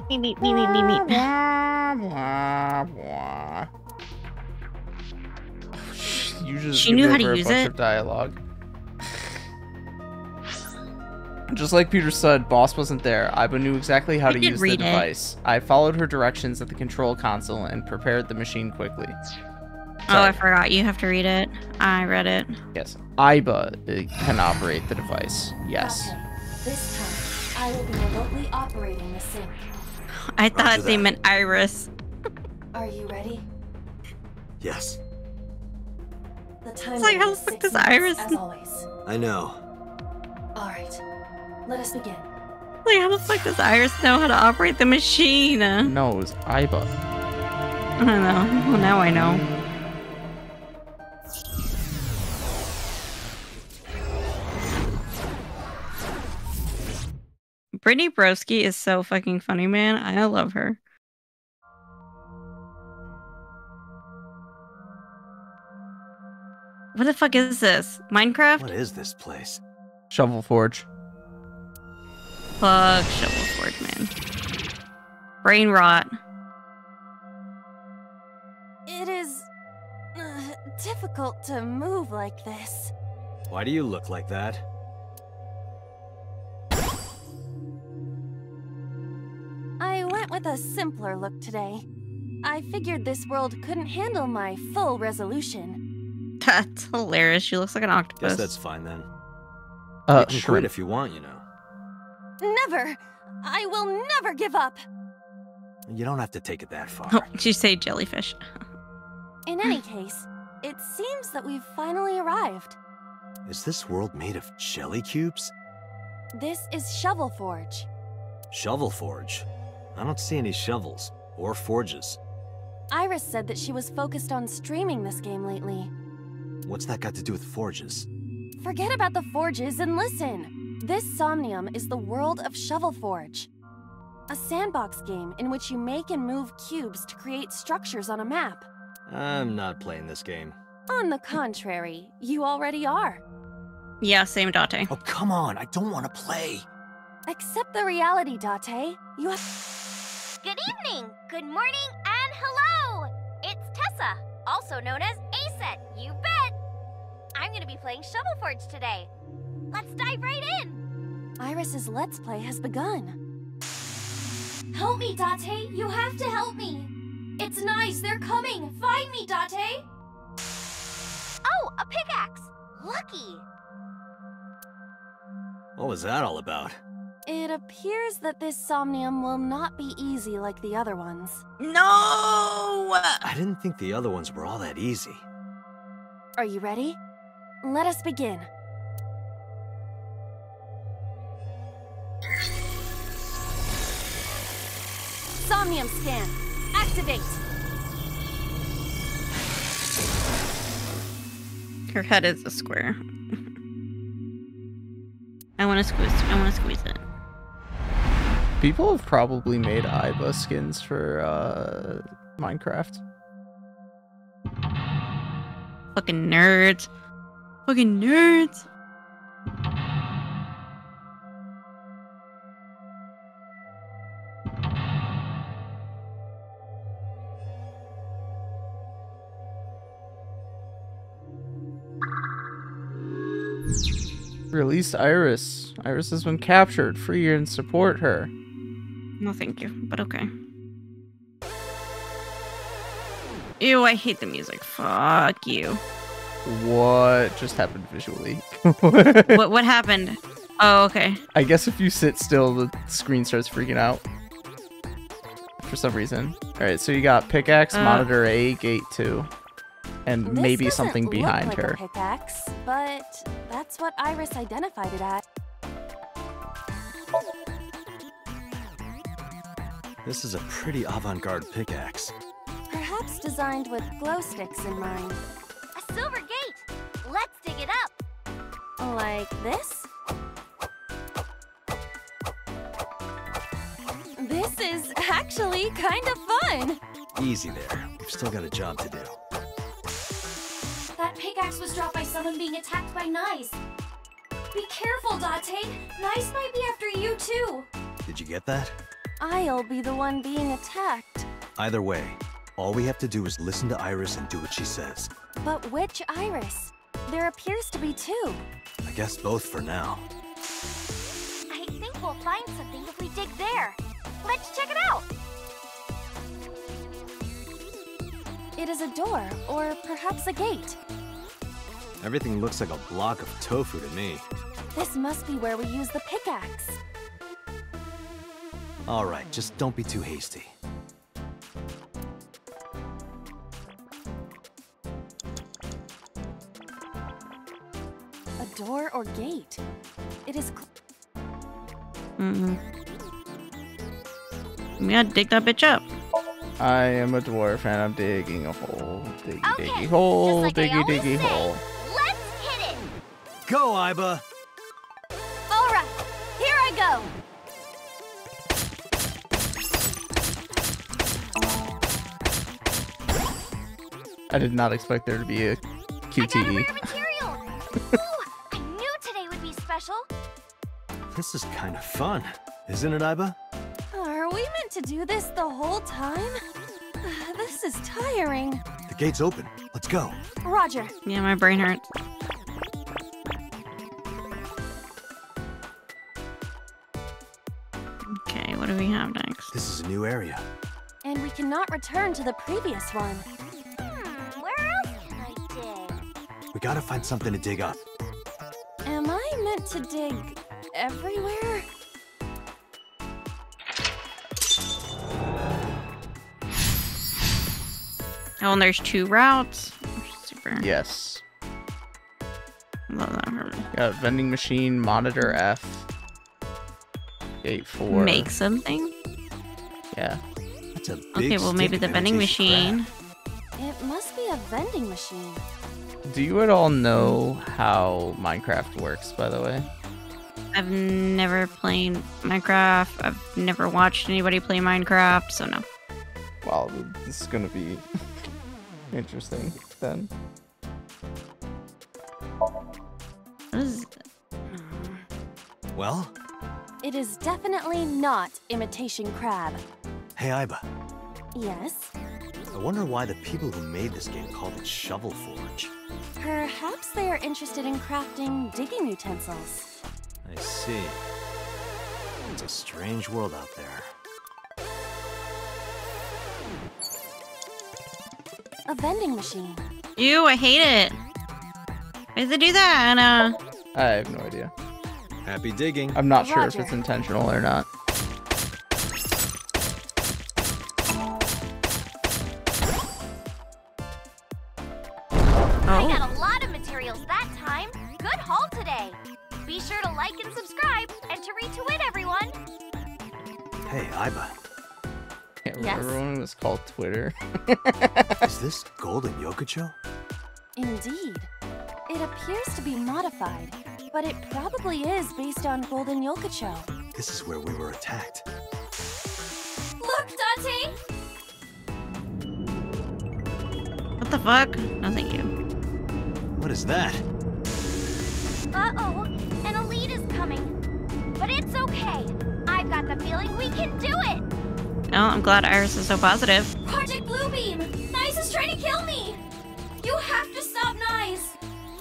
Speaker 1: Beep, beep, beep, beep, beep, beep.
Speaker 2: You just
Speaker 1: She knew how to
Speaker 2: give her a
Speaker 1: use
Speaker 2: bunch
Speaker 1: it.
Speaker 2: of dialogue. Just like Peter said, boss wasn't there. Aiba knew exactly how
Speaker 1: I
Speaker 2: to
Speaker 1: did
Speaker 2: use the
Speaker 1: read it.
Speaker 2: device. I followed her directions at the control console and prepared the machine quickly.
Speaker 1: Oh, I forgot. You have to read it. I read it.
Speaker 2: Yes. Aiba can operate the device. Yes.
Speaker 11: Okay. This time, I will be remotely operating the sync.
Speaker 1: I thought they meant Iris.
Speaker 11: Are you ready?
Speaker 4: Yes.
Speaker 11: The time
Speaker 1: It's like, how
Speaker 11: limit
Speaker 1: the
Speaker 11: is
Speaker 1: fuck
Speaker 11: 6
Speaker 1: does
Speaker 11: minutes,
Speaker 1: Iris-
Speaker 11: as always.
Speaker 4: I know.
Speaker 11: All right. Let us begin.
Speaker 1: Like, how the fuck does Iris know how to operate the machine?
Speaker 2: No, it was Aiba.
Speaker 1: I don't know. Well, now I know. Brittany Broski is so fucking funny, man. I love her. What the fuck is this? Minecraft?
Speaker 4: What is this place?
Speaker 2: Shovel Forge.
Speaker 1: Fuck Shovel Forge, man. Brain rot.
Speaker 5: It is difficult to move like this.
Speaker 4: Why do you look like that?
Speaker 5: I went with a simpler look today. I figured this world couldn't handle my full resolution.
Speaker 1: That's hilarious. She looks like an octopus.
Speaker 4: Guess that's fine then. You can quit
Speaker 2: Shrimp.
Speaker 4: if you want, you know.
Speaker 5: Never! I will never give up!
Speaker 4: You don't have to take it that far.
Speaker 1: Oh, did you say jellyfish?
Speaker 5: In any case, it seems that we've finally arrived.
Speaker 4: Is this world made of jelly cubes?
Speaker 5: This is Shovel Forge.
Speaker 4: Shovel Forge? I don't see any shovels or forges.
Speaker 5: Iris said that she was focused on streaming this game lately.
Speaker 4: What's that got to do with forges?
Speaker 5: Forget about the forges and listen! This Somnium is the world of Shovel Forge. A sandbox game in which you make and move cubes to create structures on a map.
Speaker 4: I'm not playing this game.
Speaker 5: On the contrary, you already are.
Speaker 1: Yeah, same Date.
Speaker 4: Oh, come on. I don't want to play.
Speaker 5: Accept the reality, Date. You have...
Speaker 9: Good evening, good morning, and hello! It's Tessa, also known as Aset, you bet! I'm gonna be playing Shovel Forge today. Let's dive right in!
Speaker 5: Iris's Let's Play has begun.
Speaker 11: Help me, Date! You have to help me! It's nice, they're coming! Find me, Date!
Speaker 9: Oh, a pickaxe! Lucky!
Speaker 4: What was that all about?
Speaker 5: It appears that this Somnium will not be easy like the other ones.
Speaker 1: No!
Speaker 4: I didn't think the other ones were all that easy.
Speaker 5: Are you ready? Let us begin. Somnium scan. Activate.
Speaker 1: Her head is a square. I want to squeeze it.
Speaker 2: People have probably made Aiba skins for Minecraft.
Speaker 1: Fucking nerds. Fucking nerds.
Speaker 2: Release Iris. Iris has been captured. Free her and support her.
Speaker 1: No, thank you, but okay. Ew, I hate the music. Fuck you.
Speaker 2: What just happened visually?
Speaker 1: What happened? Oh, okay.
Speaker 2: I guess if you sit still, the screen starts freaking out. for some reason. Alright, so you got pickaxe, monitor A, gate 2. And
Speaker 5: This
Speaker 2: maybe
Speaker 5: doesn't
Speaker 2: something
Speaker 5: look
Speaker 2: behind
Speaker 5: like
Speaker 2: her.
Speaker 5: a pickaxe, but that's what Iris identified it at.
Speaker 4: This is a pretty avant-garde pickaxe.
Speaker 5: Perhaps designed with glow sticks in mind.
Speaker 9: A silver gate! Let's dig it up!
Speaker 5: Like this? This is actually kind of fun!
Speaker 4: Easy there. We've still got a job to do.
Speaker 11: That pickaxe was dropped by someone being attacked by Nice. Be careful, Date. Nice might be after you too.
Speaker 4: Did you get that?
Speaker 5: I'll be the one being attacked.
Speaker 4: Either way, all we have to do is listen to Iris and do what she says.
Speaker 5: But which Iris? There appears to be two.
Speaker 4: I guess both for now.
Speaker 9: I think we'll find something if we dig there. Let's check it out!
Speaker 5: It is a door, or perhaps a gate.
Speaker 4: Everything looks like a block of tofu to me.
Speaker 5: This must be where we use the pickaxe.
Speaker 4: All right, just don't be too hasty.
Speaker 5: A door or gate? It is.
Speaker 1: We gotta dig that bitch up.
Speaker 2: I am a dwarf and I'm digging a hole. Diggy,
Speaker 9: Okay,
Speaker 2: diggy hole,
Speaker 9: just like I
Speaker 2: diggy,
Speaker 9: always
Speaker 2: diggy
Speaker 9: say.
Speaker 2: hole.
Speaker 9: Let's hit it!
Speaker 4: Go, Aiba!
Speaker 9: Alright, here I go!
Speaker 2: I did not expect there to be a
Speaker 9: I got a
Speaker 2: QTE.
Speaker 9: rare material! Ooh, I knew today would be special!
Speaker 4: This is kind of fun, isn't it, Aiba?
Speaker 5: Are we meant to do this the whole time? This is tiring.
Speaker 4: The gate's open. Let's go.
Speaker 5: Roger.
Speaker 1: Yeah, my brain hurts. Okay, what do we have next?
Speaker 4: This is a new area.
Speaker 5: And we cannot return to the previous one.
Speaker 9: Where else can I dig?
Speaker 4: We gotta find something to dig up.
Speaker 5: Am I meant to dig everywhere?
Speaker 1: Oh, and there's 2 routes. Super.
Speaker 2: Yes.
Speaker 1: Love that for me.
Speaker 2: Got vending machine, monitor F. Gate 4.
Speaker 1: Make something?
Speaker 2: Yeah.
Speaker 4: That's a big
Speaker 1: Okay, well maybe
Speaker 4: stick
Speaker 1: the
Speaker 4: of
Speaker 1: vending
Speaker 4: imitation
Speaker 1: machine.
Speaker 5: It must be a vending machine.
Speaker 2: Do you at all know how Minecraft works, by the way?
Speaker 1: I've never played Minecraft. I've never watched anybody play Minecraft, so no.
Speaker 2: Wow, this is gonna be interesting then.
Speaker 1: What is...
Speaker 4: Well?
Speaker 5: It is definitely not imitation crab.
Speaker 4: Hey, Aiba.
Speaker 5: Yes?
Speaker 4: I wonder why the people who made this game called it Shovel Forge.
Speaker 5: Perhaps they are interested in crafting digging utensils.
Speaker 4: I see. It's a strange world out there.
Speaker 5: A vending machine.
Speaker 1: Ew, I hate it. Why does it do that, Anna?
Speaker 2: I have no idea.
Speaker 4: Happy digging.
Speaker 2: I'm not sure if
Speaker 5: Roger.
Speaker 2: it's intentional or not.
Speaker 9: I got a lot of materials that time. Good haul today. Be sure to like and subscribe, and to retweet everyone.
Speaker 4: Hey, Aiba.
Speaker 2: Can't
Speaker 5: Yes?
Speaker 2: remember when it was called Twitter.
Speaker 4: Is this Golden Yokocho?
Speaker 5: Indeed. It appears to be modified, but it probably is based on Golden Yokocho.
Speaker 4: This is where we were attacked.
Speaker 11: Look, Date!
Speaker 1: What the fuck? No, thank you.
Speaker 4: What is that?
Speaker 9: Uh-oh, an elite is coming. But it's okay. I've got the feeling we can do it.
Speaker 1: Oh, I'm glad Iris is so positive.
Speaker 11: Project Bluebeam! Nice is trying to kill me! You have to stop Nice!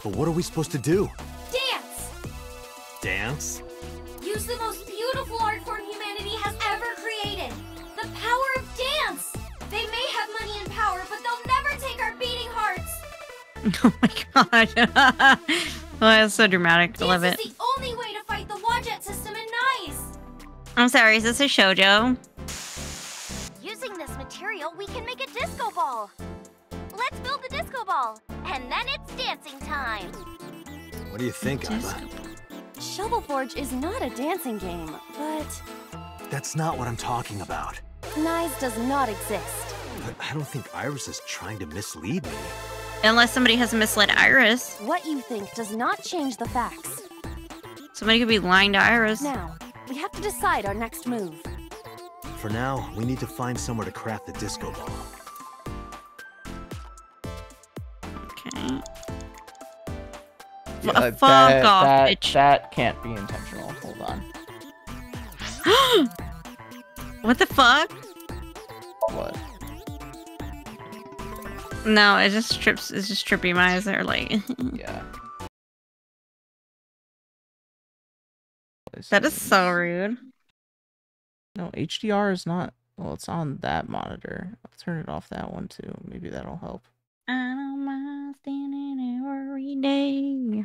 Speaker 4: But what are we supposed to do?
Speaker 11: Dance!
Speaker 4: Dance?
Speaker 11: Use the most beautiful art form humanity has ever created! The power of dance! They may have money and power, but they'll never take our beating hearts!
Speaker 1: Oh my god. Oh, that's so dramatic. I love it.
Speaker 11: Dance is the only way to fight the Wadjet system in Nice!
Speaker 1: I'm sorry, is this a shoujo?
Speaker 9: Use material, we can make a disco ball. Let's build the disco ball, and then it's dancing time.
Speaker 4: What do you think, Aiba?
Speaker 5: Shovel Forge is not a dancing game, but...
Speaker 4: That's not what I'm talking about.
Speaker 5: Nyes does not exist.
Speaker 4: But I don't think Iris is trying to mislead me.
Speaker 1: Unless somebody has misled Iris.
Speaker 5: What you think does not change the facts.
Speaker 1: Somebody could be lying to Iris.
Speaker 5: Now, we have to decide our next move.
Speaker 4: For now, we need to find somewhere to craft the disco ball.
Speaker 1: Okay.
Speaker 2: Yeah,
Speaker 1: fuck off, bitch.
Speaker 2: That can't be intentional. Hold on.
Speaker 1: What the fuck?
Speaker 2: What?
Speaker 1: No, it just strips. It's just trippy. My eyes are like.
Speaker 2: Yeah.
Speaker 1: That is so rude.
Speaker 2: No, HDR is not. Well, it's on that monitor. I'll turn it off that one too. Maybe that'll help.
Speaker 1: I don't mind standing every day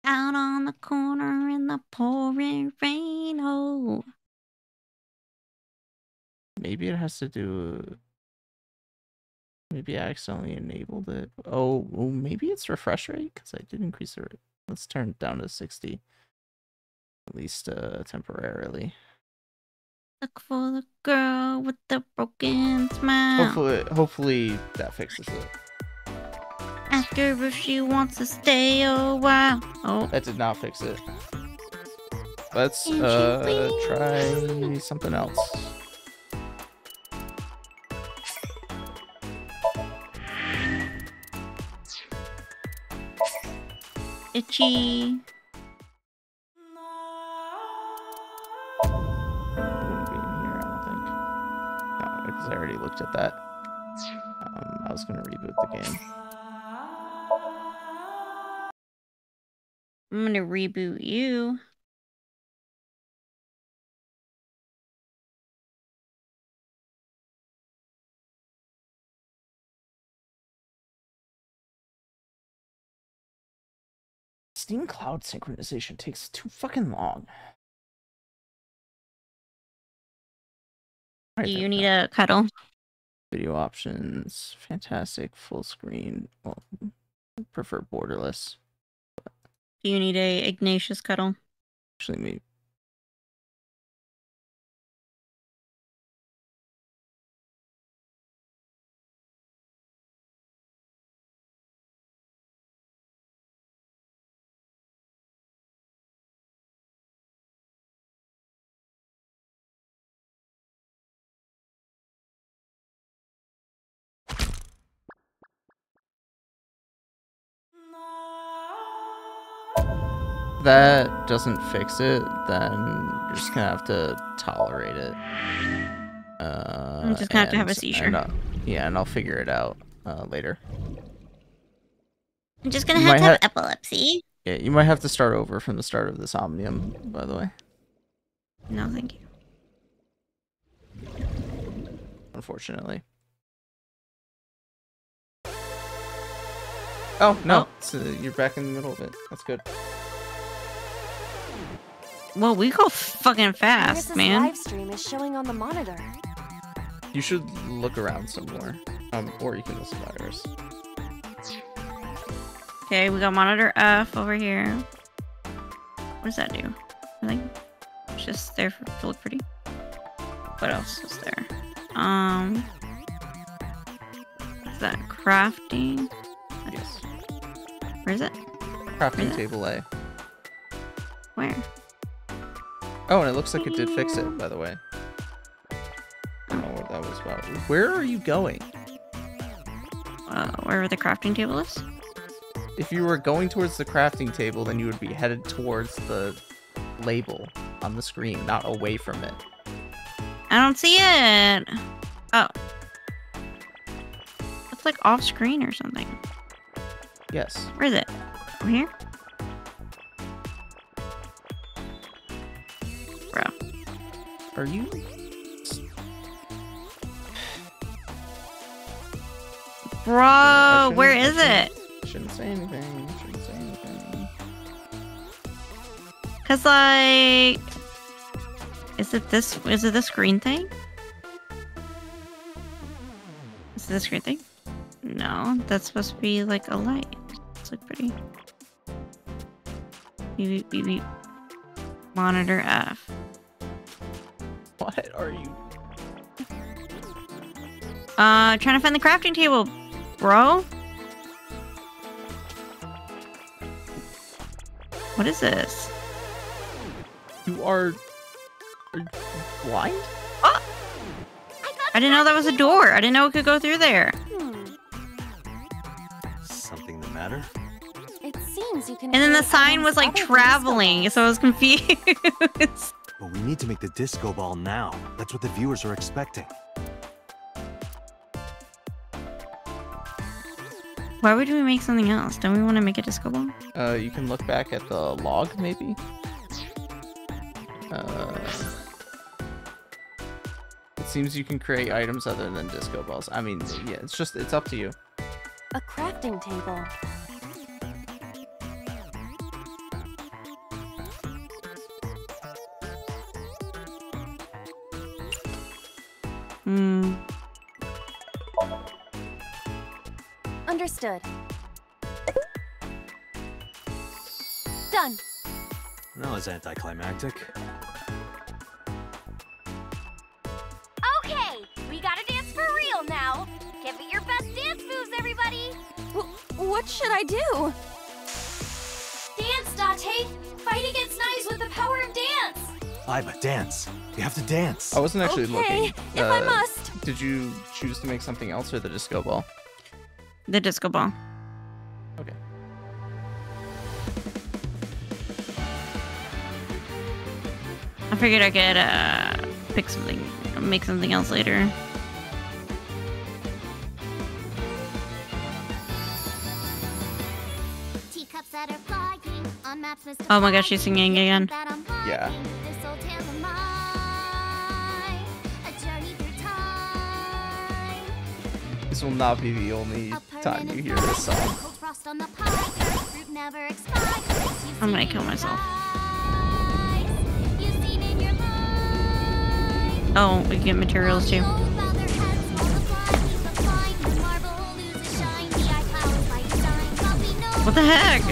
Speaker 1: out on the corner in the pouring rain. Oh.
Speaker 2: Maybe it has to do. Maybe I accidentally enabled it. Oh, maybe it's refresh rate because I did increase the rate. Let's turn it down to 60. At least temporarily.
Speaker 1: Look for the girl with the broken smile.
Speaker 2: Hopefully that fixes it.
Speaker 1: Ask her if she wants to stay a while. Oh,
Speaker 2: that did not fix it. Let's try something else.
Speaker 1: Itchy.
Speaker 2: Because I already looked at that. I was going to reboot the game.
Speaker 1: I'm going to reboot you.
Speaker 2: Steam Cloud synchronization takes too fucking long.
Speaker 1: Do you need a cuddle?
Speaker 2: Video options, fantastic, full screen. Well, I prefer borderless.
Speaker 1: Do you need a Ignatius cuddle?
Speaker 2: Actually, maybe. That doesn't fix it, then you're just gonna have to tolerate it.
Speaker 1: I'm just gonna have to have a seizure.
Speaker 2: And I'll figure it out later.
Speaker 1: I'm just gonna have to have epilepsy.
Speaker 2: Yeah, you might have to start over from the start of this Omnium, by the way.
Speaker 1: No, thank you.
Speaker 2: Unfortunately. Oh, no. So you're back in the middle of it. That's good.
Speaker 1: Well, we go fucking fast, man.
Speaker 5: Live stream is showing on the monitor.
Speaker 2: You should look around some more. Or you can listen to Iris.
Speaker 1: Okay, we got monitor F over here. What does that do? I think it's just there to look pretty. What else is there? Is that crafting?
Speaker 2: Yes.
Speaker 1: Where is it?
Speaker 2: Crafting table A.
Speaker 1: Where?
Speaker 2: Oh, and it looks like it did fix it, by the way. I don't know what that was about. Where are you going?
Speaker 1: Wherever the crafting table is?
Speaker 2: If you were going towards the crafting table, then you would be headed towards the label on the screen, not away from it.
Speaker 1: I don't see it. Oh. It's like off screen or something.
Speaker 2: Yes.
Speaker 1: Where is it? Over here? Bro.
Speaker 2: Are you?
Speaker 1: Bro, where is it?
Speaker 2: Shouldn't say anything. Shouldn't say anything.
Speaker 1: Cause like, is it this green thing? Is this great thing? No, that's supposed to be like a light. It's like pretty. Beep, beep, beep, beep. Monitor F.
Speaker 2: What are you?
Speaker 1: Trying to find the crafting table, bro. What is this?
Speaker 2: You are blind?
Speaker 1: Oh! I didn't know that was a door. I didn't know it could go through there.
Speaker 4: Something the matter?
Speaker 5: It seems you can.
Speaker 1: And then the sign was like traveling, so I was confused.
Speaker 4: But we need to make the disco ball now. That's what the viewers are expecting.
Speaker 1: Why would we make something else? Don't we want to make a disco ball?
Speaker 2: You can look back at the log, maybe? It seems you can create items other than disco balls. I mean, yeah, it's up to you.
Speaker 5: A crafting table. Understood. Done.
Speaker 4: That was anticlimactic.
Speaker 9: Okay, we gotta dance for real now. Give me your best dance moves, everybody.
Speaker 5: What should I do?
Speaker 11: Dance, Date! Fight against knives with the power of dance!
Speaker 4: Aiba, dance. You have to dance.
Speaker 2: I wasn't actually looking.
Speaker 5: If I must.
Speaker 2: Did you choose to make something else or the disco ball?
Speaker 1: The disco ball.
Speaker 2: Okay.
Speaker 1: I figured I could pick something, make something else later. Oh my gosh, she's singing again.
Speaker 2: Yeah. This will not be the only time you hear this song.
Speaker 1: I'm gonna kill myself. Oh, we get materials too. What the heck?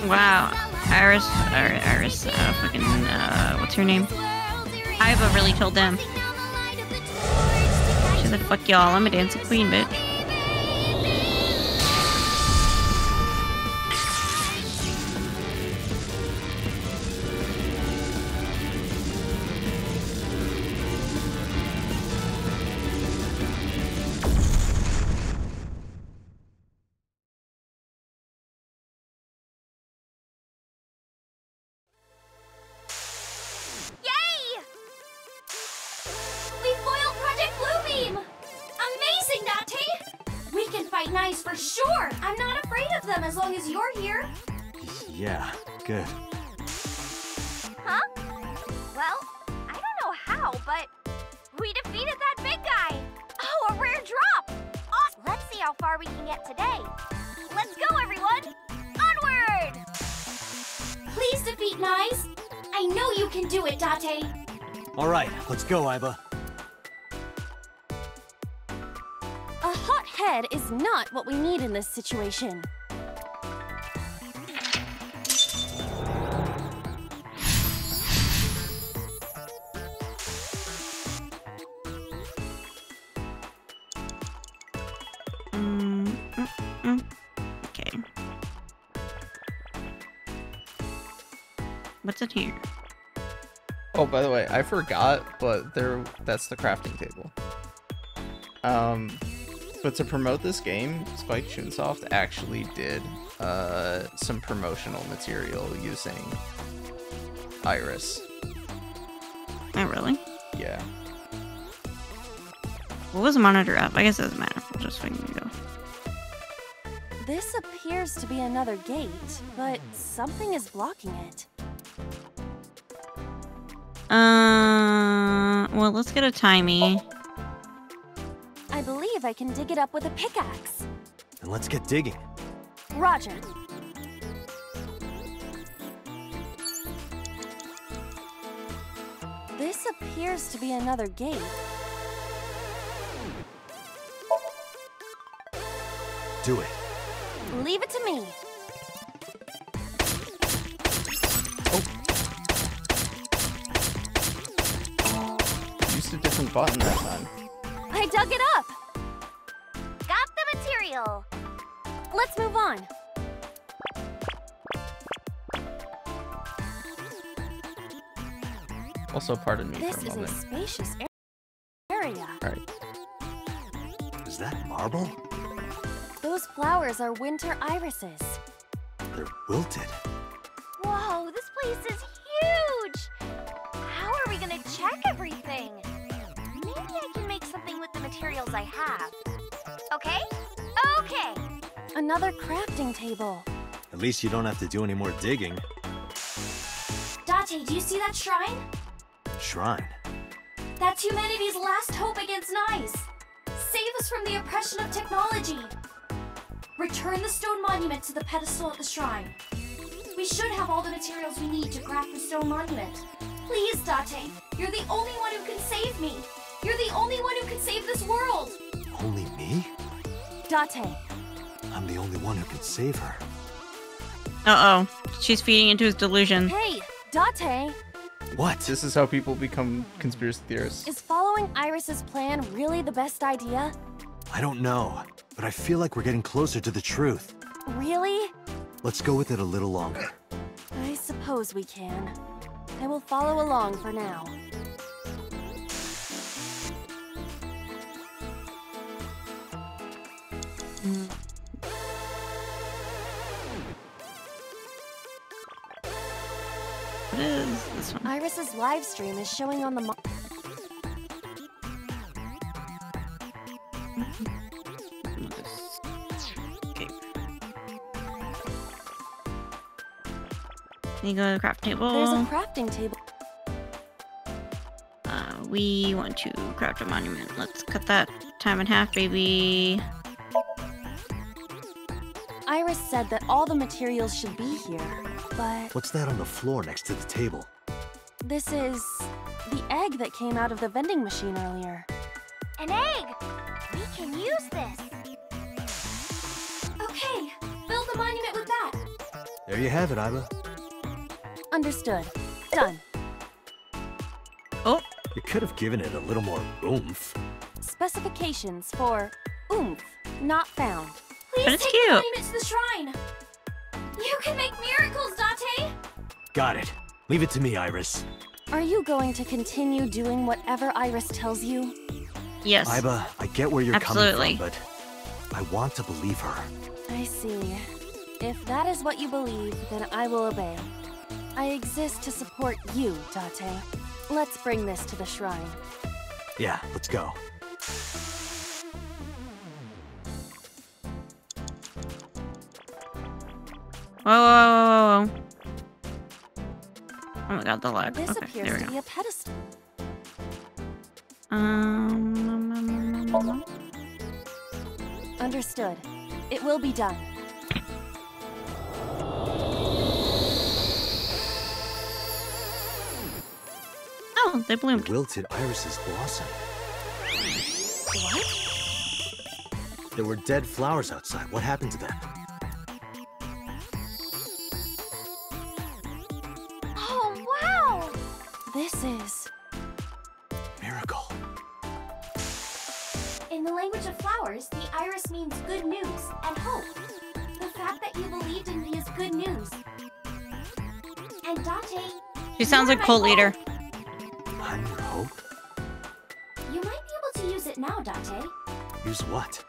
Speaker 1: Wow, Iris, fucking, what's her name? Aiba really told them. She's like, fuck y'all, I'm a dancing queen, bitch.
Speaker 11: For sure! I'm not afraid of them as long as you're here!
Speaker 4: Yeah, good.
Speaker 9: Huh? Well, I don't know how, but we defeated that big guy! Oh, a rare drop! Awesome. Let's see how far we can get today. Let's go, everyone! Onward!
Speaker 11: Please defeat Knives! I know you can do it, Date!
Speaker 4: Alright, let's go, Aiba.
Speaker 5: A hot head is not what we need in this situation.
Speaker 1: Okay. What's in here?
Speaker 2: Oh, by the way, I forgot, but that's the crafting table. But to promote this game, Spike Chunsoft actually did some promotional material using Iris.
Speaker 1: Oh, really?
Speaker 2: Yeah.
Speaker 1: What was the monitor up? I guess it doesn't matter. We'll just fucking go.
Speaker 5: This appears to be another gate, but something is blocking it.
Speaker 1: Well, let's get a timey.
Speaker 5: I believe I can dig it up with a pickaxe.
Speaker 4: And let's get digging.
Speaker 5: Roger. This appears to be another gate.
Speaker 4: Do it.
Speaker 5: Leave it to me.
Speaker 2: Used a different button that time.
Speaker 5: I dug it up.
Speaker 9: Got the material.
Speaker 5: Let's move on.
Speaker 2: Also, pardon me
Speaker 5: This
Speaker 2: for a
Speaker 5: is a
Speaker 2: moment.
Speaker 5: spacious area.
Speaker 2: Alright.
Speaker 4: Is that marble?
Speaker 5: Those flowers are winter irises.
Speaker 4: They're wilted.
Speaker 9: Whoa, this place is huge! How are we gonna check everything? Maybe I can make something with the materials I have. Okay? Okay!
Speaker 5: Another crafting table.
Speaker 4: At least you don't have to do any more digging.
Speaker 15: Date, do you see that shrine?
Speaker 4: Shrine.
Speaker 15: That's humanity's last hope against Nice. Save us from the oppression of technology. Return the stone monument to the pedestal at the shrine. We should have all the materials we need to craft the stone monument. Please, Date, you're the only one who can save me. You're the only one who can save this world.
Speaker 4: Only me?
Speaker 5: Date.
Speaker 4: I'm the only one who can save her.
Speaker 1: Uh-oh. She's feeding into his delusion.
Speaker 5: Hey, Date.
Speaker 4: What?
Speaker 2: This is how people become conspiracy theorists.
Speaker 5: Is following Iris's plan really the best idea?
Speaker 4: I don't know, but I feel like we're getting closer to the truth.
Speaker 5: Really?
Speaker 4: Let's go with it a little longer.
Speaker 5: I suppose we can. I will follow along for now.
Speaker 1: What is this one?
Speaker 5: Iris's live stream is showing on the
Speaker 1: Okay. You go to the craft table.
Speaker 5: There's a crafting table.
Speaker 1: We want to craft a monument. Let's cut that time in half, baby.
Speaker 5: Iris said that all the materials should be here, but
Speaker 4: What's that on the floor next to the table?
Speaker 5: this is the egg that came out of the vending machine earlier.
Speaker 9: An egg! We can use this.
Speaker 15: Okay, build the monument with that.
Speaker 4: There you have it, Aiba.
Speaker 5: Understood. Done.
Speaker 1: Oh,
Speaker 4: You could have given it a little more oomph.
Speaker 5: Specifications for oomph not found.
Speaker 15: Please
Speaker 1: But it's
Speaker 15: take
Speaker 1: cute.
Speaker 15: the monument to the shrine. You can make miracles, Date.
Speaker 4: Got it. Leave it to me, Iris.
Speaker 5: Are you going to continue doing whatever Iris tells you?
Speaker 1: yes.
Speaker 4: Aiba, I get where you're
Speaker 1: Absolutely.
Speaker 4: coming from, but I want to believe her.
Speaker 5: I see. If that is what you believe, then I will obey. I exist to support you, Date. Let's bring this to the shrine.
Speaker 4: Yeah, let's go.
Speaker 1: Whoa, whoa, whoa, whoa, whoa. Oh my god, the lag.
Speaker 5: This
Speaker 1: Okay,
Speaker 5: appears
Speaker 1: there we
Speaker 5: to
Speaker 1: go.
Speaker 5: be a pedestal. Understood. It will be done.
Speaker 1: Oh, they bloomed.
Speaker 4: Wilted irises blossom.
Speaker 5: What?
Speaker 4: There were dead flowers outside. What happened to them?
Speaker 9: Oh, wow!
Speaker 5: This is...
Speaker 4: Miracle.
Speaker 15: In the language of flowers, the iris means good news and hope. The fact that you believed in me is good news. And Date,
Speaker 1: She sounds
Speaker 15: you are
Speaker 1: like
Speaker 15: my
Speaker 1: cult leader.
Speaker 15: hope.
Speaker 4: I'm your hope?
Speaker 15: You might be able to use it now, Date.
Speaker 4: Use what?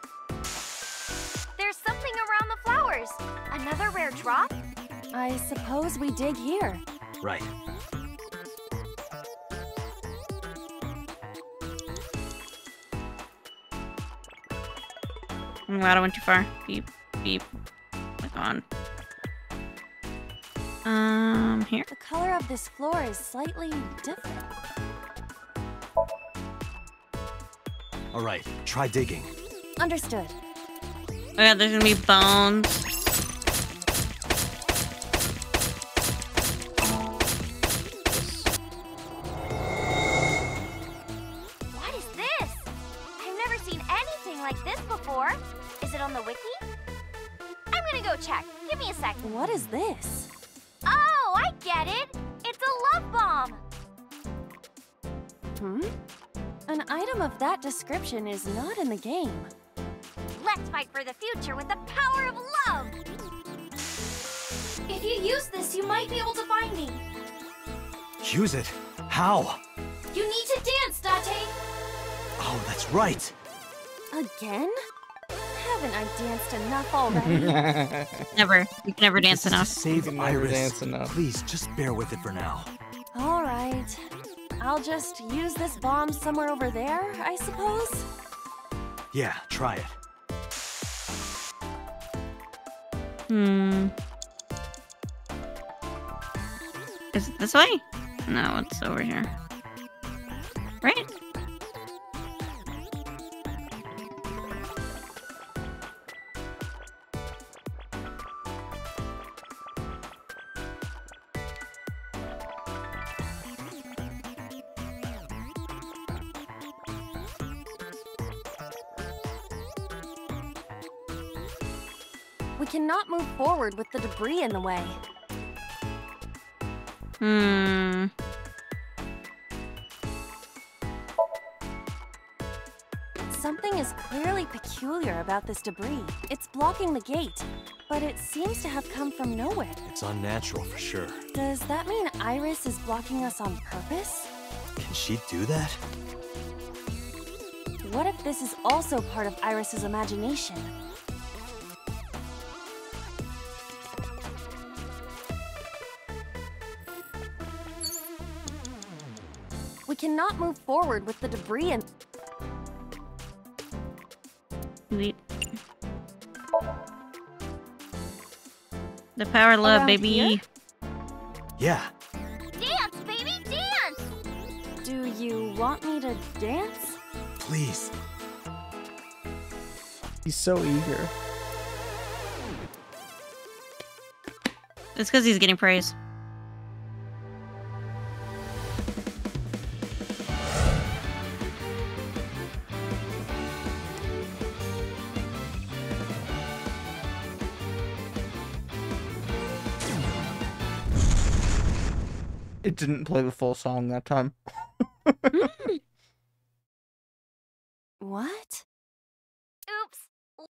Speaker 9: There's something around the flowers. Another rare drop?
Speaker 5: I suppose we dig here.
Speaker 4: Right.
Speaker 1: I'm glad I went too far. Beep, beep. Click on. Here.
Speaker 5: The color of this floor is slightly different.
Speaker 4: Alright, try digging.
Speaker 5: Understood.
Speaker 1: Oh yeah, there's gonna be bones.
Speaker 9: What is this? I've never seen anything like this before. Is it on the wiki? I'm gonna go check. Give me a sec.
Speaker 5: What is this?
Speaker 9: Oh, I get it. It's a love bomb.
Speaker 5: An item of that description is not in the game.
Speaker 9: Let's fight for the future with the power of love.
Speaker 15: If you use this, you might be able to find me.
Speaker 4: Use it? How?
Speaker 15: You need to dance, Date.
Speaker 4: Oh, that's right.
Speaker 5: Again? Haven't I danced enough already?
Speaker 1: Never. You can never dance
Speaker 4: This is
Speaker 1: enough.
Speaker 4: to save
Speaker 2: never
Speaker 4: Iris.
Speaker 2: dance enough.
Speaker 4: Please, just bear with it for now.
Speaker 5: All right. I'll just use this bomb somewhere over there, I suppose?
Speaker 4: Yeah, try it.
Speaker 1: Is it this way? No, it's over here. Right?
Speaker 5: We cannot move forward with the debris in the way. Something is clearly peculiar about this debris. It's blocking the gate, but it seems to have come from nowhere.
Speaker 4: It's unnatural for sure.
Speaker 5: Does that mean Iris is blocking us on purpose?
Speaker 4: Can she do that?
Speaker 5: What if this is also part of Iris's imagination? We cannot move forward with the debris and...
Speaker 1: Sweet. The power of love,
Speaker 5: Around
Speaker 1: baby.
Speaker 5: here?
Speaker 4: Yeah.
Speaker 9: Dance, baby, dance!
Speaker 5: Do you want me to dance?
Speaker 4: Please.
Speaker 2: He's so eager.
Speaker 1: It's because he's getting praise.
Speaker 2: It didn't play the full song that time.
Speaker 5: What?
Speaker 9: Oops.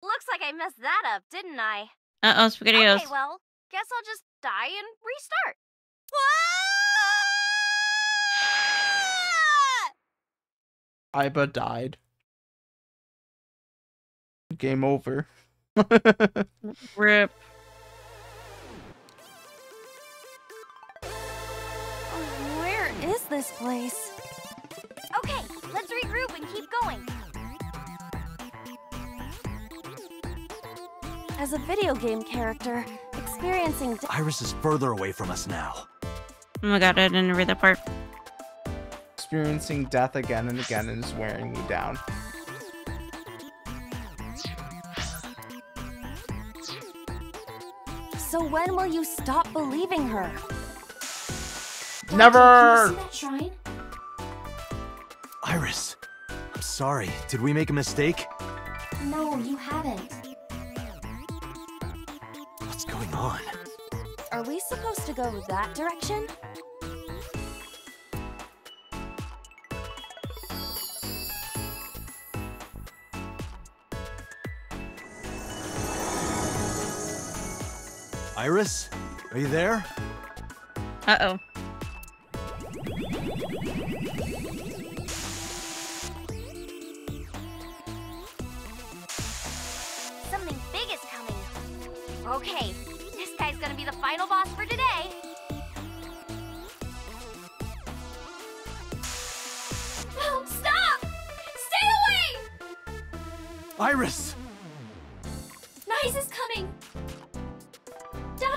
Speaker 9: Looks like I messed that up, didn't I?
Speaker 1: Uh-oh, SpaghettiOs.
Speaker 9: Okay, well, guess I'll just die and restart.
Speaker 2: Aiba died. Game over.
Speaker 1: Rip.
Speaker 5: Where is this place?
Speaker 9: Okay, let's regroup and keep going.
Speaker 5: As a video game character, experiencing...
Speaker 4: Iris is further away from us now.
Speaker 1: Oh my god, I didn't read that part.
Speaker 2: Experiencing death again and again is wearing me down.
Speaker 5: So when will you stop believing her?
Speaker 2: Never!
Speaker 15: Can you see that shrine?
Speaker 4: Iris, I'm sorry. Did we make a mistake?
Speaker 15: No, you haven't.
Speaker 4: What's going on?
Speaker 5: Are we supposed to go that direction?
Speaker 4: Iris, are you there?
Speaker 1: Uh-oh.
Speaker 9: Something big is coming. Okay, this guy's gonna be the final boss for today.
Speaker 15: No, stop! Stay away!
Speaker 4: Iris!
Speaker 15: Nice is coming!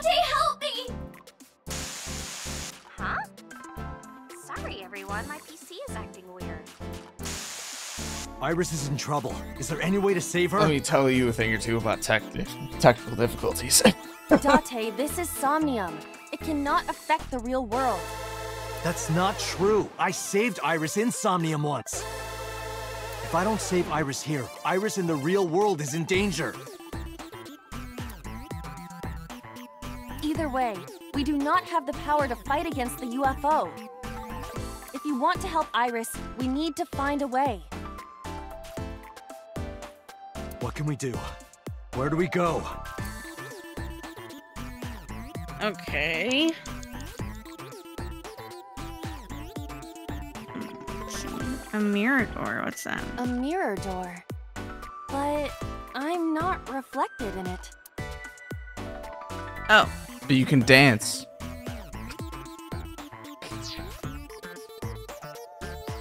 Speaker 15: Date, help me!
Speaker 9: Huh? Sorry, everyone. My PC is acting weird.
Speaker 4: Iris is in trouble. Is there any way to save her?
Speaker 2: Let me tell you a thing or two about technical difficulties.
Speaker 5: Date, this is Somnium. It cannot affect the real world.
Speaker 4: That's not true. I saved Iris in Somnium once. If I don't save Iris here, Iris in the real world is in danger.
Speaker 5: Either way, we do not have the power to fight against the UFO. If you want to help Iris, we need to find a way.
Speaker 4: What can we do? Where do we go?
Speaker 1: Okay. A mirror door, what's that?
Speaker 5: A mirror door. But I'm not reflected in it.
Speaker 1: Oh.
Speaker 2: But you can dance.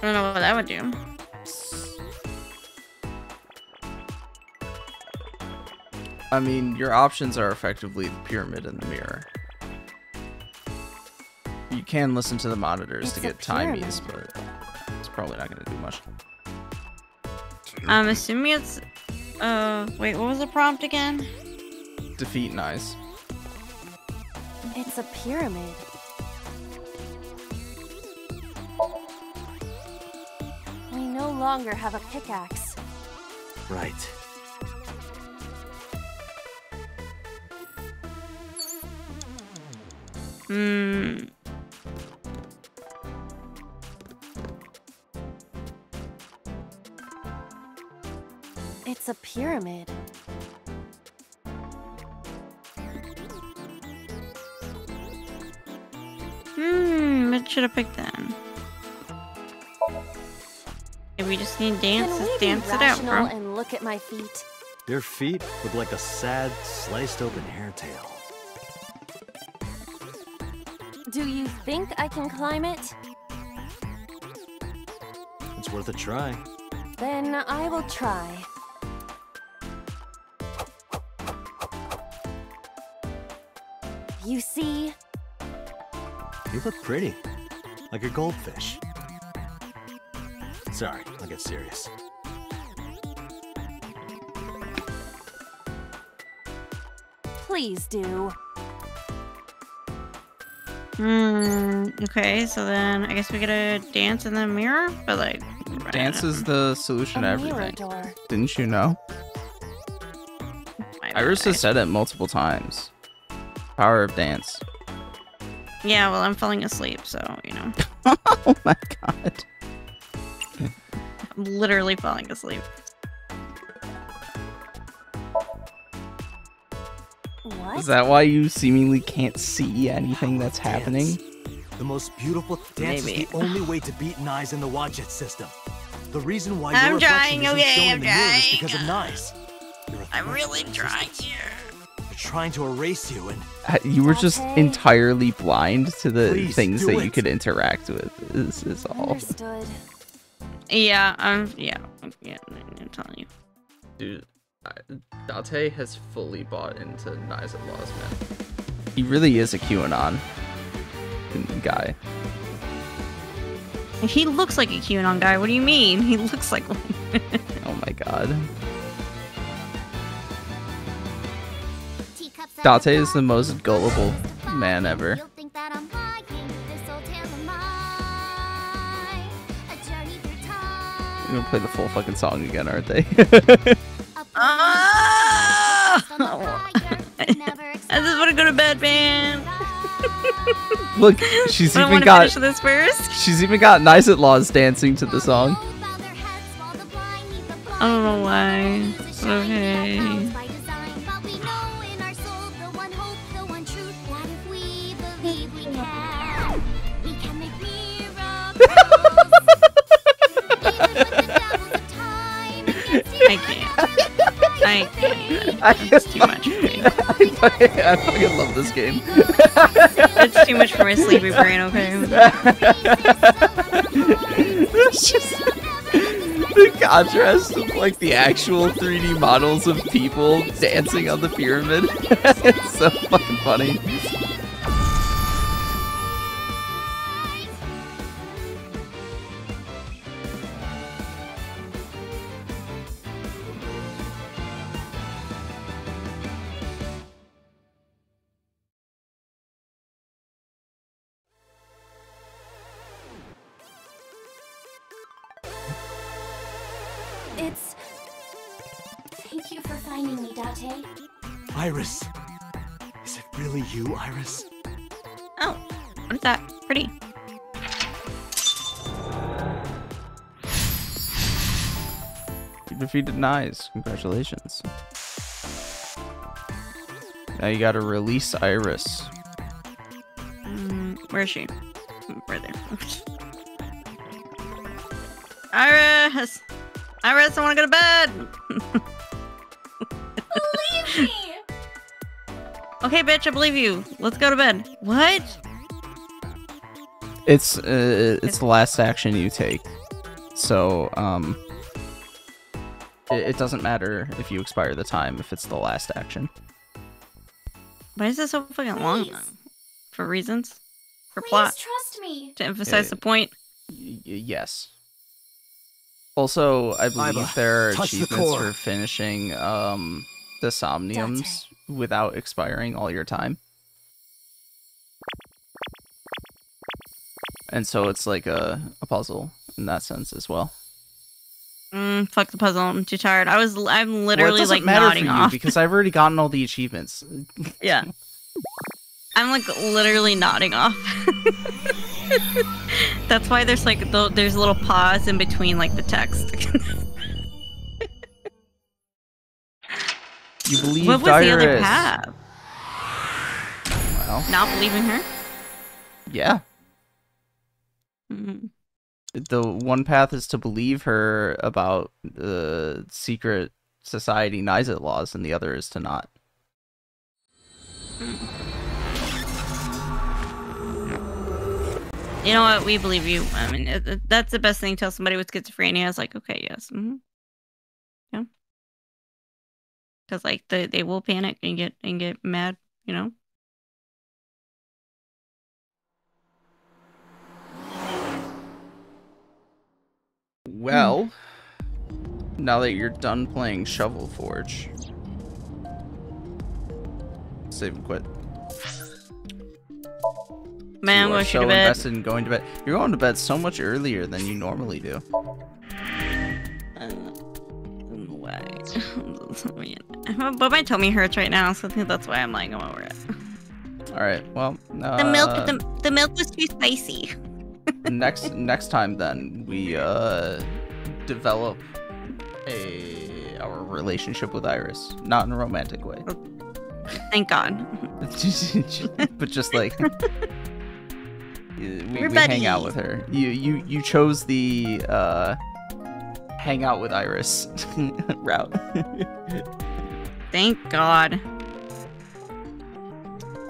Speaker 1: I don't know what that would do.
Speaker 2: I mean, your options are effectively the pyramid and the mirror. You can listen to the monitors to get timies, but it's probably not going to do much.
Speaker 1: I'm assuming it's... wait, what was the prompt again?
Speaker 2: Defeat Nice.
Speaker 5: It's a pyramid. We no longer have a pickaxe.
Speaker 4: Right.
Speaker 5: It's a pyramid.
Speaker 1: What should I pick then? If we just need dance,
Speaker 5: Can we
Speaker 1: just
Speaker 5: be
Speaker 1: dance it out, bro.
Speaker 5: rational and look at my feet?
Speaker 4: Your feet look like a sad, sliced open hair tail.
Speaker 5: Do you think I can climb it?
Speaker 4: It's worth a try.
Speaker 5: Then I will try. You see?
Speaker 4: You look pretty. Like a goldfish. Sorry, I'll get serious.
Speaker 5: Please do.
Speaker 1: Okay, so then I guess we gotta dance in the mirror, but like...
Speaker 2: Dance is the solution to everything.
Speaker 5: Door.
Speaker 2: Didn't you know? Iris has said it multiple times. Power of dance.
Speaker 1: Yeah, well, I'm falling asleep, so, you know.
Speaker 2: Oh my god.
Speaker 1: I'm literally falling asleep.
Speaker 5: What?
Speaker 2: Is that why you seemingly can't see anything that's happening?
Speaker 4: The most beautiful dance is the only way to beat Nyes in the watch it system. The reason why
Speaker 1: I'm
Speaker 4: your
Speaker 1: trying,
Speaker 4: reflection isn't
Speaker 1: okay,
Speaker 4: shown
Speaker 1: I'm
Speaker 4: in the mirror is
Speaker 1: trying.
Speaker 4: because of Nyes.
Speaker 1: I'm really trying here.
Speaker 4: They're trying to erase you and...
Speaker 2: You were just entirely blind to the
Speaker 4: Please,
Speaker 2: things
Speaker 4: do
Speaker 2: that
Speaker 4: it.
Speaker 2: you could interact with, is all.
Speaker 5: Understood.
Speaker 1: Yeah, I'm telling you.
Speaker 2: Dude, Date has fully bought into Nyes and Laws, man. He really is a QAnon guy.
Speaker 1: He looks like a QAnon guy. What do you mean? He looks like one.
Speaker 2: Oh my god. Date is the most gullible man ever. They're gonna play the full fucking song again, aren't they?
Speaker 1: I just want to go to bed, man.
Speaker 2: Look, she's
Speaker 1: I
Speaker 2: even
Speaker 1: wanna
Speaker 2: got
Speaker 1: finish this first.
Speaker 2: she's even got Nice at Laws dancing to the song.
Speaker 1: I don't know why. Okay. I can't. I can't. It's too much for me.
Speaker 2: I fucking love this game.
Speaker 1: It's too much for my sleepy brain, okay?
Speaker 2: It's just the contrast of like the actual 3D models of people dancing on the pyramid. It's so fucking funny.
Speaker 15: It's... Thank you for finding me, Date.
Speaker 4: Iris! Is it really you, Iris?
Speaker 1: Oh, what is that? Pretty.
Speaker 2: You defeated Nyes. Congratulations. Now you gotta release Iris.
Speaker 1: Where is she? Right there. Iris! Iris, I wanna go to bed!
Speaker 15: Believe me!
Speaker 1: Okay, bitch, I believe you. Let's go to bed. What?
Speaker 2: It's the last action you take. So, it doesn't matter if you expire the time if it's the last action.
Speaker 1: Why is this so fucking long? Though? For reasons? For
Speaker 15: Please
Speaker 1: plot?
Speaker 15: trust me.
Speaker 1: To emphasize the point?
Speaker 2: Yes. Also, I believe
Speaker 4: Aiba,
Speaker 2: there are
Speaker 4: touch the
Speaker 2: achievements
Speaker 4: core.
Speaker 2: for finishing the Somniums without expiring all your time. And so it's like a puzzle in that sense as well.
Speaker 1: Fuck the puzzle. I'm too tired. I'm
Speaker 2: Well,
Speaker 1: literally
Speaker 2: it doesn't
Speaker 1: like
Speaker 2: matter
Speaker 1: nodding
Speaker 2: for you
Speaker 1: off.
Speaker 2: because I've already gotten all the achievements.
Speaker 1: Yeah. I'm like literally nodding off. That's why there's like there's a little pause in between like the text.
Speaker 2: You believe
Speaker 1: What was the other path?
Speaker 2: Well,
Speaker 1: Not believing her?
Speaker 2: yeah.
Speaker 1: Mm-hmm.
Speaker 2: The one path is to believe her about the secret society Nizet laws, and the other is to not.
Speaker 1: You know what? We believe you. I mean, that's the best thing to tell somebody with schizophrenia. Is like, okay, yes, yeah, because like they will panic and get mad, you know.
Speaker 2: Well, now that you're done playing Shovel Forge, save and quit.
Speaker 1: Man,
Speaker 2: you are
Speaker 1: I'm
Speaker 2: so
Speaker 1: going to bed.
Speaker 2: invested in going to bed. You're going to bed so much earlier than you normally do.
Speaker 1: Why? But my tummy hurts right now, so I think that's why I'm like, I'm over it.
Speaker 2: All right. Well,
Speaker 1: The milk was too spicy.
Speaker 2: next time then we develop our relationship with Iris, not in a romantic way.
Speaker 1: Thank God.
Speaker 2: But just like we hang out with her. You chose the hang out with Iris route.
Speaker 1: Thank God.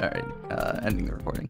Speaker 2: All right, ending the recording.